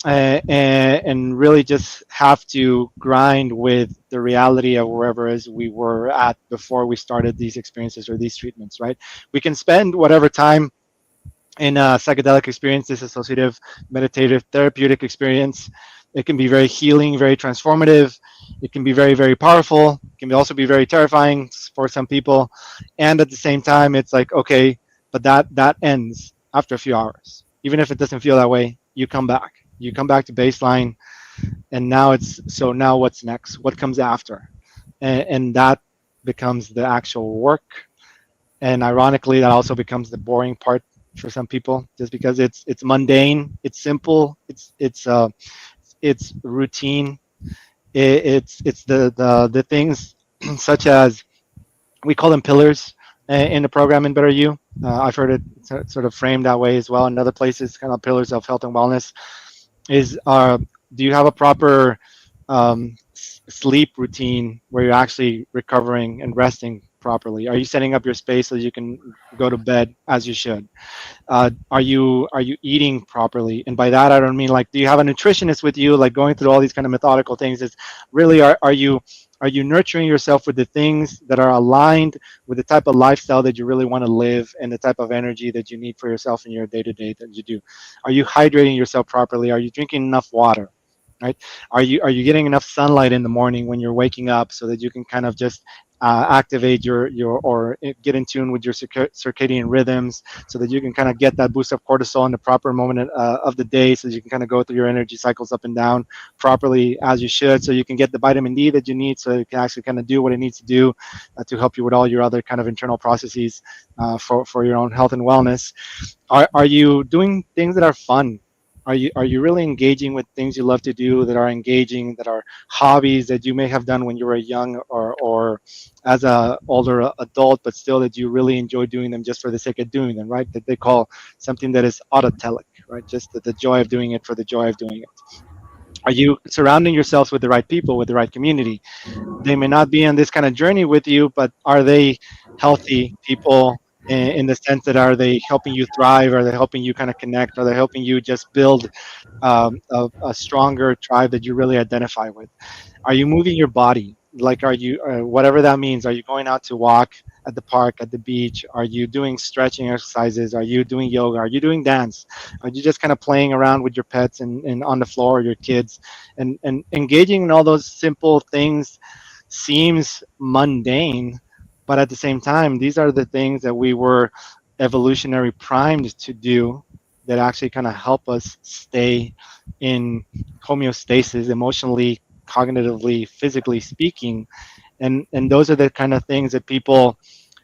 and really just have to grind with the reality of wherever it is we were at before we started these experiences or these treatments, right? We can spend whatever time in a psychedelic experience, this associative, meditative, therapeutic experience. It can be very healing, very transformative. It can be very, very powerful. It can also be very terrifying for some people. And at the same time, it's like, okay, but that ends after a few hours. Even if it doesn't feel that way, you come back. You come back to baseline. And now now what's next? What comes after? And that becomes the actual work. And ironically, that also becomes the boring part for some people, just because it's mundane, it's simple, it's routine. It's the things such as, we call them pillars in the program in Better You. I've heard it sort of framed that way as well in other places, kind of pillars of health and wellness. Do you have a proper sleep routine where you're actually recovering and resting properly? Are you setting up your space so you can go to bed as you should? Are you eating properly? And by that, I don't mean like, do you have a nutritionist with you, like going through all these kind of methodical things? It's really, are you nurturing yourself with the things that are aligned with the type of lifestyle that you really want to live and the type of energy that you need for yourself in your day-to-day that you do? Are you hydrating yourself properly? Are you drinking enough water? Right? Are you getting enough sunlight in the morning when you're waking up, so that you can kind of just activate your or get in tune with your circadian rhythms, so that you can kind of get that boost of cortisol in the proper moment of the day, so that you can kind of go through your energy cycles up and down properly as you should, so you can get the vitamin D that you need, so it can actually kind of do what it needs to do to help you with all your other kind of internal processes for your own health and wellness. Are you doing things that are fun? Are you really engaging with things you love to do, that are engaging, that are hobbies that you may have done when you were young or as a older adult, but still that you really enjoy doing them just for the sake of doing them, right? That they call something that is autotelic, right? Just the joy of doing it for the joy of doing it. Are you surrounding yourselves with the right people, with the right community? They may not be on this kind of journey with you, but are they healthy people in the sense that are they helping you thrive? Are they helping you kind of connect? Are they helping you just build a stronger tribe that you really identify with? Are you moving your body? Like, are you, whatever that means, are you going out to walk at the park, at the beach? Are you doing stretching exercises? Are you doing yoga? Are you doing dance? Are you just kind of playing around with your pets and on the floor, your kids? And engaging in all those simple things seems mundane, but at the same time, these are the things that we were evolutionary primed to do that actually kind of help us stay in homeostasis emotionally, cognitively, physically speaking. And those are the kind of things that people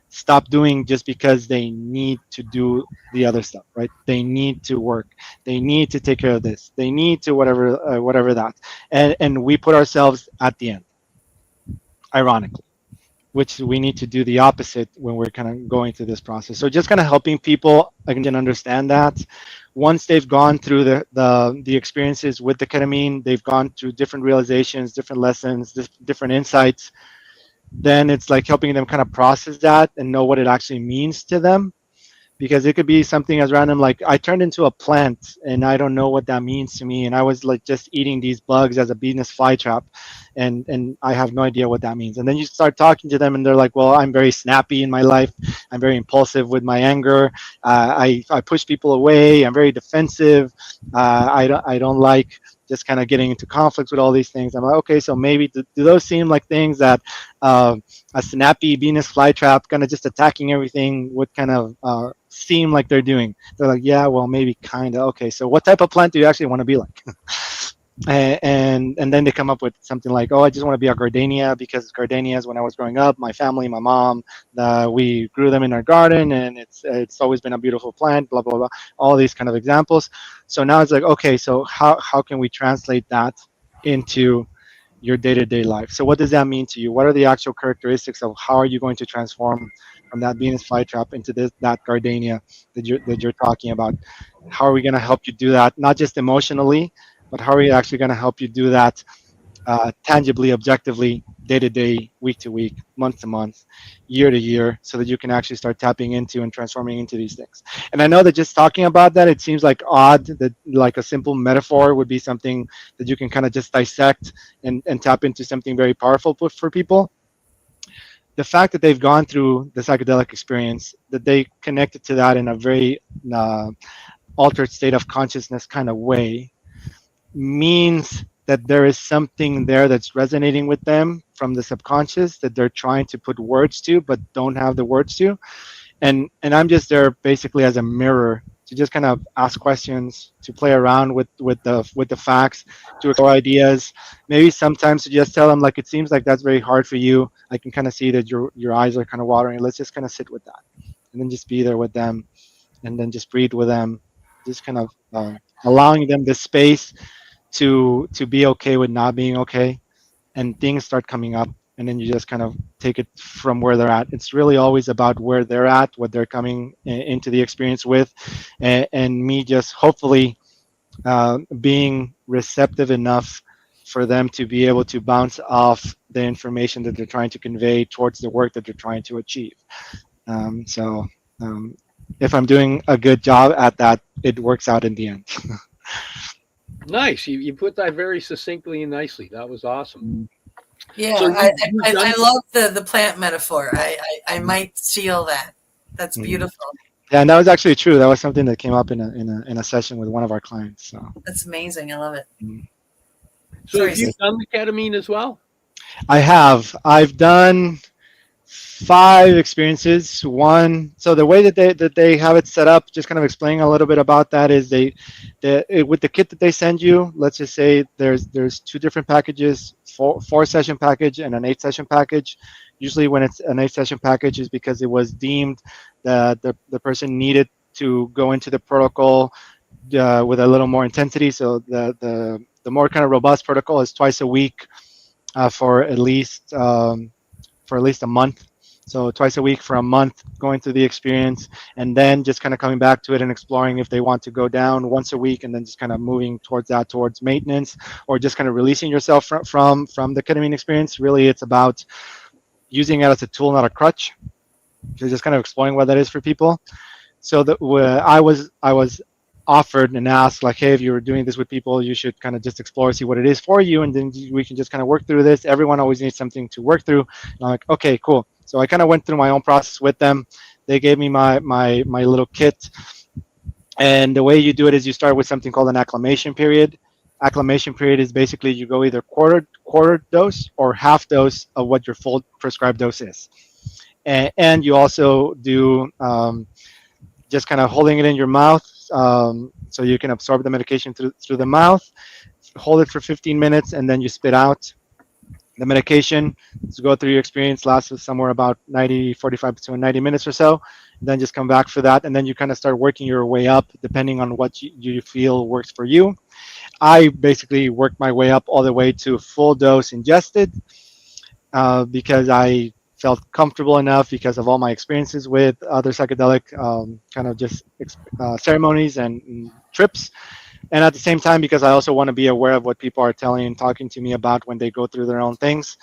stop doing just because they need to do the other stuff, right? They need to work, they need to take care of this, they need to whatever that, and we put ourselves at the end, ironically, which we need to do the opposite when we're kind of going through this process. So just kind of helping people again understand that once they've gone through the experiences with the ketamine, they've gone through different realizations, different lessons, different insights, then it's like helping them kind of process that and know what it actually means to them. Because it could be something as random like I turned into a plant and I don't know what that means to me, and I was like just eating these bugs as a Venus flytrap, and I have no idea what that means. And then you start talking to them and they're like, well, I'm very snappy in my life, I'm very impulsive with my anger, I push people away, I'm very defensive, I don't like just kind of getting into conflicts with all these things. I'm like, okay, so maybe do those seem like things that a snappy Venus flytrap kind of just attacking everything would kind of seem like they're doing? They're like, yeah, well, maybe kind of. Okay, so what type of plant do you actually want to be like? and then they come up with something like, oh, I just want to be a gardenia because gardenias, when I was growing up, my family, my mom, we grew them in our garden, and it's always been a beautiful plant, blah blah blah, all these kind of examples. So now it's like, okay, so how can we translate that into your day-to-day life? So what does that mean to you? What are the actual characteristics of how are you going to transform from that Venus flytrap into that gardenia that you're talking about? How are we going to help you do that, not just emotionally, but how are we actually going to help you do that tangibly, objectively, day to day, week to week, month to month, year to year, so that you can actually start tapping into and transforming into these things? And I know that just talking about that, it seems like odd that like a simple metaphor would be something that you can kind of just dissect and tap into something very powerful for people. The fact that they've gone through the psychedelic experience, that they connected to that in a very altered state of consciousness kind of way, means that there is something there that's resonating with them from the subconscious that they're trying to put words to but don't have the words to. And I'm just there basically as a mirror to just kind of ask questions, to play around with the facts, to explore ideas, maybe sometimes to just tell them, like, it seems like that's very hard for you, I can kind of see that your eyes are kind of watering, let's just kind of sit with that, and then just be there with them, and then just breathe with them, just kind of allowing them the space to be okay with not being okay, and things start coming up, and then you just kind of take it from where they're at. It's really always about where they're at, what they're coming into the experience with, and me just hopefully being receptive enough for them to be able to bounce off the information that they're trying to convey towards the work that they're trying to achieve. So if I'm doing a good job at that, it works out in the end. Nice. You put that very succinctly and nicely. That was awesome. Yeah, So I love the plant metaphor. I might steal that. That's beautiful. Yeah, and that was actually true. That was something that came up in a session with one of our clients. So that's amazing. I love it. So have you done the ketamine as well? I have. I've done 5 experiences. One, so the way that they have it set up, just kind of explaining a little bit about that, is with the kit that they send you, let's just say there's 2 different packages, 4 session package and an 8 session package. Usually when it's an 8 session package is because it was deemed that the person needed to go into the protocol with a little more intensity. So the more kind of robust protocol is twice a week for at least a month. So twice a week for a month, going through the experience, and then just kind of coming back to it and exploring if they want to go down once a week, and then just kind of moving towards maintenance, or just kind of releasing yourself from the ketamine experience. Really, it's about using it as a tool, not a crutch. So just kind of exploring what that is for people. So that I was offered and asked like, hey, if you were doing this with people, you should kind of just explore, see what it is for you, and then we can just kind of work through this. Everyone always needs something to work through. And I'm like, okay, cool. So I kind of went through my own process with them. They gave me my little kit, and the way you do it is you start with something called an acclimation period. Acclimation period is basically you go either quarter dose or half dose of what your full prescribed dose is, and you also do just kind of holding it in your mouth, so you can absorb the medication through the mouth. Hold it for 15 minutes, and then you spit out the medication. To go through your experience lasts somewhere about 45 to 90 minutes or so. Then just come back for that, and then you kind of start working your way up depending on what you feel works for you. I basically worked my way up all the way to full dose ingested, because I felt comfortable enough because of all my experiences with other psychedelic kind of just ceremonies and trips. And at the same time, because I also want to be aware of what people are telling and talking to me about when they go through their own things.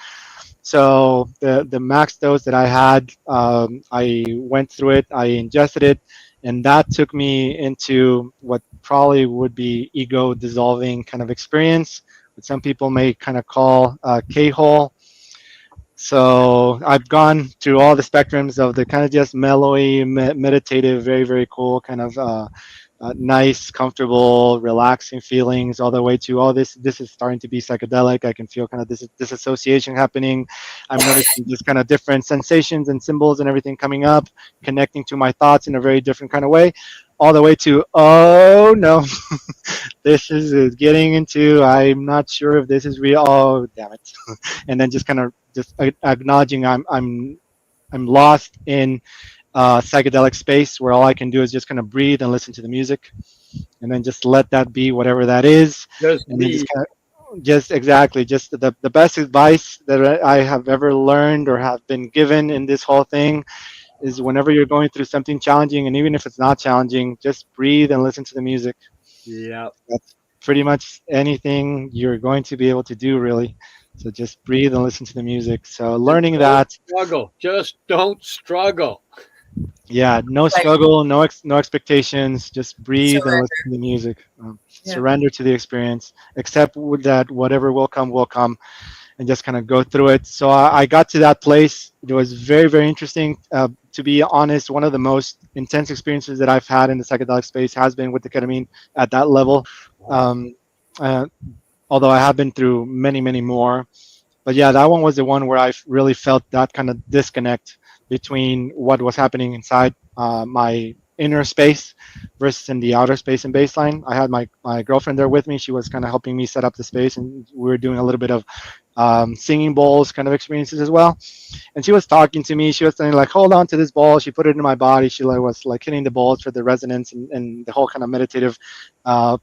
So the max dose that I had, I went through it, I ingested it, and that took me into what probably would be ego dissolving kind of experience, what some people may kind of call K-hole. So I've gone through all the spectrums of the kind of just mellowy, meditative, very, very cool kind of nice, comfortable, relaxing feelings, all the way to, oh, this is starting to be psychedelic. I can feel kind of this disassociation happening. I'm noticing just kind of different sensations and symbols and everything coming up, connecting to my thoughts in a very different kind of way, all the way to, oh no, this is getting into, I'm not sure if this is real. Oh, damn it. And then just kind of just acknowledging I'm lost in psychedelic space where all I can do is just kind of breathe and listen to the music, and then just let that be whatever that is. Just and then be. just kind of, just exactly, just the best advice that I have ever learned or have been given in this whole thing is whenever you're going through something challenging, and even if it's not challenging, just breathe and listen to the music. Yeah. That's pretty much anything you're going to be able to do, really. So just breathe and listen to the music. So learning that. Struggle. Just don't struggle. Yeah, no struggle, no expectations. Just breathe and listen to the music. Surrender to the experience. Accept that whatever will come, and just kind of go through it. So I got to that place. It was very, very interesting. To be honest, one of the most intense experiences that I've had in the psychedelic space has been with the ketamine at that level. Although I have been through many, many more. But yeah, that one was the one where I really felt that kind of disconnect between what was happening inside my inner space versus in the outer space and baseline. I had my girlfriend there with me. She was kind of helping me set up the space, and we were doing a little bit of singing bowls kind of experiences as well. And she was talking to me. She was saying like, hold on to this ball. She put it in my body. She was like hitting the balls for the resonance and the whole kind of meditative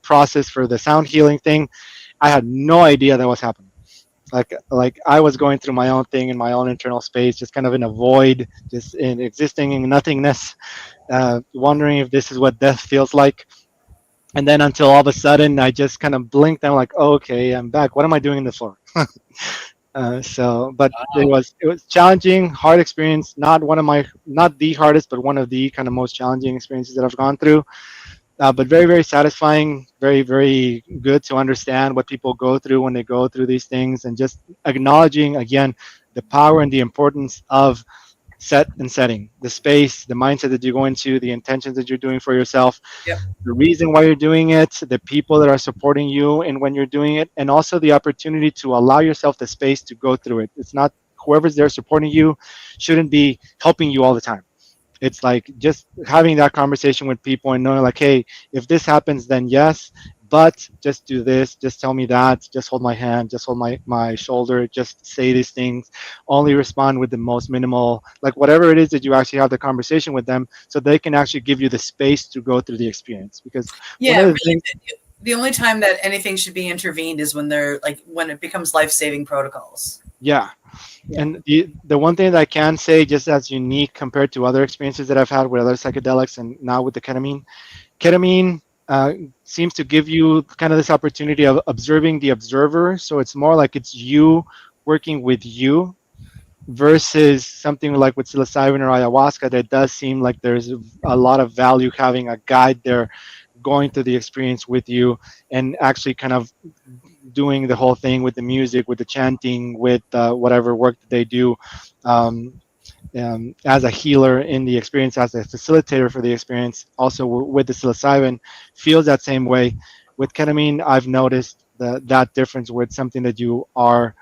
process for the sound healing thing. I had no idea that was happening. Like I was going through my own thing in my own internal space, just kind of in a void, just in existing in nothingness, wondering if this is what death feels like. And then until all of a sudden I just kind of blinked. I'm like, oh, okay, I'm back. What am I doing in the floor? But it was challenging, hard experience. Not the hardest, but one of the kind of most challenging experiences that I've gone through. But very, very satisfying, very, very good to understand what people go through when they go through these things, and just acknowledging, again, the power and the importance of setting, the space, the mindset that you go into, the intentions that you're doing for yourself, the reason why you're doing it, the people that are supporting you and when you're doing it, and also the opportunity to allow yourself the space to go through it. It's not whoever's there supporting you shouldn't be helping you all the time. It's like just having that conversation with people and knowing like, hey, if this happens, then yes, but just do this, just tell me that, just hold my hand, just hold my shoulder, just say these things, only respond with the most minimal, like whatever it is that you actually have the conversation with them, so they can actually give you the space to go through the experience. Because the only time that anything should be intervened is when it becomes life-saving protocols. Yeah. And the one thing that I can say, just as unique compared to other experiences that I've had with other psychedelics and now with the ketamine seems to give you kind of this opportunity of observing the observer. So it's more like it's you working with you versus something like with psilocybin or ayahuasca, that does seem like there's a lot of value having a guide there going through the experience with you and actually kind of doing the whole thing with the music, with the chanting, with whatever work that they do as a healer in the experience, as a facilitator for the experience. Also with the psilocybin, feels that same way. With ketamine, I've noticed that difference with something that you are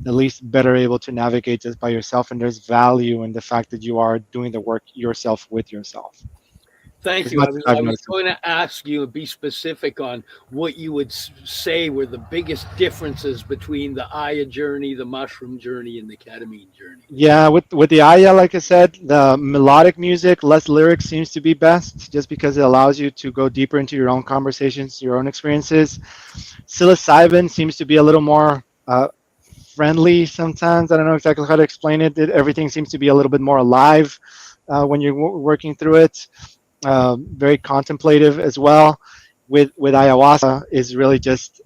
at least better able to navigate just by yourself, and there's value in the fact that you are doing the work yourself with yourself. Thank As you. much I as I've was noticed. going to ask you to be specific on what you would say were the biggest differences between the Aya journey, the mushroom journey, and the ketamine journey. Yeah, with the Aya, like I said, the melodic music, less lyrics seems to be best, just because it allows you to go deeper into your own conversations, your own experiences. Psilocybin seems to be a little more friendly sometimes. I don't know exactly how to explain it. Everything seems to be a little bit more alive when you're working through it. Very contemplative as well. With ayahuasca, is really just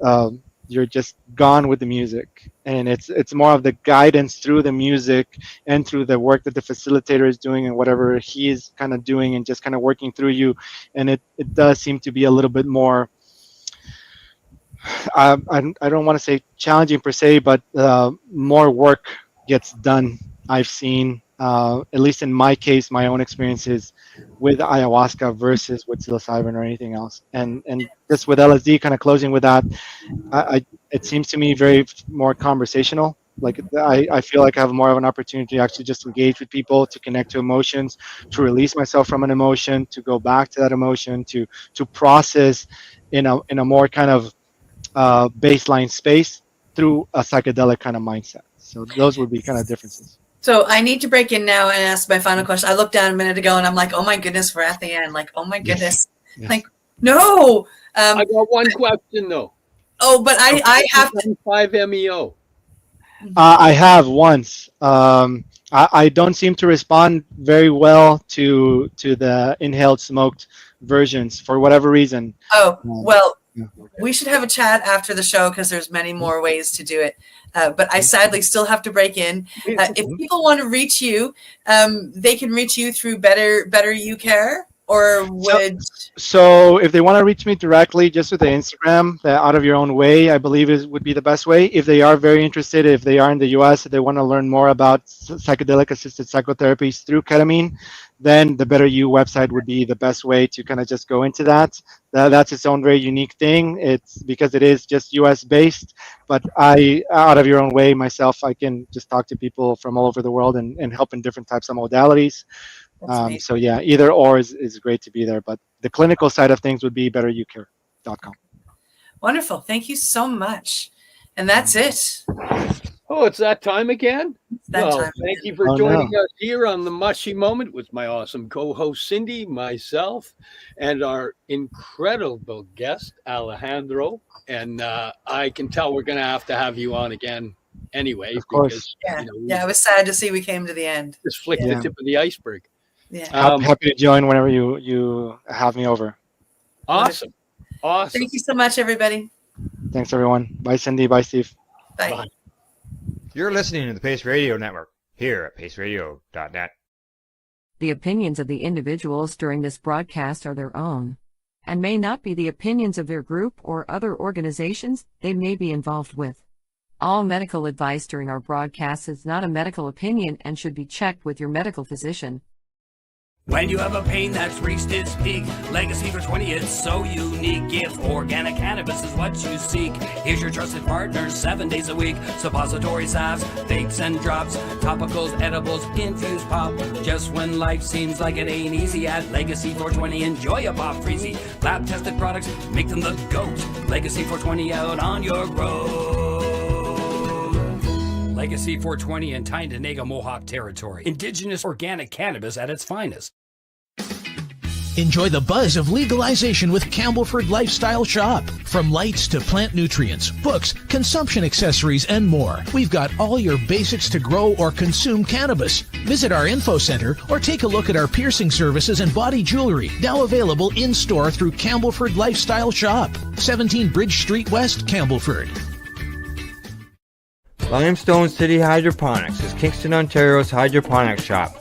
you're just gone with the music, and it's more of the guidance through the music and through the work that the facilitator is doing and whatever he is kind of doing and just kind of working through you. And it does seem to be a little bit more. I don't want to say challenging per se, but more work gets done. I've seen, at least in my case, my own experiences with ayahuasca versus with psilocybin or anything else. And just with LSD, kind of closing with that, it seems to me very more conversational. Like I feel like I have more of an opportunity to actually just engage with people, to connect to emotions, to release myself from an emotion, to go back to that emotion, to process in a more kind of baseline space through a psychedelic kind of mindset. So those would be kind of differences. So I need to break in now and ask my final question. I looked down a minute ago and I'm like, oh my goodness, we're at the end. Like, oh my goodness. Yes. Like, no. I got one question though. Oh, but I have to. 5-MeO. I have once. I don't seem to respond very well to the inhaled smoked versions for whatever reason. Oh, well, we should have a chat after the show because there's many more ways to do it. But I sadly still have to break in. If people want to reach you, they can reach you through Better You Care, or would. So if they want to reach me directly, just with the Instagram, the Out of Your Own Way, I believe would be the best way. If they are very interested, if they are in the U.S., if they want to learn more about psychedelic assisted psychotherapies through ketamine, then the Better You website would be the best way to kind of just go into that. That's its own very unique thing. It's because it is just US based, but Out of Your Own Way, myself, I can just talk to people from all over the world and help in different types of modalities. So yeah, either or is great to be there, but the clinical side of things would be betteryoucare.com. Wonderful. Thank you so much. And that's it. Oh, it's that time again? Time thank you for joining us here on the Mushy Moment with my awesome co-host Cindy, myself, and our incredible guest Alejandro. And I can tell we're going to have you on again anyway. Of course. Because, yeah, it was sad to see we came to the end. Just flick the tip of the iceberg. Yeah. Happy to join whenever you have me over. Awesome. Thank you so much, everybody. Thanks, everyone. Bye, Cindy. Bye, Steve. Bye. You're listening to the Pace Radio Network here at paceradio.net. The opinions of the individuals during this broadcast are their own and may not be the opinions of their group or other organizations they may be involved with. All medical advice during our broadcast is not a medical opinion and should be checked with your medical physician. When you have a pain that's reached its peak, Legacy for 20, it's so unique. If organic cannabis is what you seek, here's your trusted partner 7 days a week. Suppository salves, vapes and drops, topicals, edibles, infused pop. Just when life seems like it ain't easy, at Legacy 420, enjoy a pop freezy. Lab tested products, make them the GOAT. Legacy 420 out on your road. Legacy 420 in Tyndonega Mohawk territory. Indigenous organic cannabis at its finest. Enjoy the buzz of legalization with Campbellford Lifestyle Shop. From lights to plant nutrients, books, consumption accessories, and more, we've got all your basics to grow or consume cannabis. Visit our info center or take a look at our piercing services and body jewelry, now available in-store through Campbellford Lifestyle Shop, 17 Bridge Street West, Campbellford. Limestone City Hydroponics is Kingston, Ontario's hydroponics shop.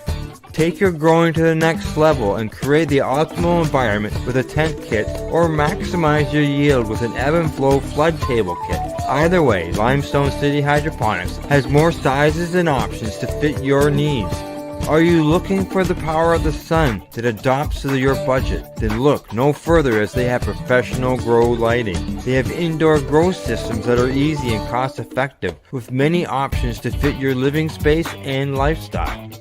Take your growing to the next level and create the optimal environment with a tent kit, or maximize your yield with an ebb and flow flood table kit. Either way, Limestone City Hydroponics has more sizes and options to fit your needs. Are you looking for the power of the sun that adapts to your budget? Then look no further, as they have professional grow lighting. They have indoor grow systems that are easy and cost effective, with many options to fit your living space and lifestyle.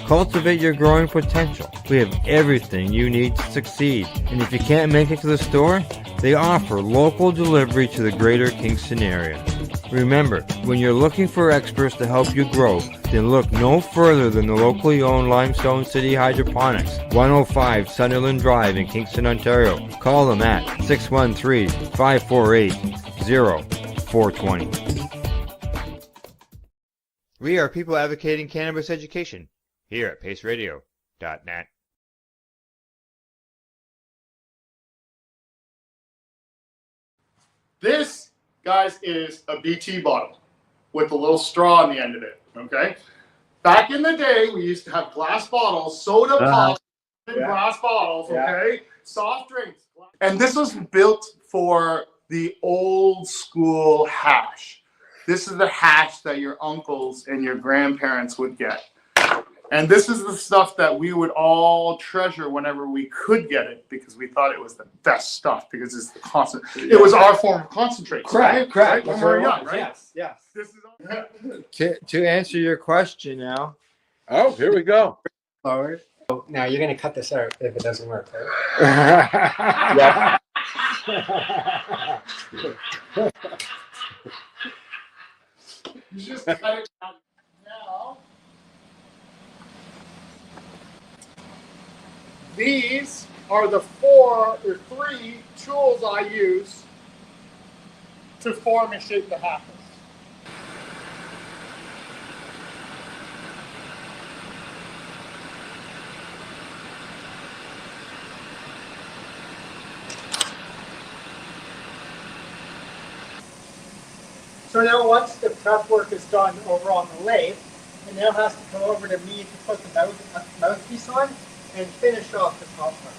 Cultivate your growing potential. We have everything you need to succeed. And if you can't make it to the store, they offer local delivery to the greater Kingston area. Remember, when you're looking for experts to help you grow, then look no further than the locally owned Limestone City Hydroponics, 105 Sunderland Drive in Kingston, Ontario. Call them at 613-548-0420. We are people advocating cannabis education here at paceradio.net. This, guys, is a BT bottle with a little straw on the end of it, okay? Back in the day, we used to have glass bottles, soda pop in glass bottles, okay? Soft drinks. And this was built for the old school hash. This is the hash that your uncles and your grandparents would get. And this is the stuff that we would all treasure whenever we could get it, because we thought it was the best stuff, because it's the constant. It was our form of concentrate. Correct. Right? When we were young, right? Yes. This is To answer your question now. Oh, here we go. Forward. Oh, now you're going to cut this out if it doesn't work, right? Yeah. You just cut it out now. These are the 3 tools I use to form and shape the happers. So now once the prep work is done over on the lathe, it now has to come over to me to put the mouthpiece on and finish off the top part.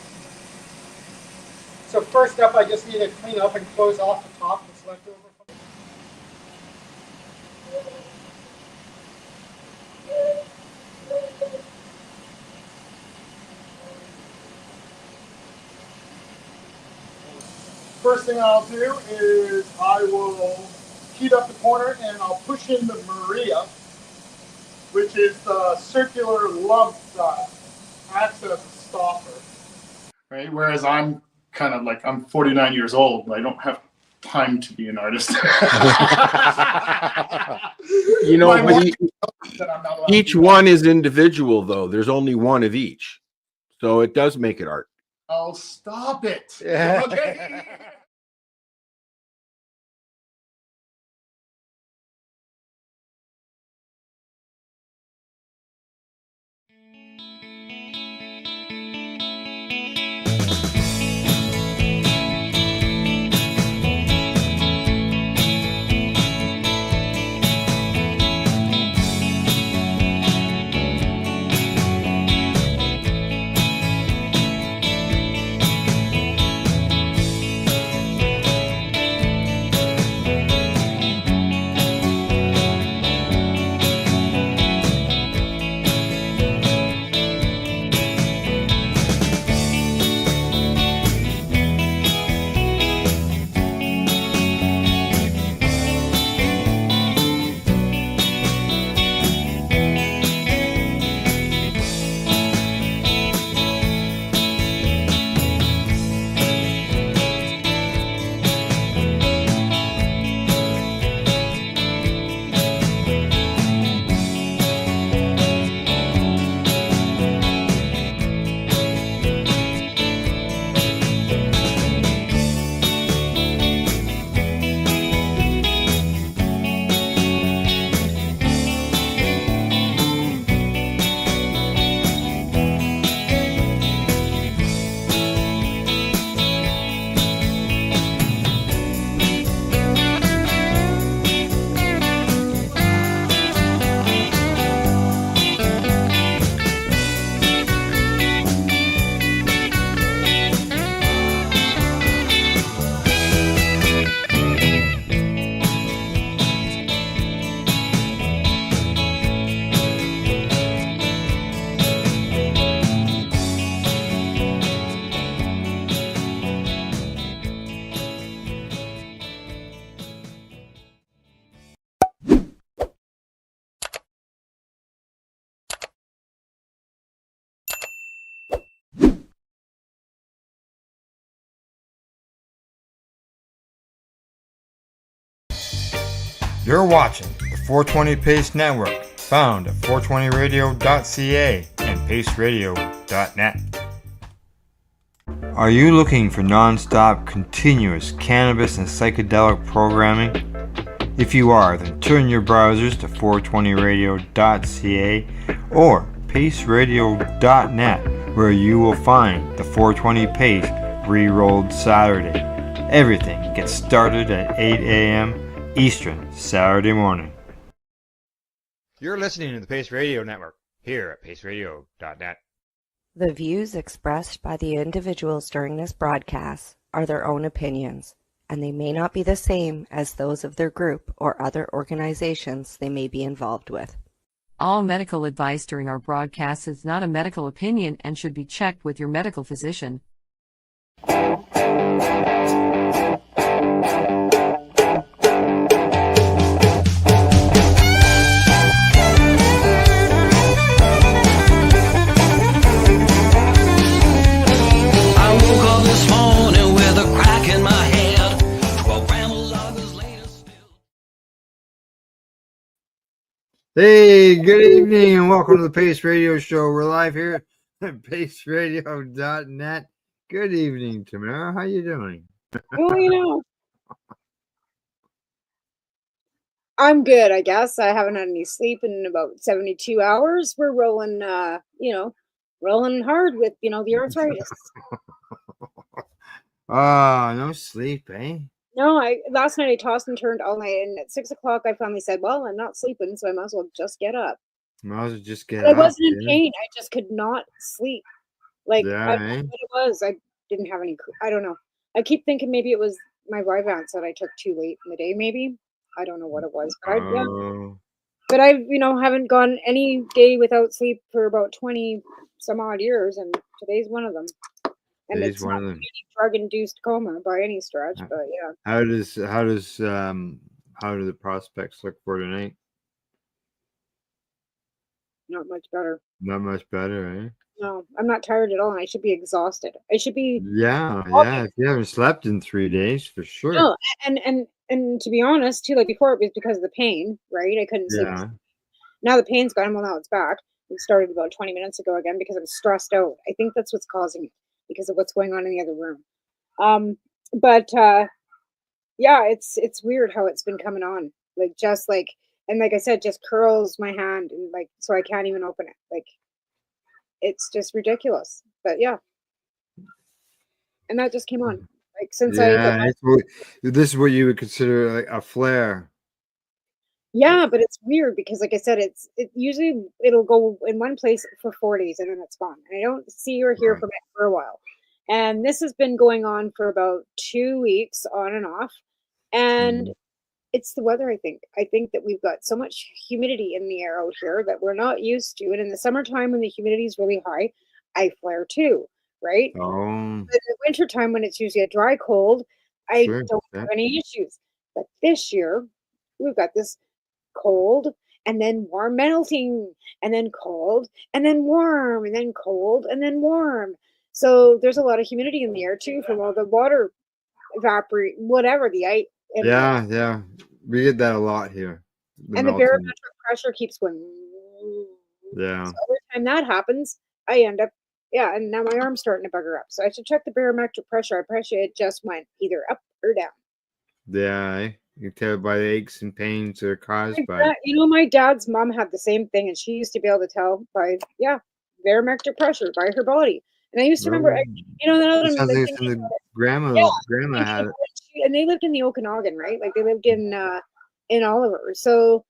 So first up, I just need to clean up and close off the top that's left over. First thing I'll do is I will heat up the corner and I'll push in the Maria, which is the circular lump that acts as a stopper. Right? Whereas I'm kind of like, I'm 49 years old, but I don't have time to be an artist. You know, but each one is individual, though. There's only one of each. So it does make it art. Oh, stop it. Okay. You're watching the 420 Pace Network, found at 420radio.ca and paceradio.net. Are you looking for non-stop, continuous cannabis and psychedelic programming? If you are, then turn your browsers to 420radio.ca or paceradio.net, where you will find the 420 Pace Re-Rolled Saturday. Everything gets started at 8 a.m. Eastern Saturday morning. You're listening to the Pace Radio Network here at paceradio.net. The views expressed by the individuals during this broadcast are their own opinions, and they may not be the same as those of their group or other organizations they may be involved with. All medical advice during our broadcast is not a medical opinion and should be checked with your medical physician. Hey, good evening and welcome to the Pace Radio Show. We're live here at paceradio.net. Good evening, Tamara. How you doing? Well, I'm good, I guess. I haven't had any sleep in about 72 hours. We're rolling, rolling hard with, the arthritis. No sleep, eh? No, last night I tossed and turned all night, and at 6 o'clock I finally said, well, I'm not sleeping, so I might as well just get up. Might as well just get I up. wasn't in pain. I just could not sleep. Like, Yeah, I don't know what it was. I didn't have any, I don't know. I keep thinking maybe it was my Vyvanse that I took too late in the day, maybe. I don't know what it was. But but I, haven't gone any day without sleep for about 20 some odd years, and today's one of them. And it's not any drug-induced coma by any stretch, but yeah. How do the prospects look for tonight? Not much better. Not much better, eh? No, I'm not tired at all, and I should be exhausted. I should be. Yeah. If you haven't slept in 3 days, for sure. No, and to be honest, too, like before it was because of the pain, right? I couldn't sleep. Yeah. Now the pain's gone. Well, now it's back. It started about 20 minutes ago again because I'm stressed out. I think that's what's causing it, because of what's going on in the other room. Yeah, it's weird how it's been coming on. Like, just like, and like I said, just curls my hand, and like, so I can't even open it. Like, it's just ridiculous. But yeah. And that just came on. Like, since this is what you would consider like a flare. Yeah, but it's weird because, like I said, usually it'll go in one place for 4 days and then it's gone. And I don't see or hear from it for a while. And this has been going on for about 2 weeks on and off. And it's the weather, I think. I think that we've got so much humidity in the air out here that we're not used to. And in the summertime, when the humidity is really high, I flare too, right? But in the wintertime, when it's usually a dry cold, I don't have any issues. But this year, we've got this cold and then warm melting and then cold and then warm and then cold and then warm. So there's a lot of humidity in the air too from all the water evaporate, whatever the ice. Yeah. We get that a lot here. And the barometric pressure keeps going. Yeah. So every time that happens, I end up, and now my arm's starting to bugger up. So I should check the barometric pressure. I pressure it just went either up or down. Yeah, you can tell by the aches and pains that are caused by. My dad's mom had the same thing, and she used to be able to tell by barometric pressure by her body. And I used to remember, grandma had it, and they lived in the Okanagan, right? Like they lived in Oliver, so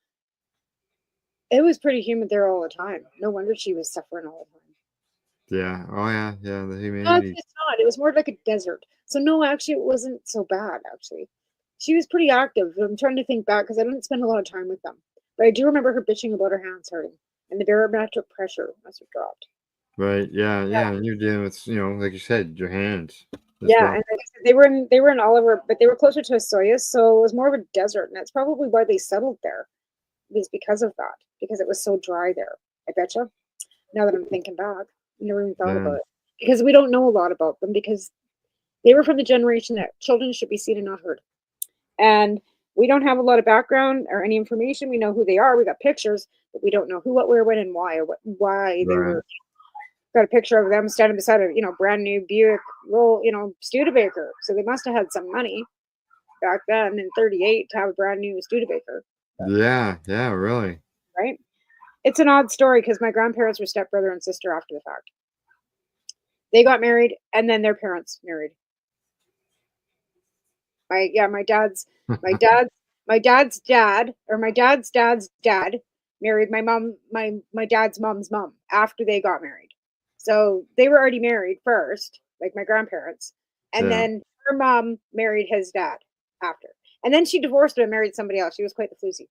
it was pretty humid there all the time. No wonder she was suffering all the time. Yeah. Oh yeah. The humidity. No, it's not. It was more like a desert. So no, actually, it wasn't so bad. Actually, she was pretty active. I'm trying to think back because I didn't spend a lot of time with them, but I do remember her bitching about her hands hurting and the barometric pressure must have dropped. Right. Yeah. And you're dealing with, like you said, your hands. Yeah, and like I said, they were in Oliver, but they were closer to Osoyoos, so it was more of a desert, and that's probably why they settled there. It was because of that, because it was so dry there. I betcha. Now that I'm thinking back, I never even thought about it, because we don't know a lot about them, because they were from the generation that children should be seen and not heard, and We don't have a lot of background or any information. We know who they are. We got pictures, but we don't know who, what, where, when, and why, or why they were. Got a picture of them standing beside a brand new Buick Studebaker. So they must have had some money back then in '38 to have a brand new Studebaker. Yeah, really. Right? It's an odd story because my grandparents were stepbrother and sister after the fact. They got married and then their parents married. My dad's dad married my dad's mom's mom after they got married. So they were already married first, like my grandparents, and then her mom married his dad after. And then she divorced him and married somebody else. She was quite the floozy.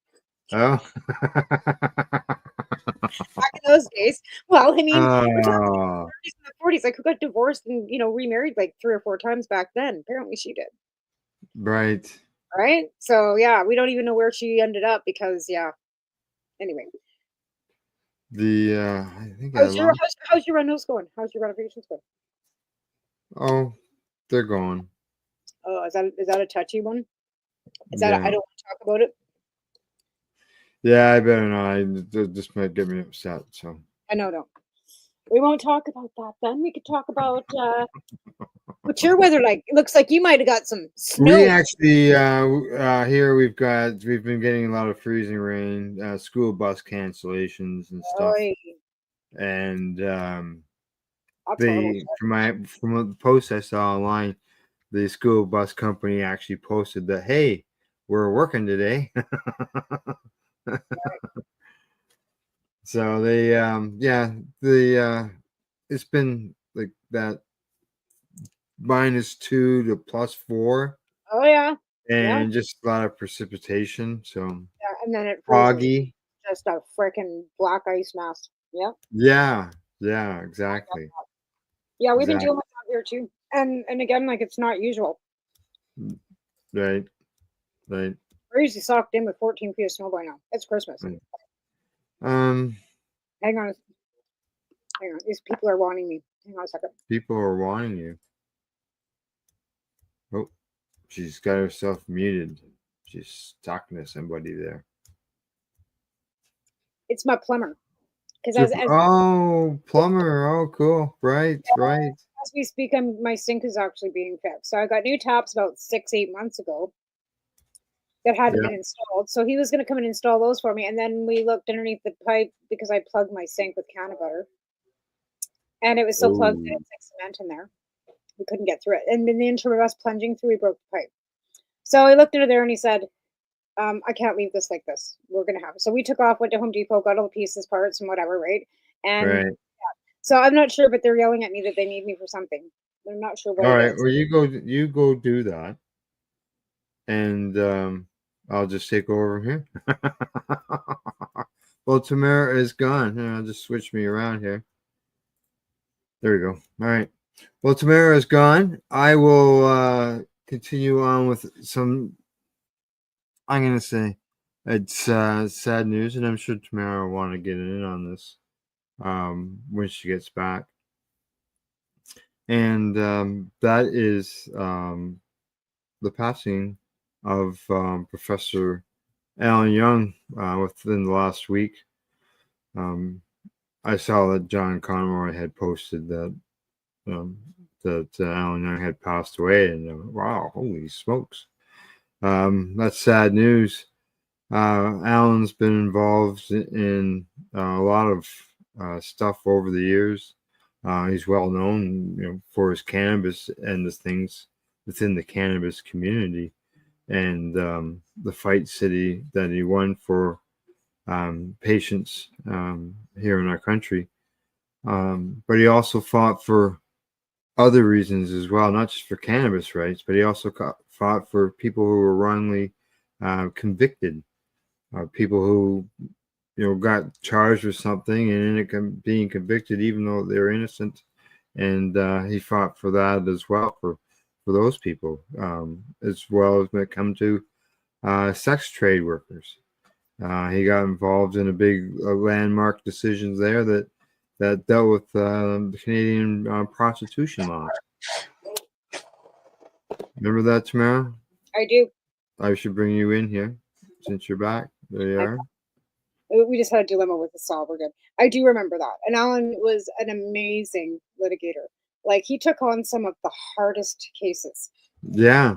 Oh. Back in those days. Well, I mean, we're talking 30s and the 40s. Like, who got divorced and, remarried like 3 or 4 times back then? Apparently she did. Right. Right? So, yeah, we don't even know where she ended up because, Anyway. I think how's your renos going? How's your renovations going? Oh, they're going. Oh, is that a touchy one? I don't want to talk about it. Yeah, I better not. This might get me upset. So. I know, don't. We won't talk about that then. We could talk about what's your weather like? It looks like you might have got some snow. We actually here we've been getting a lot of freezing rain, school bus cancellations and stuff. Oy. And from the post I saw online, the school bus company actually posted that, hey, we're working today. So they it's been like that -2 to +4. Oh yeah. And just a lot of precipitation. So and then it foggy. Just a freaking black ice mass. Yep. Yeah, exactly. Yeah, we've been dealing with that here too. And again, like it's not usual. Right. We're usually socked in with 14 feet of snow by now. It's Christmas. Hang on. These people are wanting me. Hang on a second. People are wanting you. Oh, she's got herself muted. She's talking to somebody there. It's my plumber. Plumber. Oh, cool. Right. As we speak, my sink is actually being fixed. So I got new taps about 6-8 months ago that hadn't been installed. So he was going to come and install those for me. And then we looked underneath the pipe because I plugged my sink with can of butter. And it was so plugged that it's like cement in there. We couldn't get through it. And in the interim of us plunging through, we broke the pipe. So I looked under there and he said, I can't leave this like this. We're going to have it. So we took off, went to Home Depot, got all the pieces, parts, and whatever, right? And so I'm not sure, but they're yelling at me that they need me for something. They're not sure what it is. Well, you go do that. And I'll just take over here. Well, Tamara is gone. I'll just switch me around here. There we go. All right. Well, Tamara is gone. I will continue on with some, I'm going to say, it's sad news, and I'm sure Tamara will want to get in on this when she gets back. And that is the passing of Professor Alan Young within the last week. I saw that John Conroy had posted that Alan Young had passed away, and wow, holy smokes. That's sad news. Alan's been involved in a lot of stuff over the years. He's well known, for his cannabis and the things within the cannabis community, and the fight city that he won for patients here in our country. But he also fought for other reasons as well, not just for cannabis rights, but he also fought for people who were wrongly convicted, people who got charged with something and ended up being convicted even though they were innocent. And he fought for that as well, for those people, as well as when it comes to sex trade workers. He got involved in a big landmark decisions there that dealt with the Canadian prostitution law. Remember that, Tamara? I do. I should bring you in here since you're back. There you are. We just had a dilemma with the saw. We're good. I do remember that. And Alan was an amazing litigator. Like, he took on some of the hardest cases. Yeah.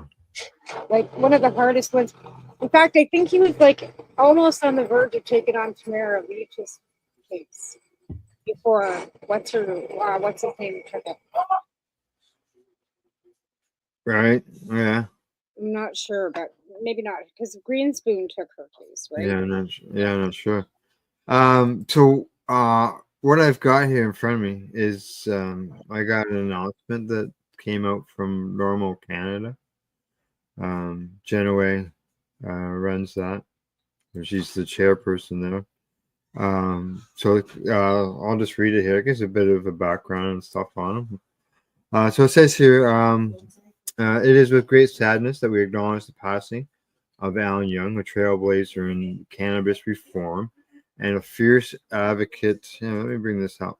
Like, one of the hardest ones. In fact, I think he was like almost on the verge of taking on Tamara Leach's case before what's his name took it. Right. Yeah. I'm not sure, but maybe not, because Greenspoon took her case, right? Yeah. I'm not sure. What I've got here in front of me is I got an announcement that came out from Normal Canada. Genoway runs that. She's the chairperson there. I'll just read it here. It gives a bit of a background and stuff on them. So it says here, it is with great sadness that we acknowledge the passing of Alan Young, a trailblazer in cannabis reform and a fierce advocate. Let me bring this up.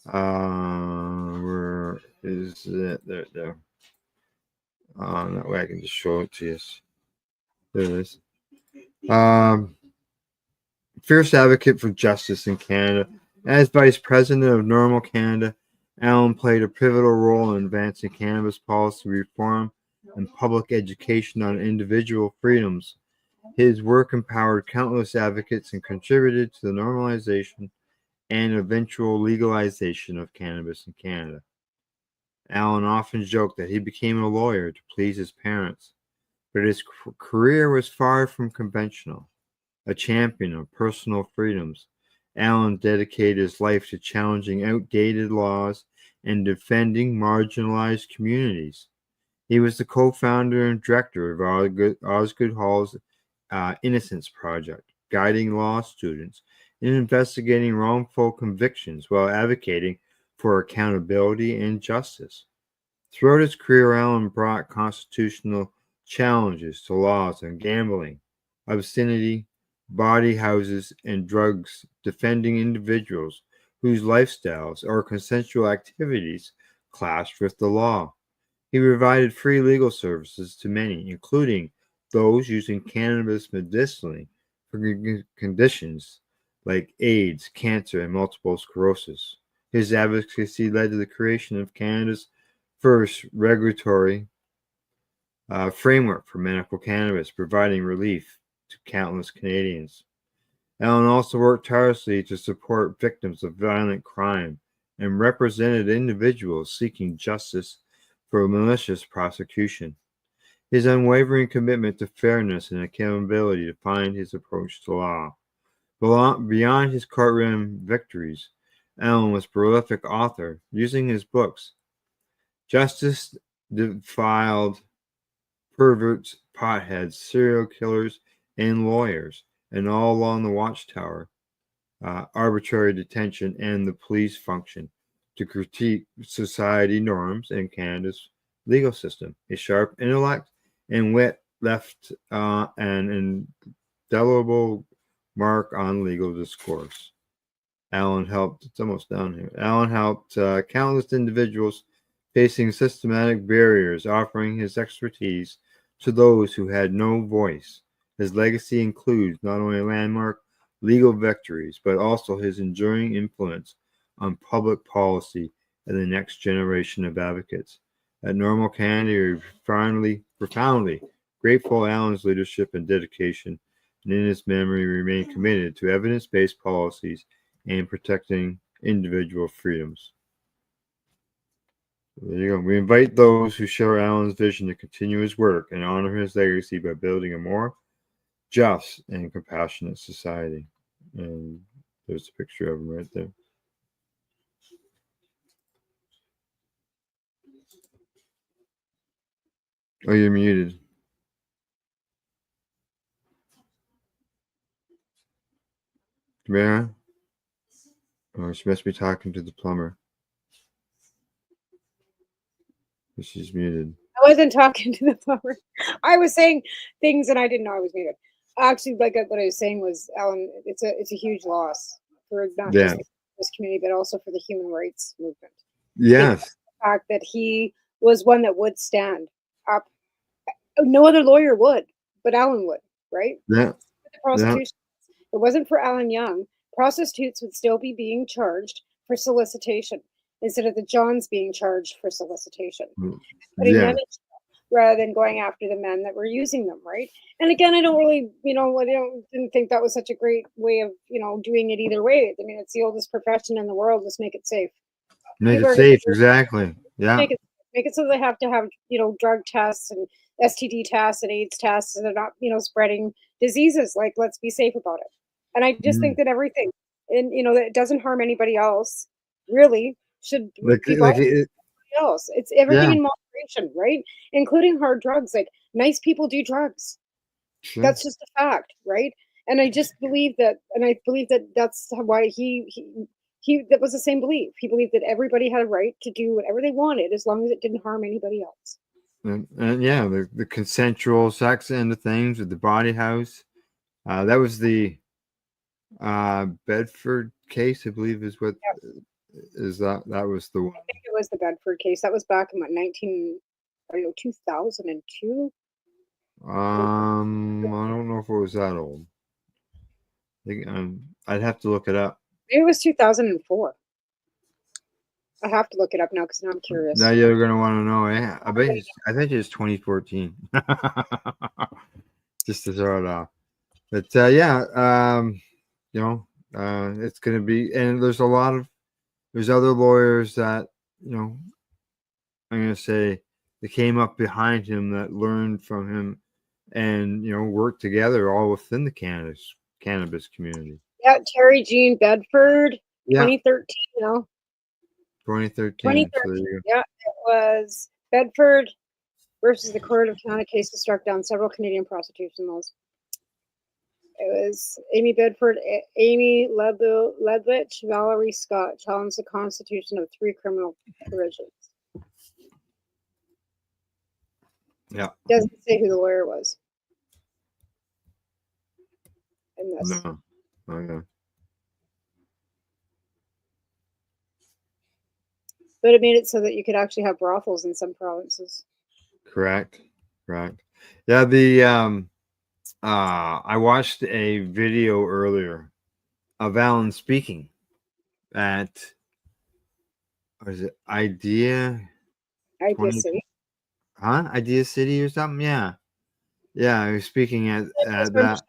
Where is it? There. That way I can just show it to you. There it is. Fierce advocate for justice in Canada. As Vice President of Normal Canada, Alan played a pivotal role in advancing cannabis policy reform and public education on individual freedoms. His work empowered countless advocates and contributed to the normalization and eventual legalization of cannabis in Canada. Alan often joked that he became a lawyer to please his parents, but his career was far from conventional. A champion of personal freedoms, Alan dedicated his life to challenging outdated laws and defending marginalized communities. He was the co-founder and director of Osgood Hall's Innocence Project, guiding law students in investigating wrongful convictions while advocating for accountability and justice. Throughout his career, Alan brought constitutional challenges to laws on gambling, obscenity, body houses, and drugs, defending individuals whose lifestyles or consensual activities clashed with the law. He provided free legal services to many, including those using cannabis medicinally for conditions like AIDS, cancer, and multiple sclerosis. His advocacy led to the creation of Canada's first regulatory framework for medical cannabis, providing relief to countless Canadians. Alan also worked tirelessly to support victims of violent crime and represented individuals seeking justice for malicious prosecution. His unwavering commitment to fairness and accountability defined his approach to law. Beyond his courtroom victories, Alan was a prolific author, using his books, Justice Defiled, Perverts, Potheads, Serial Killers, and Lawyers, and All Along the Watchtower, Arbitrary Detention, and the Police Function, to critique society norms and Canada's legal system. His sharp intellect and wit left an indelible mark on legal discourse. Alan helped countless individuals facing systematic barriers, offering his expertise to those who had no voice. His legacy includes not only landmark legal victories, but also his enduring influence on public policy and the next generation of advocates. At Normal Canada, we are profoundly grateful for Alan's leadership and dedication, and in his memory remain committed to evidence-based policies and protecting individual freedoms. So there you go. We invite those who share Alan's vision to continue his work and honor his legacy by building a more just and compassionate society. And there's a picture of him right there. Oh, you're muted. Tamara? Oh, she must be talking to the plumber. She's muted. I wasn't talking to the plumber. I was saying things and I didn't know I was muted. Actually, like what I was saying was, Alan, it's a huge loss for not just this community, but also for the human rights movement. Yes. The fact that he was one that would stand up. No other lawyer would. but Alan would, right? Yeah. The prostitution. If it wasn't for Alan Young, prostitutes would still be being charged for solicitation instead of the Johns being charged for solicitation. Putting them in rather than going after the men that were using them, right? And again, I don't really, didn't think that was such a great way of, doing it either way. I mean, it's the oldest profession in the world. Let's make it safe. Make it safe, exactly. Yeah. Make it so they have to have, drug tests and STD tests and AIDS tests, and they're not, spreading diseases. Like, let's be safe about it. And I just think that everything, and that it doesn't harm anybody else, really should be else. It's everything in moderation, right? Including hard drugs. Like, nice people do drugs. Sure. That's just a fact, right? And I just believe that, and I believe that that's why he that was the same belief. He believed that everybody had a right to do whatever they wanted as long as it didn't harm anybody else. And yeah, the consensual sex end of things with the body house. That was the Bedford case, I believe, is what is that was the one. I think it was the Bedford case. That was back in 2002. I don't know if it was that old. I think, I'd have to look it up. Maybe it was 2004. I have to look it up now because now I'm curious. Now you're gonna want to know. Yeah, I think it's 2014. Just to throw it off. But it's gonna be, and there's other lawyers that I'm gonna say they came up behind him that learned from him and worked together all within the cannabis community. Yeah, Terry Jean Bedford, 2013. 2013. So yeah, it was Bedford versus the Court of Canada case that struck down several Canadian prostitution laws. It was Amy Bedford, Amy Ledwich, Valerie Scott challenged the constitution of 3 criminal provisions. Yeah. Doesn't say who the lawyer was in this. No. Okay. But it made it so that you could actually have brothels in some provinces. Correct. Yeah, I watched a video earlier of Alan speaking at, what is it, Idea City? Huh? Idea City or something? Yeah. Yeah, he was speaking at that.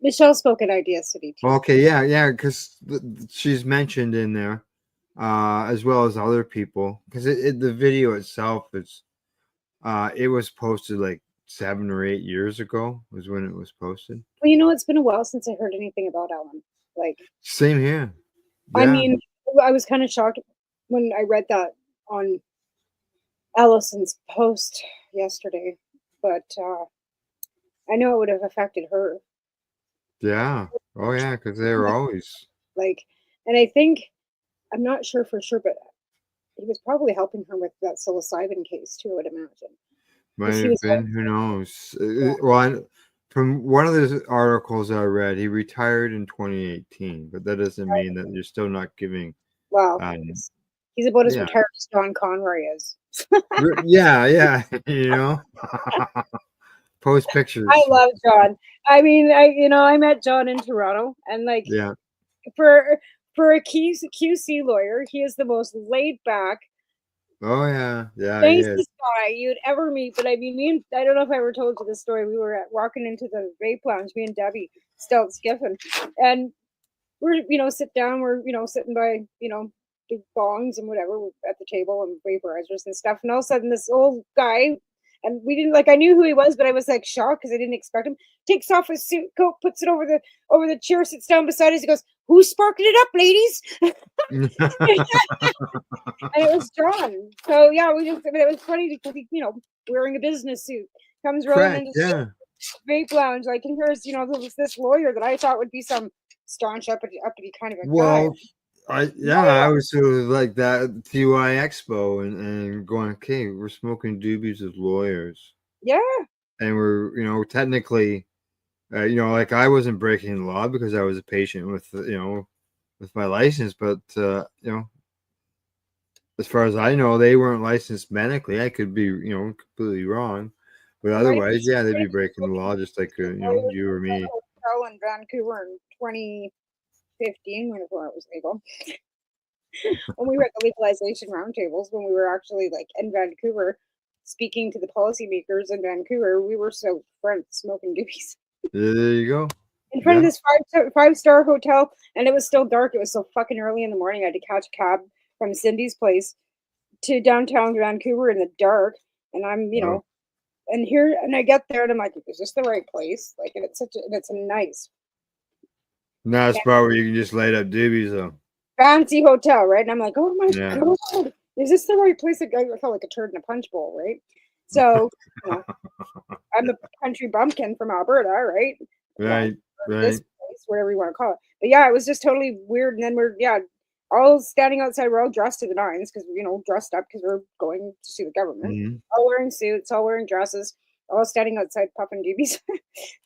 Michelle spoke at Idea City too. Okay, yeah, because she's mentioned in there, as well as other people. Because the video itself is, it was posted like 7 or 8 years ago was when it was posted. Well, it's been a while since I heard anything about Ellen. Like, same here. Yeah. I mean, I was kind of shocked when I read that on Allison's post yesterday, but I know it would have affected her. Yeah. Oh, yeah, because they were always like, and I think, I'm not sure for sure, but he was probably helping her with that psilocybin case too, I would imagine. Might have been, who knows? Yeah. Well, from one of the articles I read, he retired in 2018, but that doesn't mean that you're still not giving. Wow. He's about as retired as John Conroy is. yeah. Post pictures. I love John. I mean, I met John in Toronto, and like, for a QC lawyer, he is the most laid back. Oh yeah, nicest guy you'd ever meet. But I mean, I don't know if I ever told you this story. We were walking into the vape lounge, me and Debbie, still at Skiffin, and we're sit down. We're sitting by big bongs and whatever at the table and vaporizers and stuff. And all of a sudden, this old guy. And we didn't I knew who he was, but I was like shocked because I didn't expect him. Takes off his suit coat, puts it over the chair, sits down beside us. He goes, "Who's sparking it up, ladies?" And it was John. So yeah, it was funny because he, wearing a business suit, comes rolling into the vape lounge. Like, and here's this lawyer that I thought would be some staunch uppity kind of a guy. I was sort of like that TUI Expo and going, okay, we're smoking doobies as lawyers. Yeah. And we're, technically, like I wasn't breaking the law because I was a patient with my license, but, as far as I know, they weren't licensed medically. I could be, completely wrong, But otherwise, yeah, they'd be breaking the law just like you or me. Hotel in Vancouver in 2015 before it was legal. When we were at the legalization roundtables, when we were actually like in Vancouver, speaking to the policymakers in Vancouver, we were so front smoking doobies There you go. in front of this five-star hotel, and it was still dark. It was so fucking early in the morning. I had to catch a cab from Cindy's place to downtown Vancouver in the dark, and I'm, and I get there and I'm like, is this the right place? Like, and it's a nice Now it's probably where you can just light up doobies though. fancy hotel, right? And I'm like, oh my god, is this the right place? Like, I felt like a turd in a punch bowl, right? So, I'm a country bumpkin from Alberta, right? Right. This place, whatever you want to call it. But yeah, it was just totally weird. And then we're all standing outside. We're all dressed to the nines because dressed up because we're going to see the government. Mm-hmm. All wearing suits, all wearing dresses, all standing outside puffing doobies.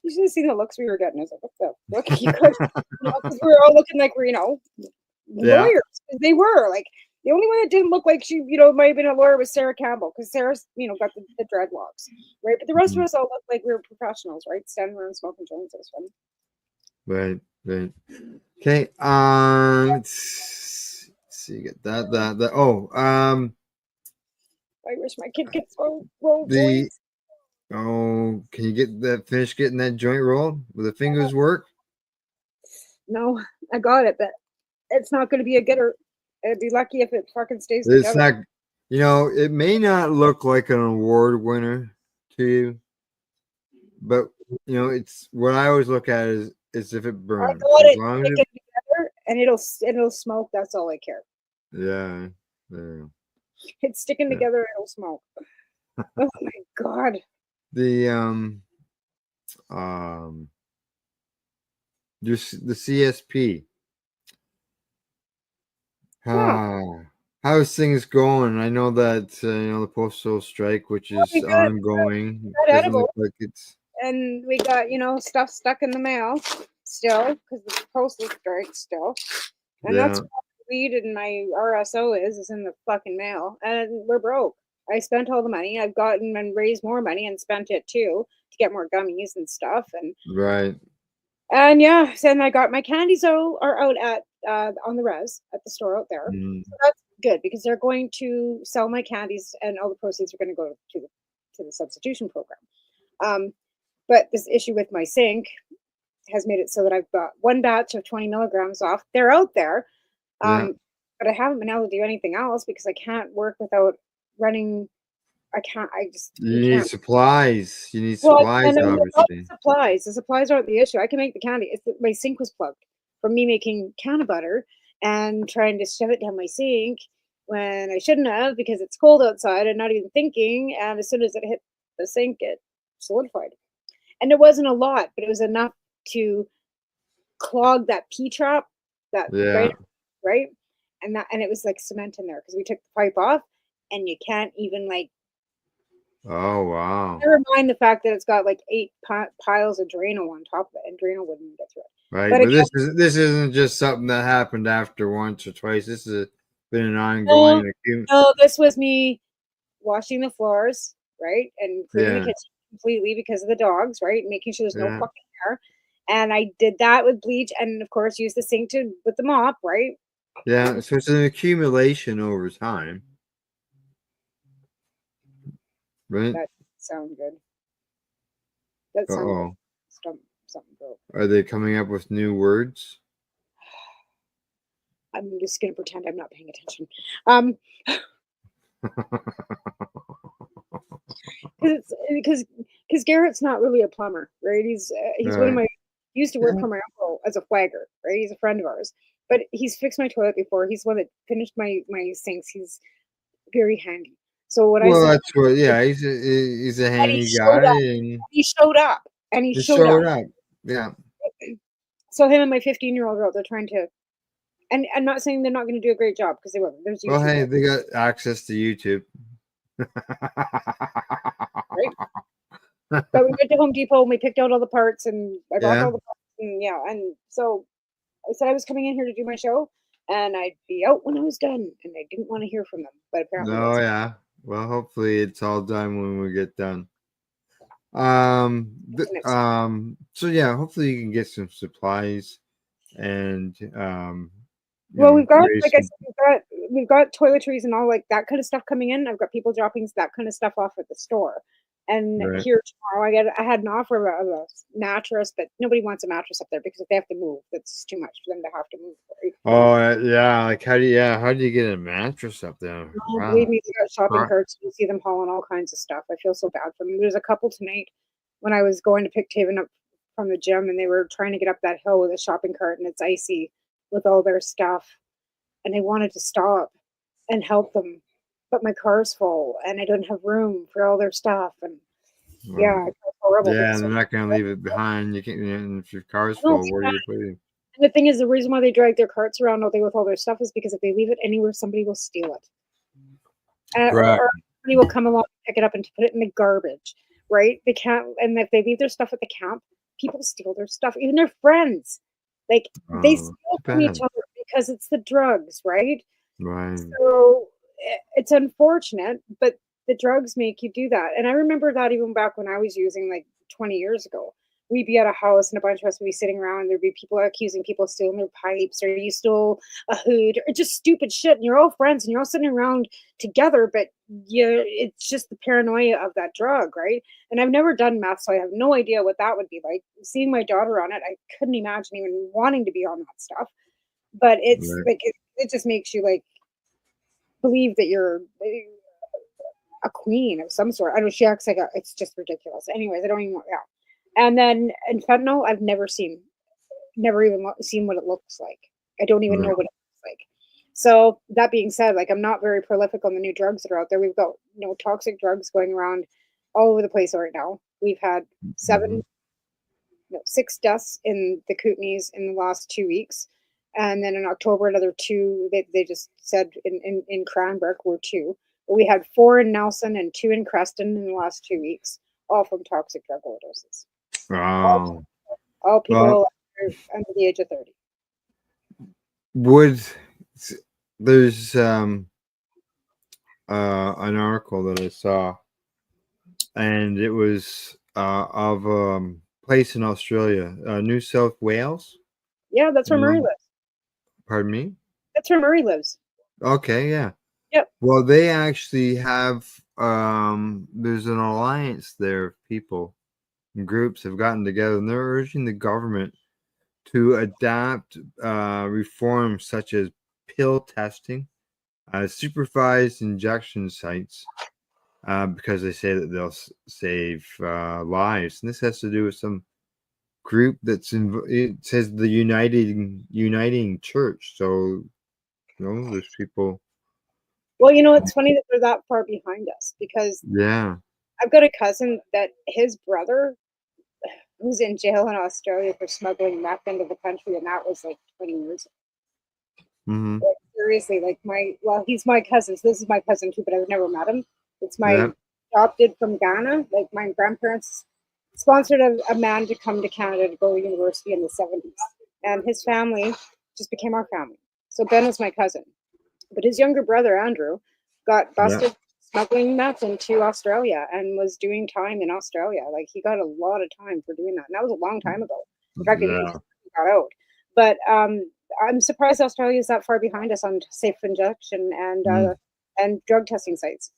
You should have seen the looks we were getting. I was like, what the look? You could, because we were all looking like we're lawyers. They were like the only one that didn't look like she might have been a lawyer was Sarah Campbell because Sarah's got the dreadlocks, right? But the rest of us all looked like we were professionals, right? Standing around smoking joints. It was fun. Right. Okay. Let's see. Get that. Oh. I wish my kid could roll joints. Oh, can you finish getting that joint rolled? Will the fingers work? No, I got it, but it's not going to be a getter. I'd be lucky if it fucking stays together. It's not. It may not look like an award winner to you, but it's what I always look at is if it burns. I got it. Stick it together, and it'll smoke. That's all I care. Yeah. It's sticking together. It'll smoke. Oh my god. Just the CSP. How's things going? I know that the postal strike, which is ongoing, doesn't look like it's. And we got stuff stuck in the mail still because the postal strike still, and that's what weed and my RSO is in the fucking mail, and we're broke. I spent all the money. I've gotten and raised more money and spent it too to get more gummies and stuff, and right. And then I got my candies are out at on the res at the store out there. So that's good because they're going to sell my candies and all the proceeds are going to go to the substitution program. But this issue with my zinc has made it so that I've got one batch of 20 milligrams off. They're out there, but I haven't been able to do anything else because I can't work without running. You need supplies. You need supplies, obviously. The supplies aren't the issue. I can make the candy. My sink was plugged from me making canna butter and trying to shove it down my sink when I shouldn't have because it's cold outside and not even thinking. And as soon as it hit the sink, it solidified. And it wasn't a lot, but it was enough to clog that P-trap. Right? And it was like cement in there because we took the pipe off and you can't even Oh wow! Never mind the fact that it's got like 8 piles of Drano on top of it, and Drano wouldn't get through it. Right, but this isn't just something that happened after once or twice. This has been an ongoing. No, this was me washing the floors, right, and cleaning the kitchen completely because of the dogs, right, making sure there's no fucking hair. And I did that with bleach, and of course, used the sink with the mop, right. Yeah, so it's an accumulation over time. Right. That sounds good. That sounds good. Something broke. Are they coming up with new words? I'm just gonna pretend I'm not paying attention. Because Garrett's not really a plumber, right? He's one of my. He used to work for my uncle as a flagger, right? He's a friend of ours, but he's fixed my toilet before. He's the one that finished my sinks. He's very handy. So that's what. Yeah, he's a handy guy. He showed up. He showed up. Yeah. So him and my 15-year-old girl, they're trying to. And I'm not saying they're not going to do a great job because they will. There's YouTube. Well, hey, they got access to YouTube. Right. But we went to Home Depot and we picked out all the parts and I bought all the parts and and so I said I was coming in here to do my show and I'd be out when I was done and I didn't want to hear from them. But apparently, well, hopefully it's all done when we get done. So yeah, hopefully you can get some supplies and Well, we've got, raise like I some. said, we've got toiletries and all like that kind of stuff coming in. I've got people dropping that kind of stuff off at the store. And Right. here tomorrow, I had an offer of a mattress, but nobody wants a mattress up there because if they have to move, that's too much for them to have to move. Right? Oh yeah, like how do you get a mattress up there? Oh, Wow. believe me, they got shopping Right. carts. You see them hauling all kinds of stuff. I feel so bad for them. There's a couple tonight when I was going to pick Taven up from the gym, and they were trying to get up that hill with a shopping cart, and it's icy with all their stuff, and I wanted to stop and help them, but my car's full, and I don't have room for all their stuff, and yeah, I feel horrible Yeah, because and they're not gonna leave it behind. You can't. And if your car's I don't full, think where that. do you put it? And the thing is, the reason why they drag their carts around all day with all their stuff is because if they leave it anywhere, somebody will steal it. Right. Or somebody will come along and pick it up and put it in the garbage, right? They can't, and if they leave their stuff at the camp, people steal their stuff, even their friends. Like they steal from each bad. other because it's the drugs, right? Right. So it's unfortunate, but the drugs make you do that. And I remember that even back when I was using like 20 years ago. We'd be at a house and a bunch of us would be sitting around. There'd be people accusing people of stealing their pipes, or you stole a hood, or just stupid shit. And you're all friends and you're all sitting around together, but it's just the paranoia of that drug, right? And I've never done meth, so I have no idea what that would be like. Seeing my daughter on it, I couldn't imagine even wanting to be on that stuff. But it's Right. like it just makes you like believe that you're a queen of some sort. I don't know. She acts like it's just ridiculous. Anyways, I don't even want. Yeah. And then in fentanyl, I've never even seen what it looks like. I don't even know Right. what it looks like. So that being said, like I'm not very prolific on the new drugs that are out there. We've got toxic drugs going around all over the place right now. We've had Mhm. 6 deaths in the Kootenays in the last 2 weeks. And then in October, another 2, they just said in Cranbrook were 2. But we had 4 in Nelson and 2 in Creston in the last 2 weeks, all from toxic drug overdoses. Wow. All people Well, under the age of 30. there's an article that I saw, and it was of place in Australia, New South Wales. Yeah, that's where Murray lives. Pardon me? That's where Murray lives. Okay, yeah. Yep. Well, they actually have there's an alliance there of people and groups have gotten together, and they're urging the government to adapt reforms such as pill testing, supervised injection sites, because they say that they'll save lives. And this has to do with some group it says the uniting church. So there's people. Well, it's funny that they're that far behind us because Yeah. I've got a cousin that his brother was in jail in Australia for smuggling meth into the country, and that was like 20 years ago. Mm-hmm. Like, seriously, he's my cousin. So this is my cousin too, but I've never met him. It's my adopted from Ghana. Like my grandparents sponsored a man to come to Canada to go to university in the 70s, and his family just became our family. So Ben is my cousin, but his younger brother Andrew got busted smuggling meth into Australia and was doing time in Australia. Like he got a lot of time for doing that, and that was a long time ago. In fact, he got out. But I'm surprised Australia is that far behind us on safe injection and drug testing sites.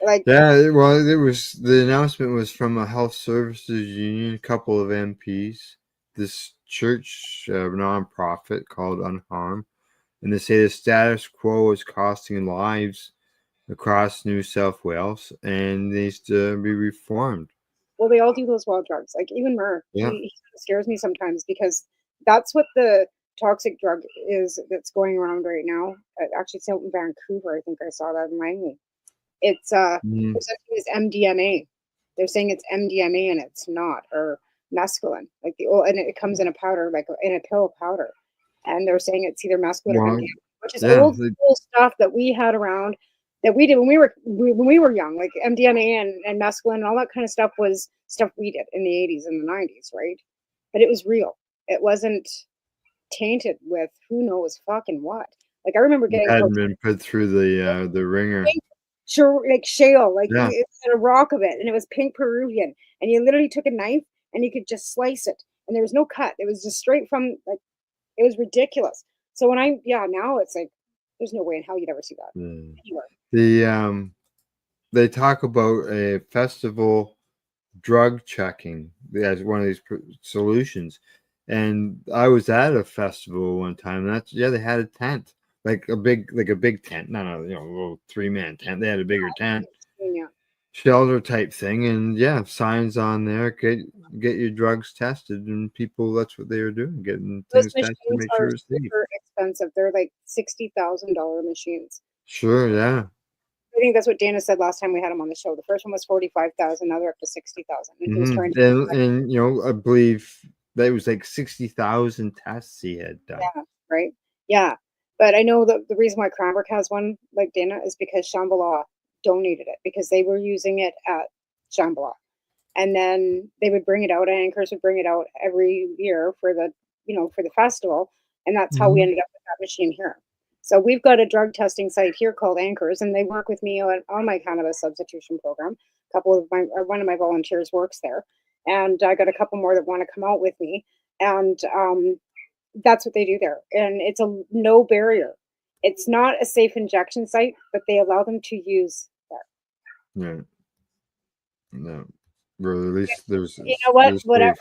Like well, the announcement was from a health services union, a couple of MPs, this church nonprofit called Unharmed, and they say the status quo is costing lives across New South Wales and needs to be reformed. Well, they all do those wild drugs. Like even Murr, he scares me sometimes because that's what the toxic drug is that's going around right now. Actually, it's out in Vancouver. I think I saw that in Langley. It's they're saying it's MDMA. They're saying it's MDMA and it's not, or mescaline. Like and it comes in a powder, like in a pill powder. And they're saying it's either mescaline or MDMA, which is old school stuff that we had around that we did when we were young. Like MDMA and mescaline and all that kind of stuff was stuff we did in the 80s and the 90s, right? But it was real. It wasn't tainted with who knows fucking what. Like I remember getting hadn't been put through the ringer. like shale, like Yeah. it had a rock of it, and it was pink Peruvian. And you literally took a knife and you could just slice it, and there was no cut. It was just straight from like it was ridiculous. So when now it's like there's no way in hell you'd ever see that anywhere. They talk about a festival drug checking as one of these solutions, and I was at a festival one time, and they had a tent, like a big tent, not a little 3-man tent. They had a bigger tent, shelter type thing, and signs on there, get your drugs tested, and people, that's what they were doing, getting Those things tested to machines make sure are it's safe. super expensive. They're like $60,000 machines. Sure, yeah. I think that's what Dana said last time we had him on the show. The first one was 45,000. Now they're up to 60,000. And he was trying to And I believe that was like 60,000 tests he had done. Yeah, right. Yeah, but I know the reason why Cranbrook has one like Dana is because Shambhala donated it because they were using it at Shambhala, and then they would bring it out. Anchors would bring it out every year for the for the festival, and that's how we ended up with that machine here. So we've got a drug testing site here called Anchors, and they work with me on my cannabis substitution program. One of my volunteers works there, and I got a couple more that want to come out with me, and that's what they do there. And it's a no barrier. It's not a safe injection site, but they allow them to use there. Yeah. No. Or at least there's. You know what? Whatever.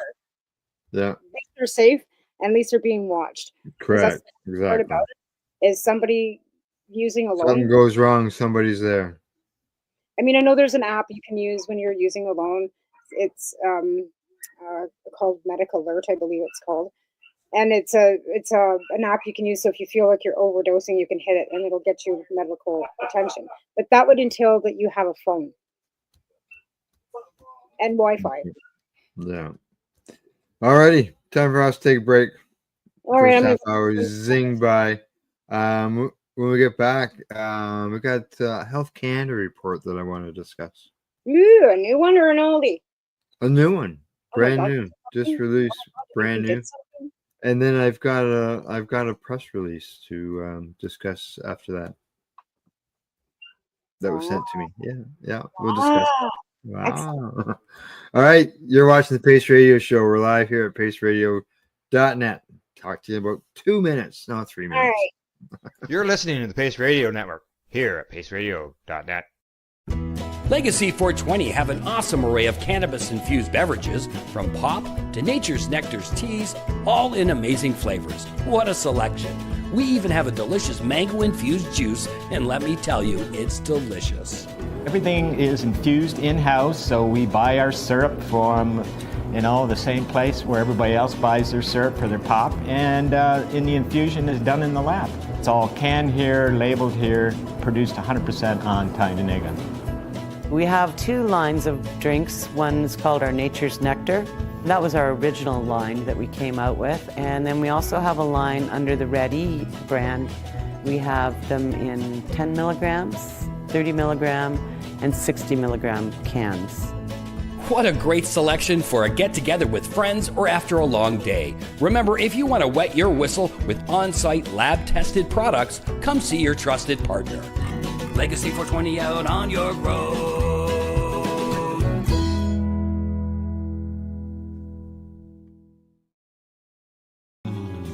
Yeah. At least they're safe, and at least they're being watched. Correct. The part Exactly. about it is somebody using alone. Something goes wrong, somebody's there. I mean, I know there's an app you can use when you're using alone. It's called Medic Alert, I believe it's called, and it's an app you can use. So if you feel like you're overdosing, you can hit it, and it'll get you medical attention. But that would entail that you have a phone and Wi-Fi. Yeah. Alrighty, time for us to take a break. All right, First half hour zing by. When we get back, we got a Health Canada report that I want to discuss. Ooh, a new one or an oldie? A new one, brand God. new, just released, brand new. And then I've got a press release to discuss after that. That was sent to me. Yeah, we'll discuss. Wow. All right, you're watching the Pace Radio Show. We're live here at paceradio.net. Talk to you in about 2 minutes, not 3 minutes. All right. You're listening to the Pace Radio Network here at paceradio.net. Legacy 420 have an awesome array of cannabis-infused beverages, from pop to Nature's Nectar's teas, all in amazing flavors. What a selection! We even have a delicious mango-infused juice, and let me tell you, it's delicious. Everything is infused in-house, so we buy our syrup from the same place where everybody else buys their syrup for their pop, and the infusion is done in the lab. It's all canned here, labeled here, produced 100% on Tyndonega. We have two lines of drinks. One is called our Nature's Nectar. That was our original line that we came out with. And then we also have a line under the Ready brand. We have them in 10 milligrams, 30 milligram, and 60 milligram cans. What a great selection for a get-together with friends or after a long day. Remember, if you want to wet your whistle with on-site lab-tested products, come see your trusted partner. Legacy 420 out on your road.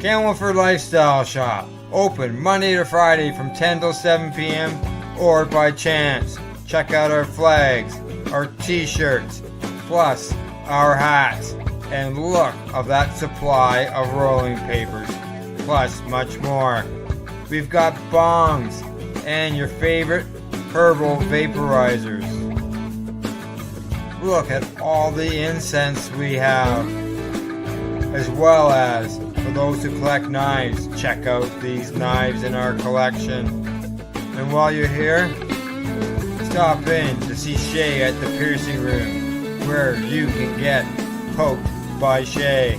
Camelford Lifestyle Shop. Open Monday to Friday from 10 till 7 p.m. or by chance. Check out our flags, our t-shirts, plus our hats, and look of that supply of rolling papers, plus much more. We've got bongs and your favorite herbal vaporizers. Look at all the incense we have, as well as for those who collect knives, check out these knives in our collection. And while you're here, stop in to see Shay at the piercing room, where you can get poked by Shay.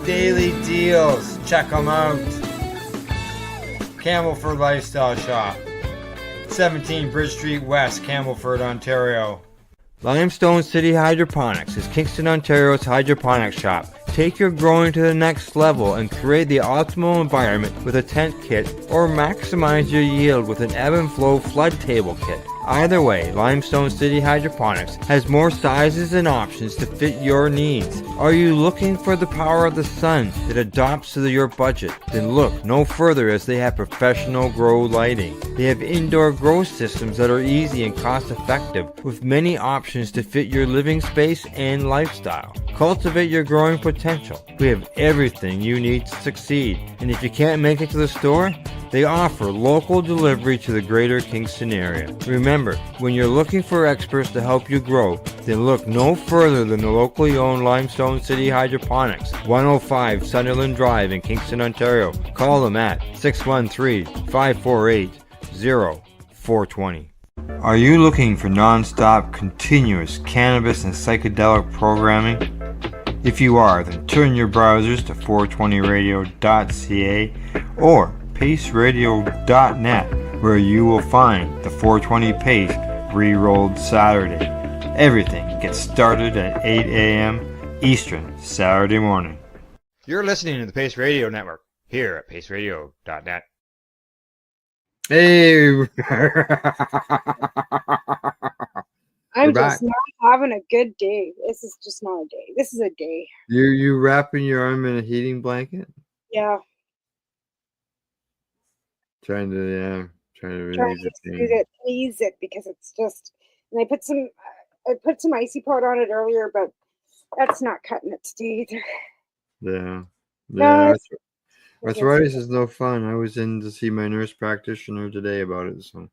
Daily deals, check them out. Camelford Lifestyle Shop, 17 Bridge Street West, Camelford, Ontario. Limestone City Hydroponics is Kingston, Ontario's hydroponics shop, Take your growing to the next level and create the optimal environment with a tent kit, or maximize your yield with an ebb and flow flood table kit. Either way, Limestone City Hydroponics has more sizes and options to fit your needs. Are you looking for the power of the sun that adapts to your budget? Then look no further, as they have professional grow lighting. They have indoor grow systems that are easy and cost effective, with many options to fit your living space and lifestyle. Cultivate your growing potential. We have everything you need to succeed. And if you can't make it to the store, they offer local delivery to the greater Kingston area. Remember, when you're looking for experts to help you grow, then look no further than the locally owned Limestone City Hydroponics, 105 Sunderland Drive in Kingston, Ontario. Call them at 613-548-0420. Are you looking for non-stop, continuous cannabis and psychedelic programming? If you are, then turn your browsers to 420radio.ca or paceradio.net, where you will find the 420 Pace re-rolled Saturday. Everything gets started at 8 a.m. Eastern Saturday morning. You're listening to the Pace Radio Network here at paceradio.net. Hey, I'm back. just not having a good day. This is just not a day. This is a day. You wrapping your arm in a heating blanket? Yeah. Trying to release Trying to ease it because it's just. And I put some icy pot on it earlier, but that's not cutting its teeth. Yeah. No, Yeah. Arthritis is no fun. I was in to see my nurse practitioner today about it. So.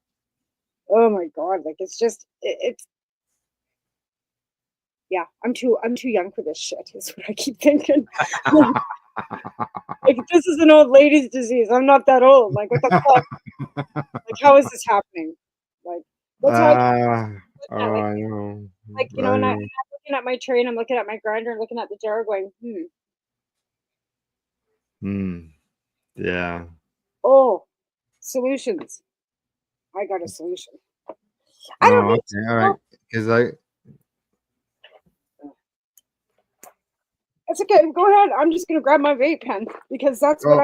Oh my God! Like it's just it's. Yeah, I'm too young for this shit. Is what I keep thinking. Like this is an old lady's disease. I'm not that old. Like what the fuck? Like how is this happening? Like that's how I know. Like you know, and I'm looking at my tray and I'm looking at my grinder and looking at the jar, going, Yeah. Oh, solutions. I got a solution. I don't need okay, all right. Because It's okay. Go ahead. I'm just gonna grab my vape pen because that's what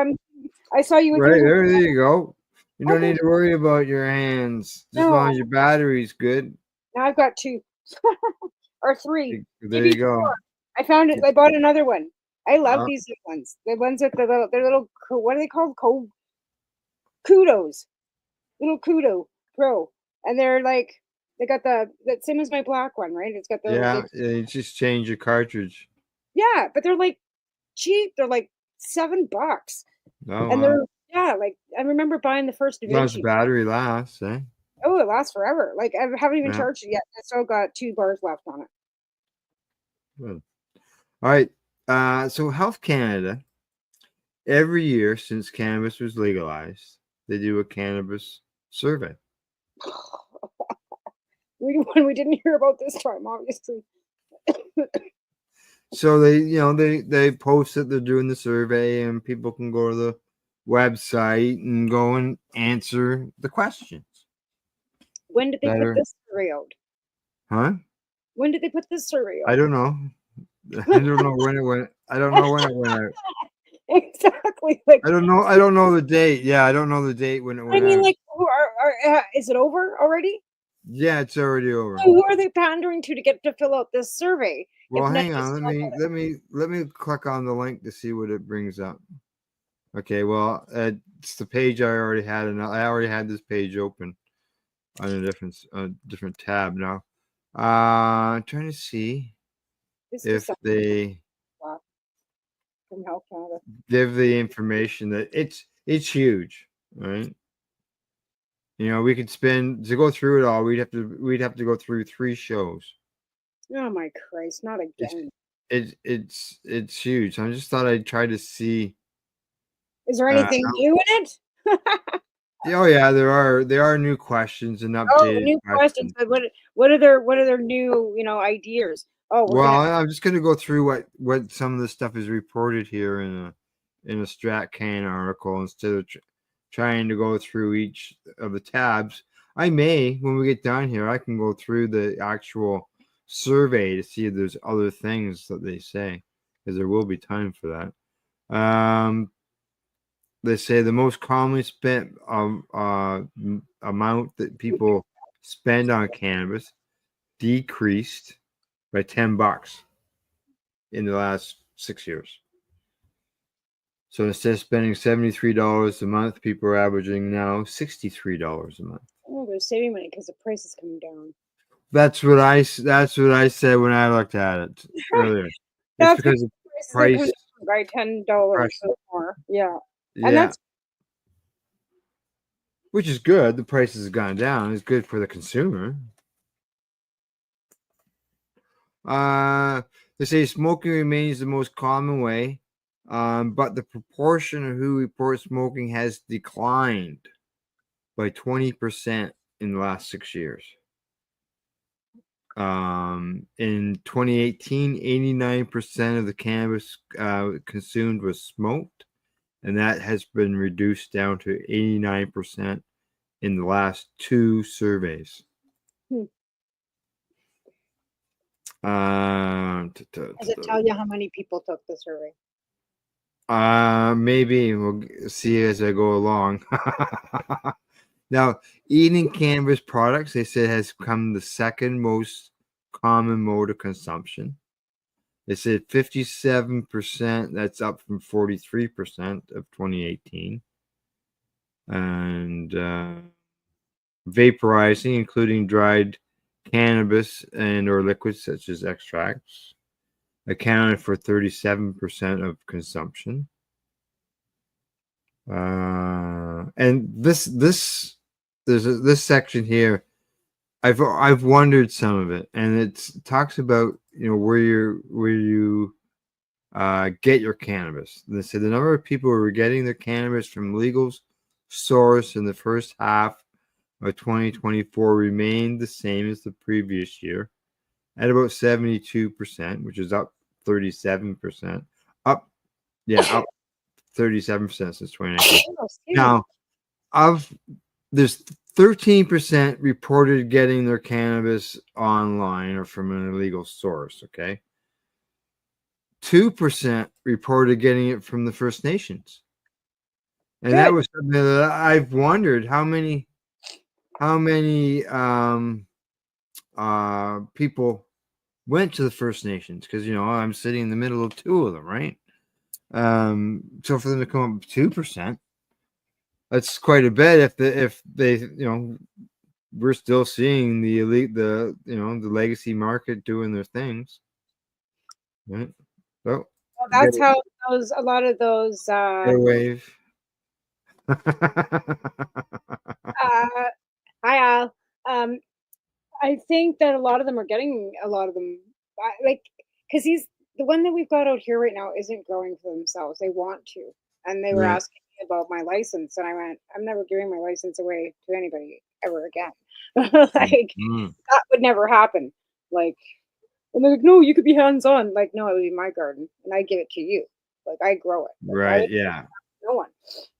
I saw you with right your there you go. You don't need to worry about your hands, just as long as your battery's good. Now I've got 2 or 3. There you go. 4. I found it. I bought another one. I love these ones. The ones with the little what are they called? Kudos. Little Kudo Pro. And they're like they got the same as my black one, right? It's got the you just change your cartridge. Yeah, but they're like cheap. They're like $7. And they're like I remember buying the first as long as the DaVinci. battery lasts, eh? Oh, it lasts forever. Like I haven't even Yeah. charged it yet. I still got 2 bars left on it. Good. All right. So Health Canada, every year since cannabis was legalized, they do a cannabis survey. We didn't hear about this time, obviously. So they post that they're doing the survey, and people can go to the website and go and answer the questions. When did they put this survey out? Huh? When did they put this survey out? I don't know. I don't know when it went. I don't know when it went out. Exactly. Like I don't know. I don't know the date. Yeah, I don't know the date when it went I mean, out. like, is it over already? Yeah, it's already over. So who are they pandering to get to fill out this survey? Well, hang on. Let me click on the link to see what it brings up. Okay. Well, it's the page I already had, and I already had this page open on a different tab now. I'm trying to see if they from Health Canada give the information that it's huge, right? You know, we could spend to go through it all. We'd have to go through 3 shows. Oh my Christ! Not again. It's huge. I just thought I'd try to see. Is there anything new in it? Oh yeah, there are new questions and updated new questions. But what are their new ideas? Oh well, I'm just gonna go through what some of the stuff is reported here in a StratCan article instead of trying to go through each of the tabs. I may, when we get down here, I can go through the actual survey to see if there's other things that they say. because there will be time for that. They say the most commonly spent amount that people spend on cannabis decreased by $10 in the last 6 years. So instead of spending $73 a month, people are averaging now $63 a month. Oh, they're saving money because the price is coming down. That's what I said when I looked at it earlier. It's because the price by $10 more. Yeah. Yeah. And that's which is good. The price has gone down. It's good for the consumer. They say smoking remains the most common way, but the proportion of who report smoking has declined by 20% in the last 6 years. In 2018, 89% of the cannabis consumed was smoked, and that has been reduced down to 89% in the last 2 surveys. Does it tell you how many people took the survey? Maybe we'll see as I go along. Now, eating cannabis products, they said, has become the second most common mode of consumption. They said 57%, that's up from 43% of 2018. And vaporizing, including dried cannabis and or liquids such as extracts, accounted for 37% of consumption. And this section here, I've wondered some of it, and it talks about where you get your cannabis. They said the number of people who were getting their cannabis from legal source in the first half of 2024 remained the same as the previous year, at about 72%, which is up 37%. Up 37% since 2019. Now, there's 13% reported getting their cannabis online or from an illegal source. Okay, 2% reported getting it from the First Nations, and that was something that I've wondered how many people went to the First Nations, because I'm sitting in the middle of 2 of them, right? So for them to come up with 2%, that's quite a bit. If they we're still seeing the elite, the legacy market doing their things, right? So well, that's how a lot of those airwave. Hi Al. I think that a lot of them are getting because the one that we've got out here right now isn't growing for themselves. They want to, and they were asking me about my license, and I went, I'm never giving my license away to anybody ever again. That would never happen. And they're like, no, you could be hands-on. Like, no, it would be my garden, and I give it to you. Like, I grow it. Right? Yeah. No one.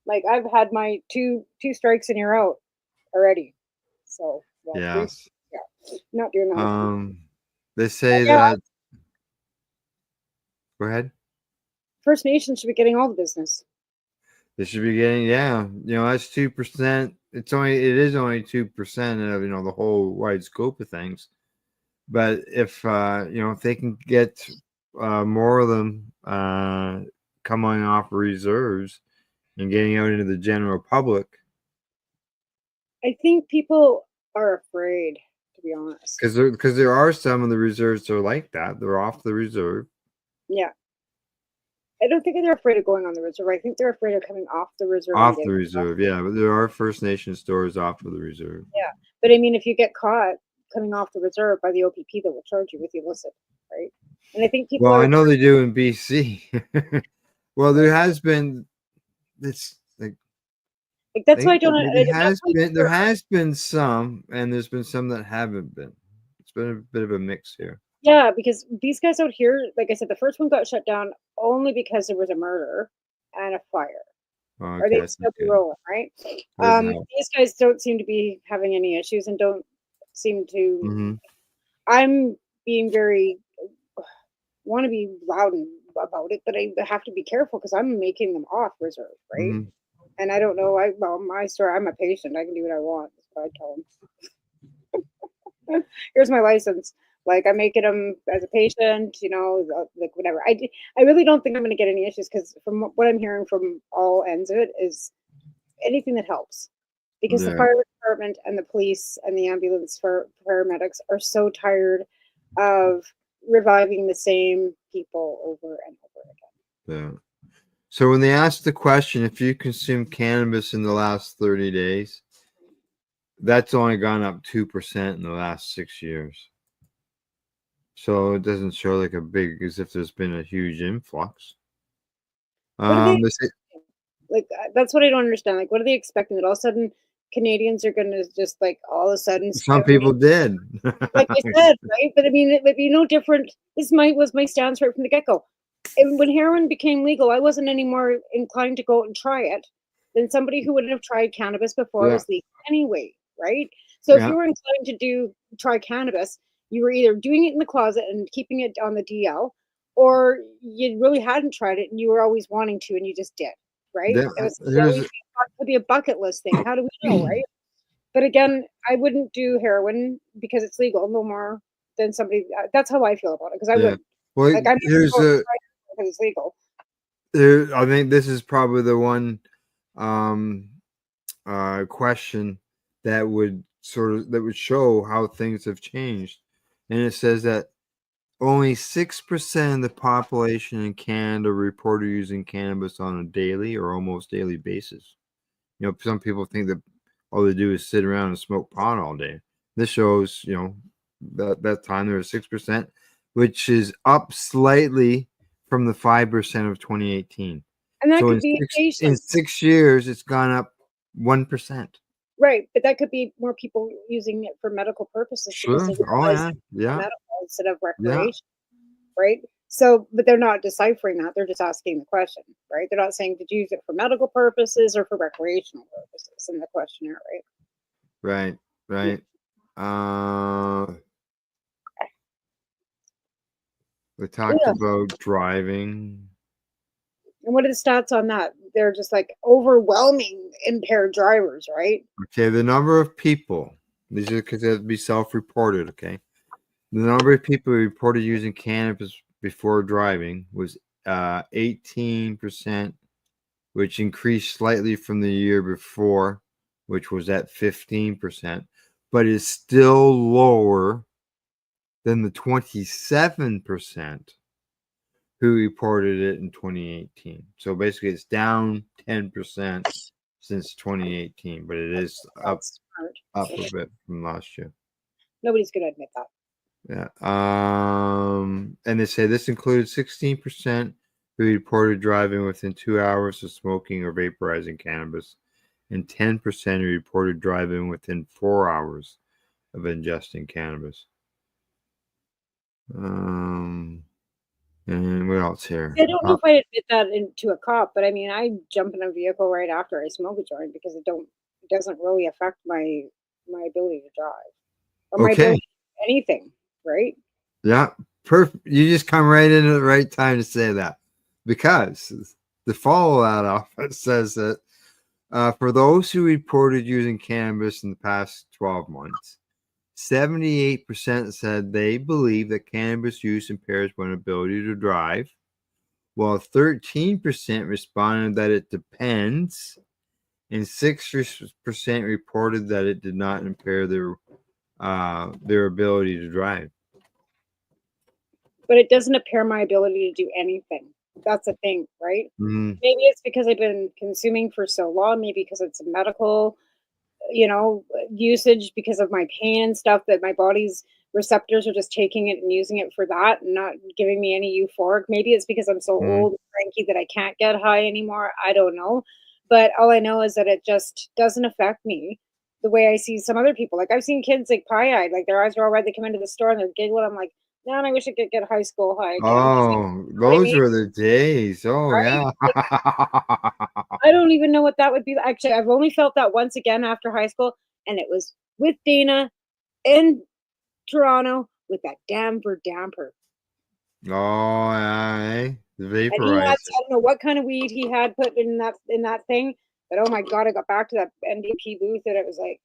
Like, I've had my two strikes and you're out already. So yes. Not doing that. They say that. Go ahead. First Nations should be getting all the business. They should be getting, that's 2%. It is only 2% of the whole wide scope of things. But if if they can get more of them coming off reserves and getting out into the general public, I think people are afraid, to be honest. Because there are some of the reserves that are like that. They're off the reserve. Yeah. I don't think they're afraid of going on the reserve. I think they're afraid of coming off the reserve. Off the reserve, yeah. But there are First Nation stores off of the reserve. Yeah. But I mean, if you get caught coming off the reserve by the OPP, they will charge you with illicit, right? And I think people. Well, I know they do in BC. Well, there has been. It's like that's why I don't. There has been some, and there's been some that haven't been. It's been a bit of a mix here. Yeah, because these guys out here, like I said, the first one got shut down only because there was a murder and a fire. Okay, or they'd still be rolling, right? These guys don't seem to be having any issues and don't seem to. Mm-hmm. I'm being want to be loud and about it, but I have to be careful because I'm making them off reserve, right? Mhm. And I don't know. My story. I'm a patient. I can do what I want. That's what I tell them. Here's my license. Like I'm making them as a patient, like whatever. I really don't think I'm going to get any issues because from what I'm hearing from all ends of it is anything that helps, because the Yeah. fire department and the police and the ambulance for paramedics are so tired of reviving the same people over and over again. Yeah. So when they asked the question, if you consume cannabis in the last 30 days, that's only gone up 2% in the last 6 years. So it doesn't show like as if there's been a huge influx. What are they They say, like? That's what I don't understand. Like, what are they expecting? That all of a sudden Canadians are going to just like all of a sudden some people did. like I said, right? But I mean, it would be no different. This was my stance right from the get go. And when heroin became legal, I wasn't any more inclined to go out and try it than somebody who wouldn't have tried cannabis before it Yeah. was legal anyway, right? So if Yeah. you were inclined to try cannabis, you were either doing it in the closet and keeping it on the DL, or you really hadn't tried it and you were always wanting to and you just did, right? Yeah, It here's could be a bucket list thing. How do we know, right? But again, I wouldn't do heroin because it's legal no more than somebody. That's how I feel about it because I yeah. wouldn't. Well, Like I'm here's not a because it's legal. I think this is probably the one question that would show how things have changed. And it says that only 6% of the population in Canada reported using cannabis on a daily or almost daily basis. Some people think that all they do is sit around and smoke pot all day. This shows, that time there was 6%, which is up slightly from the 5% of 2018. And that So could be in patients. 6 years, it's gone up 1%. Right, but that could be more people using it for medical purposes because Sure. they Oh realize yeah. it's Yeah. medical instead of Yeah. recreation, right? So, but they're not deciphering that. They're just asking the question, right? They're not saying did you use it for medical purposes or for recreational purposes in the questionnaire, right? Right. We talked Yeah. about driving. And what are the stats on that? They're just like overwhelming impaired drivers, right? Okay, the number of people, these are because they have to be self-reported, okay? The number of people who reported using cannabis before driving was 18%, which increased slightly from the year before, which was at 15%, but is still lower than the 27% who reported it in 2018. So basically it's down 10% since 2018, but it is up a bit from last year. Nobody's going to admit that. Yeah. And they say this included 16% who reported driving within 2 hours of smoking or vaporizing cannabis, and 10% who reported driving within 4 hours of ingesting cannabis. And what else here? I don't know if I admit that to a cop, but I mean, I jump in a vehicle right after I smoke a joint because it doesn't really affect my ability to drive or my Okay. ability to do anything, right? Yeah, perfect. You just come right in at the right time to say that, because the follow that off, it says that for those who reported using cannabis in the past 12 months, 78% said they believe that cannabis use impairs one's ability to drive, while 13% responded that it depends, and 6% reported that it did not impair their ability to drive. But it doesn't impair my ability to do anything. That's the thing, right? Mhm. Maybe it's because I've been consuming for so long, maybe because it's a medical, usage because of my pain and stuff that my body's receptors are just taking it and using it for that and not giving me any euphoric. Maybe it's because I'm so old and cranky that I can't get high anymore. I don't know. But all I know is that it just doesn't affect me the way I see some other people. Like I've seen kids like pie-eyed, like their eyes are all red. They come into the store and they're giggling. I'm like, man, I wish I could get high school high again. Oh, You know what I those mean? were the days. Oh, Right? yeah. I don't even know what that would be. Actually, I've only felt that once again after high school, and it was with Dana in Toronto with that Denver damper. Oh, yeah. The And he vaporizer. had, I don't know what kind of weed he had put in that thing, but oh my god, I got back to that NDP booth and it was like,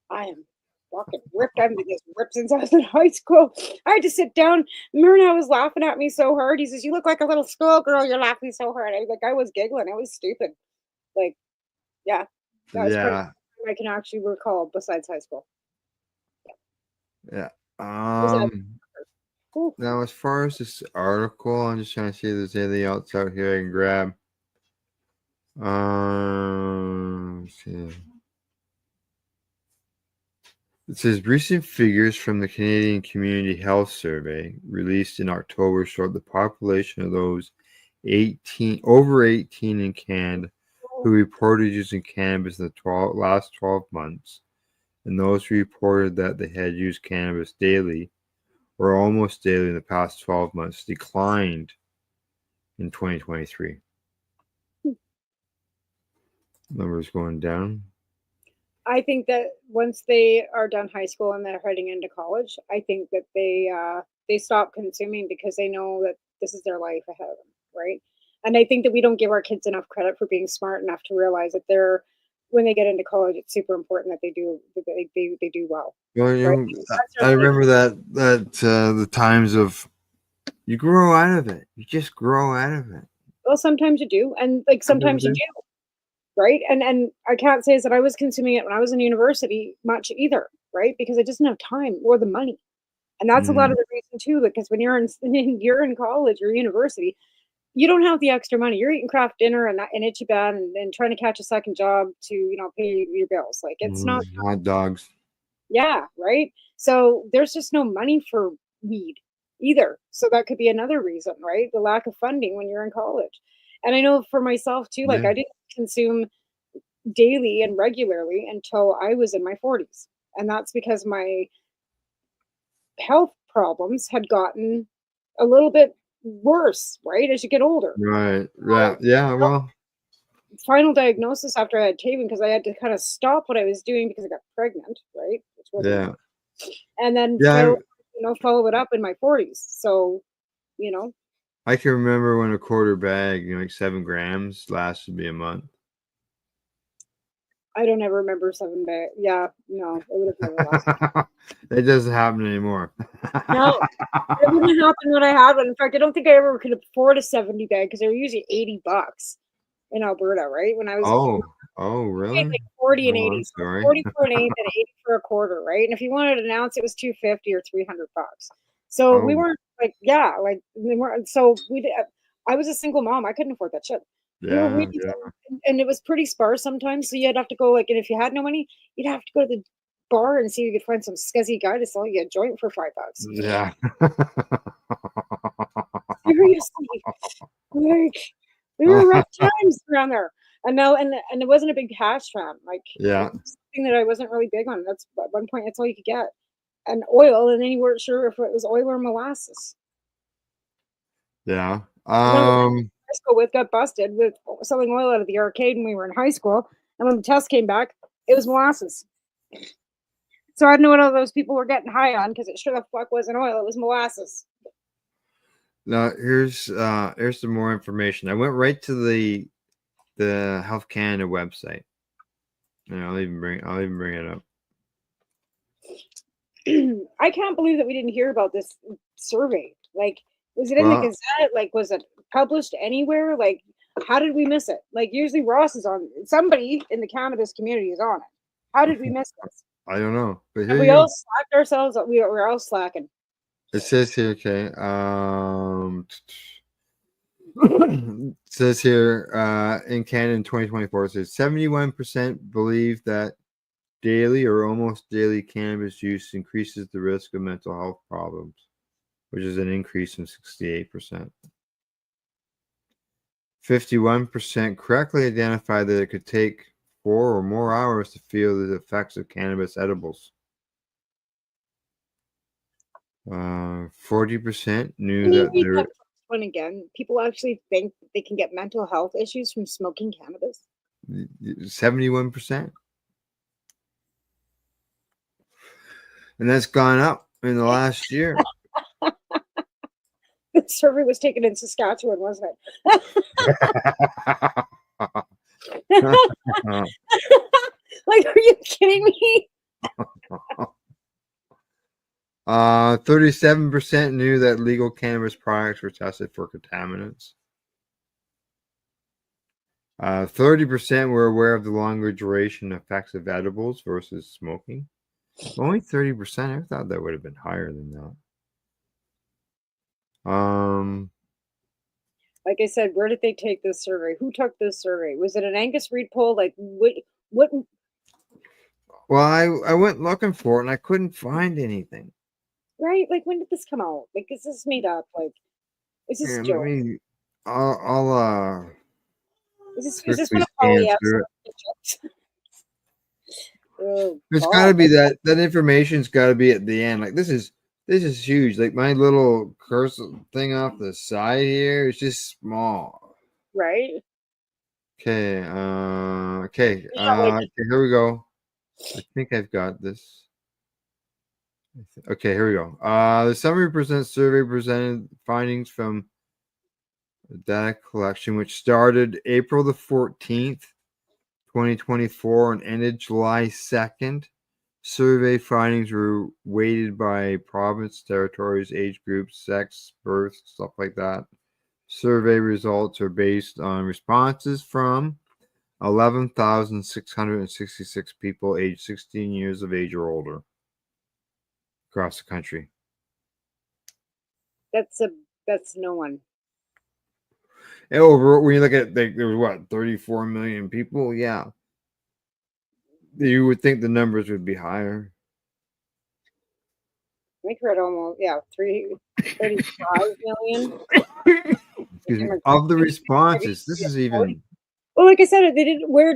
I am fucking ripped. I've been just ripped since I was in high school. I had to sit down. Myrna was laughing at me so hard. He says, "You look like a little schoolgirl. You're laughing so hard." I was like, I was giggling. I was stupid. Like, yeah, that was probably Yeah. I can actually recall besides high school. Yeah. Was that cool? Now, as far as this article, I'm just trying to see if there's anything else out here I can grab. Let's see. It says recent figures from the Canadian Community Health Survey released in October showed the population of those over 18 in Canada who reported using cannabis in the last 12 months, and those who reported that they had used cannabis daily or almost daily in the past 12 months declined in 2023. Numbers going down. I think that once they are done high school and they're heading into college, I think that they stop consuming because they know that this is their life ahead of them, right? And I think that we don't give our kids enough credit for being smart enough to realize that when they get into college, it's super important that they do well. Well, you Right? know, I remember that the times of you grow out of it. You just grow out of it. Well, sometimes you do, and like sometimes you do. Right. And I can't say is that I was consuming it when I was in university much either, right? Because I just didn't have time or the money. And that's a lot of the reason too, because when you're in college or university, you don't have the extra money. You're eating craft dinner and itchy bad and trying to catch a second job to, pay your bills. Like it's not Hot dogs. yeah, right. So there's just no money for weed either. So that could be another reason, right? The lack of funding when you're in college. And I know for myself too, like Yeah. I didn't consume daily and regularly until I was in my 40s. And that's because my health problems had gotten a little bit worse, right? As you get older. Right. Yeah. Yeah. Well. Final diagnosis after I had Taven because I had to kind of stop what I was doing because I got pregnant, right? Yeah. And then Yeah. follow it up in my 40s. So, I can remember when a quarter bag, like 7 grams, lasted me a month. I don't ever remember 7 bag. Yeah, no, it would have never lasted. It doesn't happen anymore. No, it wouldn't happen when I had one. In fact, I don't think I ever could afford a 70 bag because they were usually $80 in Alberta, right? When I was really? like 40 and Oh, 80, I'm so sorry. 40 for an eighth and 80 for a quarter, right? And if you wanted an ounce, it was $250 or $300. So we weren't like, yeah, like we weren't. So we did. I was a single mom. I couldn't afford that shit. Yeah, And it was pretty sparse sometimes. So you'd have to go like, and if you had no money, you'd have to go to the bar and see if you could find some scuzzy guy to sell you a joint for $5. Yeah. Seriously, like we were rough times around there. And now, and it wasn't a big hash fam. Like, Yeah. something that I wasn't really big on. That's at one point that's all you could get, and oil, and then you weren't sure if it was oil or molasses. Yeah. High school with got busted with selling oil out of the arcade when we were in high school, and when the test came back, it was molasses. So I don't know what all those people were getting high on because it sure the fuck wasn't oil; it was molasses. Now here's some more information. I went right to the Health Canada website. And I'll even bring it up. I can't believe that we didn't hear about this survey. Like, was it in the Gazette? Like, was it published anywhere? Like, how did we miss it? Like, usually Ross is on. Somebody in the cannabis community is on it. How did we miss this? I don't know, but Have we all slacked ourselves? We're all slacking. It says here, okay. It says here in Canada in 2024, it says 71% believe that daily or almost daily cannabis use increases the risk of mental health problems, which is an increase from 68%. 51% correctly identified that it could take 4 or more hours to feel the effects of cannabis edibles. 40% knew that there. One again, people actually think they can get mental health issues from smoking cannabis. 71%, and that's gone up in the last year. The survey was taken in Saskatchewan, wasn't it? Like, are you kidding me? 37% knew that legal cannabis products were tested for contaminants. 30% were aware of the longer duration effects of edibles versus smoking. Only 30%. I thought that would have been higher than that. Like I said, where did they take this survey? Who took this survey? Was it an Angus Reid poll? Like, what? Well, I went looking for it and I couldn't find anything. Right? Like, when did this come out? Like, is this made up? Like, is this Yeah, joke? I'll Is this quickly one of scan Polly through it. Oh, There's God. got to be that information's got to be at the end. Like this is huge. Like my little cursor thing off the side here is just small. Right? Okay. Okay. Yeah, like- Okay. Here we go. I think I've got this. Okay. Here we go. The summary presents survey presented findings from the data collection, which started April the 14th. 2024 and ended July 2nd. Survey findings were weighted by province, territories, age groups, sex, birth, stuff like that. Survey results are based on responses from 11,666 people aged 16 years of age or older across the country. That's no one. And over when you look at there was what 34 million people, yeah. You would think the numbers would be higher. I think we're at almost 35 million. Excuse me. Of the responses, this is even. Well, like I said, they didn't. Where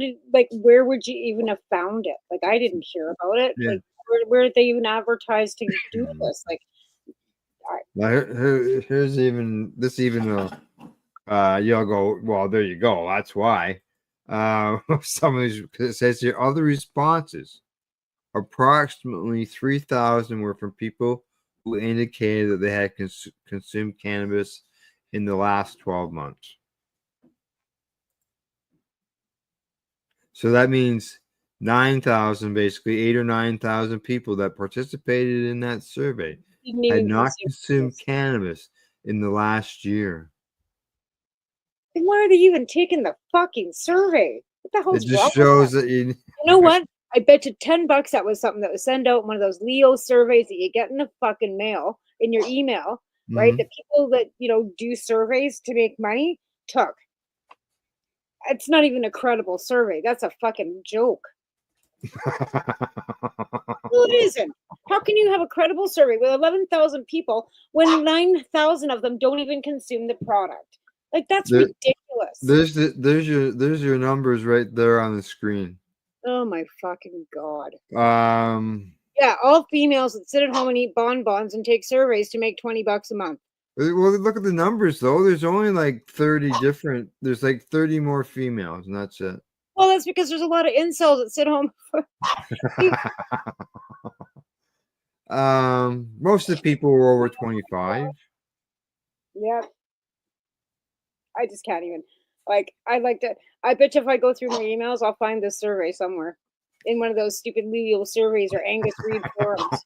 would you even have found it? Like, I didn't hear about it. Yeah. Like, where did they even advertise to do this? Like, Now here's even this you'll go, well, there you go. That's why. Some of these, it says here, other responses, approximately 3,000 were from people who indicated that they had consumed cannabis in the last 12 months. So that means 9,000, basically 8,000 or 9,000 people that participated in that survey had not consumed cannabis in the last year. then why are they even taking the fucking survey? What the hell's It just wrong shows with that you know what? I bet you $10 that was something that was sent out in one of those Leo surveys that you get in the fucking mail in your email, right? Mhm. The people that do surveys to make money took. It's not even a credible survey. That's a fucking joke. Well, it isn't. How can you have a credible survey with 11,000 people when 9,000 of them don't even consume the product? Like, that's ridiculous. There's your numbers right there on the screen. Oh my fucking God. Yeah, all females that sit at home and eat bonbons and take surveys to make $20 a month. Well, look at the numbers though. There's only like 30 different. There's like 30 more females, and that's it. Well, that's because there's a lot of incels that sit home. Most of the people were over 25. Yeah. I just can't even. Like, I bet you if I go through my emails, I'll find this survey somewhere in one of those stupid Leo surveys or Angus Reid forums.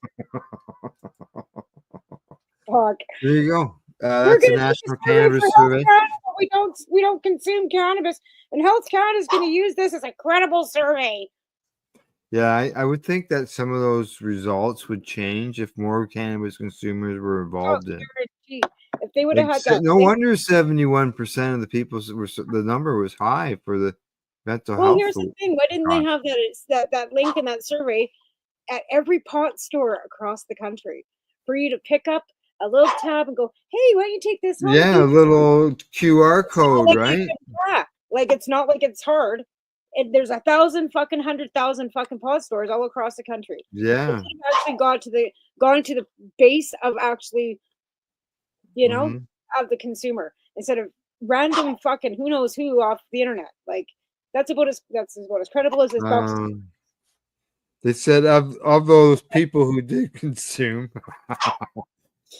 Fuck. There you go. That's the National Cannabis Survey. We don't consume cannabis, and Health Canada is going to use this as a credible survey. Yeah, I would think that some of those results would change if more cannabis consumers were involved in. If they would have had that. No wonder 71% of the people the number was high for the mental health. Well, here's the thing. Why didn't they have that link in that survey at every pot store across the country for you to pick up a little tab and go, hey, why don't you take this home? Yeah, a little QR code, right? Yeah, like it's not like it's hard. There's 100,000 fucking pot stores all across the country. Yeah, actually gone to the base of actually, of the consumer instead of random fucking who knows who off the internet. Like that's about as credible as this box. They said of those people who did consume,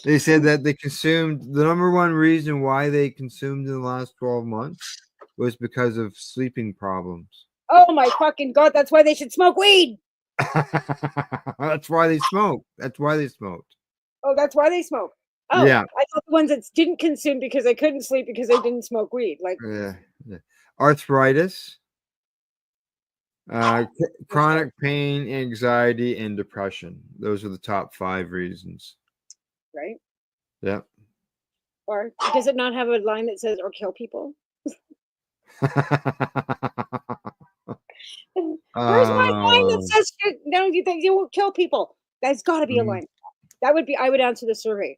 They said that they consumed, the number one reason why they consumed in the last 12 months was because of sleeping problems. Oh my fucking God, that's why they should smoke weed. That's why they smoked. That's why they smoked. Oh, that's why they smoke. Oh, Yeah. I thought the ones that didn't consume because they couldn't sleep because they didn't smoke weed. Like, Yeah. Arthritis, chronic pain, anxiety, and depression. Those are the top 5 reasons. right? Yeah. Or does it not have a line that says, or kill people? Where's my line that says, no, you think you won't kill people? That's got to be a line. That would be, I would answer the survey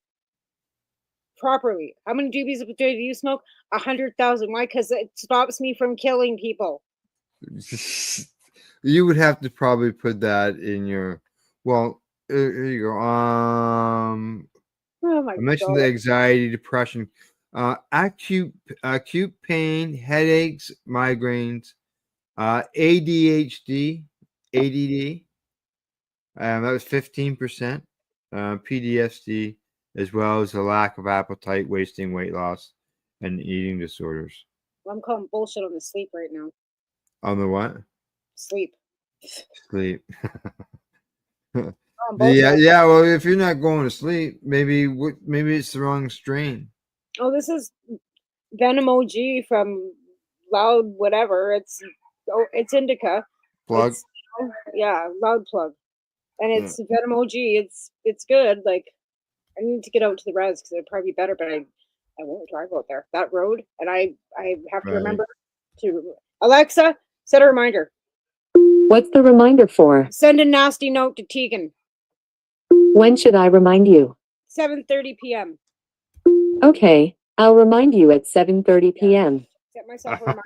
properly. How many doobies do you smoke? 100,000. Why? Because it stops me from killing people. You would have to probably put that in your, well, here you go. Oh my I mentioned God. the anxiety, depression, acute pain, headaches, migraines, ADHD, ADD. That was 15%. PTSD, as well as a lack of appetite, wasting weight loss, and eating disorders. Well, I'm calling bullshit on the sleep right now. On the what? Sleep. Sleep. bullshit. Yeah. Well, if you're not going to sleep, maybe it's the wrong strain. Oh, this is Venom OG from Loud whatever. It's indica. Plug. Yeah, Loud Plug, and it's Venom OG. It's good. Like, I need to get out to the res because it'd probably be better, but I won't drive out there that road, and I have to remember to Alexa set a reminder. What's the reminder for? Send a nasty note to Tegan. When should I remind you? 7:30 p.m. Okay, I'll remind you at 7:30 p.m. Set myself a reminder.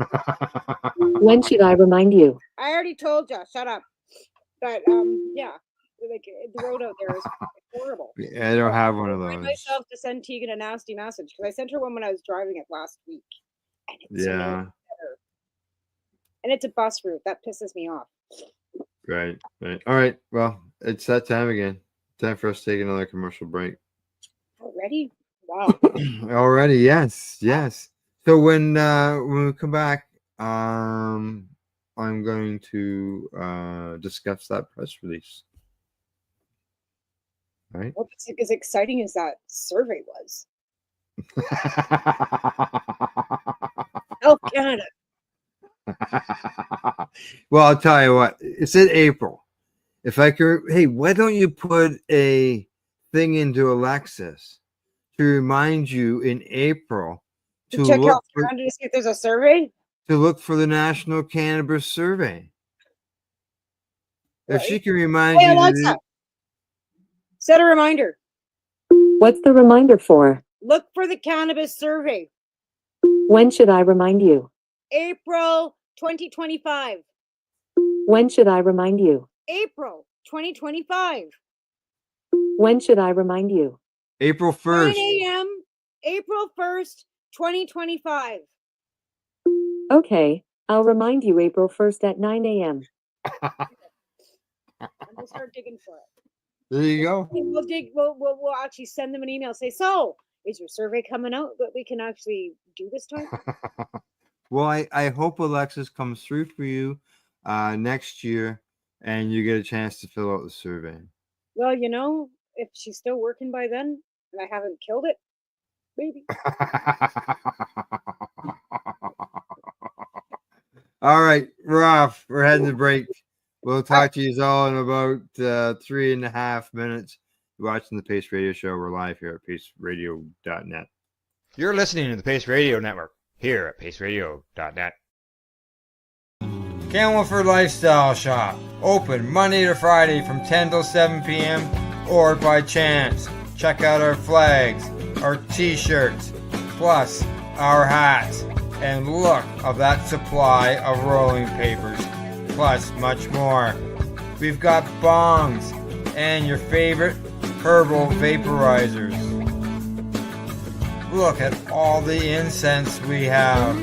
When should I remind you? I already told you. Shut up. But yeah, like the road out there is horrible. Yeah, I don't have one of I those. myself to send Tegan a nasty message because I sent her one when I was driving it last week. And it's so Yeah. better. And it's a bus route. That pisses me off. Right. All right. Well, it's that time again. Time for us to take another commercial break. Already? Wow. Already, yes. So when we come back, I'm going to discuss that press release. All right. Well, it's as exciting as that survey was. Health Canada. Well, I'll tell you what. It's in April. If I could, hey, why don't you put a thing into Alexis to remind you in April To check Health Canada to see if there's a survey? To look for the National Cannabis Survey. If she can remind Hey, you. Alexa, set a reminder. What's the reminder for? Look for the cannabis survey. When should I remind you? April 2025. When should I remind you? April 2025. When should I remind you? April 9 1st. a.m. April 1st, 2025. Okay, I'll remind you April 1st at 9 a.m. I'm gonna start digging for it. There you go. We'll dig. We'll actually send them an email. Say, so is your survey coming out that we can actually do this time? Well, I hope Alexis comes through for you next year and you get a chance to fill out the survey. Well, you know, if she's still working by then and I haven't killed it, maybe. All right, we're off. We're heading to break. We'll talk to you all in about 3.5 minutes. You're watching the Pace Radio Show. We're live here at paceradio.net. You're listening to the Pace Radio Network here at paceradio.net. Camelford Lifestyle Shop. Open Monday to Friday from 10 till 7 p.m. or by chance. Check out our flags, our t-shirts, plus our hats. And look of that supply of rolling papers, plus much more. We've got bongs and your favorite herbal vaporizers. Look at all the incense we have,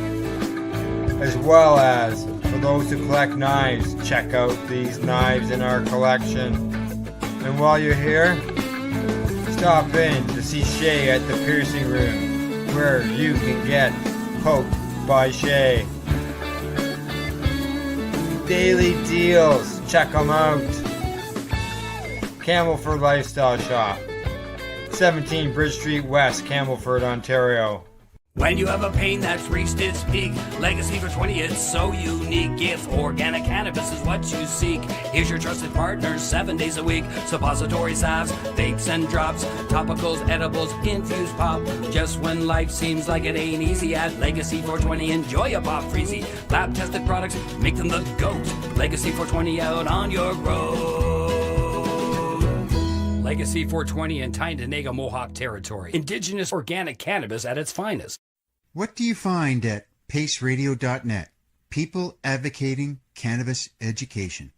as well as for those who collect knives, check out these knives in our collection. And while you're here, Stop in to see Shay at the Piercing Room, where you can get poked by Shay. Daily deals, check them out. Campbellford Lifestyle Shop, 17 Bridge Street West, Campbellford, Ontario. When you have a pain that's reached its peak, Legacy for 20, it's so unique. If organic cannabis is what you seek, here's your trusted partner 7 days a week. Suppository salves, vapes and drops, topicals, edibles, infused pop. Just when life seems like it ain't easy, at Legacy 420, enjoy a pop freezy. Lab tested products, make them the GOAT. Legacy 420 out on your road. Legacy 420 in Tyendinaga Mohawk territory. Indigenous organic cannabis at its finest. What do you find at paceradio.net? People advocating cannabis education.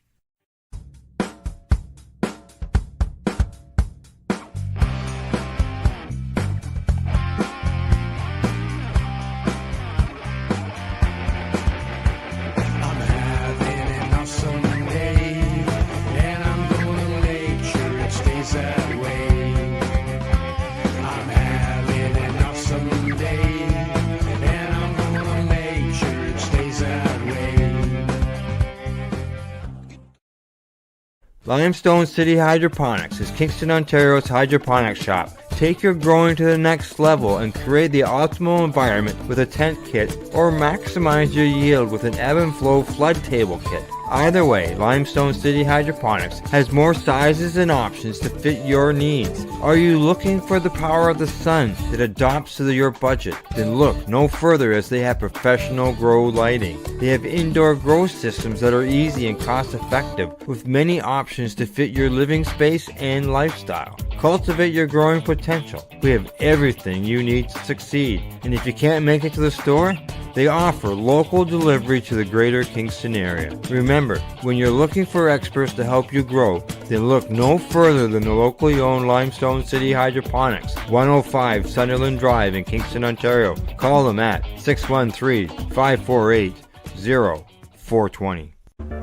Limestone City Hydroponics is Kingston, Ontario's hydroponics shop. Take your growing to the next level and create the optimal environment with a tent kit, or maximize your yield with an ebb and flow flood table kit. Either way, Limestone City Hydroponics has more sizes and options to fit your needs. Are you looking for the power of the sun that adapts to your budget? Then look no further, as they have professional grow lighting. They have indoor grow systems that are easy and cost effective, with many options to fit your living space and lifestyle. Cultivate your growing potential. We have everything you need to succeed. And if you can't make it to the store, they offer local delivery to the greater Kingston area. Remember, when you're looking for experts to help you grow, then look no further than the locally owned Limestone City Hydroponics, 105 Sunderland Drive in Kingston, Ontario. Call them at 613-548-0420.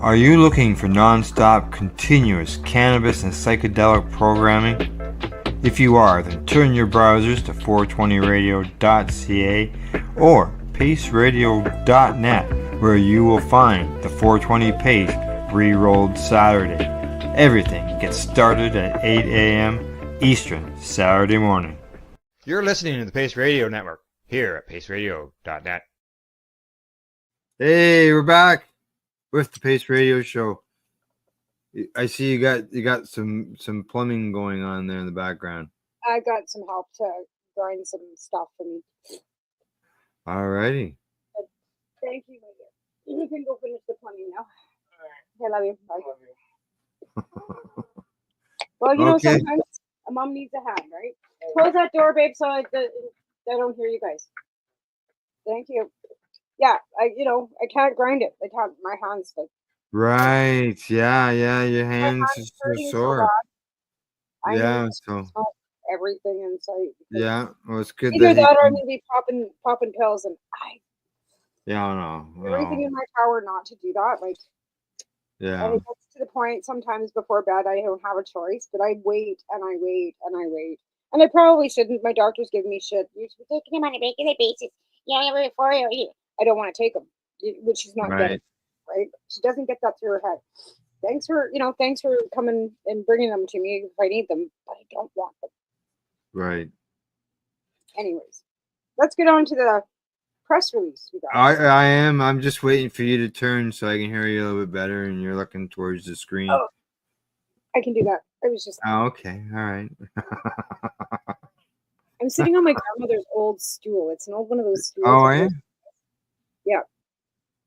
Are you looking for non-stop, continuous cannabis and psychedelic programming? If you are, then turn your browsers to 420radio.ca or paceradio.net, where you will find the 420 Pace re-rolled Saturday. Everything gets started at 8 a.m. Eastern Saturday morning. You're listening to the Pace Radio Network here at paceradio.net. Hey, we're back with the Pace Radio Show. I see you got some plumbing going on there in the background. I got some help to grind some stuff for me. All righty. Thank you, my dear. You can go finish the plumbing now. I love you. Bye. Well, you know, Okay. sometimes a mom needs a hand, right? Close that door, babe, so I don't hear you guys. Thank you. Yeah, I can't grind it. I can't. My hands like. Right. Yeah. Your My hands hands are hurting so so sore. bad. I Yeah. need to So. smoke everything in sight. Yeah. Well, it's good Either that that or you. maybe popping pills, and I Yeah. I know. everything in my power not to do that. Like, Yeah. and it gets to the point sometimes before bed I don't have a choice, but I wait and I wait and I wait. And I probably shouldn't. My doctor's giving me shit. You should be taking them on a regular basis. Yeah, every 4 years. I don't want to take them, which is not Right. good, right? She doesn't get that through her head. Thanks for coming and bringing them to me if I need them, but I don't want them. Right. Anyways, let's get on to the press release we got. I am. I'm just waiting for you to turn so I can hear you a little bit better, and you're looking towards the screen. Oh, I can do that. I was just. Oh, okay. All right. I'm sitting on my grandmother's old stool. It's an old one of those stools. Oh, are you? Yeah.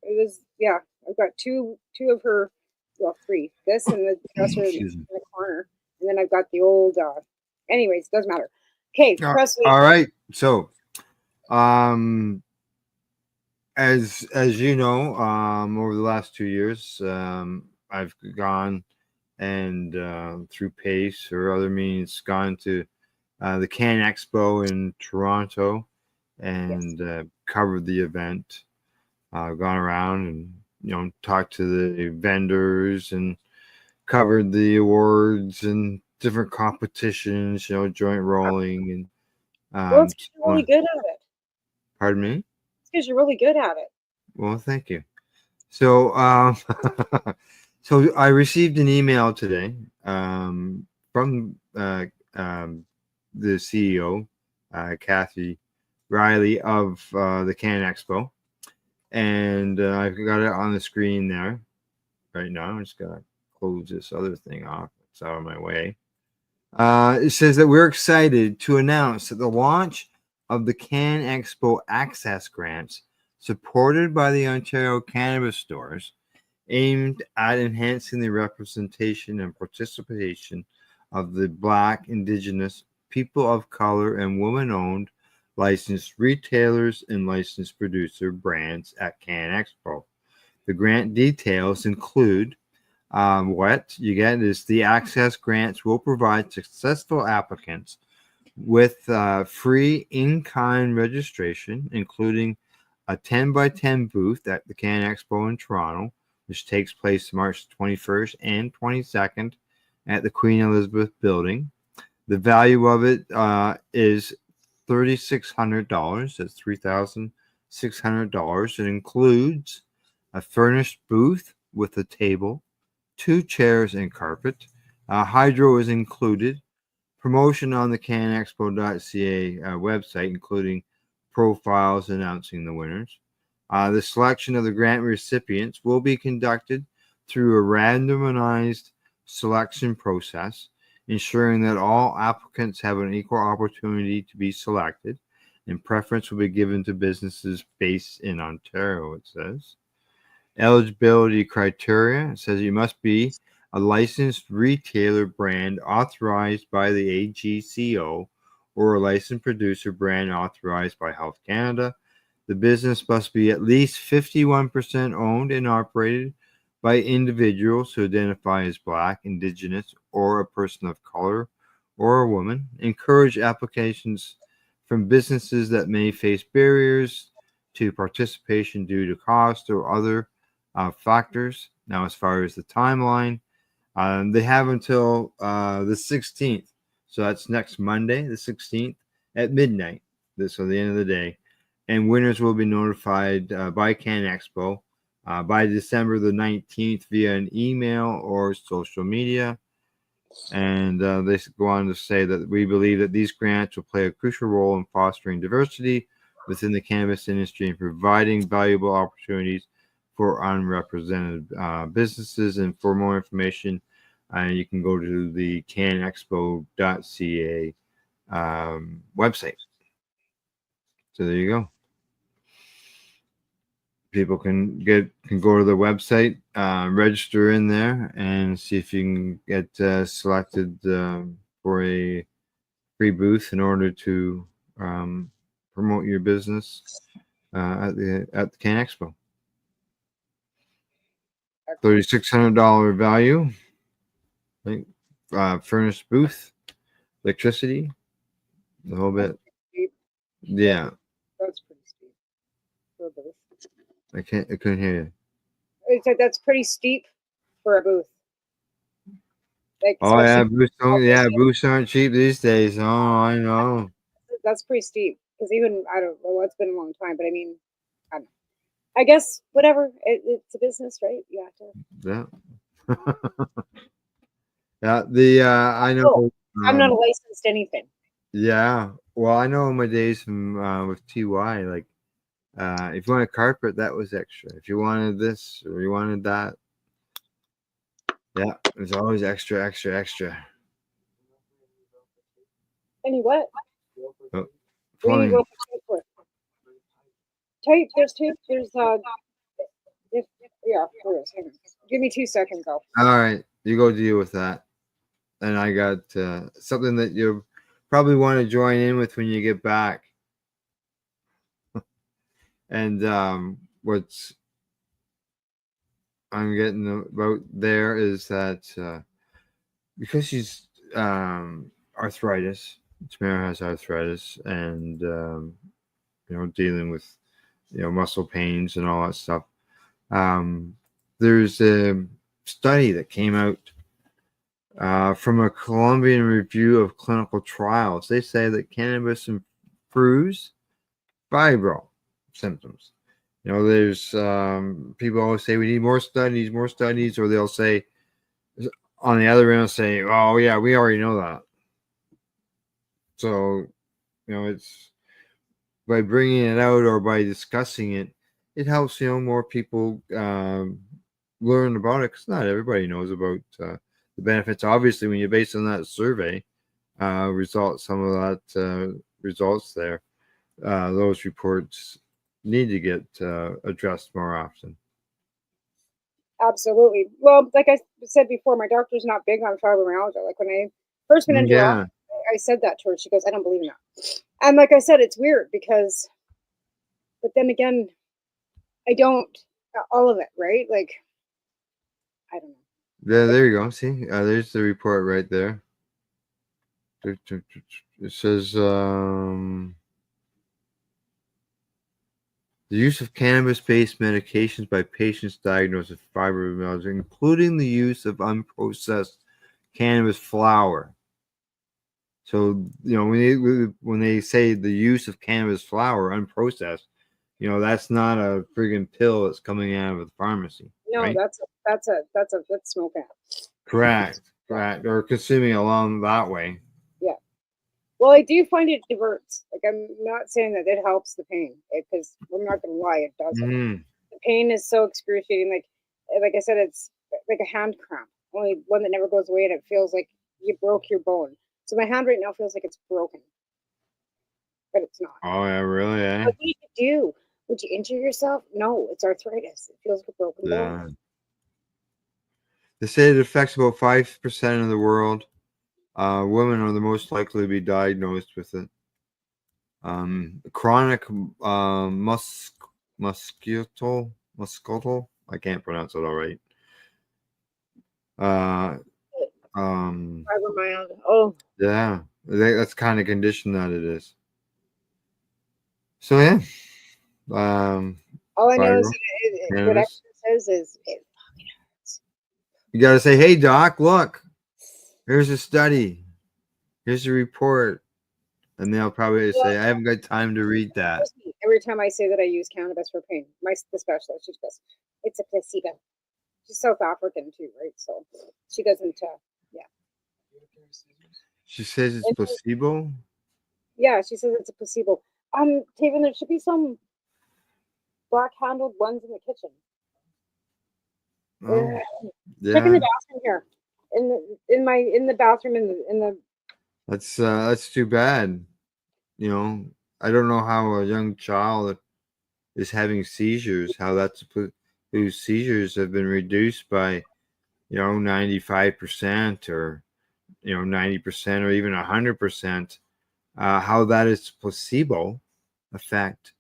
It was. Yeah. I've got two of her. Well, three. This and the dresser in Excuse me. the corner, and then I've got the old. Anyways, doesn't matter. Okay, press release. All right. So, as you know, over the last 2 years, I've gone and through PACE or other means gone to the Can Expo in Toronto and covered the event. Gone around and talked to the vendors and covered the awards and different competitions, joint rolling and Well, it's 'cause you're really good at it. Pardon me? It's because you're really good at it. Well, thank you. So, so I received an email today from the CEO, Kathy Riley of the Can Expo, and I've got it on the screen there right now. I'm just gonna close this other thing off. It's out of my way. It says that we're excited to announce that the launch of the Can Expo Access Grants, supported by the Ontario Cannabis Stores, aimed at enhancing the representation and participation of the Black, Indigenous, people of color, and women-owned licensed retailers and licensed producer brands at Can Expo. The grant details include what you get is the access grants will provide successful applicants with free in-kind registration, including a 10 by 10 booth at the Can Expo in Toronto, which takes place March 21st and 22nd at the Queen Elizabeth Building. The value of it is $3,600. That's $3,600. It includes a furnished booth with a table, 2 chairs and carpet. Hydro is included. Promotion on the canexpo.ca website, including profiles announcing the winners. The selection of the grant recipients will be conducted through a randomized selection process, ensuring that all applicants have an equal opportunity to be selected, and preference will be given to businesses based in Ontario, it says. Eligibility criteria, it says you must be a licensed retailer brand authorized by the AGCO or a licensed producer brand authorized by Health Canada. The business must be at least 51% owned and operated by individuals who identify as Black, Indigenous, or a person of color, or a woman. Encourage applications from businesses that may face barriers to participation due to cost or other factors. Now, as far as the timeline, they have until the 16th. So that's next Monday, the 16th at midnight. So the end of the day. And winners will be notified by Can Expo by December the 19th via an email or social media. And they go on to say that we believe that these grants will play a crucial role in fostering diversity within the cannabis industry and providing valuable opportunities for unrepresented businesses. And for more information, you can go to the canexpo.ca website. So there you go. People can go to the website, register in there, and see if you can get selected for a free booth in order to promote your business at the Can Expo. $3,600 value. Furnished booth, electricity, the whole bit. Yeah. That's pretty steep. For a booth. I couldn't hear you. I said that's pretty steep for a booth. Like, oh yeah, booths aren't cheap these days. Oh, I know. That's pretty steep because even I don't know. It's been a long time, but I mean, I guess whatever. It's a business, right? You have to. Yeah. Yeah. I know. I'm not a licensed anything. Yeah. Well, I know my days from with TY, like if you want a carpet, that was extra. If you wanted this or you wanted that, yeah, there's always extra. Any what? Oh, plumbing. Tape. There's tape. There's yeah. There is. Give me 2 seconds, though. All right, you go deal with that. And I got something that you probably want to join in with when you get back. And what's I'm getting about there is that because she's arthritis, Tamara has arthritis, and dealing with muscle pains and all that stuff. There's a study that came out From a Colombian review of clinical trials, they say that cannabis improves fibro symptoms. You know, there's people always say we need more studies, or they'll say on the other end, say, "Oh yeah, we already know that." So, you know, it's by bringing it out or by discussing it, it helps more people learn about it, because not everybody knows about the benefits. Obviously, when you base on that survey results, some of that results there, those reports need to get addressed more often. Absolutely. Well, like I said before, my doctor's not big on fibromyalgia. Like when I first went into her Yeah. office, I said that to her. She goes, "I don't believe in that." And like I said, it's weird because, but then again, I don't all of it, right? Like, I don't know. Yeah, there you go. See, there's the report right there. It says the use of cannabis-based medications by patients diagnosed with fibromyalgia, including the use of unprocessed cannabis flower. So, when they say the use of cannabis flower unprocessed, that's not a friggin' pill that's coming out of the pharmacy. No, right? that's smoking. Correct. Or consuming along that way. Yeah. Well, I do find it diverts. Like, I'm not saying that it helps the pain, because I'm not gonna lie, it doesn't. Mhm. The pain is so excruciating. Like I said, it's like a hand cramp, only one that never goes away, and it feels like you broke your bone. So my hand right now feels like it's broken, but it's not. Oh yeah, really? What do you do? Would you injure yourself? No, it's arthritis. It feels like a broken bone. Yeah. They say it affects about 5% of the world. Women are the most likely to be diagnosed with it. Chronic muscular, I can't pronounce it all right. Fibromyalgia. Oh, Yeah, that's kind of condition that it is. So yeah, all I know fibro, is what cannabis. exercise says is it. You got to say, "Hey doc, look, here's a study, here's a report," and they'll probably say, "I haven't got time to read that." Every time I say that I use cannabis for pain, the specialist, she goes, "It's a placebo." She's South African too, right? So she doesn't. Yeah. She says it's placebo. Yeah, she says it's a placebo. Taven, there should be some black-handled ones in the kitchen. Oh, Check in the yeah, bathroom here. In the bathroom in the that's too bad. I don't know how a young child is having seizures. How whose seizures have been reduced by 95% or 90% or even 100%. How that is placebo effect.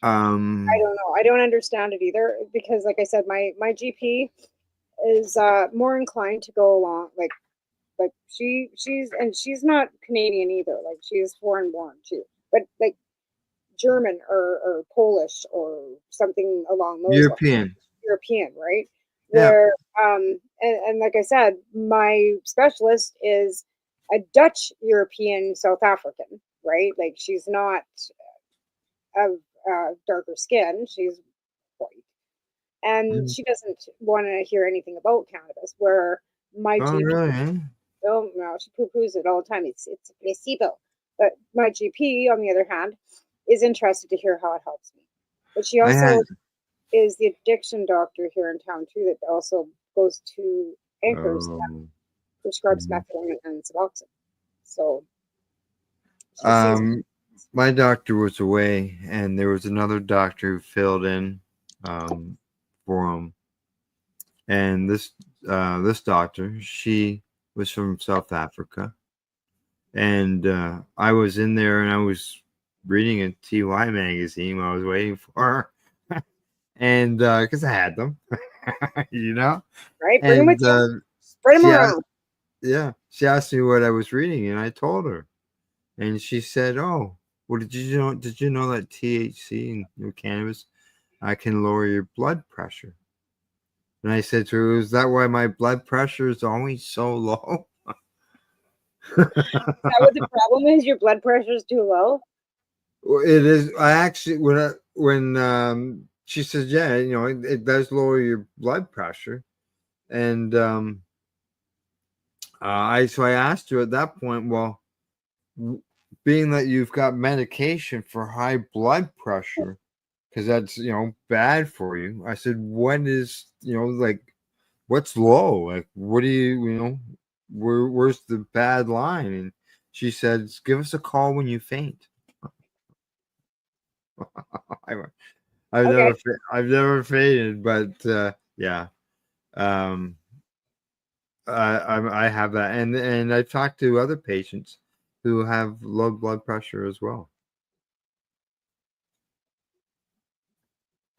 I don't know. I don't understand it either, because like I said, my GP is more inclined to go along like she's not Canadian either. Like, she is foreign born too, but like German or Polish or something along those European. lines. European, right? Yeah. Where and like I said, my specialist is a Dutch European South African, right? Like, she's not of darker skin, she's white, and she doesn't want to hear anything about cannabis. Where my Oh, GP, really? Eh? oh no, she poo-poos it all the time. It's a placebo. But my GP, on the other hand, is interested to hear how it helps me. But she I also had is the addiction doctor here in town too, that also goes to Anchors that prescribes methadone and Suboxone. So she sees. my doctor was away, and there was another doctor who filled in for him. And this doctor, she was from South Africa, and I was in there and I was reading a TY magazine while I was waiting for her, and because I had them, Right, bring them with and you. Spread them she asked, around. yeah, she asked me what I was reading, and I told her, and she said, "Oh, well, did you know? Did you know that THC in cannabis can lower your blood pressure?" And I said to her, "Is that why my blood pressure is always so low?" Is that what the problem is? Your blood pressure is too low? Well, it is. I actually when she says, yeah, it does lower your blood pressure, and I asked her at that point, well, being that you've got medication for high blood pressure, because that's bad for you. I said, what is like what's low? Like, what do where's the bad line? And she said, give us a call when you faint. Okay. I've never fainted, but yeah, um, I have that, and I've talked to other patients who have low blood pressure as well.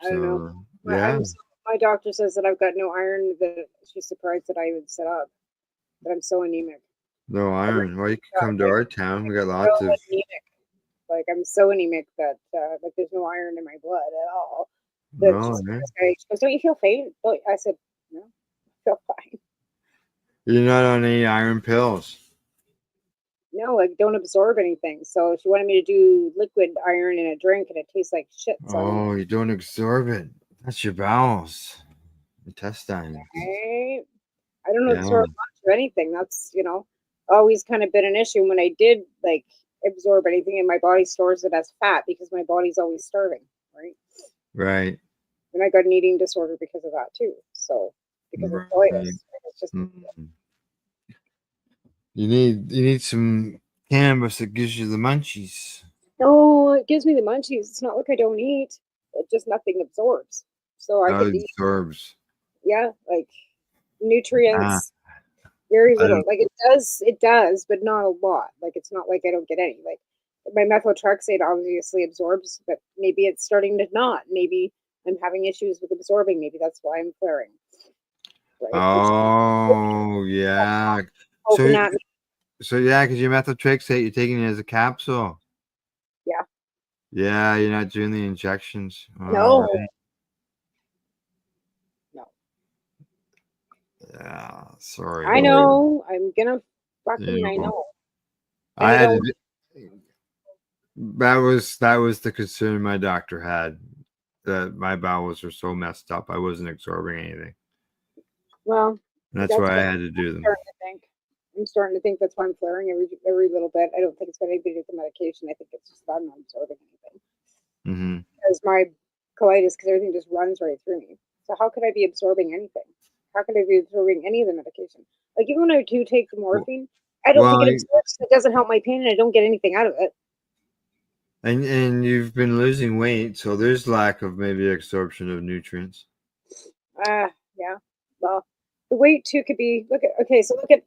I don't know. So yeah, My doctor says that I've got no iron. That she's surprised that I even sit up. That I'm so anemic. no iron. Well, you can come to our town. We got So lots of. anemic. Like I'm so anemic that like there's no iron in my blood at all. That No, she's man. surprised. She goes, don't you feel faint? I said, no, I feel fine. You're not on any iron pills. No, like don't absorb anything. So she wanted me to do liquid iron in a drink, and it tastes like shit. So Oh, you don't absorb it. That's your bowels, intestines. I don't Yeah. absorb much of anything. That's always kind of been an issue. When I did like absorb anything, and my body stores it as fat because my body's always starving, right? Right. And I got an eating disorder because of that too. So because of colitis, it's just You need some cannabis that gives you the munchies. no, it gives me the munchies. It's not like I don't eat. It just nothing absorbs. So I could eat, Absorbs. yeah, like nutrients, Ah, very I little. don't. Like it does, but not a lot. Like it's not like I don't get any. Like my methotrexate obviously absorbs, but maybe it's starting to not. Maybe I'm having issues with absorbing. Maybe that's why I'm flaring. Right? Oh yeah. Open So at me. so yeah, because your methotrexate, you're taking it as a capsule. Yeah. Yeah, you're not doing the injections. No. Alright. No. Yeah. Sorry. I know. I'm gonna fucking. You I know, know. And I I had don't. that was the concern my doctor had, that my bowels were so messed up I wasn't absorbing anything. Well, That's why I had to do them. I'm starting to think that's why I'm flaring every little bit. I don't think it's got anything to do with the medication. I think it's just that I'm not absorbing anything. Mm-hmm. Because my colitis, because everything just runs right through me. So how could I be absorbing anything? How could I be absorbing any of the medication? Like even when I do take the morphine, I don't think Well, it absorbs. It doesn't help my pain, and I don't get anything out of it. and you've been losing weight, so there's lack of maybe absorption of nutrients. Yeah. Well, the weight too could be. Look at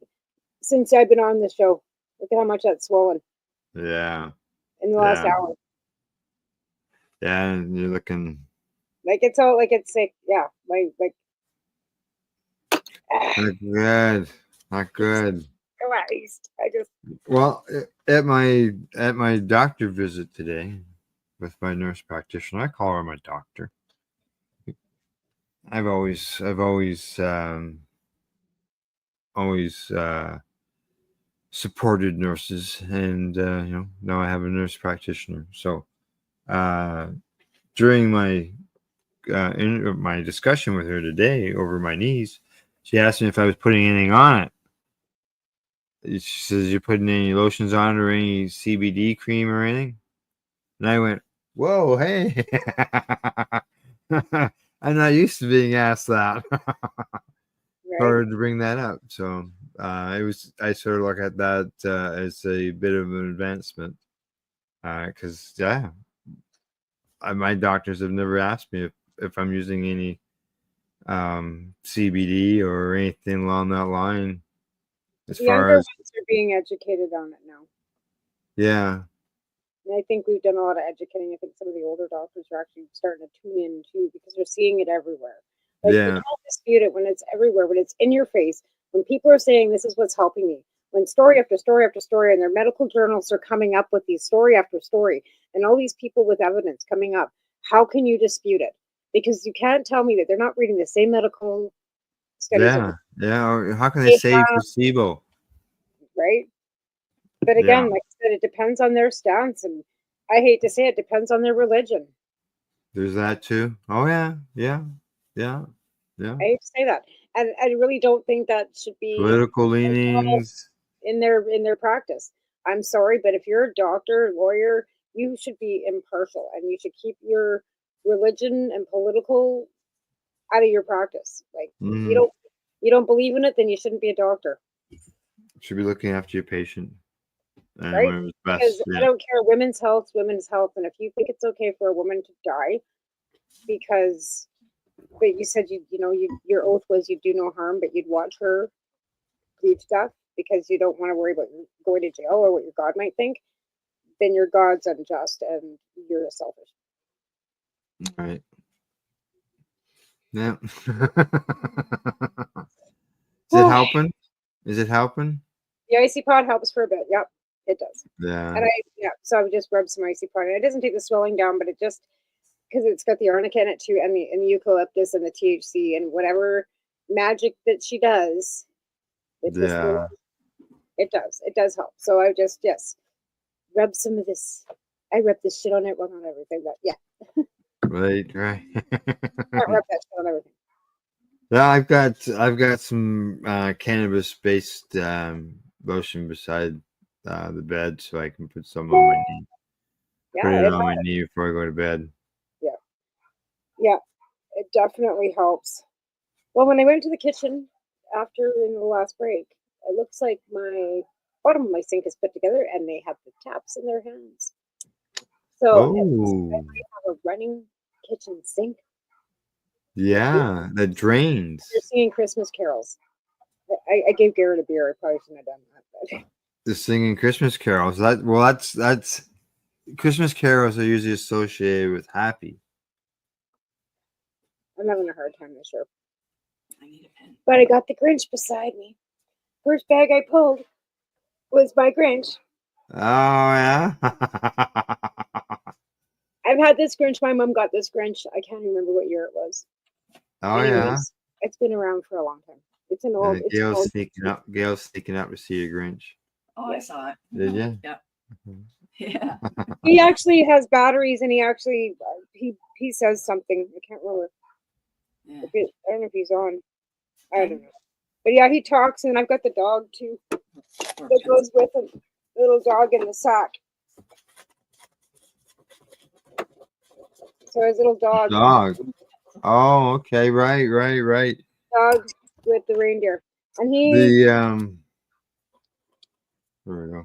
since I've been on the show. Look at how much that's swollen Yeah. in the last hour. Yeah, and you're looking Like it's all like it's like yeah, like not good. Not good. Christ. I just Well, at my doctor visit today with my nurse practitioner, I call her my doctor. I've always supported nurses, and now I have a nurse practitioner. So during my my discussion with her today over my knees, she asked me if I was putting anything on it. She says, "You putting any lotions on it or any CBD cream or anything?" And I went, "Whoa, hey." I'm not used to being asked that. Hard to bring that up. So I sort of look at that as a bit of an advancement, because my doctors have never asked me if I'm using any CBD or anything along that line. As the far younger as ones are being educated on it now. yeah, And I think we've done a lot of educating. I think some of the older doctors are actually starting to tune in too because they're seeing it everywhere. Like you yeah, can't dispute it when it's everywhere, when it's in your face, when people are saying this is what's helping me. When story after story after story, and their medical journals are coming up with these story after story, and all these people with evidence coming up, how can you dispute it? Because you can't tell me that they're not reading the same medical studies. Yeah. Or how can they They say have, placebo? right? But Yeah. again, like I said, it depends on their stance, and I hate to say it depends on their religion. There's that too. Oh yeah. I hate to say that, and I really don't think that should be Political leanings. in their practice. I'm sorry, but if you're a doctor, lawyer, you should be impartial, and you should keep your religion and political out of your practice. Like Mhm. you don't believe in it, then you shouldn't be a doctor, Should be looking after your patient and right? whatever's best. Because I Yeah. don't care. Women's health, and if you think it's okay for a woman to die because, but you said your oath was you'd do no harm, but you'd watch her bleed to death because you don't want to worry about going to jail or what your God might think, then your God's unjust and you're selfish. Right. Yeah. Is it helping? Is it helping? The icy pod helps for a bit. Yep, it does. Yeah. And so I would just rub some icy pod. And it doesn't take the swelling down, but it just, because it's got the arnica in it too, and the eucalyptus and the THC and whatever magic that she does. It does help. So I just rub some of this. I rub this shit on it. Well, not everything, but yeah. Right. Can't rub that shit on everything. Yeah, I've got some cannabis based lotion beside the bed, so I can put some on my knee. Put it on my knee before I go to bed. Yeah, it definitely helps. Well, when I went to the kitchen after in the last break, it looks like my bottom of my sink is put together, and they have the taps in their hands. So I might have a running kitchen sink. Yeah, the drains. They're singing Christmas carols. I gave Garrett a beer. I probably shouldn't have done that. But. The singing Christmas carols. That's Christmas carols are usually associated with happy. I'm having a hard time this year. I need a pen. But I got the Grinch beside me. First bag I pulled was my Grinch. Oh yeah. I've had this Grinch. My mom got this Grinch. I can't remember what year it was. Oh yeah. It's been around for a long time. It's an old. Gail's sneaking up to see your Grinch. Oh, I saw it. Did you? Yeah. Yeah. He actually has batteries, and he actually he says something. I can't remember. Yeah. I don't know if he's on. I don't know. But yeah, he talks, and I've got the dog too that goes with him. Little dog in the sack. So his little dog. Oh, okay, right. Dog with the reindeer, and he. There we go.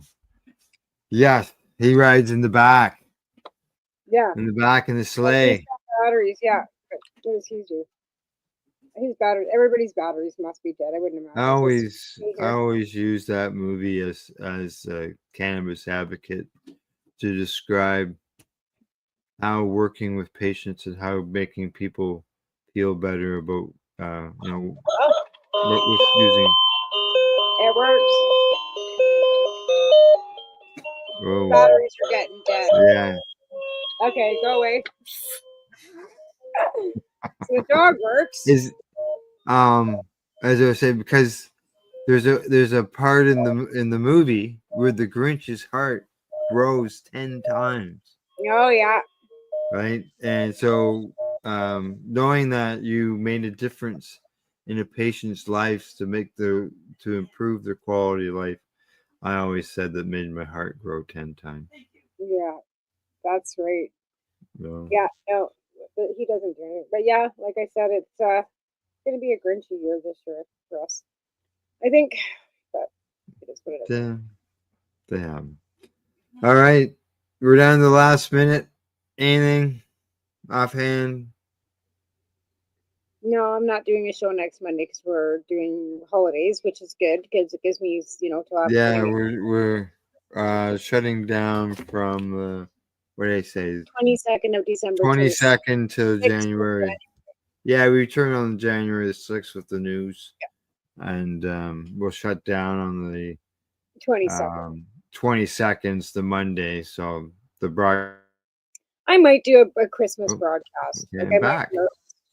Yes, he rides in the back. Yeah. In the back in the sleigh. Batteries, yeah. But what does he do? His batteries. Everybody's batteries must be dead. I wouldn't imagine. I always use that movie as a cannabis advocate to describe how working with patients and how making people feel better about with using. It works. Oh. Batteries are getting dead. Yeah. Okay, go away. So the dog works. As I was saying, because there's a part in the movie where the Grinch's heart grows 10 times. Oh yeah. Right, and so knowing that you made a difference in a patient's life to improve their quality of life, I always said that made my heart grow 10 times. Yeah, that's right. No. Yeah, no, but he doesn't do it. But yeah, like I said, it's going to be a Grinchy year this year for us. I think, but it is what it is. Damn. All right, we're down to the last minute. Anything offhand? No, I'm not doing a show next Monday because we're doing holidays, which is good because it gives me, till after. Yeah, we're shutting down from what did I say? 22nd of December. 22nd to January. Yeah, we return on January the 6th with the news, and we'll shut down on the 22nd. 22nd's the Monday, so the broad. I might do a Christmas broadcast. Okay, like back.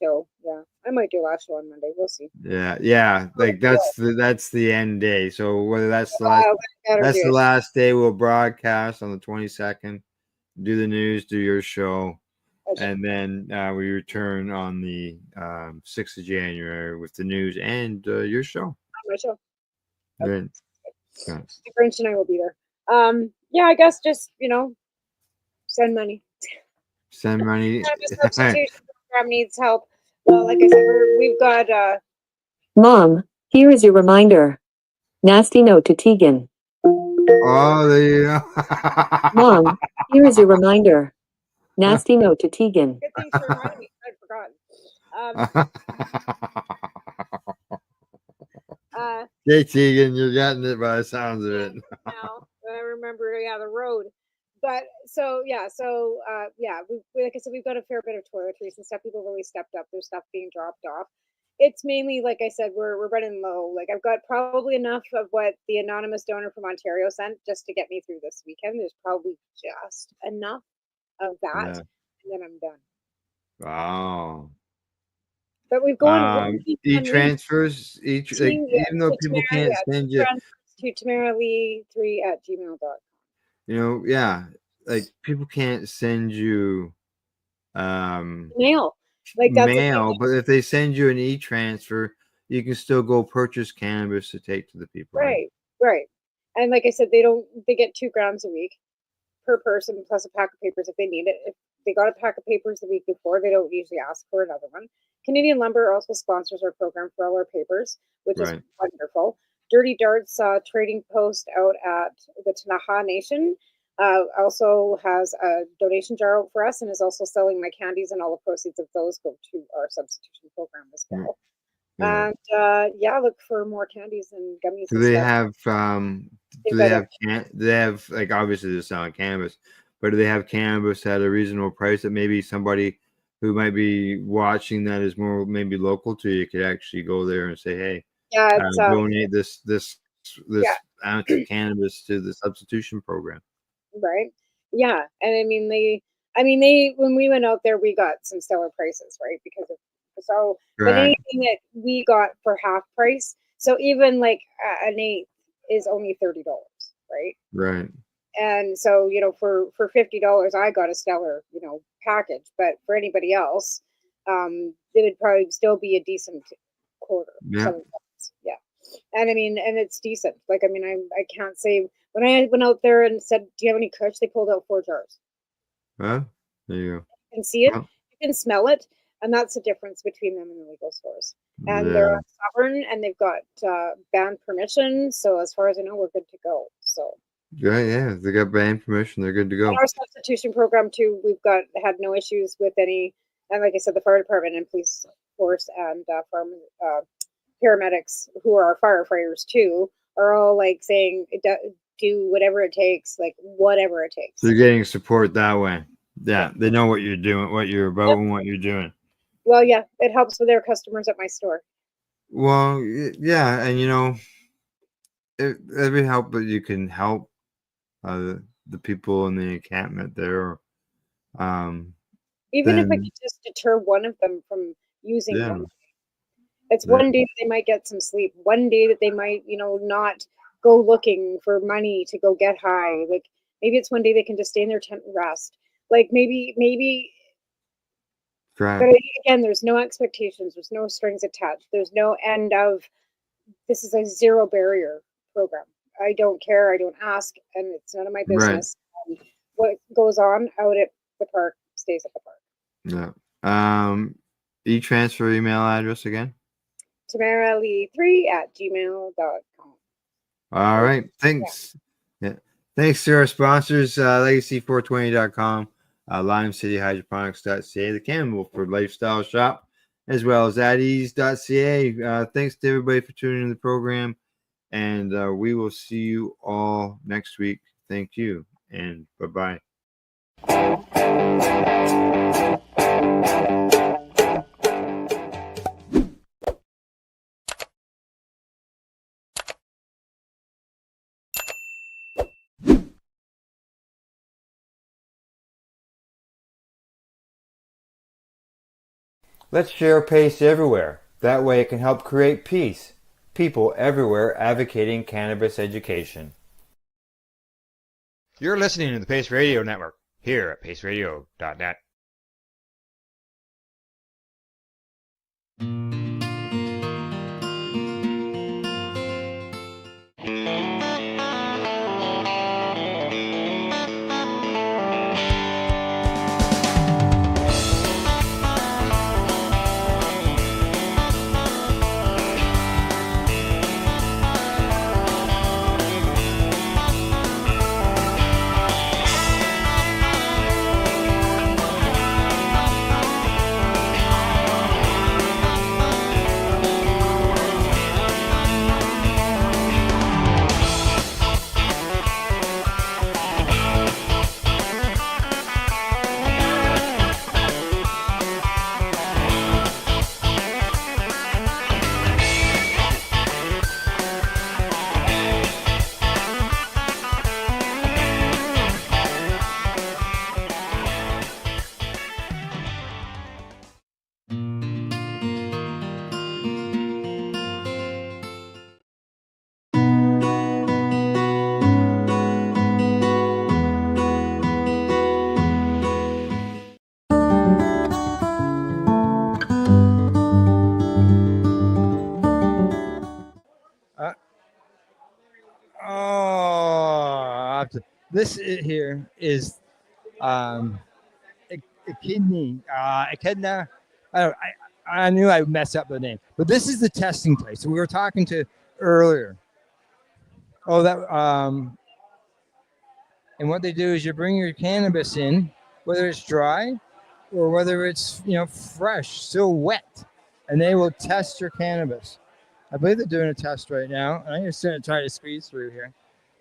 So yeah, I might do last show on Monday. We'll see. Yeah. Like that's the end day. So whether that's the last, Gotta that's do the it. last day we'll broadcast on the 22nd. Do the news, do your show, and then we return on the 6th of January with the news and your show. My show. Good. Yeah. The Grinch and I will be there. Yeah, I guess just send money. Send money. Cannabis substitution program needs help. Well, like I said, we've got. Mom, here is your reminder. Nasty note to Tegan. Oh, there you go. Mom, here is your reminder. Nasty note to Tegan. Good thing she reminded me. I'd forgotten. Hey, Tegan, you're getting it by the sounds of it. Now I remember, the road. But so yeah, we like I said, we've got a fair bit of toiletries and stuff. People really stepped up. There's stuff being dropped off. It's mainly, like I said, we're running low. Like I've got probably enough of what the anonymous donor from Ontario sent just to get me through this weekend. There's probably just enough of that, Yeah. and then I'm done. Wow. But we've gone e-transfers, even though people can't send you, to tamaralee3@gmail.com. Yeah, like people can't send you mail, like that's mail, but if they send you an e-transfer, you can still go purchase cannabis to take to the people. Right. And like I said, they get 2 grams a week per person plus a pack of papers if they need it. If they got a pack of papers the week before, they don't usually ask for another one. Canadian Lumber also sponsors our program for all our papers, which is wonderful. Dirty Darts trading post out at the Tanaha Nation also has a donation jar out for us and is also selling my candies, and all the proceeds of those go to our substitution program as well. Yeah. And look for more candies and gummies. Do they have they have like, obviously they're selling cannabis, but do they have cannabis at a reasonable price that maybe somebody who might be watching that is more maybe local to you could actually go there and say, hey, donate this ounce of cannabis to the substitution program? Right. Yeah. And I mean they when we went out there, we got some stellar prices, right? Because of but anything that we got for half price, so even like an eighth is only $30, right? Right. And so for $50 I got a stellar package, but for anybody else it would probably still be a decent quarter. Yeah. And I mean, and it's decent. Like, I mean, I can't say, when I went out there and said, do you have any kush, they pulled out 4 jars. Well, there you go. You can see it, you can smell it, and that's the difference between them and the legal stores. And they're sovereign, and they've got band permission. So as far as I know, we're good to go. So yeah, they got band permission. They're good to go. And our substitution program too, we've had no issues with any. And like I said, the fire department and police force and paramedics, who are our firefighters too, are all like saying do whatever it takes, like whatever it takes. So you're getting support that way. Yeah, they know what you're doing, what you're about, and what you're doing. Well, yeah, it helps with their customers at my store. Well, yeah, and every help that you can help the people in the encampment there. Even if I could just deter one of them from using one day. It's one day that they might get some sleep. One day that they might, not go looking for money to go get high. Like maybe it's one day they can just stay in their tent and rest. Like maybe. Right. But again, there's no expectations. There's no strings attached. There's no end of. This is a zero barrier program. I don't care. I don't ask, and it's none of my business. Right. What goes on out at the park stays at the park. Yeah. E-transfer email address again? tamaralee3@gmail.com. All right. Thanks. Yeah. Thanks to our sponsors, legacy420.com, limecityhydroponics.ca, the Campbellford Lifestyle Shop, as well as atease.ca. Thanks to everybody for tuning in the program, and we will see you all next week. Thank you, and bye-bye. Let's share PACE everywhere. That way it can help create peace. People everywhere advocating cannabis education. You're listening to the Pace Radio Network here at paceradio.net. This here is echidna. I knew I would mess up the name, but this is the testing place we were talking to earlier. Oh, that and what they do is you bring your cannabis in, whether it's dry or whether it's fresh, still wet, and they will test your cannabis. I believe they're doing a test right now, and I'm just going to try to squeeze through here.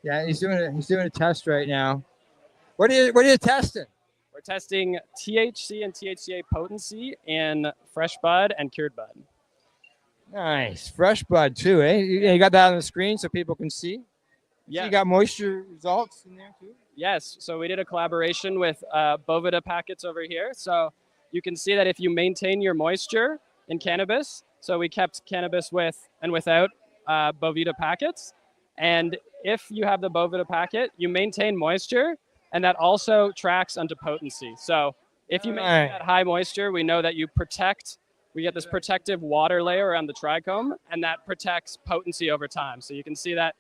Yeah, he's doing a test right now. What are you testing? We're testing THC and THCA potency in fresh bud and cured bud. Nice. Fresh bud too, eh? You got that on the screen so people can see? Yeah. So you got moisture results in there too? Yes. So we did a collaboration with Bovida Packets over here. So you can see that if you maintain your moisture in cannabis, so we kept cannabis with and without Bovida Packets. And if you have the Bovida packet, you maintain moisture, and that also tracks onto potency. So if you maintain that high moisture, we know that you protect, we get this protective water layer around the trichome, and that protects potency over time. So you can see that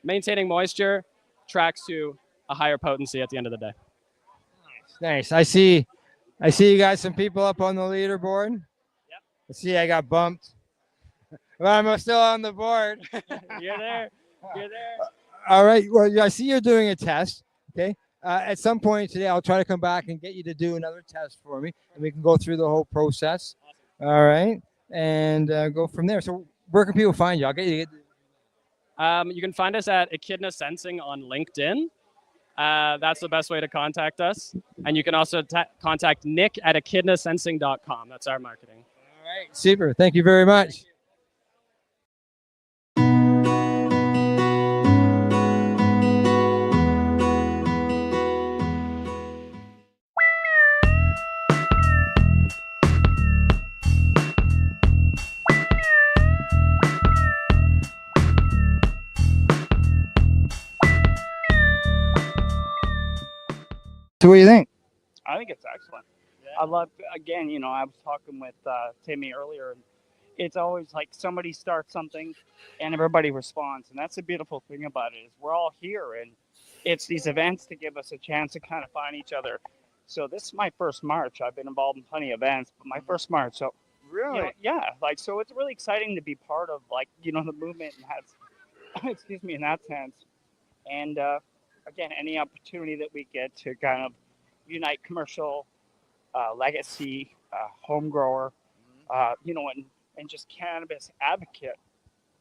maintaining moisture tracks to a higher potency at the end of the day. Nice. I see you got some people up on the leaderboard. Yep. I see I got bumped. But I'm still on the board. You're there. You're there. All right. Well, I see you're doing a test. Okay. At some point today, I'll try to come back and get you to do another test for me, and we can go through the whole process. Awesome. All right. And go from there. So where can people find you? I'll get you. You can find us at Echidna Sensing on LinkedIn. That's the best way to contact us. And you can also contact Nick at echidnasensing.com. That's our marketing. All right. Super. Thank you very much. So what do you think? I think it's excellent. I love, again, I was talking with Timmy earlier, and it's always like somebody starts something and everybody responds. And that's the beautiful thing about it is we're all here, and it's these events to give us a chance to kind of find each other. So this is my first March. I've been involved in plenty of events, but my first March. So really, so it's really exciting to be part of the movement and have, excuse me, in that sense. And again, any opportunity that we get to kind of unite commercial, legacy, home grower, and just cannabis advocate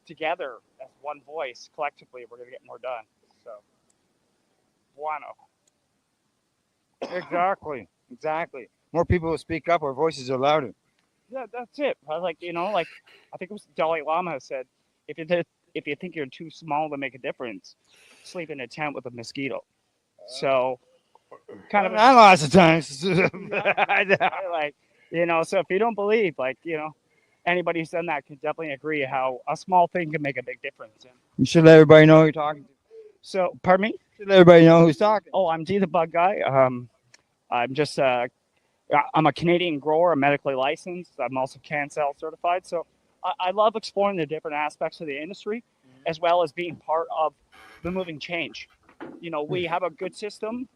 together as one voice, collectively, we're going to get more done. So, bueno. Exactly. More people will speak up, our voices are louder. Yeah, that's it. I I think it was Dalai Lama said, if you think you're too small to make a difference, sleep in a tent with a mosquito. So, kind of not lots of times. You know, so if you don't believe, like, anybody who's done that can definitely agree how a small thing can make a big difference. You should let everybody know who you're talking to. So, pardon me? Should let everybody know who's talking. Oh, I'm D the Bud Guy. I'm just I'm a Canadian grower. I'm medically licensed. I'm also CanCell certified. So I love exploring the different aspects of the industry, as well as being part of the moving change. You know, we have a good system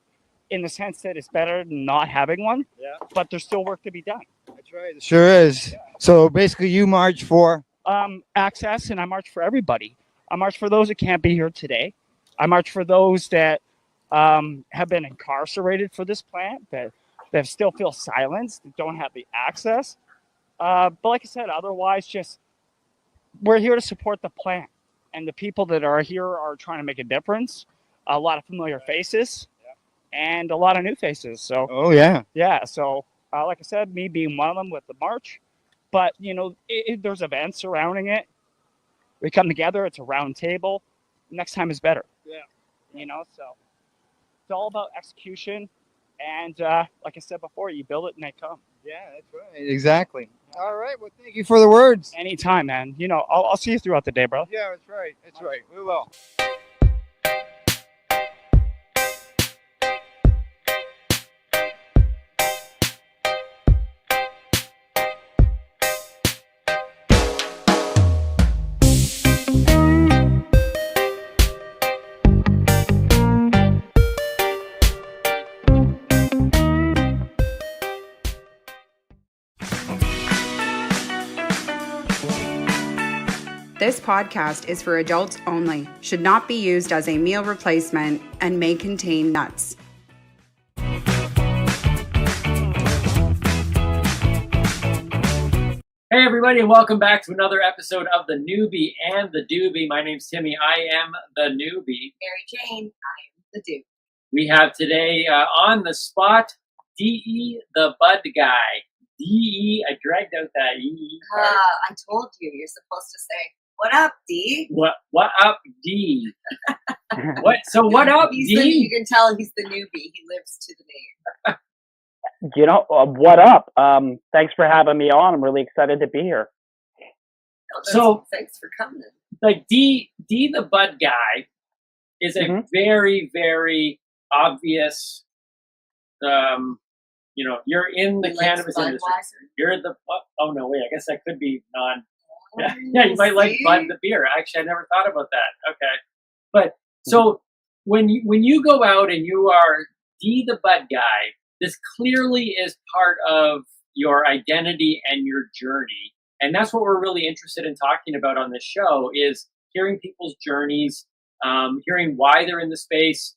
in the sense that it's better than not having one, but there's still work to be done. That's right. Sure is. So basically, you march for access, and I march for everybody. I march for those that can't be here today. I march for those that have been incarcerated for this plant, that still feel silenced, that don't have the access. But like I said, otherwise, just we're here to support the plant, and the people that are here are trying to make a difference. A lot of familiar faces, and a lot of new faces. So, yeah. So, like I said, me being one of them with the march, but there's events surrounding it. We come together. It's a round table. Next time is better. Yeah. So it's all about execution, and like I said before, you build it and they come. Yeah, that's right. Exactly. All right. Well, thank you for the words. Anytime, man. I'll see you throughout the day, bro. Yeah, that's right. That's right. We will. This podcast is for adults only, should not be used as a meal replacement, and may contain nuts. Hey everybody, and welcome back to another episode of The Newbie and the Doobie. My name's Timmy. I am the newbie. Mary Jane, I am the doobie. We have today on the spot, D.E. the Bud Guy. D.E., I dragged out that E. I told you, you're supposed to say, what up, D? What up, D? What up, D? You can tell he's the newbie. He lives to the name. What up? Thanks for having me on. I'm really excited to be here. Thanks for coming. Like D the Bud Guy is a very, very obvious. You're in the cannabis industry. You're the. Oh no, wait. I guess that could be non. Yeah, you might like Bud the beer. Actually, I never thought about that. Okay, but so when you go out and you are D the Bud Guy, this clearly is part of your identity and your journey, and that's what we're really interested in talking about on this show: is hearing people's journeys, hearing why they're in the space,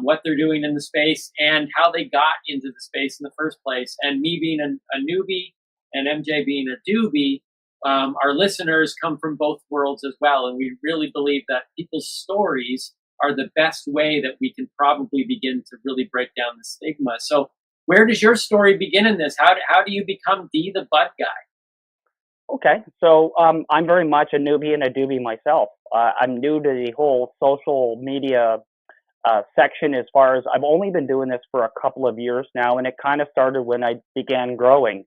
what they're doing in the space, and how they got into the space in the first place. And me being a newbie and MJ being a doobie. Our listeners come from both worlds as well, and we really believe that people's stories are the best way that we can probably begin to really break down the stigma. So where does your story begin in this? How do you become D the Bud Guy? Okay, so I'm very much a newbie and a doobie myself. I'm new to the whole social media section as far as I've only been doing this for a couple of years now, and it kind of started when I began growing.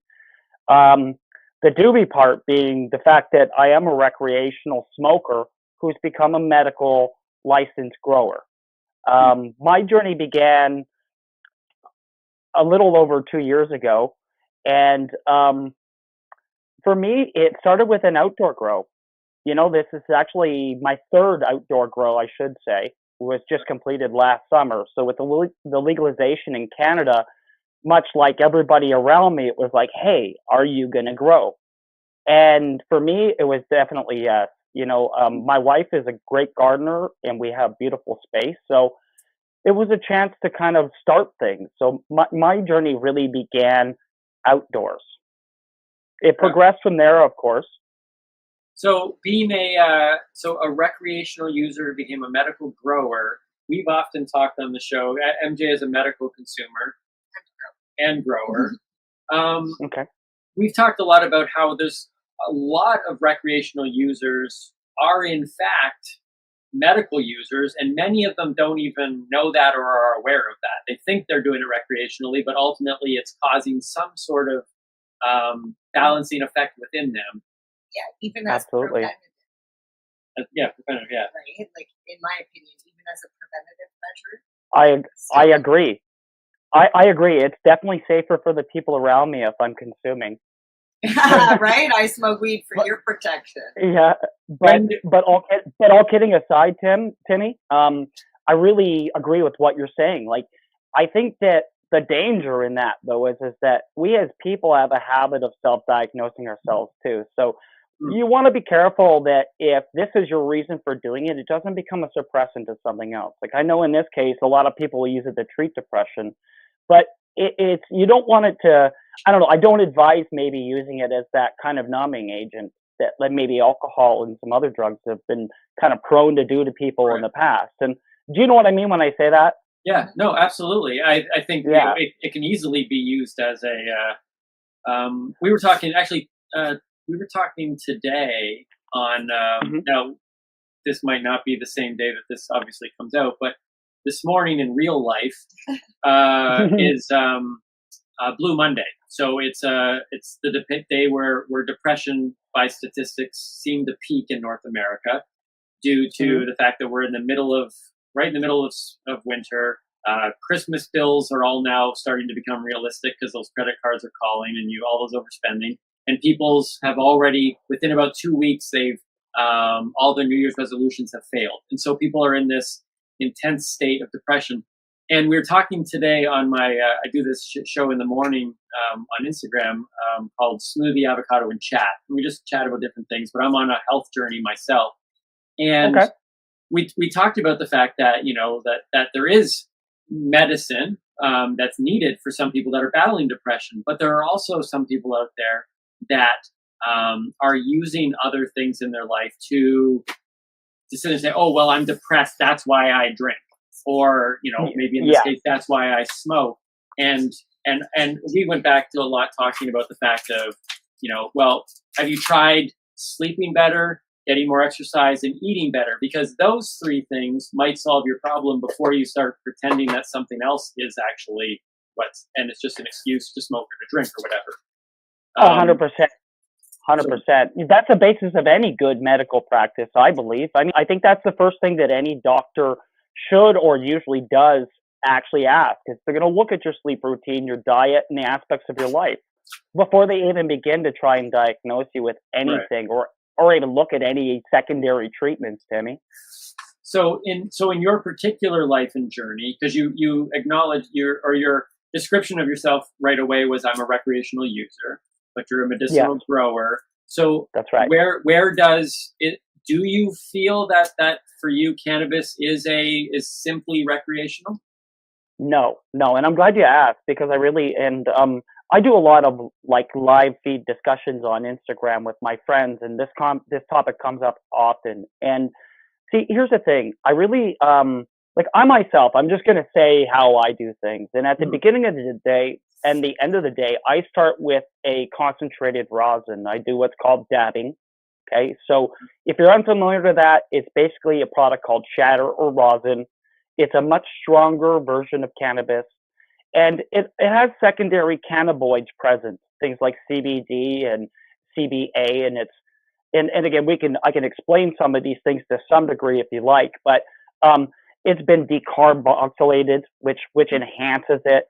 The doobie part being the fact that I am a recreational smoker who's become a medical licensed grower. My journey began a little over 2 years ago, and for me, it started with an outdoor grow. This is actually my third outdoor grow, I should say. It was just completed last summer. So with the legalization in Canada, much like everybody around me, it was like, hey, are you going to grow? And for me, it was definitely yes. My wife is a great gardener and we have beautiful space. So it was a chance to kind of start things. So my journey really began outdoors. It progressed from there, of course. So being a recreational user became a medical grower. We've often talked on the show. MJ is a medical consumer and grower. Okay. We've talked a lot about how there's a lot of recreational users are in fact medical users, and many of them don't even know that or are aware of that. They think they're doing it recreationally, but ultimately it's causing some sort of balancing effect within them. Yeah, even as Absolutely. preventative, Yeah, preventative. Yeah. right? Like in my opinion, even as a preventative measure. I agree. I agree. It's definitely safer for the people around me if I'm consuming. Right? I smoke weed for your protection. Yeah, but all kidding aside, Timmy, I really agree with what you're saying. Like, I think that the danger in that though is that we as people have a habit of self-diagnosing ourselves too. So you want to be careful that if this is your reason for doing it, it doesn't become a suppressant to something else. Like I know in this case, a lot of people use it to treat depression, but it's you don't want it to. I don't know. I don't advise maybe using it as that kind of numbing agent that like maybe alcohol and some other drugs have been kind of prone to do to people in the past. And do you know what I mean when I say that? Yeah, no, absolutely. I think you know, it can easily be used as a. We were talking today on now. This might not be the same day that this obviously comes out, but this morning in real life is Blue Monday. So it's the day where depression by statistics seem to peak in North America due to the fact that we're right in the middle of winter. Christmas bills are all now starting to become realistic because those credit cards are calling and all those overspending. And people's have already, within about 2 weeks, they've all their New Year's resolutions have failed. And so people are in this intense state of depression. And we were talking today on my, I do this show in the morning on Instagram called Smoothie, Avocado, and Chat. And we just chat about different things, but I'm on a health journey myself. And we talked about the fact that, that there is medicine that's needed for some people that are battling depression, but there are also some people out there that are using other things in their life to sit and say, oh, well, I'm depressed, that's why I drink. Or, maybe in this case, that's why I smoke. And we went back to a lot talking about the fact of, well, have you tried sleeping better, getting more exercise, and eating better? Because those three things might solve your problem before you start pretending that something else is actually and it's just an excuse to smoke or to drink or whatever. 100%. 100%. That's the basis of any good medical practice, I believe. I mean, I think that's the first thing that any doctor should or usually does actually ask, is they're going to look at your sleep routine, your diet, and the aspects of your life before they even begin to try and diagnose you with anything or even look at any secondary treatments, Timmy. So in your particular life and journey, because you acknowledge your description of yourself right away was, I'm a recreational user, but you're a medicinal grower. So that's right. Where does it? Do you feel that for you cannabis is simply recreational? No, and I'm glad you asked, because I do a lot of like live feed discussions on Instagram with my friends, and this topic comes up often. And see, here's the thing: I really I myself, I'm just going to say how I do things. And at the beginning of the day and the end of the day, I start with a concentrated rosin. I do what's called dabbing. Okay, so if you're unfamiliar with that, it's basically a product called shatter or rosin. It's a much stronger version of cannabis, and it has secondary cannabinoids present, things like CBD and CBA, and again, I can explain some of these things to some degree if you like, but it's been decarboxylated, which enhances it.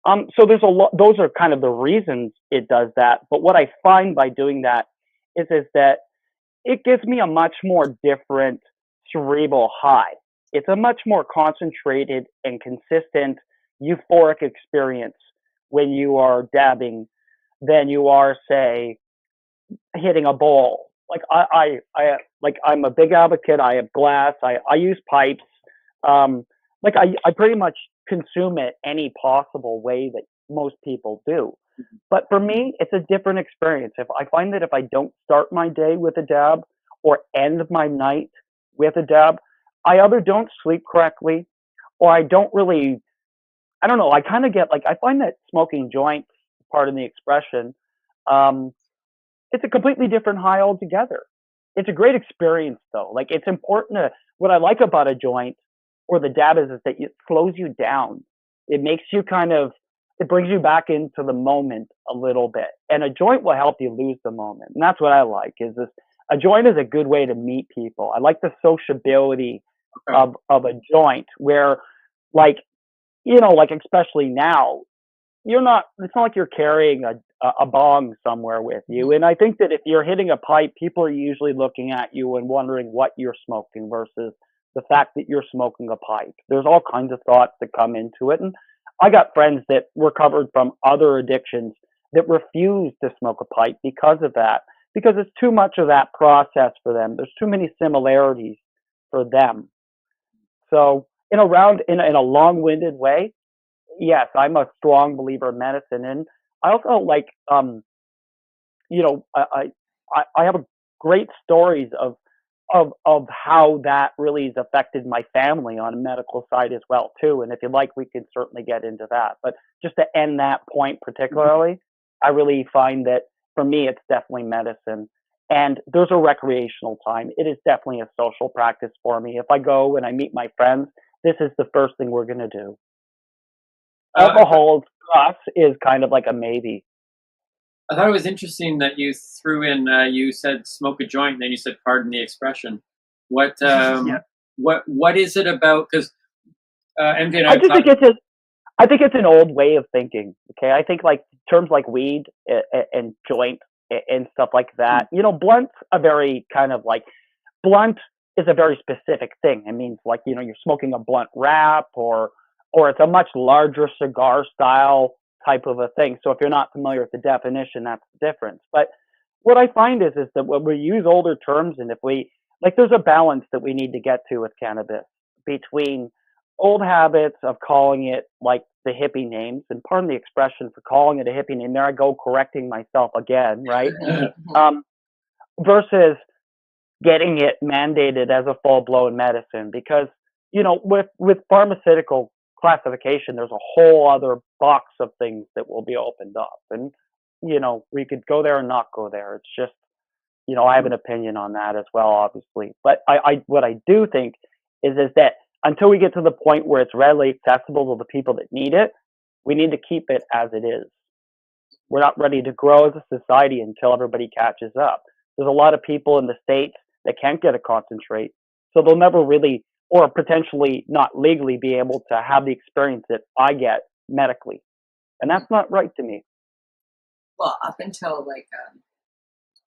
So there's a lot. Those are kind of the reasons it does that. But what I find by doing that is that it gives me a much more different cerebral high. It's a much more concentrated and consistent euphoric experience when you are dabbing than you are, say, hitting a bowl. Like I'm a big advocate. I have glass. I use pipes. I pretty much consume it any possible way that most people do. But for me, it's a different experience. I find that if I don't start my day with a dab or end my night with a dab, I either don't sleep correctly, or I don't really, I don't know, I kind of get I find that smoking joints, pardon the expression, it's a completely different high altogether. It's a great experience though. It's important what I like about a joint or the dab is that it slows you down. It makes you kind of it brings you back into the moment a little bit. And a joint will help you lose the moment. And that's what I like, is this, a joint is a good way to meet people. I like the sociability of a joint where, like, you know, like especially now, it's not like you're carrying a bong somewhere with you. And I think that if you're hitting a pipe, people are usually looking at you and wondering what you're smoking versus the fact that you're smoking a pipe. There's all kinds of thoughts that come into it. And I got friends that recovered from other addictions that refuse to smoke a pipe because of that, because it's too much of that process for them. There's too many similarities for them. So in a long-winded way, yes, I'm a strong believer in medicine, and I also like, you know, I have great stories of how that really has affected my family on a medical side as well too. And if you like, we can certainly get into that. But just to end that point particularly, I really find that for me, it's definitely medicine. And there's a recreational time. It is definitely a social practice for me. If I go and I meet my friends, this is the first thing we're going to do. Alcohol to us is kind of like a maybe. I thought it was interesting that you threw in, you said smoke a joint, and then you said pardon the expression. What what is it about? Because MJ and I think it's an old way of thinking. Okay, I think like terms like weed and joint and stuff like that. You know, blunt's a very kind of like, blunt is a very specific thing. It means like, you know, you're smoking a blunt wrap, or it's a much larger cigar style type of a thing. So if you're not familiar with the definition, that's the difference. But what I find is that when we use older terms, and if we, like, there's a balance that we need to get to with cannabis between old habits of calling it like the hippie names, and pardon the expression for calling it a hippie name, there I go correcting myself again, right? Versus getting it mandated as a full-blown medicine. Because, you know, with pharmaceutical classification, there's a whole other box of things that will be opened up, and you know, we could go there and not go there. It's just, you know, I have an opinion on that as well, obviously. But I what I do think is that until we get to the point where it's readily accessible to the people that need it, we need to keep it as it is. We're not ready to grow as a society until everybody catches up. There's a lot of people in the States that can't get a concentrate, so they'll never really, or potentially not legally, be able to have the experience that I get medically. And that's not right to me. Well, up until like,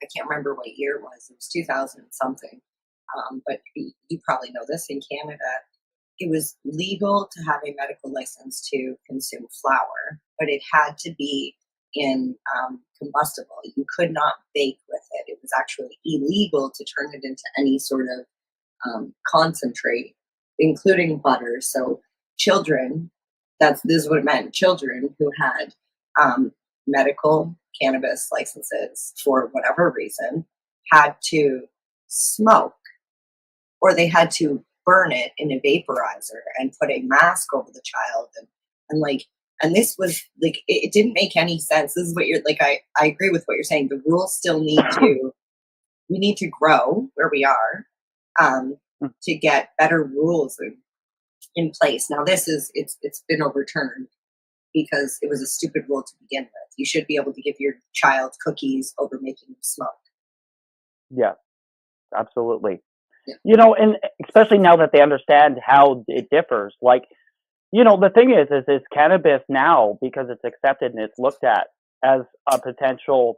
I can't remember what year it was 2000 something. But you probably know this, in Canada, it was legal to have a medical license to consume flower, but it had to be in combustible. You could not bake with it. It was actually illegal to turn it into any sort of concentrate, including butter. So children, this is what it meant. Children who had medical cannabis licenses for whatever reason had to smoke, or they had to burn it in a vaporizer and put a mask over the child. And this was like, it didn't make any sense. This is what you're like, I agree with what you're saying. The rules still we need to grow where we are to get better rules in place. Now it's been overturned because it was a stupid rule to begin with. You should be able to give your child cookies over making them smoke. Yeah, absolutely. Yeah. You know, and especially now that they understand how it differs, like, you know, the thing is cannabis now, because it's accepted and it's looked at as a potential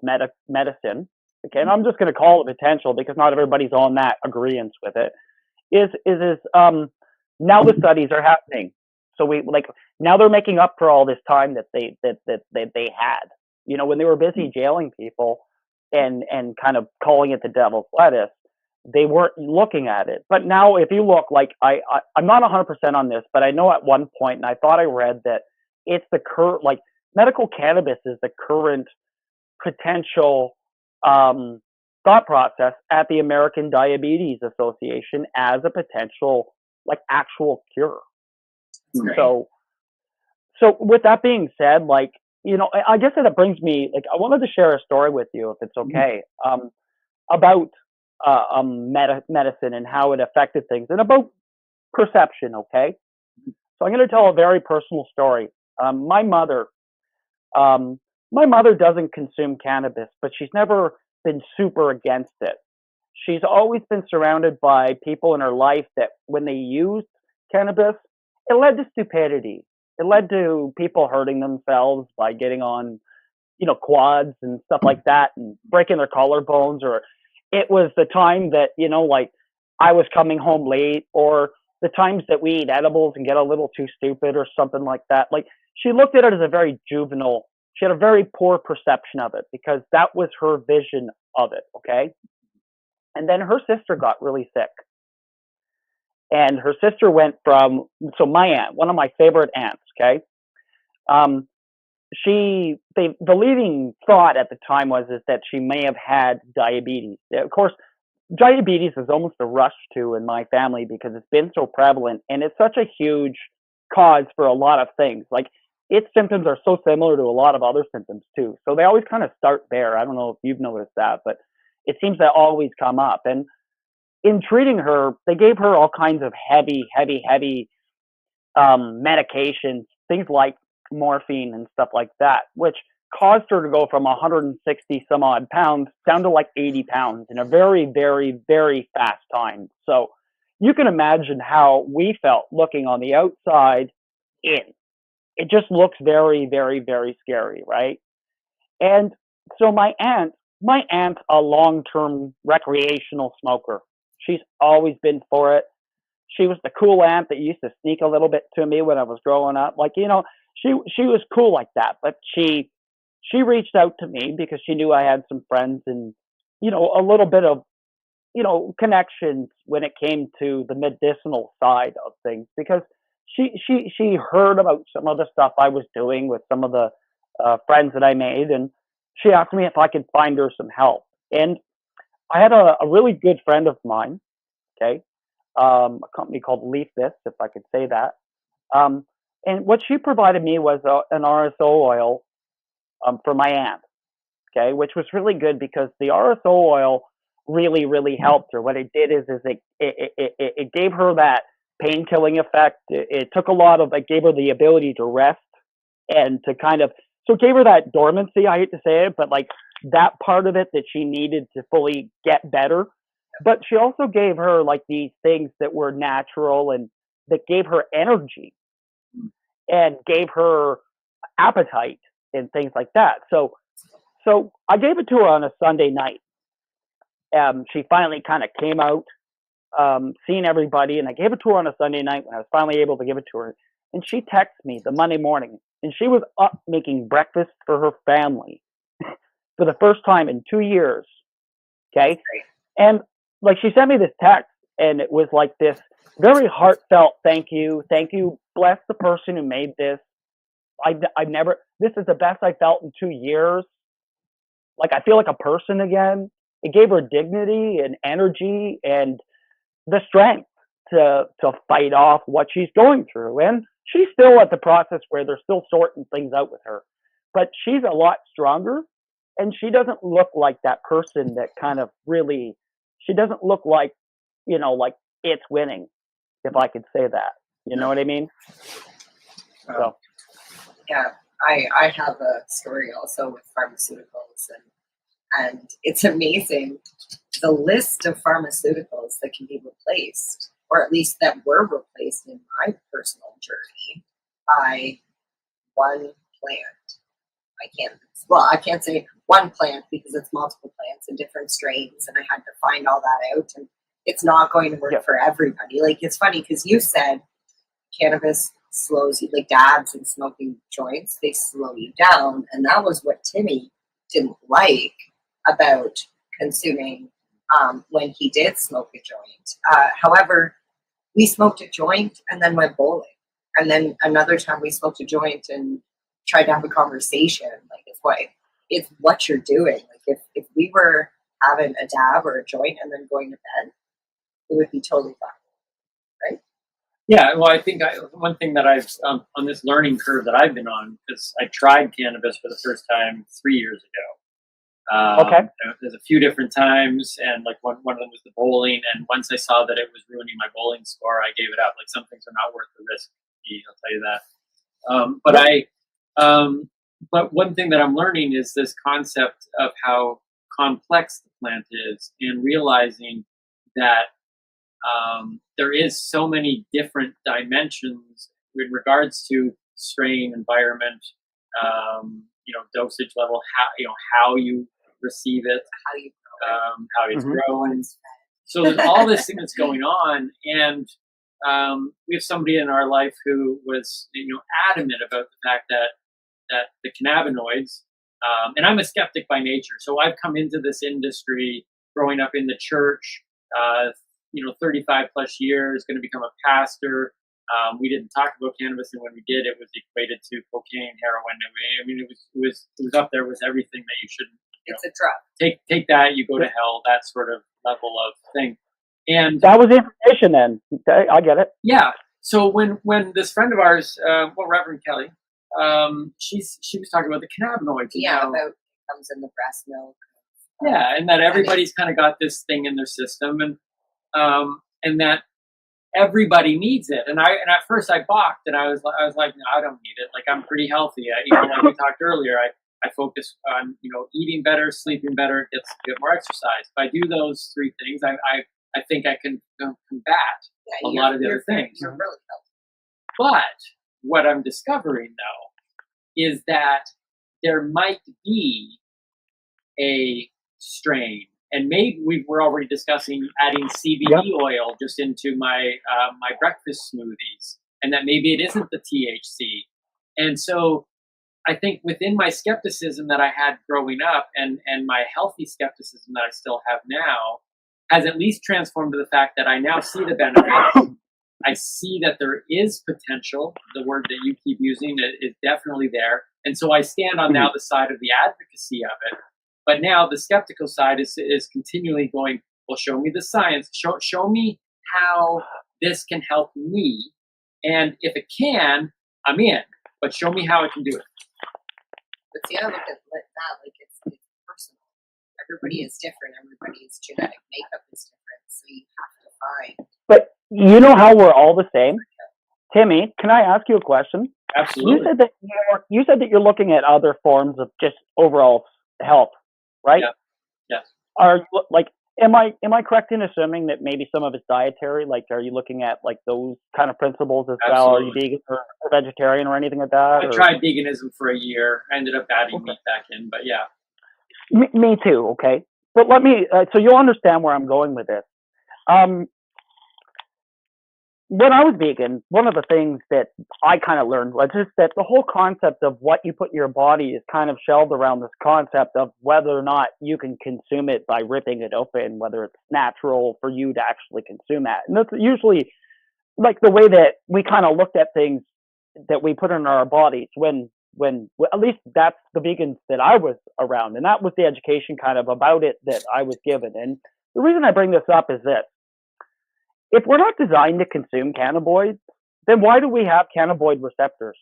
medicine. Okay, and I'm just going to call it potential because not everybody's on that agreement with it. Now the studies are happening, so now they're making up for all this time that they had. You know, when they were busy jailing people and kind of calling it the devil's lettuce, they weren't looking at it. But now, if you look, like I'm not 100% on this, but I know at one point, and I thought I read that it's the current, like, medical cannabis is the current potential thought process at the American Diabetes Association as a potential, like, actual cure. So with that being said, like, you know, I guess that it brings me, like, I wanted to share a story with you, if it's okay, about medicine and how it affected things, and about perception. Okay, so I'm going to tell a very personal story. My mother My mother doesn't consume cannabis, but she's never been super against it. She's always been surrounded by people in her life that when they used cannabis, it led to stupidity. It led to people hurting themselves by getting on, quads and stuff like that and breaking their collarbones. Or it was the time that, like I was coming home late, or the times that we eat edibles and get a little too stupid or something like that. Like, she looked at it as a very juvenile. She had a very poor perception of it because that was her vision of it. Okay. And then her sister got really sick. And her sister went from, so my aunt, one of my favorite aunts, okay? The leading thought at the time is that she may have had diabetes. Of course, diabetes is almost a rush to in my family because it's been so prevalent, and it's such a huge cause for a lot of things. Like, its symptoms are so similar to a lot of other symptoms too. So they always kind of start there. I don't know if you've noticed that, but it seems to always come up. And in treating her, they gave her all kinds of heavy medications, things like morphine and stuff like that, which caused her to go from 160 some odd pounds down to like 80 pounds in a very, very, very fast time. So you can imagine how we felt looking on the outside in. It just looks very, very, very scary, right? And so my aunt's a long-term recreational smoker. She's always been for it. She was the cool aunt that used to sneak a little bit to me when I was growing up. Like, she was cool like that. But she reached out to me because she knew I had some friends and, a little bit of, connections when it came to the medicinal side of things, because she heard about some of the stuff I was doing with some of the friends that I made, and she asked me if I could find her some help. And I had a really good friend of mine, okay, a company called Leaf This, if I could say that. And what she provided me was an RSO oil for my aunt, okay, which was really good because the RSO oil really, really helped her. What it did is it gave her that pain killing effect. It gave her the ability to rest and to so it gave her that dormancy, I hate to say it, but like that part of it that she needed to fully get better. But she also gave her like these things that were natural and that gave her energy and gave her appetite and things like that. So I gave it to her on a Sunday night. She finally kind of came out, seeing everybody, and I gave it to her on a Sunday night when I was finally able to give it to her. And she texted me the Monday morning, and she was up making breakfast for her family for the first time in 2 years. Okay. And like, she sent me this text, and it was like this very heartfelt thank you. Bless the person who made this. This is the best I felt in 2 years. Like, I feel like a person again. It gave her dignity and energy and the strength to fight off what she's going through. And she's still at the process where they're still sorting things out with her, but she's a lot stronger, and she doesn't look like that person that kind of really, she doesn't look like, like it's winning, if I could say that, you know what I mean? So. Yeah, I have a story also with pharmaceuticals, and it's amazing the list of pharmaceuticals that can be replaced, or at least that were replaced in my personal journey by one plant. I can't say one plant because it's multiple plants and different strains, and I had to find all that out, and it's not going to work for everybody. Like, it's funny because you said cannabis slows you, like dabs and smoking joints, they slow you down, and that was what Timmy didn't like about consuming when he did smoke a joint. However, we smoked a joint and then went bowling, and then another time we smoked a joint and tried to have a conversation. Like, it's what you're doing. Like, if we were having a dab or a joint and then going to bed, it would be totally fine, right? Yeah, well, I think one thing that I've on this learning curve that I've been on, because I tried cannabis for the first time 3 years ago. Okay. There's a few different times, and like one of them was the bowling. And once I saw that it was ruining my bowling score, I gave it up. Like, some things are not worth the risk. I'll tell you that. But but one thing that I'm learning is this concept of how complex the plant is, and realizing that there is so many different dimensions in regards to strain, environment, dosage level, how you receive it, how it's grown. So there's all this thing that's going on, and we have somebody in our life who was adamant about the fact that the cannabinoids, and I'm a skeptic by nature, so I've come into this industry growing up in the church, 35 plus years, going to become a pastor. We didn't talk about cannabis, and when we did, it was equated to cocaine, heroin. I mean, it was up there with everything that you shouldn't. It's a drug. Take that, you go to hell. That sort of level of thing. And that was information then. Okay, I get it. Yeah. So when this friend of ours, Reverend Kelly, she was talking about the cannabinoids. Yeah, about it comes in the breast milk. Yeah, and that everybody's kind of got this thing in their system, and that everybody needs it. And at first I balked, and I was like, no, I don't need it. Like, I'm pretty healthy. Like we talked earlier, I focus on eating better, sleeping better, get more exercise. If I do those three things, I think I can combat a lot of the other things. You're really healthy. But what I'm discovering, though, is that there might be a strain, and maybe we're already discussing adding CBD oil just into my my breakfast smoothies, and that maybe it isn't the THC. And so I think within my skepticism that I had growing up, and my healthy skepticism that I still have now, has at least transformed to the fact that I now see the benefits. I see that there is potential. The word that you keep using is definitely there. And so I stand on now the side of the advocacy of it. But now the skeptical side is continually going, well, show me the science. Show me how this can help me. And if it can, I'm in. But show me how it can do it. But see, I look at that like it's personal. Everybody is different. Everybody's genetic makeup is different. So you have to find. But you know how we're all the same? Timmy, can I ask you a question? Absolutely. You said that you're looking at other forms of just overall health, right? Yeah. Yes. Am I correct in assuming that maybe some of it's dietary? Like, are you looking at like those kind of principles as well? Are you vegan or vegetarian or anything like that? I tried veganism for a year. I ended up adding meat back in, but yeah. Me too. Okay, but let me. So you'll understand where I'm going with this. When I was vegan, one of the things that I kind of learned was just that the whole concept of what you put in your body is kind of shelved around this concept of whether or not you can consume it by ripping it open, whether it's natural for you to actually consume that. And that's usually like the way that we kind of looked at things that we put in our bodies when at least that's the vegans that I was around. And that was the education kind of about it that I was given. And the reason I bring this up is this. If we're not designed to consume cannabinoids, then why do we have cannabinoid receptors?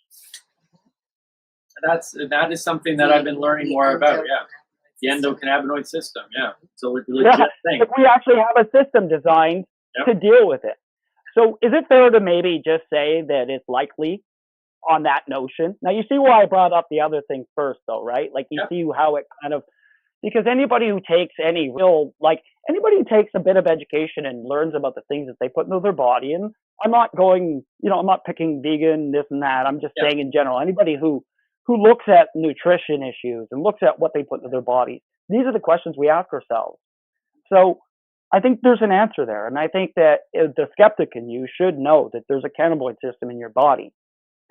That is something that I've been learning more about. Yeah, the endocannabinoid system. Yeah, it's a legit thing. We actually have a system designed to deal with it. So, is it fair to maybe just say that it's likely on that notion? Now, you see why I brought up the other thing first, though, right? Like you see how it kind of. Because anybody who takes anybody who takes a bit of education and learns about the things that they put into their body, and I'm not going, I'm not picking vegan, this and that. I'm just saying in general, anybody who looks at nutrition issues and looks at what they put into their bodies, these are the questions we ask ourselves. So I think there's an answer there. And I think that the skeptic in you should know that there's a cannabinoid system in your body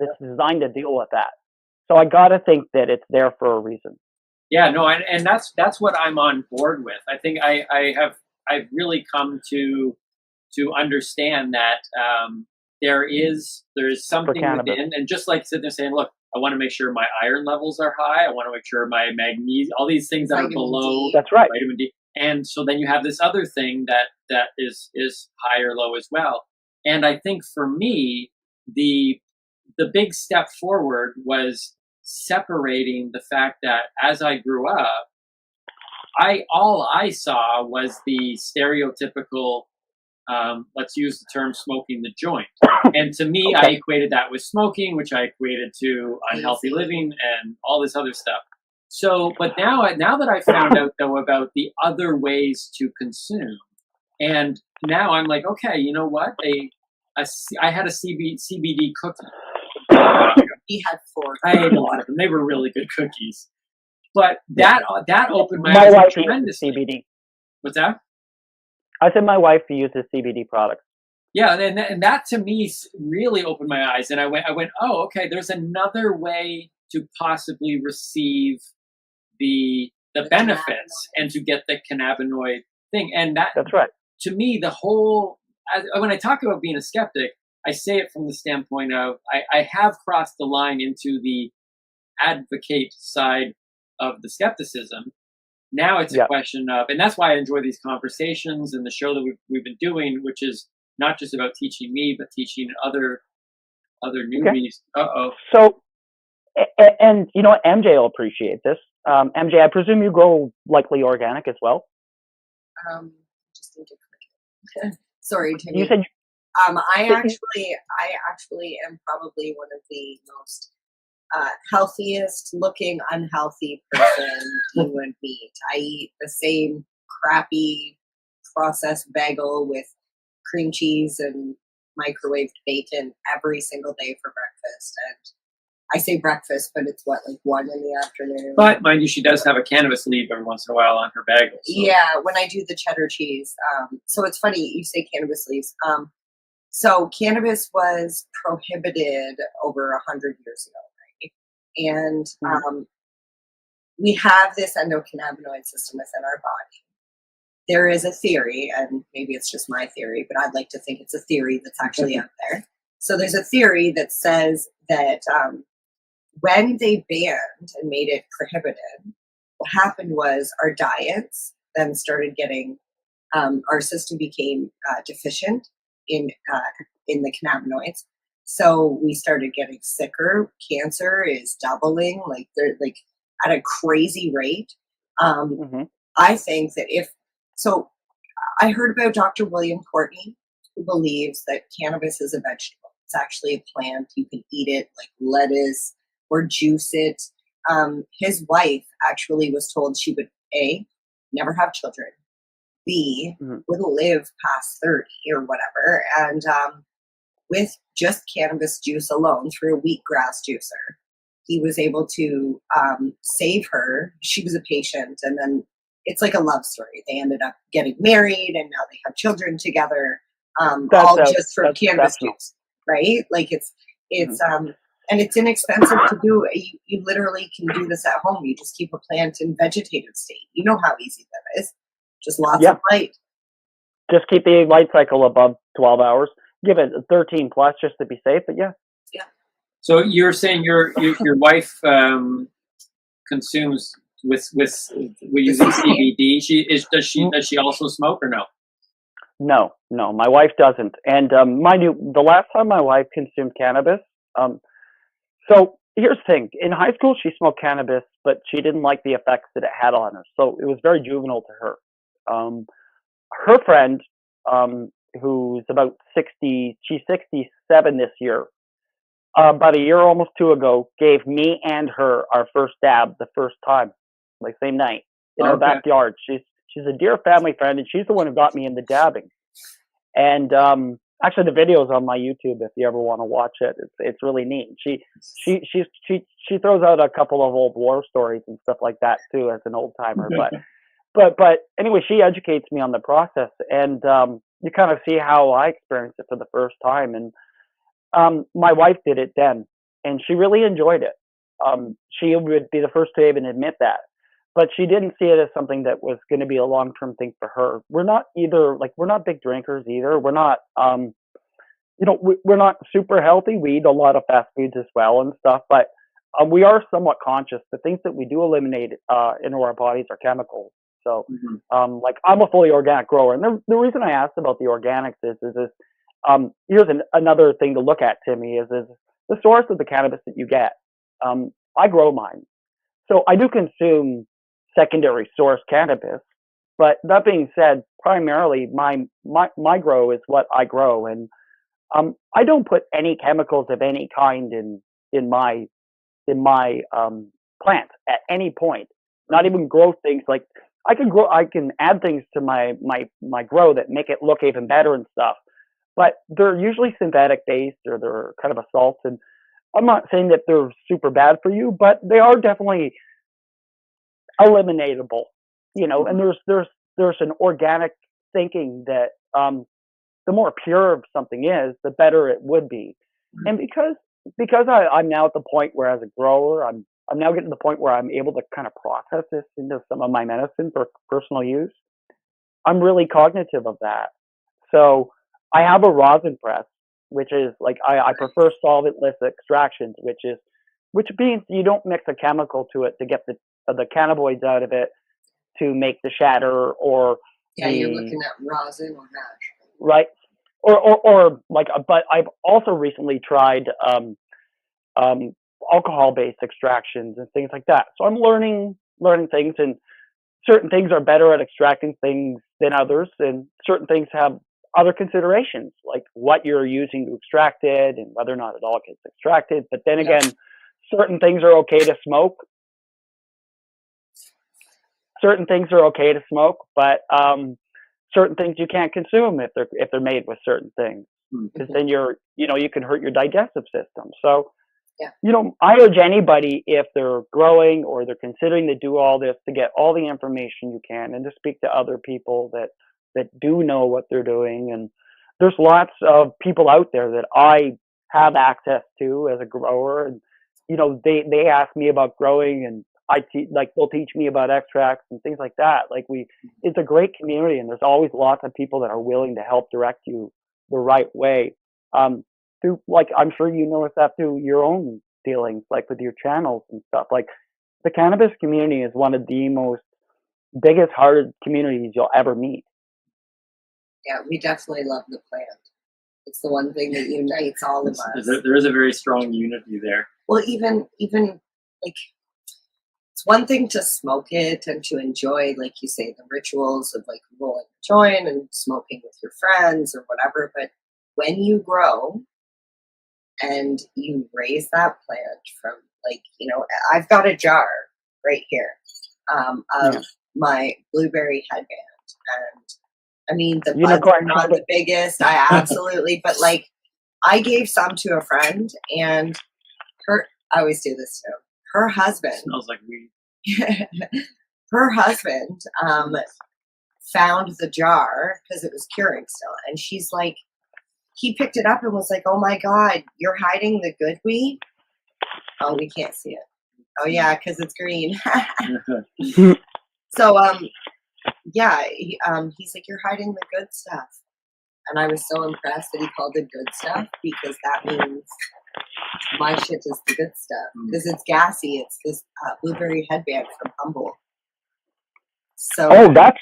that's designed to deal with that. So I got to think that it's there for a reason. Yeah, no, and that's what I'm on board with. I think I've really come to understand that there is something within, and just like sitting there saying, look, I want to make sure my iron levels are high. I want to make sure my magnesium, all these things that are below. That's right. Vitamin D. And so then you have this other thing that is high or low as well. And I think for me, the big step forward was separating the fact that as I grew up, all I saw was the stereotypical let's use the term smoking the joint. And to me, I equated that with smoking, which I equated to unhealthy living and all this other stuff. So, but now that I found out though about the other ways to consume, and now I'm like, okay, you know what? I had a CBD cookie. We had 4. I ate a lot of them. They were really good cookies. But that opened my My eyes wife tremendously. uses CBD. What's that? I said my wife uses CBD products. Yeah, and that to me really opened my eyes, and I went, oh, okay. There's another way to possibly receive the benefits and to get the cannabinoid thing, and that's right. To me, when I talk about being a skeptic, I say it from the standpoint of I have crossed the line into the advocate side of the skepticism. Now it's a question of, and that's why I enjoy these conversations and the show that we've been doing, which is not just about teaching me, but teaching other newbies. So, and you know what, MJ will appreciate this. MJ, I presume you grow likely organic as well. Just need to click it. Sorry, Timmy. You said. I actually am probably one of the most healthiest looking unhealthy person you would meet. I eat the same crappy processed bagel with cream cheese and microwaved bacon every single day for breakfast. And I say breakfast, but it's like 1 in the afternoon. But mind you, she does have a cannabis leaf every once in a while on her bagel. So. Yeah, when I do the cheddar cheese. So it's funny you say cannabis leaves. So cannabis was prohibited over 100 years ago, right? And we have this endocannabinoid system within our body. There is a theory, and maybe it's just my theory, but I'd like to think it's a theory that's actually out there. So there's a theory that says that when they banned and made it prohibited, what happened was our diets then started getting, our system became deficient in the cannabinoids. So we started getting sicker. Cancer is doubling, they're at a crazy rate. I think that I heard about Dr. William Courtney, who believes that cannabis is a vegetable. It's actually a plant. You can eat it like lettuce or juice it. His wife actually was told she would A, never have children, B, wouldn't live past 30 or whatever. And with just cannabis juice alone through a wheatgrass juicer, he was able to save her. She was a patient, and then it's like a love story. They ended up getting married, and now they have children together, just from cannabis juice, right? Like it's and it's inexpensive to do. You literally can do this at home. You just keep a plant in vegetative state. You know how easy that is. Just lots of light. Just keep the light cycle above 12 hours. Give it 13 plus just to be safe. But yeah. So you're saying your wife consumes with using CBD. Does she also smoke or no? No, my wife doesn't. And mind you, the last time my wife consumed cannabis, so here's the thing. In high school, she smoked cannabis, but she didn't like the effects that it had on her. So it was very juvenile to her. Her friend, who's about 60, she's 67 this year, about a year, almost 2 ago, gave me and her our first dab the first time, like same night, in our backyard. She's a dear family friend, and she's the one who got me into dabbing. And actually, the video's on my YouTube if you ever want to watch it. It's really neat. She throws out a couple of old war stories and stuff like that too as an old timer. But anyway, she educates me on the process, and you kind of see how I experienced it for the first time. And my wife did it then, and she really enjoyed it. She would be the first to even admit that. But she didn't see it as something that was going to be a long-term thing for her. We're not big drinkers either. We're not, we're not super healthy. We eat a lot of fast foods as well and stuff, but we are somewhat conscious. The things that we do eliminate into our bodies are chemicals. So, I'm a fully organic grower. And the reason I asked about the organics is here's another thing to look at, Timmy, is the source of the cannabis that you get. I grow mine. So I do consume secondary source cannabis, But that being said, primarily my grow is what I grow, and I don't put any chemicals of any kind in my plants at any point. Not even grow things like I can add things to my grow that make it look even better and stuff. But they're usually synthetic based, or they're kind of a salt. And I'm not saying that they're super bad for you, but they are definitely eliminatable. And there's an organic thinking that the more pure something is, the better it would be. And because I'm now at the point where, as a grower, I'm now getting to the point where I'm able to kind of process this into some of my medicine for personal use. I'm really cognitive of that. So I have a rosin press, which is like I prefer solventless extractions, which means you don't mix a chemical to it to get the cannabinoids out of it to make the shatter or you're looking at rosin or hash, right? Or like, but I've also recently tried alcohol-based extractions and things like that. So I'm learning things, and certain things are better at extracting things than others, and certain things have other considerations, like what you're using to extract it and whether or not it all gets extracted. But then again, certain things are okay to smoke. Certain things are okay to smoke, but certain things you can't consume if they're made with certain things, because then you can hurt your digestive system. So, I urge anybody, if they're growing or they're considering to do all this, to get all the information you can and to speak to other people that do know what they're doing. And there's lots of people out there that I have access to as a grower, and they ask me about growing, and they'll teach me about extracts and things like that. It's a great community, and there's always lots of people that are willing to help direct you the right way. Through, I'm sure you notice that through your own dealings, like with your channels and stuff. Like, the cannabis community is one of the most biggest hearted communities you'll ever meet. Yeah, we definitely love the plant. It's the one thing that unites all of us. There is a very strong unity there. Well, even like, it's one thing to smoke it and to enjoy, like you say, the rituals of like rolling a joint and smoking with your friends or whatever. But when you grow and you raise that plant from, like, I've got a jar right here of my blueberry headband. And I mean, the buds are not the biggest. I absolutely, but like, I gave some to a friend, and I always do this too. Her husband smells like weed. Her husband found the jar because it was curing still, and she's like, he picked it up and was like, "Oh my God, you're hiding the good weed." Oh, we can't see it. Oh yeah, because it's green. So he's like, "You're hiding the good stuff," and I was so impressed that he called it good stuff, because that means my shit is the good stuff, because it's gassy. It's this blueberry headband from Humboldt. So that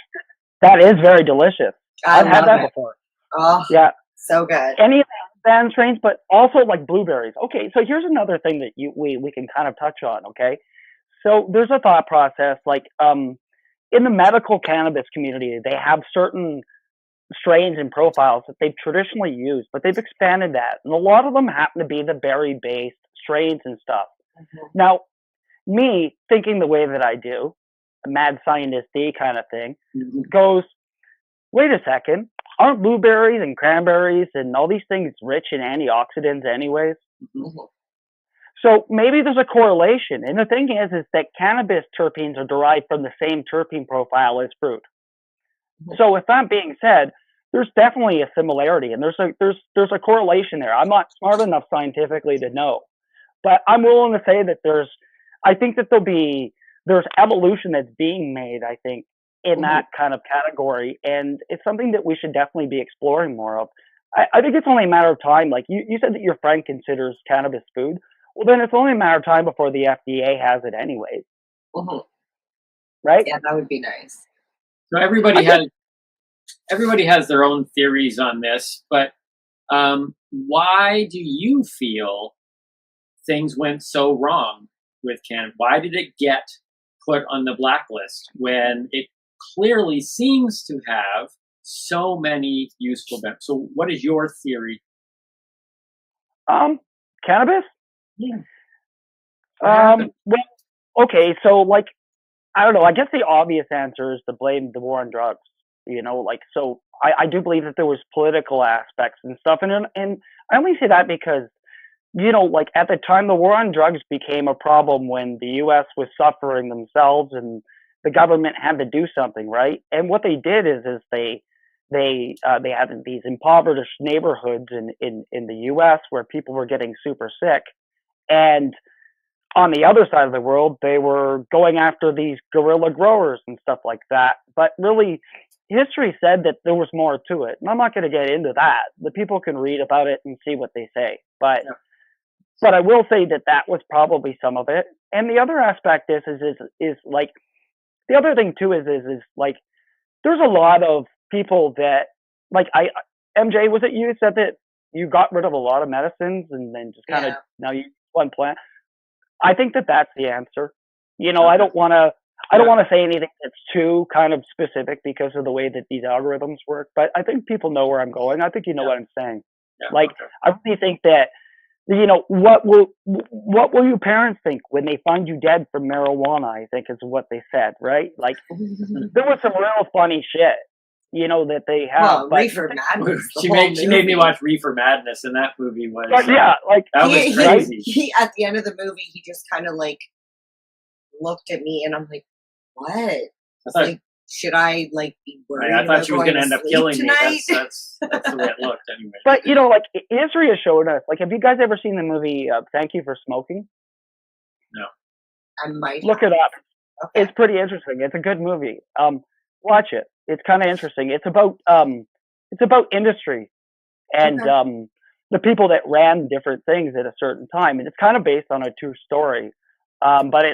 is very delicious. I've had that before. Oh yeah, so good. Any of the band strains, but also like blueberries. Okay, so here's another thing that we can kind of touch on. Okay, so there's a thought process, like in the medical cannabis community, they have certain strains and profiles that they've traditionally used, but they've expanded that, and a lot of them happen to be the berry-based strains and stuff. Now, me thinking the way that I do, a mad scientist-y kind of thing, goes, wait a second, aren't blueberries and cranberries and all these things rich in antioxidants anyways? So maybe there's a correlation. And the thing is that cannabis terpenes are derived from the same terpene profile as fruit. So with that being said, there's definitely a similarity, and there's a correlation there. I'm not smart enough scientifically to know, but I'm willing to say that I think that there's evolution that's being made, I think, in that kind of category, and it's something that we should definitely be exploring more of. I think it's only a matter of time. Like you said that your friend considers cannabis food. Well, then it's only a matter of time before the FDA has it anyways. Right? Yeah, that would be nice. So everybody has their own theories on this, but why do you feel things went so wrong with cannabis? Why did it get put on the blacklist when it clearly seems to have so many useful benefits. So what is your theory? Cannabis? Yeah. Well, okay, so like, I don't know. I guess the obvious answer is to blame the war on drugs. You know, like, so I do believe that there was political aspects and stuff, and I only say that because, you know, like at the time the war on drugs became a problem when the U.S. was suffering themselves and the government had to do something, right? And what they did is they had these impoverished neighborhoods in the U.S. where people were getting super sick, and on the other side of the world, they were going after these guerrilla growers and stuff like that. But really, history said that there was more to it. And I'm not going to get into that. The people can read about it and see what they say. But I will say that that was probably some of it. And the other aspect is like, the other thing too is like, there's a lot of people that, like, MJ, was it you said that you got rid of a lot of medicines and then just kind of, now you one plant? I think that that's the answer. You know, I don't want to say anything that's too kind of specific because of the way that these algorithms work, but I think people know where I'm going. I think you know what I'm saying. Like, I really think that, you know, what will your parents think when they find you dead from marijuana, I think is what they said, right? Like, there was some real funny shit, you know, that they have. Well, Reefer Madness. She made me watch Reefer Madness, and that movie was like that was crazy. He at the end of the movie, he just kind of like looked at me, and I'm like, "What? Like, should I like be worried?" I thought she was going to end up killing tonight? me. That's the way it looked, anyway. But you know, like, history has shown us. Like, have you guys ever seen the movie "Thank You for Smoking"? No. I might look it up. Okay. It's pretty interesting. It's a good movie. Watch it. It's kind of interesting. It's about industry and the people that ran different things at a certain time, and it's kind of based on a true story. But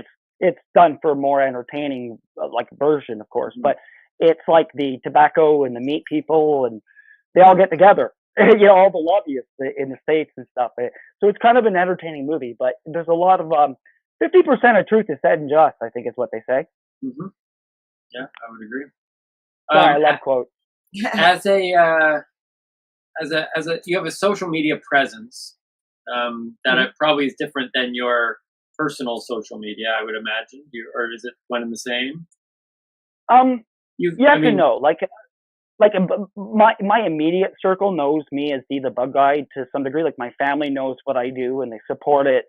it's done for a more entertaining like version, of course. But it's like the tobacco and the meat people, and they all get together. You know, all the lobbyists in the States and stuff. So it's kind of an entertaining movie, but there's a lot of 50% of truth is said and just, I think is what they say. Mm-hmm. Yeah, I would agree. Sorry, I love quotes. As a you have a social media presence that probably is different than your personal social media, I would imagine. Or is it one and the same? Yes and no. Like my immediate circle knows me as the bug guy to some degree. Like, my family knows what I do and they support it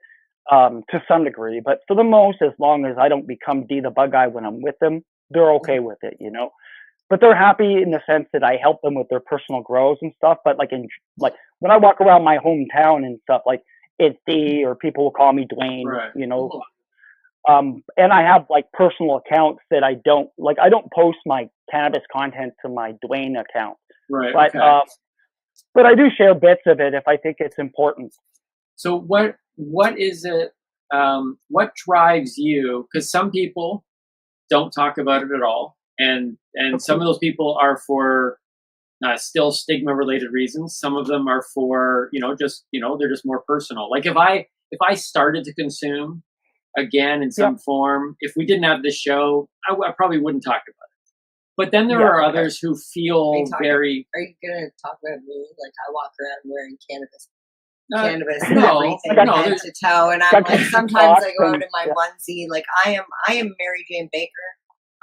to some degree. But for the most, as long as I don't become the bug guy when I'm with them, they're okay with it, you know. But they're happy in the sense that I help them with their personal growth and stuff. But like when I walk around my hometown and stuff, like, it's D, or people will call me Dwayne, you know. And I have like personal accounts that I don't post my cannabis content to my Dwayne account. Right. But I do share bits of it if I think it's important. So what is it? What drives you? Because some people don't talk about it at all, and some of those people are for still stigma related reasons. Some of them are for they're just more personal. Like, if I started to consume again in some form, if we didn't have this show, I probably wouldn't talk about it. But then there are others who feel very. Are you gonna talk about me? Like, I walk around wearing cannabis no, head to toe, and I'm like, sometimes I go out in my onesie. Like, I am Mary Jane Baker,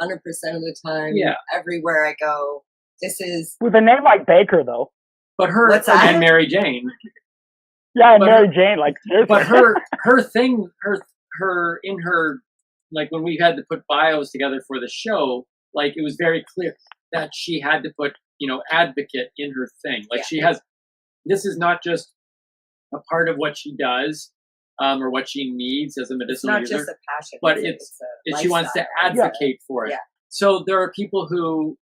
100% of the time. Yeah, everywhere I go. This is with a name like Baker, though. But her and Mary Jane. Yeah, and Mary Jane, like. But her thing, her in her, like, when we had to put bios together for the show, like, it was very clear that she had to put advocate in her thing. Like, she has. This is not just a part of what she does, or what she needs as a medicinal user. It's not just a passion, but it's she wants to advocate for it. Yeah. So there are people who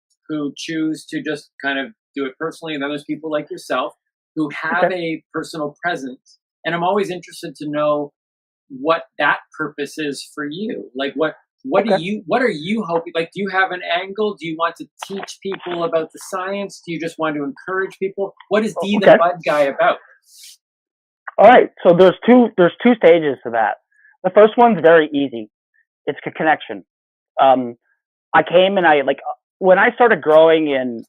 choose to just kind of do it personally, and then there's people like yourself who have a personal presence. And I'm always interested to know what that purpose is for you. Like, what are you hoping? Like, do you have an angle? Do you want to teach people about the science? Do you just want to encourage people? What is the Bud Guy about? All right, so there's two stages to that. The first one's very easy. It's a connection. I came and when I started growing, and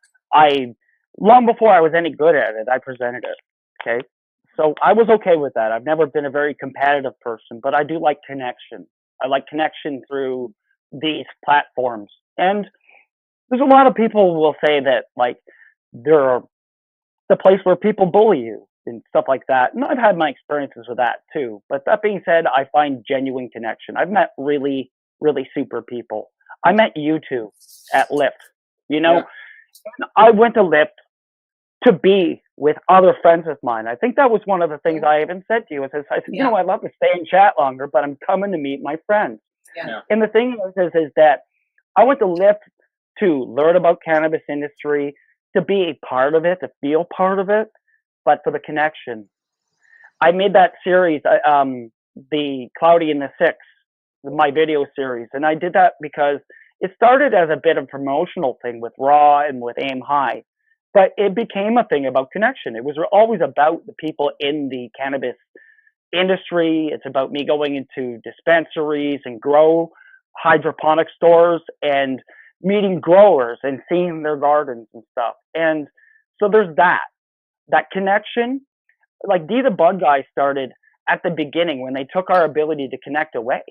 long before I was any good at it, I presented it. Okay. So I was okay with that. I've never been a very competitive person, but I do like connection. I like connection through these platforms. And there's a lot of people will say that, like, they're the place where people bully you and stuff like that. And I've had my experiences with that too. But that being said, I find genuine connection. I've met really, really super people. I met you two at Lyft. You know, I went to Lyft to be with other friends of mine. I think that was one of the things I even said to you. I said, you know, I'd love to stay and chat longer, but I'm coming to meet my friends. And the thing is that I went to Lyft to learn about cannabis industry, to be a part of it, to feel part of it, but for the connection. I made that series, the Cloudy and the Six, my video series, and I did that because it started as a bit of a promotional thing with Raw and with Aim High, but it became a thing about connection. It was always about the people in the cannabis industry. It's about me going into dispensaries and grow hydroponic stores and meeting growers and seeing their gardens and stuff. And so there's that connection. Like the Bud guy started at the beginning when they took our ability to connect away.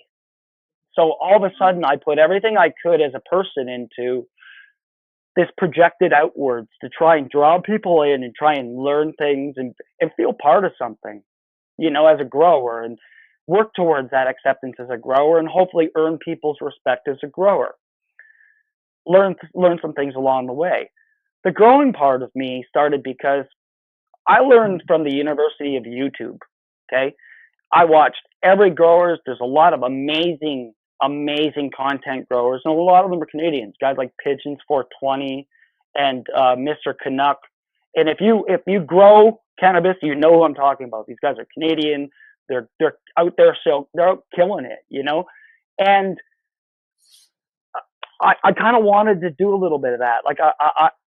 So all of a sudden I put everything I could as a person into this projected outwards to try and draw people in and try and learn things and feel part of something, you know, as a grower, and work towards that acceptance as a grower, and hopefully earn people's respect as a grower. Learn some things along the way. The growing part of me started because I learned from the University of YouTube. Okay. I watched every growers. There's a lot of amazing content growers, and a lot of them are Canadians, guys like Pigeons 420 and Mr. Canuck. And if you grow cannabis, you know who I'm talking about. These guys are Canadian. They're out there, so they're out killing it, you know. And I kind of wanted to do a little bit of that. Like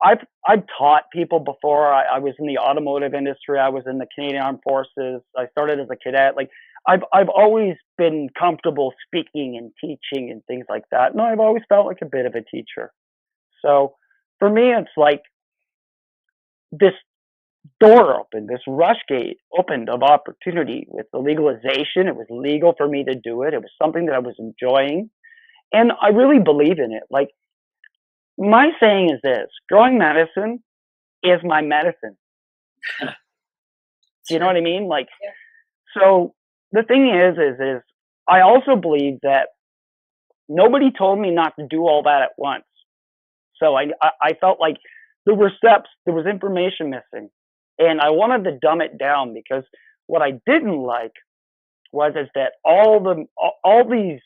I've taught people before. I was in the automotive industry. I was in the Canadian Armed Forces. I started as a cadet. Like I've always been comfortable speaking and teaching and things like that. And I've always felt like a bit of a teacher. So for me, it's like this door opened, this rush gate opened of opportunity with the legalization. It was legal for me to do it. It was something that I was enjoying. And I really believe in it. Like, my saying is this: growing medicine is my medicine. Do you know what I mean? Like, so the thing is I also believe that nobody told me not to do all that at once. So I felt like there were steps, there was information missing, and I wanted to dumb it down, because what I didn't like is that all these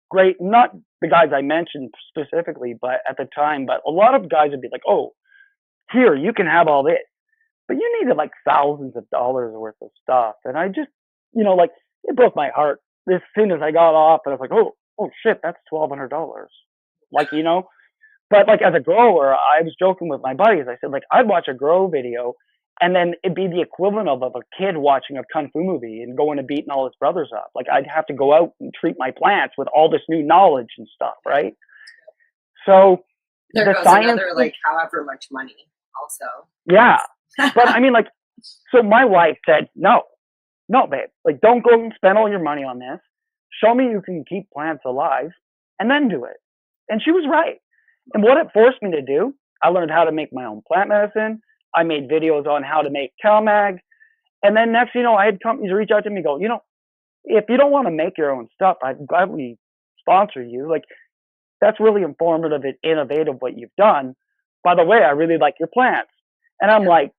great, not the guys I mentioned specifically, but at the time, but a lot of guys would be like, oh, here, you can have all this, but you needed like thousands of dollars worth of stuff. And I just, you know, like, it broke my heart as soon as I got off, and I was like, oh shit, that's $1,200. Like, you know, but like as a grower, I was joking with my buddies. I said, like, I'd watch a grow video, and then it'd be the equivalent of a kid watching a kung fu movie and going and beating all his brothers up. Like, I'd have to go out and treat my plants with all this new knowledge and stuff, right? So there the goes science, another, like, however much money also. yeah. But I mean, like, so my wife said, no, babe, like, don't go and spend all your money on this. Show me you can keep plants alive, and then do it. And she was right. And what it forced me to do, I learned how to make my own plant medicine. I made videos on how to make CalMag. And then next, you know, I had companies reach out to me and go, you know, if you don't want to make your own stuff, I'd gladly sponsor you. Like, that's really informative and innovative what you've done. By the way, I really like your plants. And I'm like,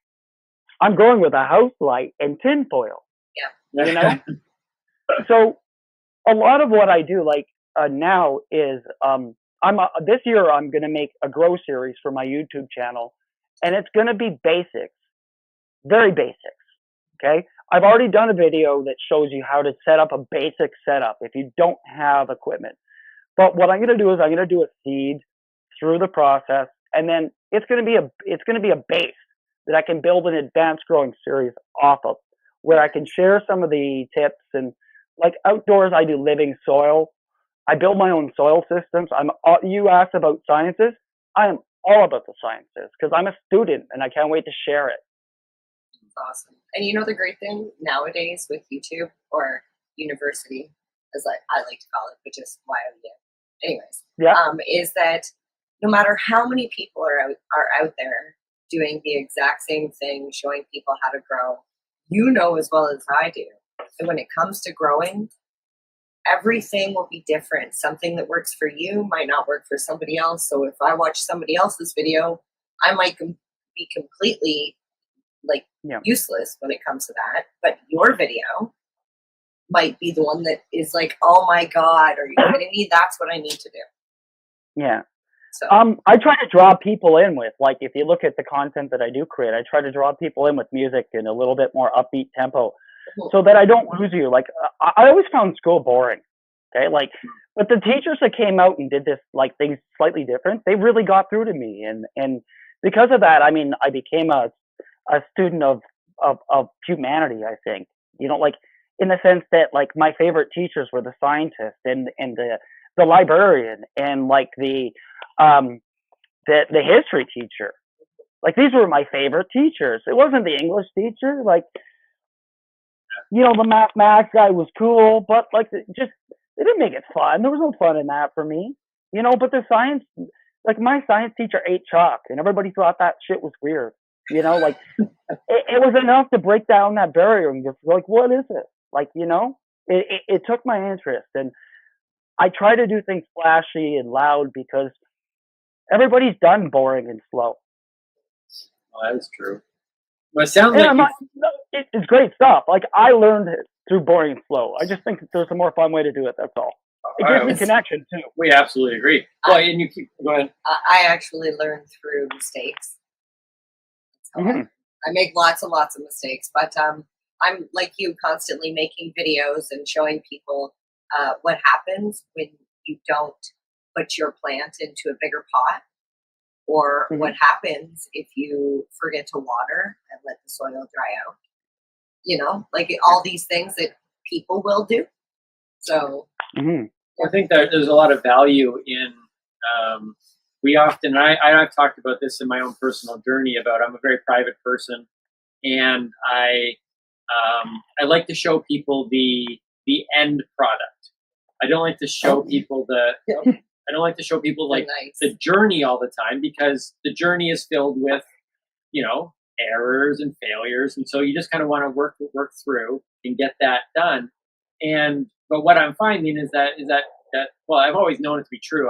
I'm growing with a house light and tinfoil. Yeah. You know? So a lot of what I do, like, now is, this year I'm going to make a grow series for my YouTube channel, and it's going to be basics, very basics. Okay. I've already done a video that shows you how to set up a basic setup if you don't have equipment. But what I'm going to do is I'm going to do a seed through the process, and then it's going to be a base that I can build an advanced growing series off of, where I can share some of the tips. And like outdoors, I do living soil. I build my own soil systems. You asked about sciences. I am all about the sciences because I'm a student and I can't wait to share it. It's awesome. And you know the great thing nowadays with YouTube or university, as I like to call it, which is YOU. Anyways, is that no matter how many people are out there doing the exact same thing, showing people how to grow, you know as well as I do. And when it comes to growing, everything will be different. Something that works for you might not work for somebody else. So if I watch somebody else's video, I might be completely useless when it comes to that. But your video might be the one that is like, oh my God, are you kidding me? That's what I need to do. Yeah. So I try to draw people in with, like, if you look at the content that I do create, I try to draw people in with music and a little bit more upbeat tempo so that I don't lose you. Like, I always found school boring. Okay. Like, but the teachers that came out and did this, like, things slightly different, they really got through to me. And because of that, I mean, I became a student of humanity, I think, you know, like, in the sense that, like, my favorite teachers were the scientist and the librarian and, like, the history teacher. Like, these were my favorite teachers. It wasn't the English teacher. Like, you know, the mathematics guy was cool, but, like, they didn't make it fun. There was no fun in that for me, you know. But the science, like, my science teacher ate chalk, and everybody thought that shit was weird. You know, like, it was enough to break down that barrier and just like, what is it? Like, you know, it took my interest, and I try to do things flashy and loud because everybody's done boring and slow. Oh, that is true. Well, it sounds like it's great stuff. Like, I learned it through boring and slow. I just think there's a more fun way to do it. That's all. It gives me connection too. We absolutely agree. Well, and you keep go ahead. I actually learned through mistakes. I make lots and lots of mistakes, but I'm like you, constantly making videos and showing people what happens when you don't put your plant into a bigger pot, or what happens if you forget to water and let the soil dry out. You know, like all these things that people will do. So I think that there's a lot of value in we often, I've talked about this in my own personal journey about, I'm a very private person, and I like to show people the end product. I don't like to show people I don't like to show people like the journey all the time, because the journey is filled with, you know, errors and failures, and so you just kind of want to work through and get that done. But what I'm finding is that well, I've always known it to be true.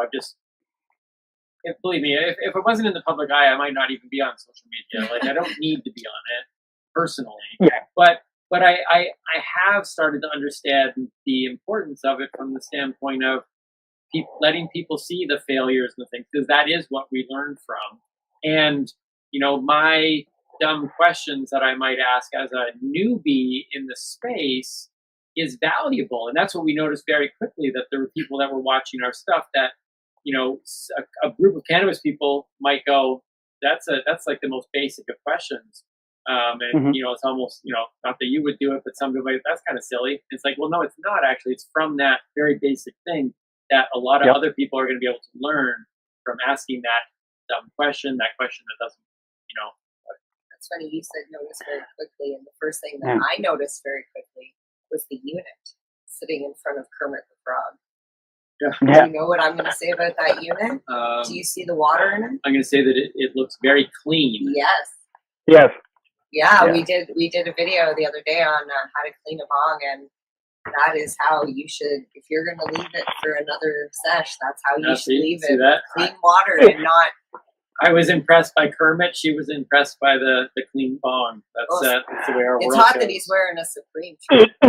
Believe me, if it wasn't in the public eye, I might not even be on social media. Like, I don't need to be on it personally. Yeah. But I have started to understand the importance of it from the standpoint of letting people see the failures and the things, because that is what we learn from. And, you know, my dumb questions that I might ask as a newbie in the space is valuable. And that's what we noticed very quickly, that there were people that were watching our stuff that, you know, a group of cannabis people might go, that's like the most basic of questions. You know, it's almost, you know, not that you would do it, but some people might, that's kind of silly. It's like, well, no, it's not actually. It's from that very basic thing that a lot of other people are going to be able to learn from asking that dumb question, that question that doesn't, you know. That's funny. You said notice very quickly. And the first thing that I noticed very quickly was the unit sitting in front of Kermit the Frog. Yeah. Do you know what I'm going to say about that unit? Do you see the water in it? I'm going to say that it looks very clean. Yes. Yes. Yeah, we did a video the other day on how to clean a bong, and that is how you should, if you're going to leave it for another sesh, that's how you should leave it. That? Clean water and not. I was impressed by Kermit. She was impressed by the clean bong. That's the way our world It's hot goes. that he's wearing a Supreme.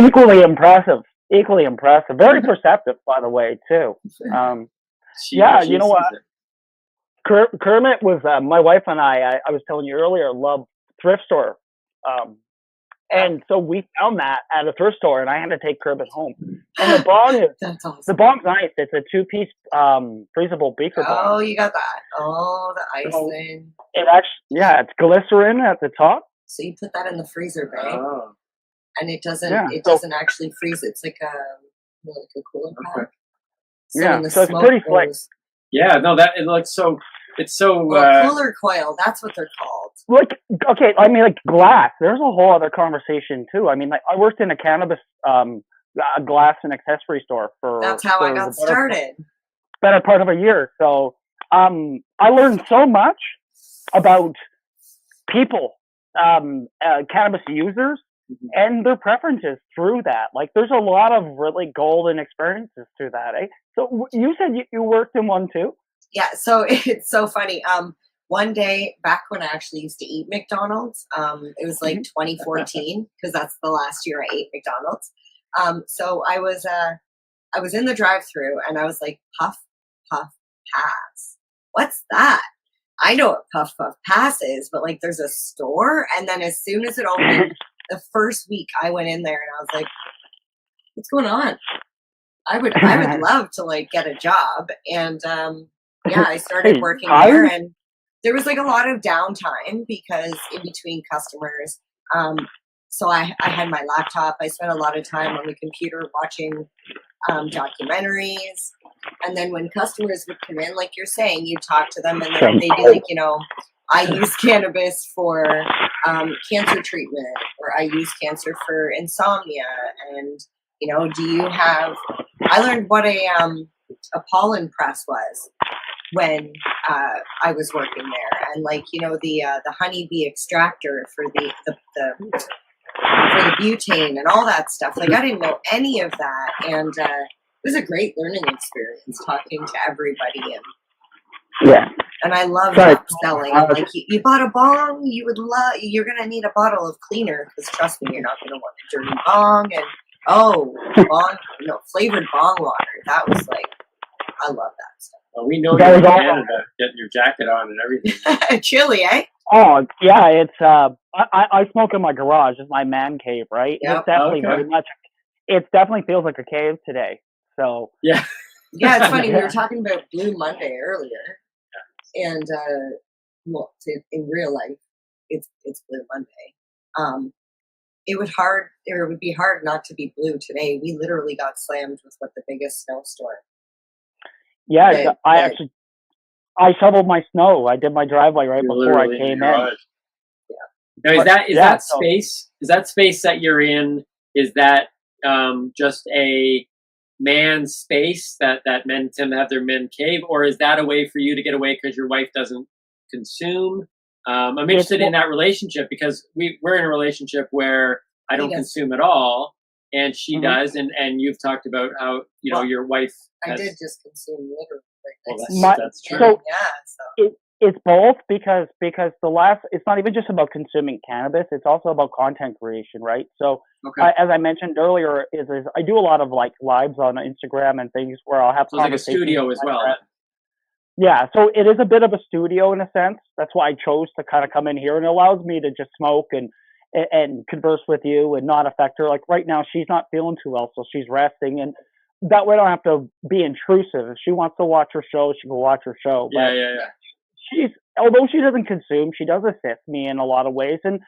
Equally impressive. Very perceptive, by the way, too. You know what? Kermit was, my wife and I was telling you earlier, love thrift store. And so we found that at a thrift store, and I had to take Kermit home. And the bong the bong's nice. It's a 2-piece freezable beaker bong. Oh, you got that. Oh, the icing. It actually, it's glycerin at the top. So you put that in the freezer, right? Oh. And it doesn't actually freeze. It's like a cooler pack. So it's pretty slick. Yeah, no, it looks so It's so cooler coil. That's what they're called. Like, okay, I mean, like glass. There's a whole other conversation too. I mean, like I worked in a cannabis glass and accessory store for. That's how I got started. Better part of a year. So I learned so much about people, cannabis users, and their preferences through that. Like, there's a lot of really golden experiences through that. Eh? So you said you worked in one too? Yeah. So it's so funny. One day back when I actually used to eat McDonald's, it was like 2014 because that's the last year I ate McDonald's. So I was in the drive-thru and I was like, puff, puff, pass. What's that? I know what puff, puff, pass is, but like there's a store. And then as soon as it opened, the first week I went in there and I was like, what's going on? I would love to like get a job. And yeah, I started working there, and there was like a lot of downtime because in between customers. So I had my laptop. I spent a lot of time on the computer watching documentaries. And then when customers would come in, like you're saying, you talk to them and then they'd be like, you know, I use cannabis for cancer treatment, or I use cancer for insomnia. And, you know, do you have, I learned what a pollen press was when I was working there. And like, you know, the honeybee extractor for the butane and all that stuff. Like I didn't know any of that. And it was a great learning experience talking to everybody. And I love upselling. Like you bought a bong, you're going to need a bottle of cleaner because trust me, you're not going to want a dirty bong. And bong, flavored bong water. That was like, I love that stuff. Well, we know you're in Canada, getting your jacket on and everything. Chilly, eh? Oh yeah, it's I smoke in my garage. It's my man cave, right? Yep. It's definitely very much. It definitely feels like a cave today. So yeah, it's funny. We were talking about Blue Monday earlier, and in real life, it's Blue Monday. It would be hard not to be blue today. We literally got slammed with the biggest snowstorm. Yeah, I shoveled my snow. I did my driveway right before I came in. Yeah. Now, is that space that you're in? Is that just a man space that men tend to have their men cave, or is that a way for you to get away because your wife doesn't consume? I'm interested in that relationship because we're in a relationship where I don't consume at all, and she does, and you've talked about how your wife. I did just consume literally. That's true. So it's both because it's not even just about consuming cannabis. It's also about content creation, right? So as I mentioned earlier, is I do a lot of like lives on Instagram and things where I'll have it's like a studio as well. Yeah, so it is a bit of a studio in a sense. That's why I chose to kind of come in here, and it allows me to just smoke and converse with you and not affect her. Like right now, she's not feeling too well, so she's resting, and that way I don't have to be intrusive. If she wants to watch her show, she can watch her show. But although she doesn't consume, she does assist me in a lot of ways. And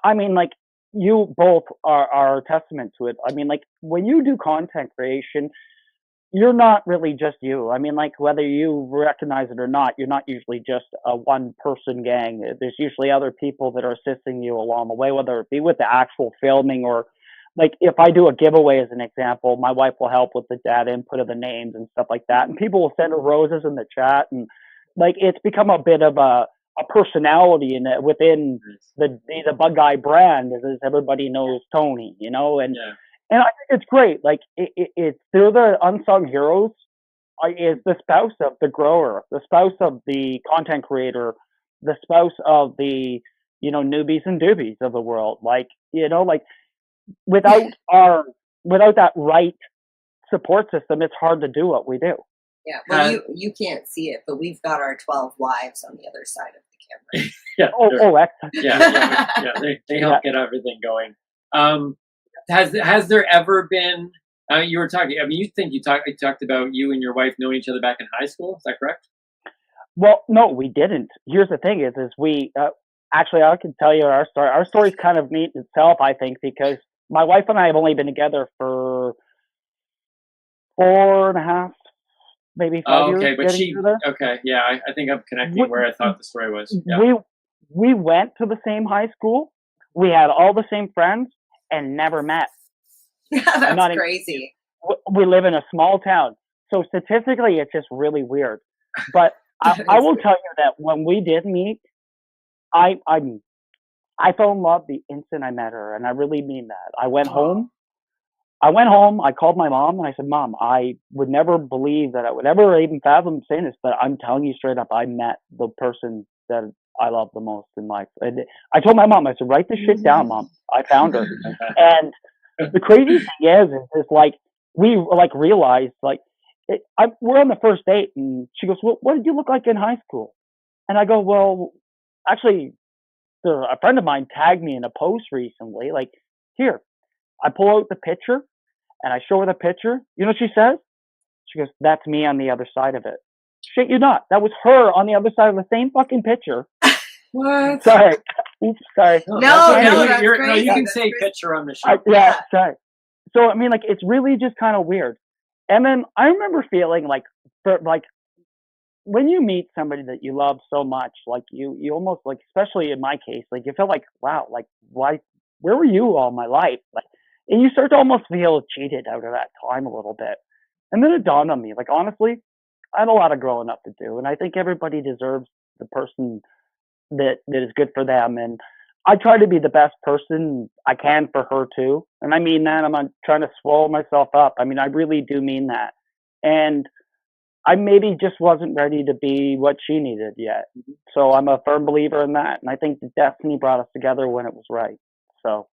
I mean, like, you both are a testament to it. I mean, like, when you do content creation, you're not really just you. I mean, like, whether you recognize it or not, you're not usually just a one-person gang. There's usually other people that are assisting you along the way, whether it be with the actual filming or, like, if I do a giveaway as an example, my wife will help with the data input of the names and stuff like that. And people will send her roses in the chat. And, like, it's become a bit of a personality within the Bug Guy brand, as everybody knows Tony, and I think it's great. Like, it's they're the unsung heroes. Is the spouse of the grower, the spouse of the content creator, the spouse of the newbies and doobies of the world. Like, like, without that right support system, it's hard to do what we do. Yeah, well, you can't see it, but we've got our 12 wives on the other side of the camera. Excellent. They help get everything going. Has there ever been? You were talking. I mean, you talked about you and your wife knowing each other back in high school. Is that correct? Well, no, we didn't. Here's the thing: is we actually I can tell you our story. Our story's kind of neat itself, I think, because my wife and I have only been together for 4.5 maybe 5 years. Okay, but getting she through this. okay, yeah, I think I'm connecting where I thought the story was. Yeah. We went to the same high school. We had all the same friends and never met. That's crazy. We live in a small town, so statistically, it's just really weird. But I will tell you that when we did meet, I fell in love the instant I met her, and I really mean that. I went home. I called my mom and I said, "Mom, I would never believe that I would ever even fathom saying this, but I'm telling you straight up, I met the person that I love the most in life." And I told my mom, I said, "Write this shit down, Mom. I found her." And the crazy thing is like we like realized like we're on the first date, and she goes, "Well, what did you look like in high school?" And I go, "Well, actually, a friend of mine tagged me in a post recently. Like, here." I pull out the picture and I show her the picture. You know what she says? She goes, "That's me on the other side of it." Shit you not. That was her on the other side of the same fucking picture. What? Sorry. Oops, sorry. No, you can say picture on the show. Yeah, sorry. So I mean, like, it's really just kind of weird. And then I remember feeling like when you meet somebody that you love so much, like you almost like, especially in my case, like you feel like, wow, like why, where were you all my life? Like, and you start to almost feel cheated out of that time a little bit. And then it dawned on me, like, honestly, I had a lot of growing up to do. And I think everybody deserves the person that is good for them. And I try to be the best person I can for her too. And I mean that. I'm not trying to swallow myself up. I mean, I really do mean that. And I maybe just wasn't ready to be what she needed yet. So I'm a firm believer in that. And I think the destiny brought us together when it was right. So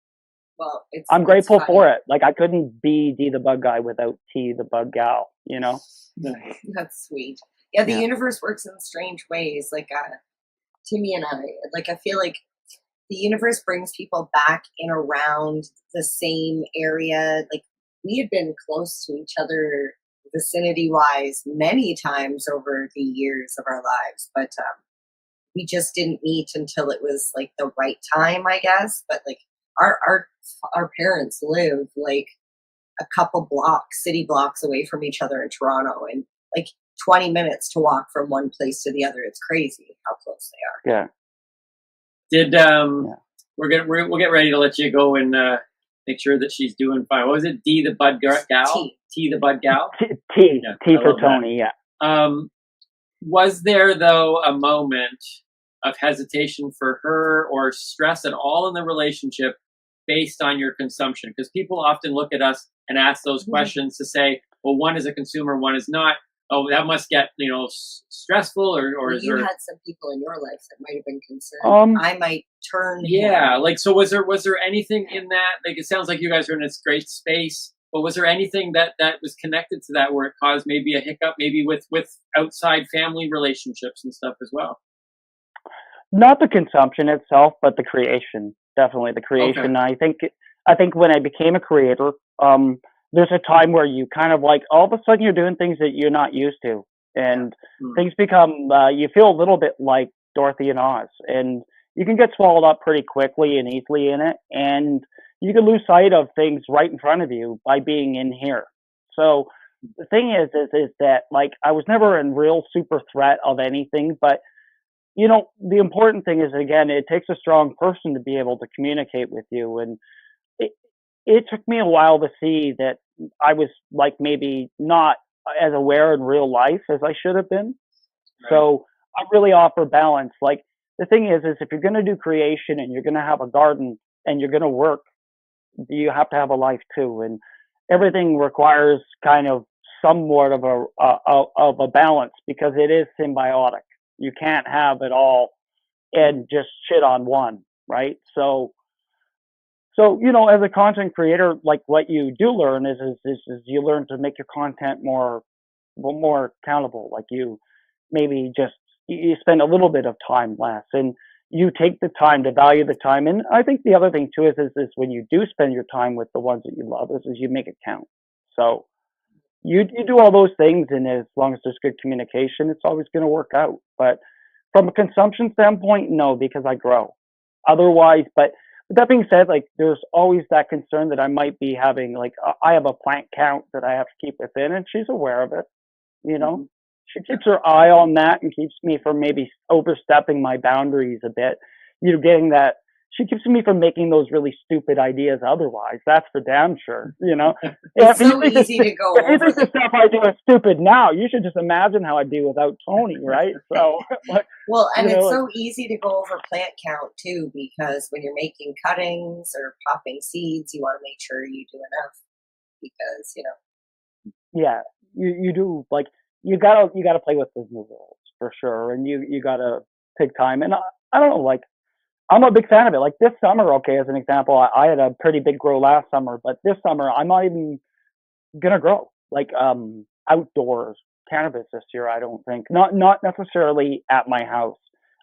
well, I'm grateful for it. Like, I couldn't be D the Bug Guy without T the Bug Gal, you know? That's sweet. Yeah, the universe works in strange ways. Like Timmy and I, like, I feel like the universe brings people back in around the same area. Like, we had been close to each other vicinity wise many times over the years of our lives, but we just didn't meet until it was like the right time, I guess. But like our parents live like a couple city blocks away from each other in Toronto, and like 20 minutes to walk from one place to the other. It's crazy how close they are. Yeah. Did we'll get ready to let you go and make sure that she's doing fine. What was it? D the Bud Gal? T the Bud Gal? T for Tony, yeah. Was there though a moment of hesitation for her or stress at all in the relationship based on your consumption? Because people often look at us and ask those questions to say, well, one is a consumer, one is not. Oh, that must get, stressful, or well, is you there? had some people in your life that might have been concerned. I might turn. Yeah, like, so was there anything in that? Like, it sounds like you guys are in this great space, but was there anything that was connected to that where it caused maybe a hiccup, maybe with outside family relationships and stuff as well? Not the consumption itself, but the creation. Definitely the creation. Okay. I think when I became a creator, there's a time where you kind of like, all of a sudden you're doing things that you're not used to, and things become, you feel a little bit like Dorothy and Oz, and you can get swallowed up pretty quickly and easily in it, and you can lose sight of things right in front of you by being in here. So the thing is that, like, I was never in real super threat of anything, but the important thing is, again, it takes a strong person to be able to communicate with you. And it took me a while to see that I was like maybe not as aware in real life as I should have been. Right. So I really offer balance. Like, the thing is if you're going to do creation and you're going to have a garden and you're going to work, you have to have a life too. And everything requires kind of somewhat of a balance, because it is symbiotic. You can't have it all and just shit on one, right? So as a content creator, like, what you do learn is you learn to make your content more accountable. Like, you maybe just you spend a little bit of time less, and you take the time to value the time. And I think the other thing too is when you do spend your time with the ones that you love, is you make it count. So you do all those things, and as long as there's good communication, it's always going to work out. But from a consumption standpoint, no, because I grow. Otherwise, but that being said, like, there's always that concern that I might be having. Like, I have a plant count that I have to keep within, and she's aware of it. She keeps her eye on that and keeps me from maybe overstepping my boundaries a bit. Getting that. She keeps me from making those really stupid ideas otherwise. That's for damn sure, It's so easy to go If you over think the stuff I do is stupid now, you should just imagine how I'd be without Tony, right? So, Well, and it's so easy to go over plant count too, because when you're making cuttings or popping seeds, you want to make sure you do enough because, yeah, you do, like, you gotta play with those new rules for sure, and you gotta take time. And I don't know, like, I'm a big fan of it. Like this summer, okay, as an example, I had a pretty big grow last summer, but this summer I'm not even gonna grow like outdoors cannabis this year. I don't think, not necessarily at my house.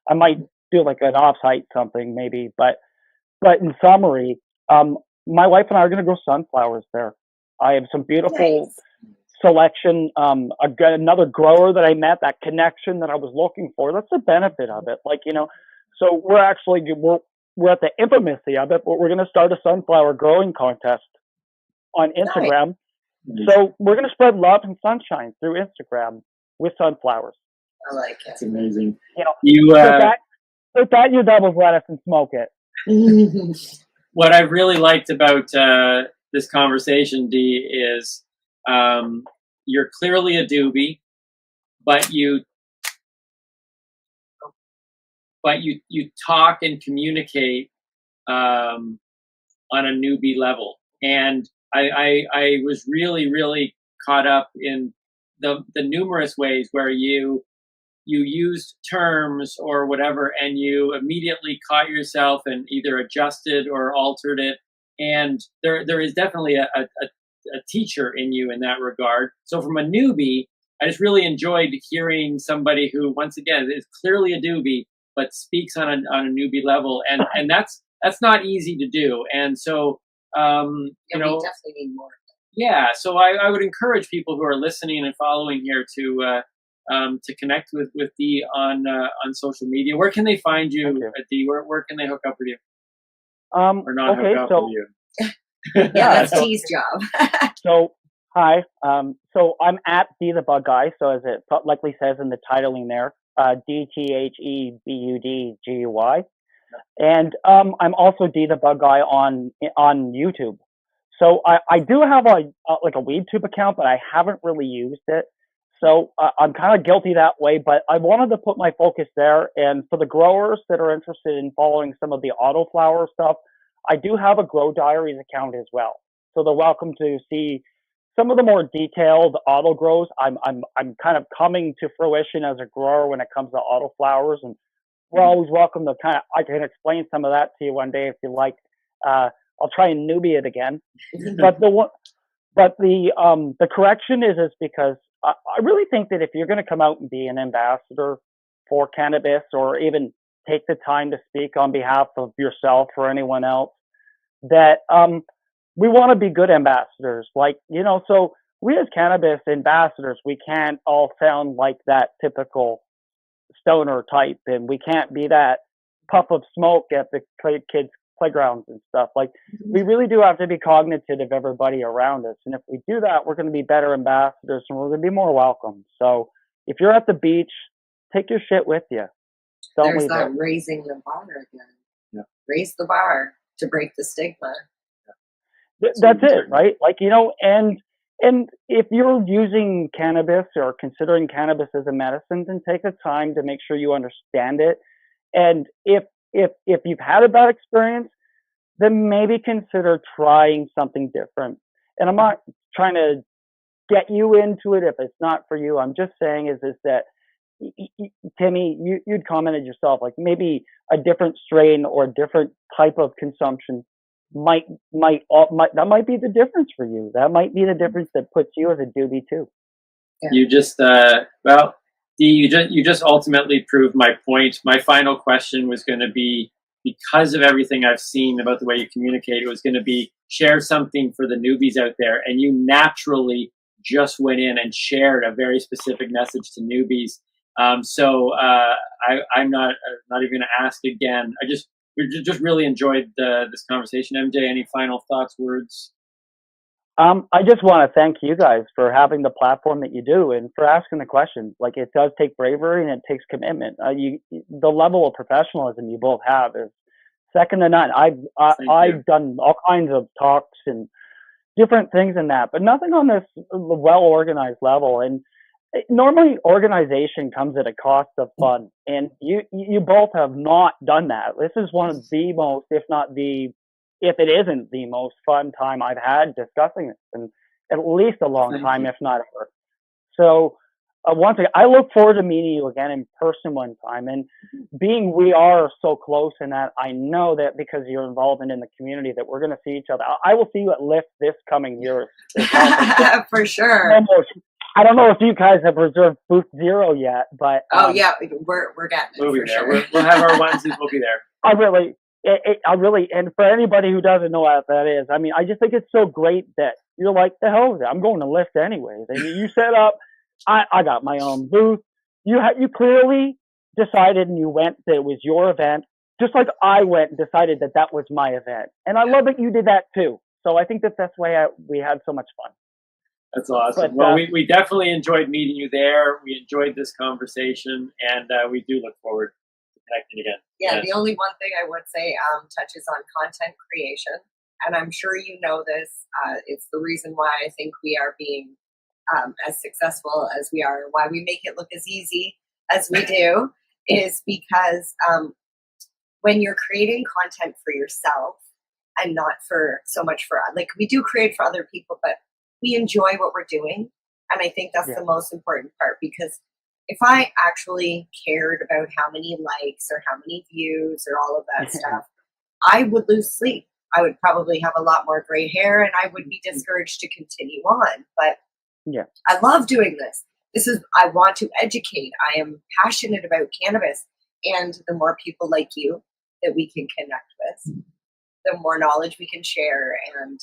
I might do like an off-site something maybe, but in summary, my wife and I are gonna grow sunflowers there. I have some beautiful selection. Another grower that I met, that connection that I was looking for. That's the benefit of it. Like, so we're at the infamousy of it, but we're going to start a sunflower growing contest on Instagram. Nice. So we're going to spread love and sunshine through Instagram with sunflowers. I like it. It's amazing. With that, you double lettuce and smoke it. What I really liked about this conversation, Dee, is you're clearly a doobie, but you talk and communicate on a newbie level. And I was really, really caught up in the numerous ways where you used terms or whatever, and you immediately caught yourself and either adjusted or altered it. And there is definitely a teacher in you in that regard. So from a newbie, I just really enjoyed hearing somebody who, once again, is clearly a doobie, but speaks on a newbie level, and that's not easy to do. And so, we definitely need more. Yeah. So I would encourage people who are listening and following here to connect with Dee on social media. Where can they find you, Dee? Where can they hook up with you? Or not hook up with you? Yeah, that's Dee's job. So hi. So I'm at Dee the Bug Guy. So as it likely says in the titling there. DTHEBUDGUY, and I'm also Dee the Bug Guy on YouTube. So I do have like a WeedTube account, but I haven't really used it. So I'm kind of guilty that way. But I wanted to put my focus there, and for the growers that are interested in following some of the autoflower stuff, I do have a Grow Diaries account as well. So they're welcome to see some of the more detailed auto grows. I'm kind of coming to fruition as a grower when it comes to autoflowers, and we're always welcome to I can explain some of that to you one day if you like. I'll try and newbie it again. But the correction is because I really think that if you're going to come out and be an ambassador for cannabis, or even take the time to speak on behalf of yourself or anyone else, that we want to be good ambassadors. Like, so we as cannabis ambassadors, we can't all sound like that typical stoner type, and we can't be that puff of smoke at the kids' playgrounds and stuff. Like, we really do have to be cognizant of everybody around us. And if we do that, we're going to be better ambassadors, and we're going to be more welcome. So if you're at the beach, take your shit with you. There's that raising the bar again. Yeah. Raise the bar to break the stigma. That's it, right? Like, and if you're using cannabis or considering cannabis as a medicine, then take the time to make sure you understand it. And if you've had a bad experience, then maybe consider trying something different. And I'm not trying to get you into it if it's not for you. I'm just saying is that, Timmy, you'd commented yourself, like maybe a different strain or a different type of consumption might that might be the difference for you. That might be the difference that puts you as a doobie too. Yeah. You just Dee, you just ultimately proved my point. My final question was going to be, because of everything I've seen about the way you communicate, it was going to be share something for the newbies out there, and you naturally just went in and shared a very specific message to newbies. So I'm not even going to ask again. We just really enjoyed this conversation. MJ, any final thoughts, words? I just want to thank you guys for having the platform that you do and for asking the question. Like, it does take bravery and it takes commitment. The level of professionalism you both have is second to none. I've done all kinds of talks and different things in that, but nothing on this well organized level. And normally organization comes at a cost of fun, and you both have not done that. This is one of the most, if it isn't the most fun time I've had discussing this in at least a long time, if not ever. So once again, I look forward to meeting you again in person one time. And being we are so close in that, I know that because you're involved in the community that we're going to see each other. I will see you at Lift this coming year. For sure. I don't know if you guys have reserved booth 0 yet, but yeah, we're getting it. We'll be for there. sure. We'll have our onesies. We'll be there. I really, and for anybody who doesn't know what that is, I mean, I just think it's so great that you're like, the hell with it, I'm going to Lift anyways. And you set up, I got my own booth. You clearly decided and you went that it was your event, just like I went and decided that was my event. And I love that you did that too. So I think that's why we had so much fun. That's awesome. But, well, we definitely enjoyed meeting you there. We enjoyed this conversation, and we do look forward to connecting again. Yeah, Yes. the only one thing I would say touches on content creation, and I'm sure you know this. It's the reason why I think we are being as successful as we are, why we make it look as easy as we do, is because when you're creating content for yourself and not for so much for, like, we do create for other people, but we enjoy what we're doing. And I think that's the most important part, because if I actually cared about how many likes or how many views or all of that stuff, I would lose sleep. I would probably have a lot more gray hair and I would be discouraged to continue on. But I love doing this. I want to educate. I am passionate about cannabis. And the more people like you that we can connect with, the more knowledge we can share. And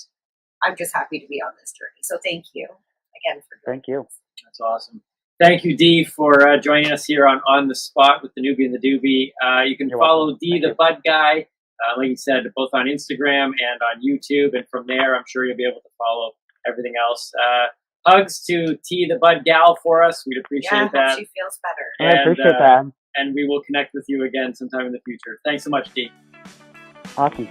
I'm just happy to be on this journey. So thank you again for Thank you. That's awesome. Thank you, Dee, for joining us here on the spot with the Newbie and the Doobie. You can follow Dee the Bud Guy, like you said, both on Instagram and on YouTube. And from there, I'm sure you'll be able to follow everything else. Hugs to T the Bud Gal for us. We'd appreciate that. I hope she feels better. I appreciate that. And we will connect with you again sometime in the future. Thanks so much, Dee. Awesome.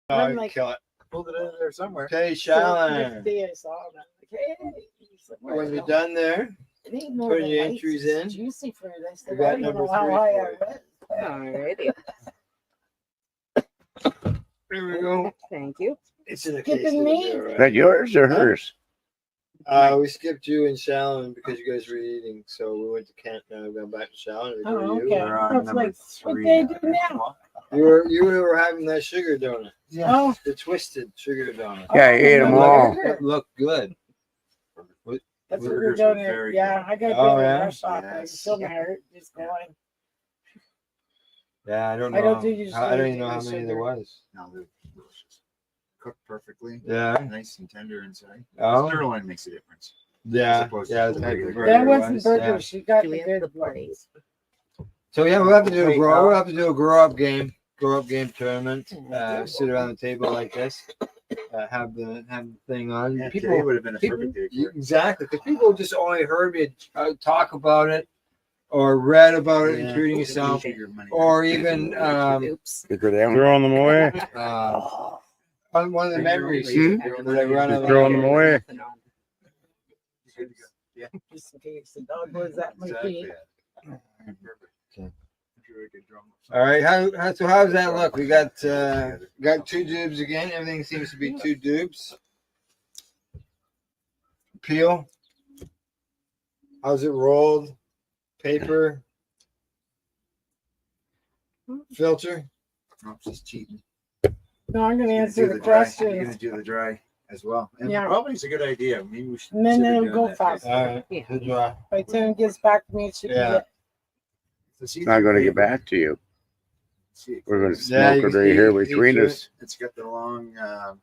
I'm like, kill it. pulled it in there somewhere. Okay, So Shallon. the day I saw him, I'm like, hey. He's like, "Where When are you're you done there, It ain't more putting than your lights, entries it's in. juicy fruit. I said, We I got don't number know how 3 high for I you. went. Alrighty. Here we go. Thank you. It's in a Skipping case. me? Is that yours or hers? We skipped you and Shallon because you guys were eating, so we went to Kent. Now we've gone back to Shallon. We go Oh, to you. okay. I was like, what they do now? You were having that sugar donut. Yeah. Oh. The twisted sugar donut. Yeah, I ate them all. That looked good. That's what we're doing. Yeah, I got Oh, to yeah? rush off. I still my heart just going. Yeah, I don't know. I don't think you I don't even know should how do many sugar. there was. No, they're delicious. Cooked perfectly. Yeah. Nice and tender inside. Oh. Sirloin makes a difference. Yeah. As opposed Yeah. to the regular That wasn't was, burger. yeah. She got the good parties. So yeah, we'll have to do a grow up game tournament. Sit around the table like this. Have the thing on. Yeah, People today would have been a perfect day for it. Exactly, because people just only heard me talk about it, or read about it, Yeah. including yourself, or even Throwing them away. one of the memories Hmm? that I run out of Throwing them away. Yeah. Just in case the dog was that might be. Okay. All right. So how does that look? We got 2 dubs again. Everything seems to be 2 dubs. Peel. How's it rolled? Paper. Filter. No, she's cheating. No, I'm going to She's gonna answer do the dry. question. You're gonna do the dry as well. And Yeah. probably it's a good idea. Maybe we should. And then consider it'll doing go that. faster. All right. The dry. By the time it gets back to me, it should Yeah. It's It's not going to get back to you. We're going to Yeah, smoke you it right here see between through us. It's got the long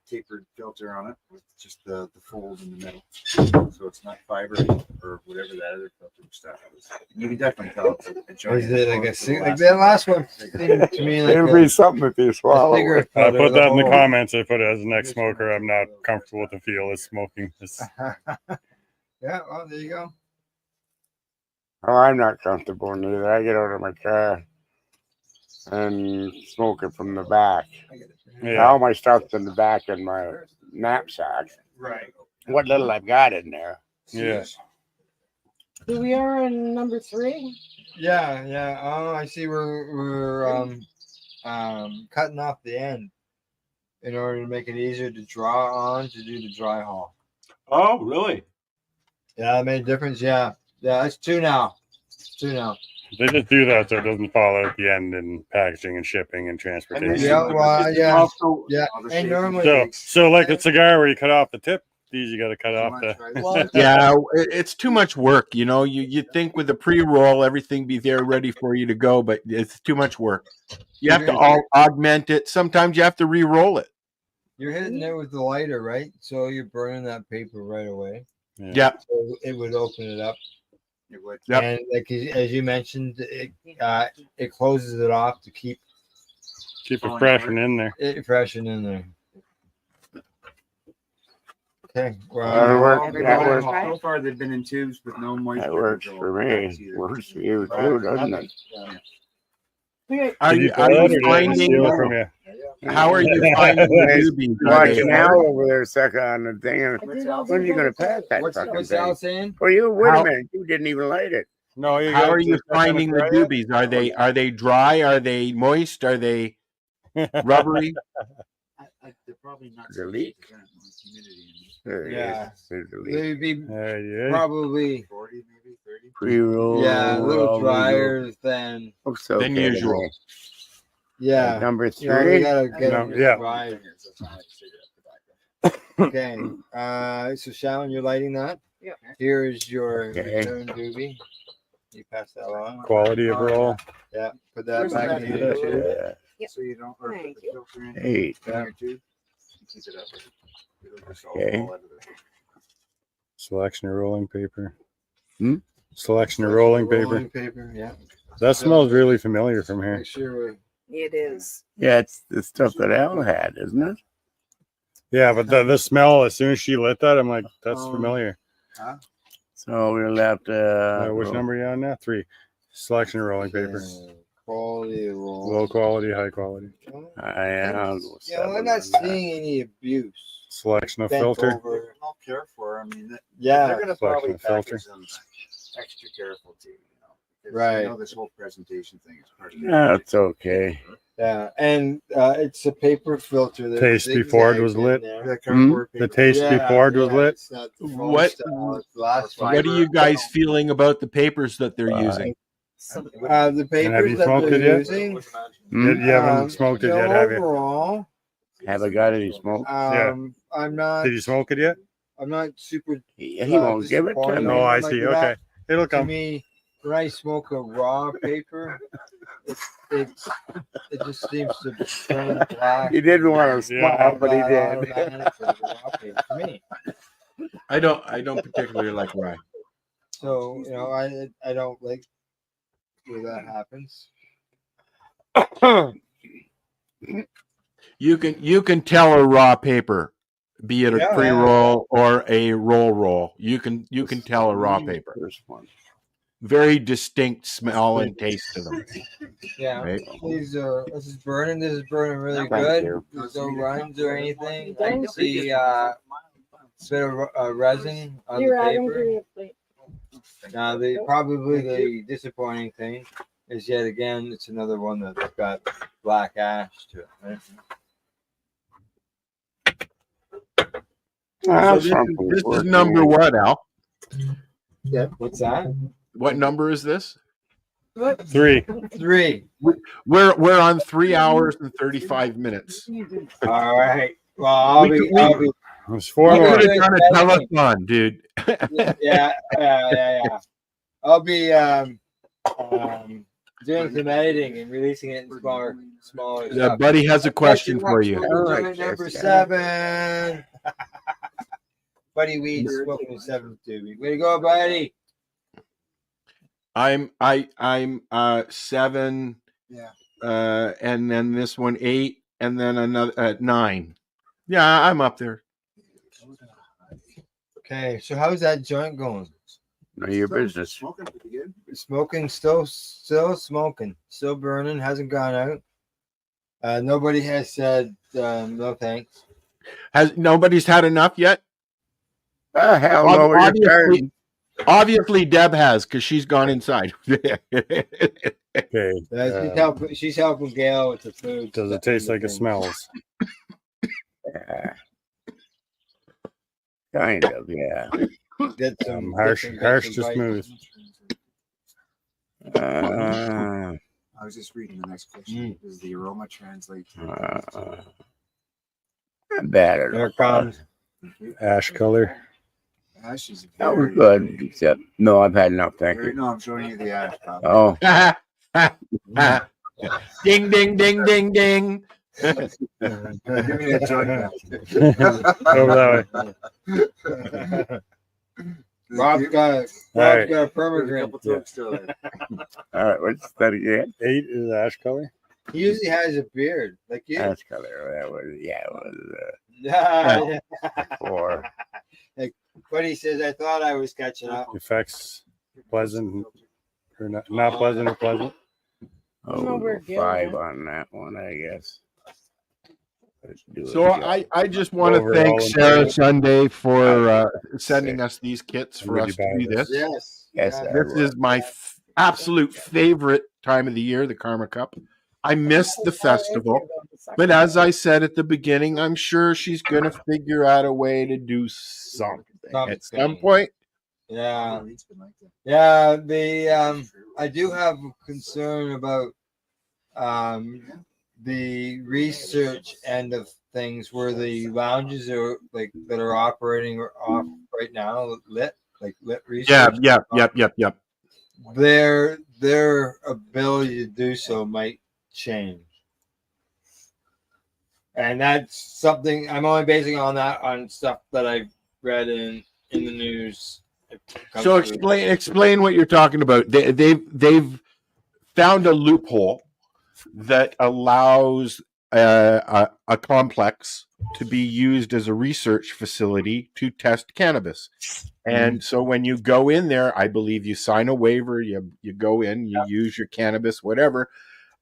tapered filter on it with just the fold in the middle, so it's not fiber or whatever that other filter stuff is. You can definitely tell. Is it like that last one? Seemed to me like It'll be something if you swallow it. cigarette I butter, put that in the whole- comments. I put it as an ex-smoker. I'm not comfortable with the feel of smoking. Yeah, well, there you go. Oh, I'm not comfortable neither. I get out of my car and smoke it from the back. Yeah. All my stuff's in the back in my knapsack. Right. What little I've got in there. Yeah. Here we are in number 3. Yeah. Oh, I see. We're cutting off the end in order to make it easier to draw on to do the dry haul. Oh, really? Yeah, that made a difference. Yeah, it's 2 now. 2 now. They just do that so it doesn't fall out at the end in packaging and shipping and transportation. Yeah, well, yeah. And normally, So like a cigar where you cut off the tip, these you got to cut off the. Yeah, it's too much work. You know, you think with the pre-roll everything be there ready for you to go, but it's too much work. You have to augment it. Sometimes you have to re-roll it. you're hitting it with the lighter, right? So you're burning that paper right away. Yeah. So it would open it up. It would. Yep. And like as you mentioned, it closes it off to keep it fresh and in there. It fresh and in there. Okay. That'll work. That works. So far, they've been in tubes with no moisture. That works control. for me. Works for you too, doesn't it? Are you finding? How are you finding the newbies? Watch now over there, sucker on the thing. When are you going to pass that fucking What's Al thing? saying? Oh, you wait How- a minute. You didn't even light it. No, you How are you finding the doobies? Are they dry? Are they moist? Are they rubbery? They're probably not. There's a leak. There it Yeah. is. There's a leak. They'd be Yeah. probably 40, maybe 30. Pre-roll. a little all drier than Looks okay Than to usual. me. yeah. Number You know, 3. they gotta get No, them yeah. dried. Okay. So Sharon, you're lighting that. Yeah. Here is your Okay. return doobie. You pass that along. Quality of roll. Yeah. Put that Where's back that in the tube. Yeah. So you don't or put Thank the you. filter in. Hey. In your tube. Keep it up. It'll just all Okay. fall out of there. Selection of rolling paper. Hmm? Selection of rolling paper. Rolling paper. Yeah. That smells really familiar from here. Make sure we It is. Yeah, it's the stuff that Al had, isn't it? Yeah, but the smell, as soon as she lit that, I'm like, that's familiar. So we'll have to. Which number are you on now? 3. Selection of rolling paper. quality roll. Low quality, high quality. I am. Yeah, I'm not seeing any abuse. Selection of Bent filter. over. I'll care for. I mean, Yeah. they're going to probably Selection of filter. package them extra careful too. You know, because Right. You know, this whole presentation thing is part of it. That's okay. Yeah, and it's a paper filter. There's Taste before it was zigzags in lit. there. The cardboard The paper. taste before it was lit. It's not the foam What- style, it's last What are fiber. you guys feeling about the papers that they're using? The papers And have you that smoked they're it yet? using. You haven't smoked it yet, have you? Overall, Haven't got any smoke. I'm not. Did you smoke it yet? I'm not super. He won't give it to disappointed me. No, I like see. that. Okay. It'll To come. me, when I smoke a raw paper, it just seems to turn black. He didn't want to smile, but he did. For me. I don't particularly like rye. So I don't like where that happens. You can tell a raw paper, be it a Yeah. pre-roll or a roll. You can tell a raw paper. First one. Very distinct smell and taste to them. Yeah, Right. this is burning. This is burning really Thank good. you. There's no runs or anything. I can see bit of resin on You're the having paper. your plate. Now, probably the disappointing thing is yet again, it's another one that's got black ash to it. Right? So this is number what, Al? Yeah. What's that? What number is this? What? 3. 3. We're on 3 hours and 35 minutes. All right. Well, I'll be. There's 4 We more. could have done a telethon, dude. Yeah. I'll be doing some editing and releasing it in smaller. stuff. Buddy has a question for you. Number 7. Buddy Weed smoking 7 doobie. Way to go, buddy. I'm 7. Yeah. And then this one 8, and then another 9. Yeah, I'm up there. Okay, so how's that joint going? None of your business. Smoking pretty good. Smoking, still smoking, still burning, hasn't gone out. Nobody has said no thanks. Has nobody's had enough yet? Hell no, Obviously, Deb has because she's gone inside. Okay. She's helping Gail with the food. Does it taste like it smells? Kind of, yeah. Get some harsh to smooth. I was just reading the next question. Does the aroma translate to Not bad at There all. it comes. Ash color. ash? Is That was very- good, except no, I've had enough. Thank very- you. No, I'm showing you the ash. Bob. Oh, Ding, ding, ding, ding, ding. Give me a joint back. Over that way. Rob's got right. a permagrin. Couple tokes still there. all right. What's that again? 8 is ash color. He usually has a beard like you. Ash color. That was it was Yeah. 4. Like, but he says, I thought I was catching up. Effects pleasant or not pleasant or pleasant. Oh, No, we're we'll good, go 5 huh? on that one, I guess. Let's do it So again. I just want to Overall thank Sarah improvement. Sunday for sending us these kits for Would us you to buy do this. Yes. Yes, I This will. is my absolute favorite time of the year, the Karma Cup. I miss the festival, but as I said at the beginning, I'm sure she's going to figure out a way to do something at some point. Yeah. Yeah. The I do have a concern about the research end of things where the lounges are like that are operating or off right now, lit research. Yep. Their ability to do so might change. And that's something I'm only basing on stuff that I've read in the news. So explain what you're talking about. They've found a loophole that allows a complex to be used as a research facility to test cannabis. And so when you go in there, I believe you sign a waiver, you go in, you use your cannabis, whatever,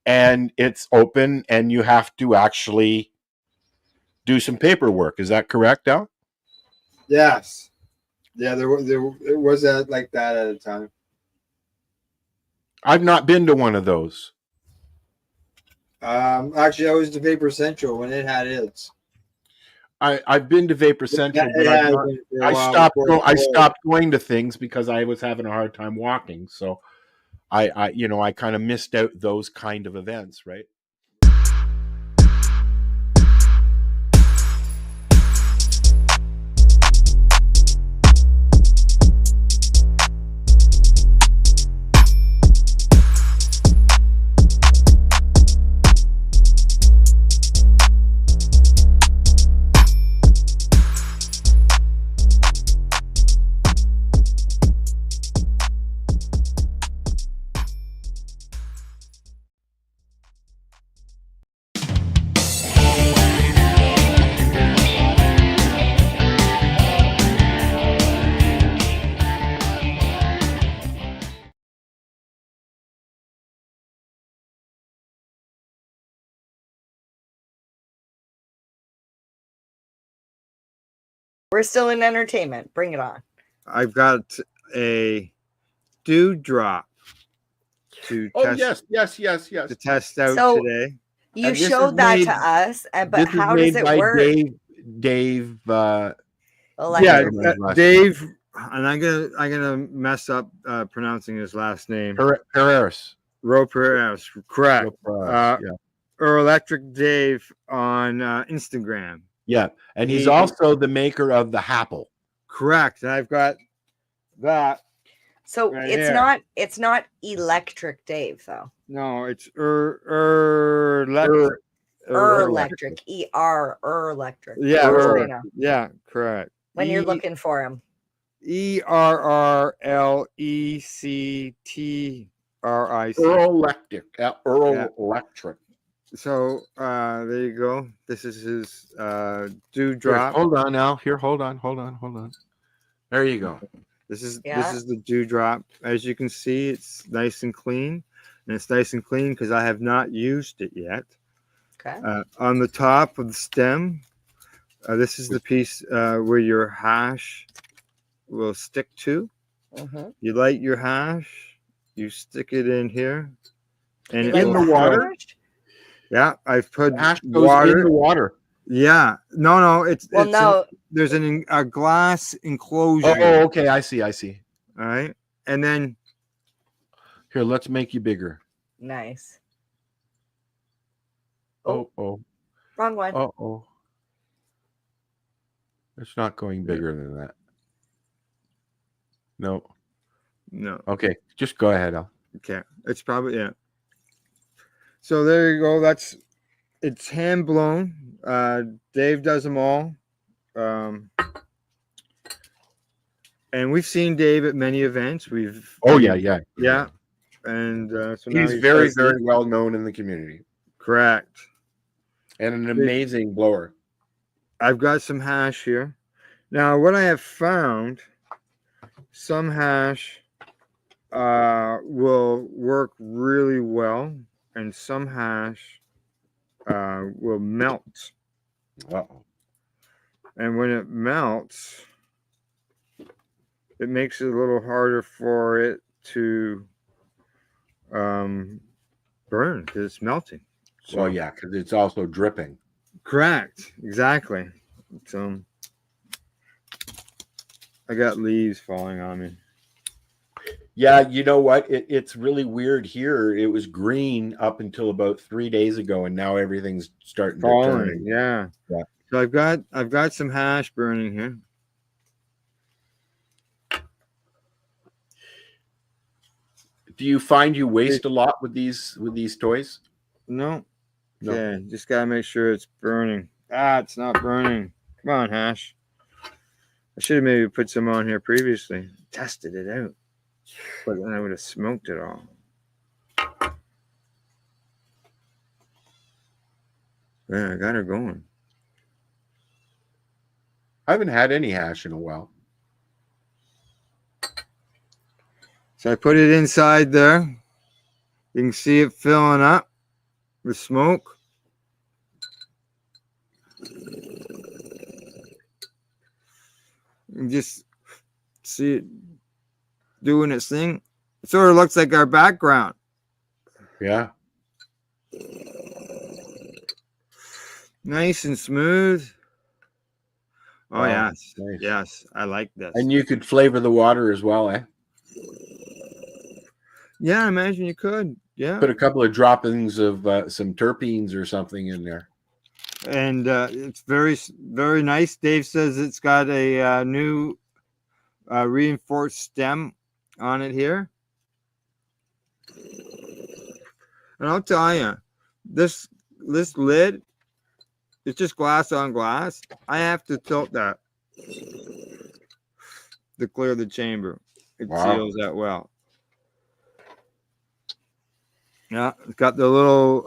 and it's open and you have to actually do some paperwork. Is that correct, Al? Yes. Yeah, there was that like that at a time. I've not been to one of those. Actually, I was to Vapor Central when it had its. I've been to Vapor Central, but I stopped going to things because I was having a hard time walking. So I kind of missed out those kind of events, right? We're still in entertainment. Bring it on. I've got a dewdrop to test. yes. To test out So today. you And this is showed that made- to us, but This is how does made it by work? Dave. Yeah, Dave, and I'm gonna mess up pronouncing his last name. Pereira. Pereira, correct. Yeah. Or Electric Dave on Instagram. Yeah, and he's also the maker of the Happle. Correct. And I've got that. So right it's here. not Electric Dave though. No, it's electric. Electric. Electric. Yeah, So you know, yeah, correct. when you're looking for him. ERRLECTRIC. Electric. So there you go. This is his dewdrop. Here, hold on now. Here, hold on. There you go. This is the dewdrop. As you can see, it's nice and clean, and it's nice and clean because I have not used it yet. Okay. On the top of the stem, this is the piece where your hash will stick to. You light your hash, you stick it in here, and in the water. Yeah, I've put hash goes in the water. Yeah, no, no. There's a glass enclosure. Oh, okay, I see. All right, and then here, let's make you bigger. Nice. Oh. Wrong one. Oh. It's not going bigger than that. No. Okay, just go ahead, Al. Okay, it's probably So there you go. It's hand blown. Dave does them all. And we've seen Dave at many events. Yeah. And so now he's very, very well known in the community. Correct. And an amazing blower. I've got some hash here. Now, what I have found, some hash will work really well, and some hash will melt. And when it melts, it makes it a little harder for it to burn because it's melting. Well, yeah, because it's also dripping. Correct. Exactly. So I got leaves falling on me. Yeah, you know what? It's really weird here. It was green up until about 3 days ago, and now everything's starting to turn. Yeah. So I've got some hash burning here. Do you find you waste a lot with these toys? No. Okay, just gotta make sure it's burning. It's not burning. Come on, hash. I should have maybe put some on here previously. Tested it out. But then I would have smoked it all. Yeah, I got her going. I haven't had any hash in a while. So I put it inside there. You can see it filling up with smoke. You just see it doing its thing. It sort of looks like our background. Yeah. Nice and smooth. Oh, Wow, yes. nice. Yes, I like this. And you could flavor the water as well, eh? Yeah, I imagine you could. Yeah. Put a couple of droppings of some terpenes or something in there. And it's very, very nice. Dave says it's got a new reinforced stem on it here. And I'll tell you, this lid, it's just glass on glass. I have to tilt that to clear the chamber. It seals that well. Yeah, it's got the little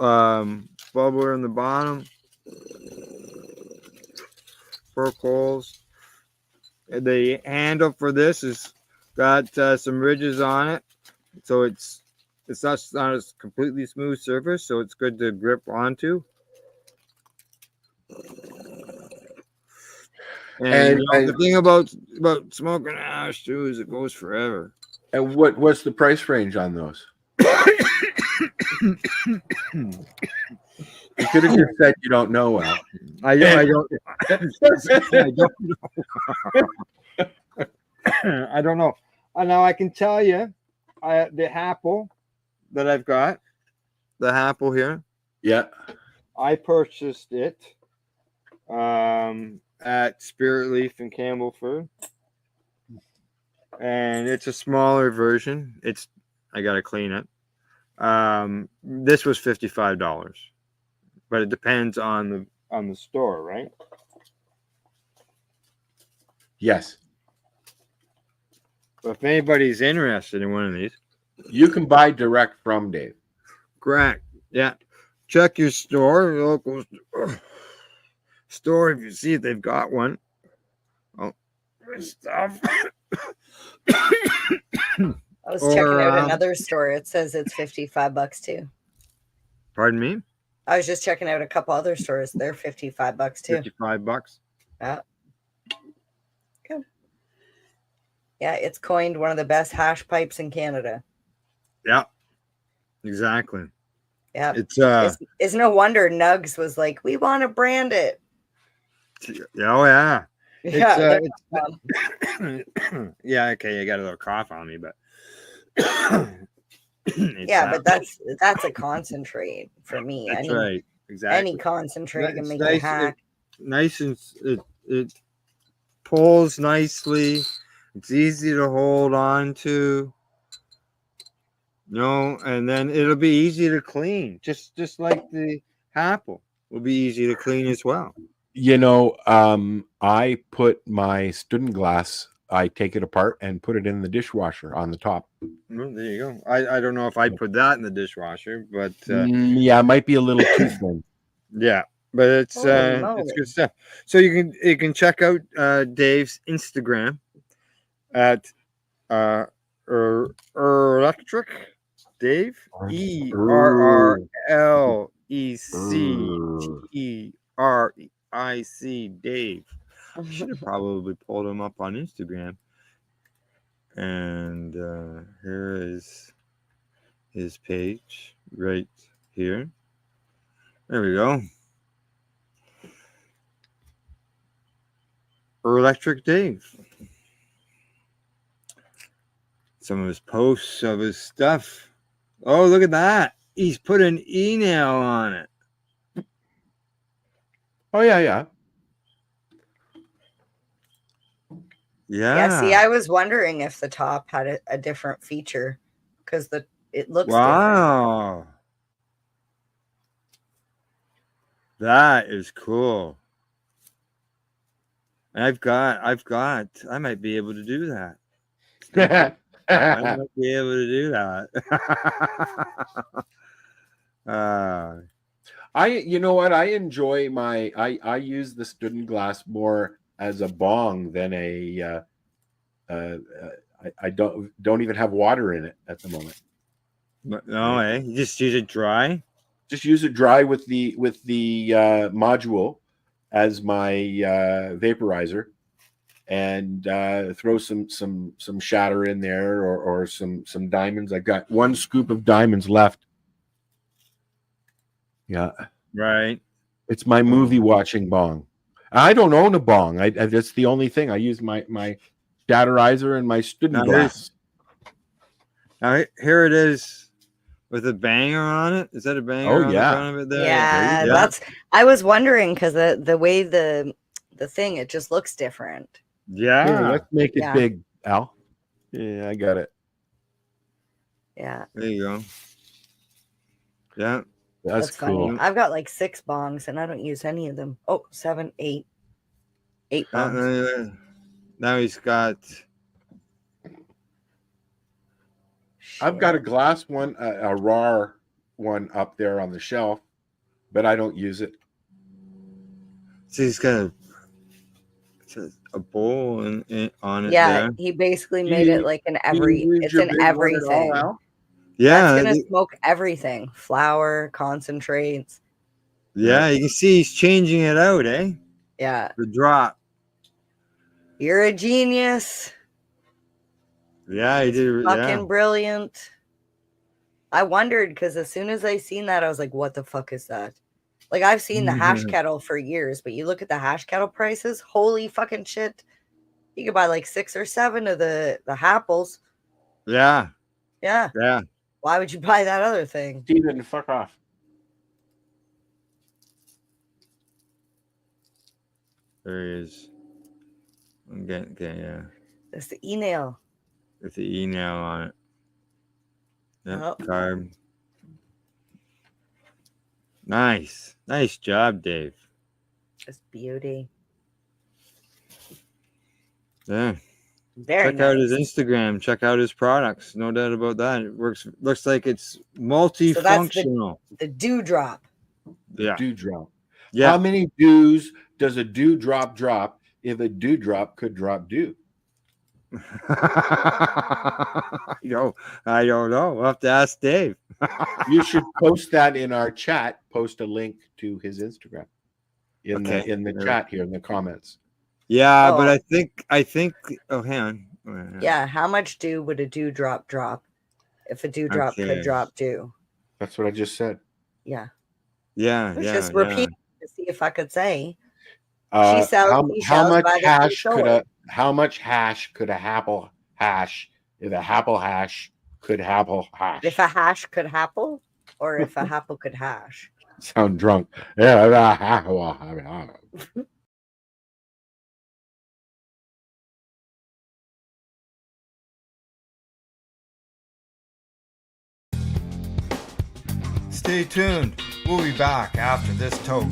bubbler in the bottom. Fork holes. The handle for this has got some ridges on it, so it's not a completely smooth surface, so it's good to grip onto. And, the thing about smoking hash too is it goes forever. And what's the price range on those? You could have just said you don't know, Al. I don't. I don't know. I don't know. Now I can tell you, the apple that I've got, the apple here. Yeah. I purchased it at Spirit Leaf in Campbellford, and it's a smaller version. I gotta clean it. This was $55, but it depends on the store, right? Yes. But if anybody's interested in one of these, you can buy direct from Dave. Correct. Yeah. Check your store, your local store, if you see if they've got one. Oh, stuff. I was checking out another store. It says it's $55 too. Pardon me? I was just checking out a couple other stores. They're $55 too. $55. Yeah. Good. Yeah, it's coined one of the best hash pipes in Canada. Yeah. Exactly. Yeah. It's no wonder Nugs was like, we want to brand it. Oh yeah. Yeah. Yeah, okay, I got a little cough on me, but yeah, but that's a concentrate for me. That's right. Exactly. Any concentrate can make nice, a hack. Nice, and it pulls nicely. It's easy to hold on to. And then it'll be easy to clean, just like the apple will be easy to clean as well. I put my student glass, I take it apart and put it in the dishwasher on the top. Well, there you go. I don't know if I'd put that in the dishwasher, but yeah, it might be a little too thin. Yeah, but it's good stuff. So you can check out Dave's Instagram at Electric Dave, ERRLECTERIC Dave. I should have probably pulled him up on Instagram. And here is his page right here. There we go. Electric Dave. Some of his posts of his stuff. Oh, look at that. He's put an e-nail on it. Oh, yeah. Yeah. Yeah, see, I was wondering if the top had a different feature because it looks wow. Different. That is cool. I might be able to do that. I might be able to do that. You know what? I enjoy I use the student glass more as a bong than I don't even have water in it at the moment. No, you just use it dry. Just use it dry with the module as my vaporizer, and throw some shatter in there or some diamonds. I've got 1 scoop of diamonds left. Yeah, right. It's my movie watching bong. I don't own a bong. That's the only thing. I use my shatterizer and my student glass. Now here it is with a banger on it. Is that a banger on the front of it there? Yeah, that's. I was wondering because the way the thing, it just looks different. Yeah. Here, let's make it big, Al. Yeah, I got it. Yeah. There you go. Yeah. That's cool. Funny. I've got like 6 bongs and I don't use any of them. Oh, 7, 8. 8 bongs. Now he's got. I've got a glass one, a raw one up there on the shelf, but I don't use it. See, he's got a bowl on it. Yeah, there. he basically made it like it's an everything. Yeah, it's gonna smoke everything. Flour, concentrates. Yeah, you can see he's changing it out, eh? Yeah. The drop. You're a genius. Yeah, he did. Fucking Yeah. brilliant. I wondered because as soon as I seen that, I was like, what the fuck is that? Like, I've seen the hash kettle for years, but you look at the hash kettle prices, holy fucking shit. You could buy like 6 or 7 of the Happles. Yeah. Yeah. Yeah. Why would you buy that other thing? Steven, fuck off. There he is. Okay, yeah. That's the e-nail. With the e-nail on it. Yep, Oh. carb. Nice. Nice job, Dave. Just beauty. Yeah. Very Check out his nice. Instagram. Check out his products. No doubt about that. It looks like it's multifunctional. So that's the dewdrop. Yeah. Dewdrop. Yeah. How many dews does a dewdrop drop if a dewdrop could drop dew? I don't know. We'll have to ask Dave. You should post that in our chat. Post a link to his Instagram in the chat here in the comments. Yeah, Oh. but I think. Oh, hang on. Yeah, how much dew would a dewdrop drop if a dewdrop Okay. could drop dew? That's what I just said. Yeah. Yeah. Let's Yeah. just repeat to see if I could say. How seashells much by the hash seashore. how much hash could a Happle hash if a Happle hash could Happle hash? If a hash could happle, or if a happle could hash. Sound drunk. Yeah. Stay tuned. We'll be back after this toke.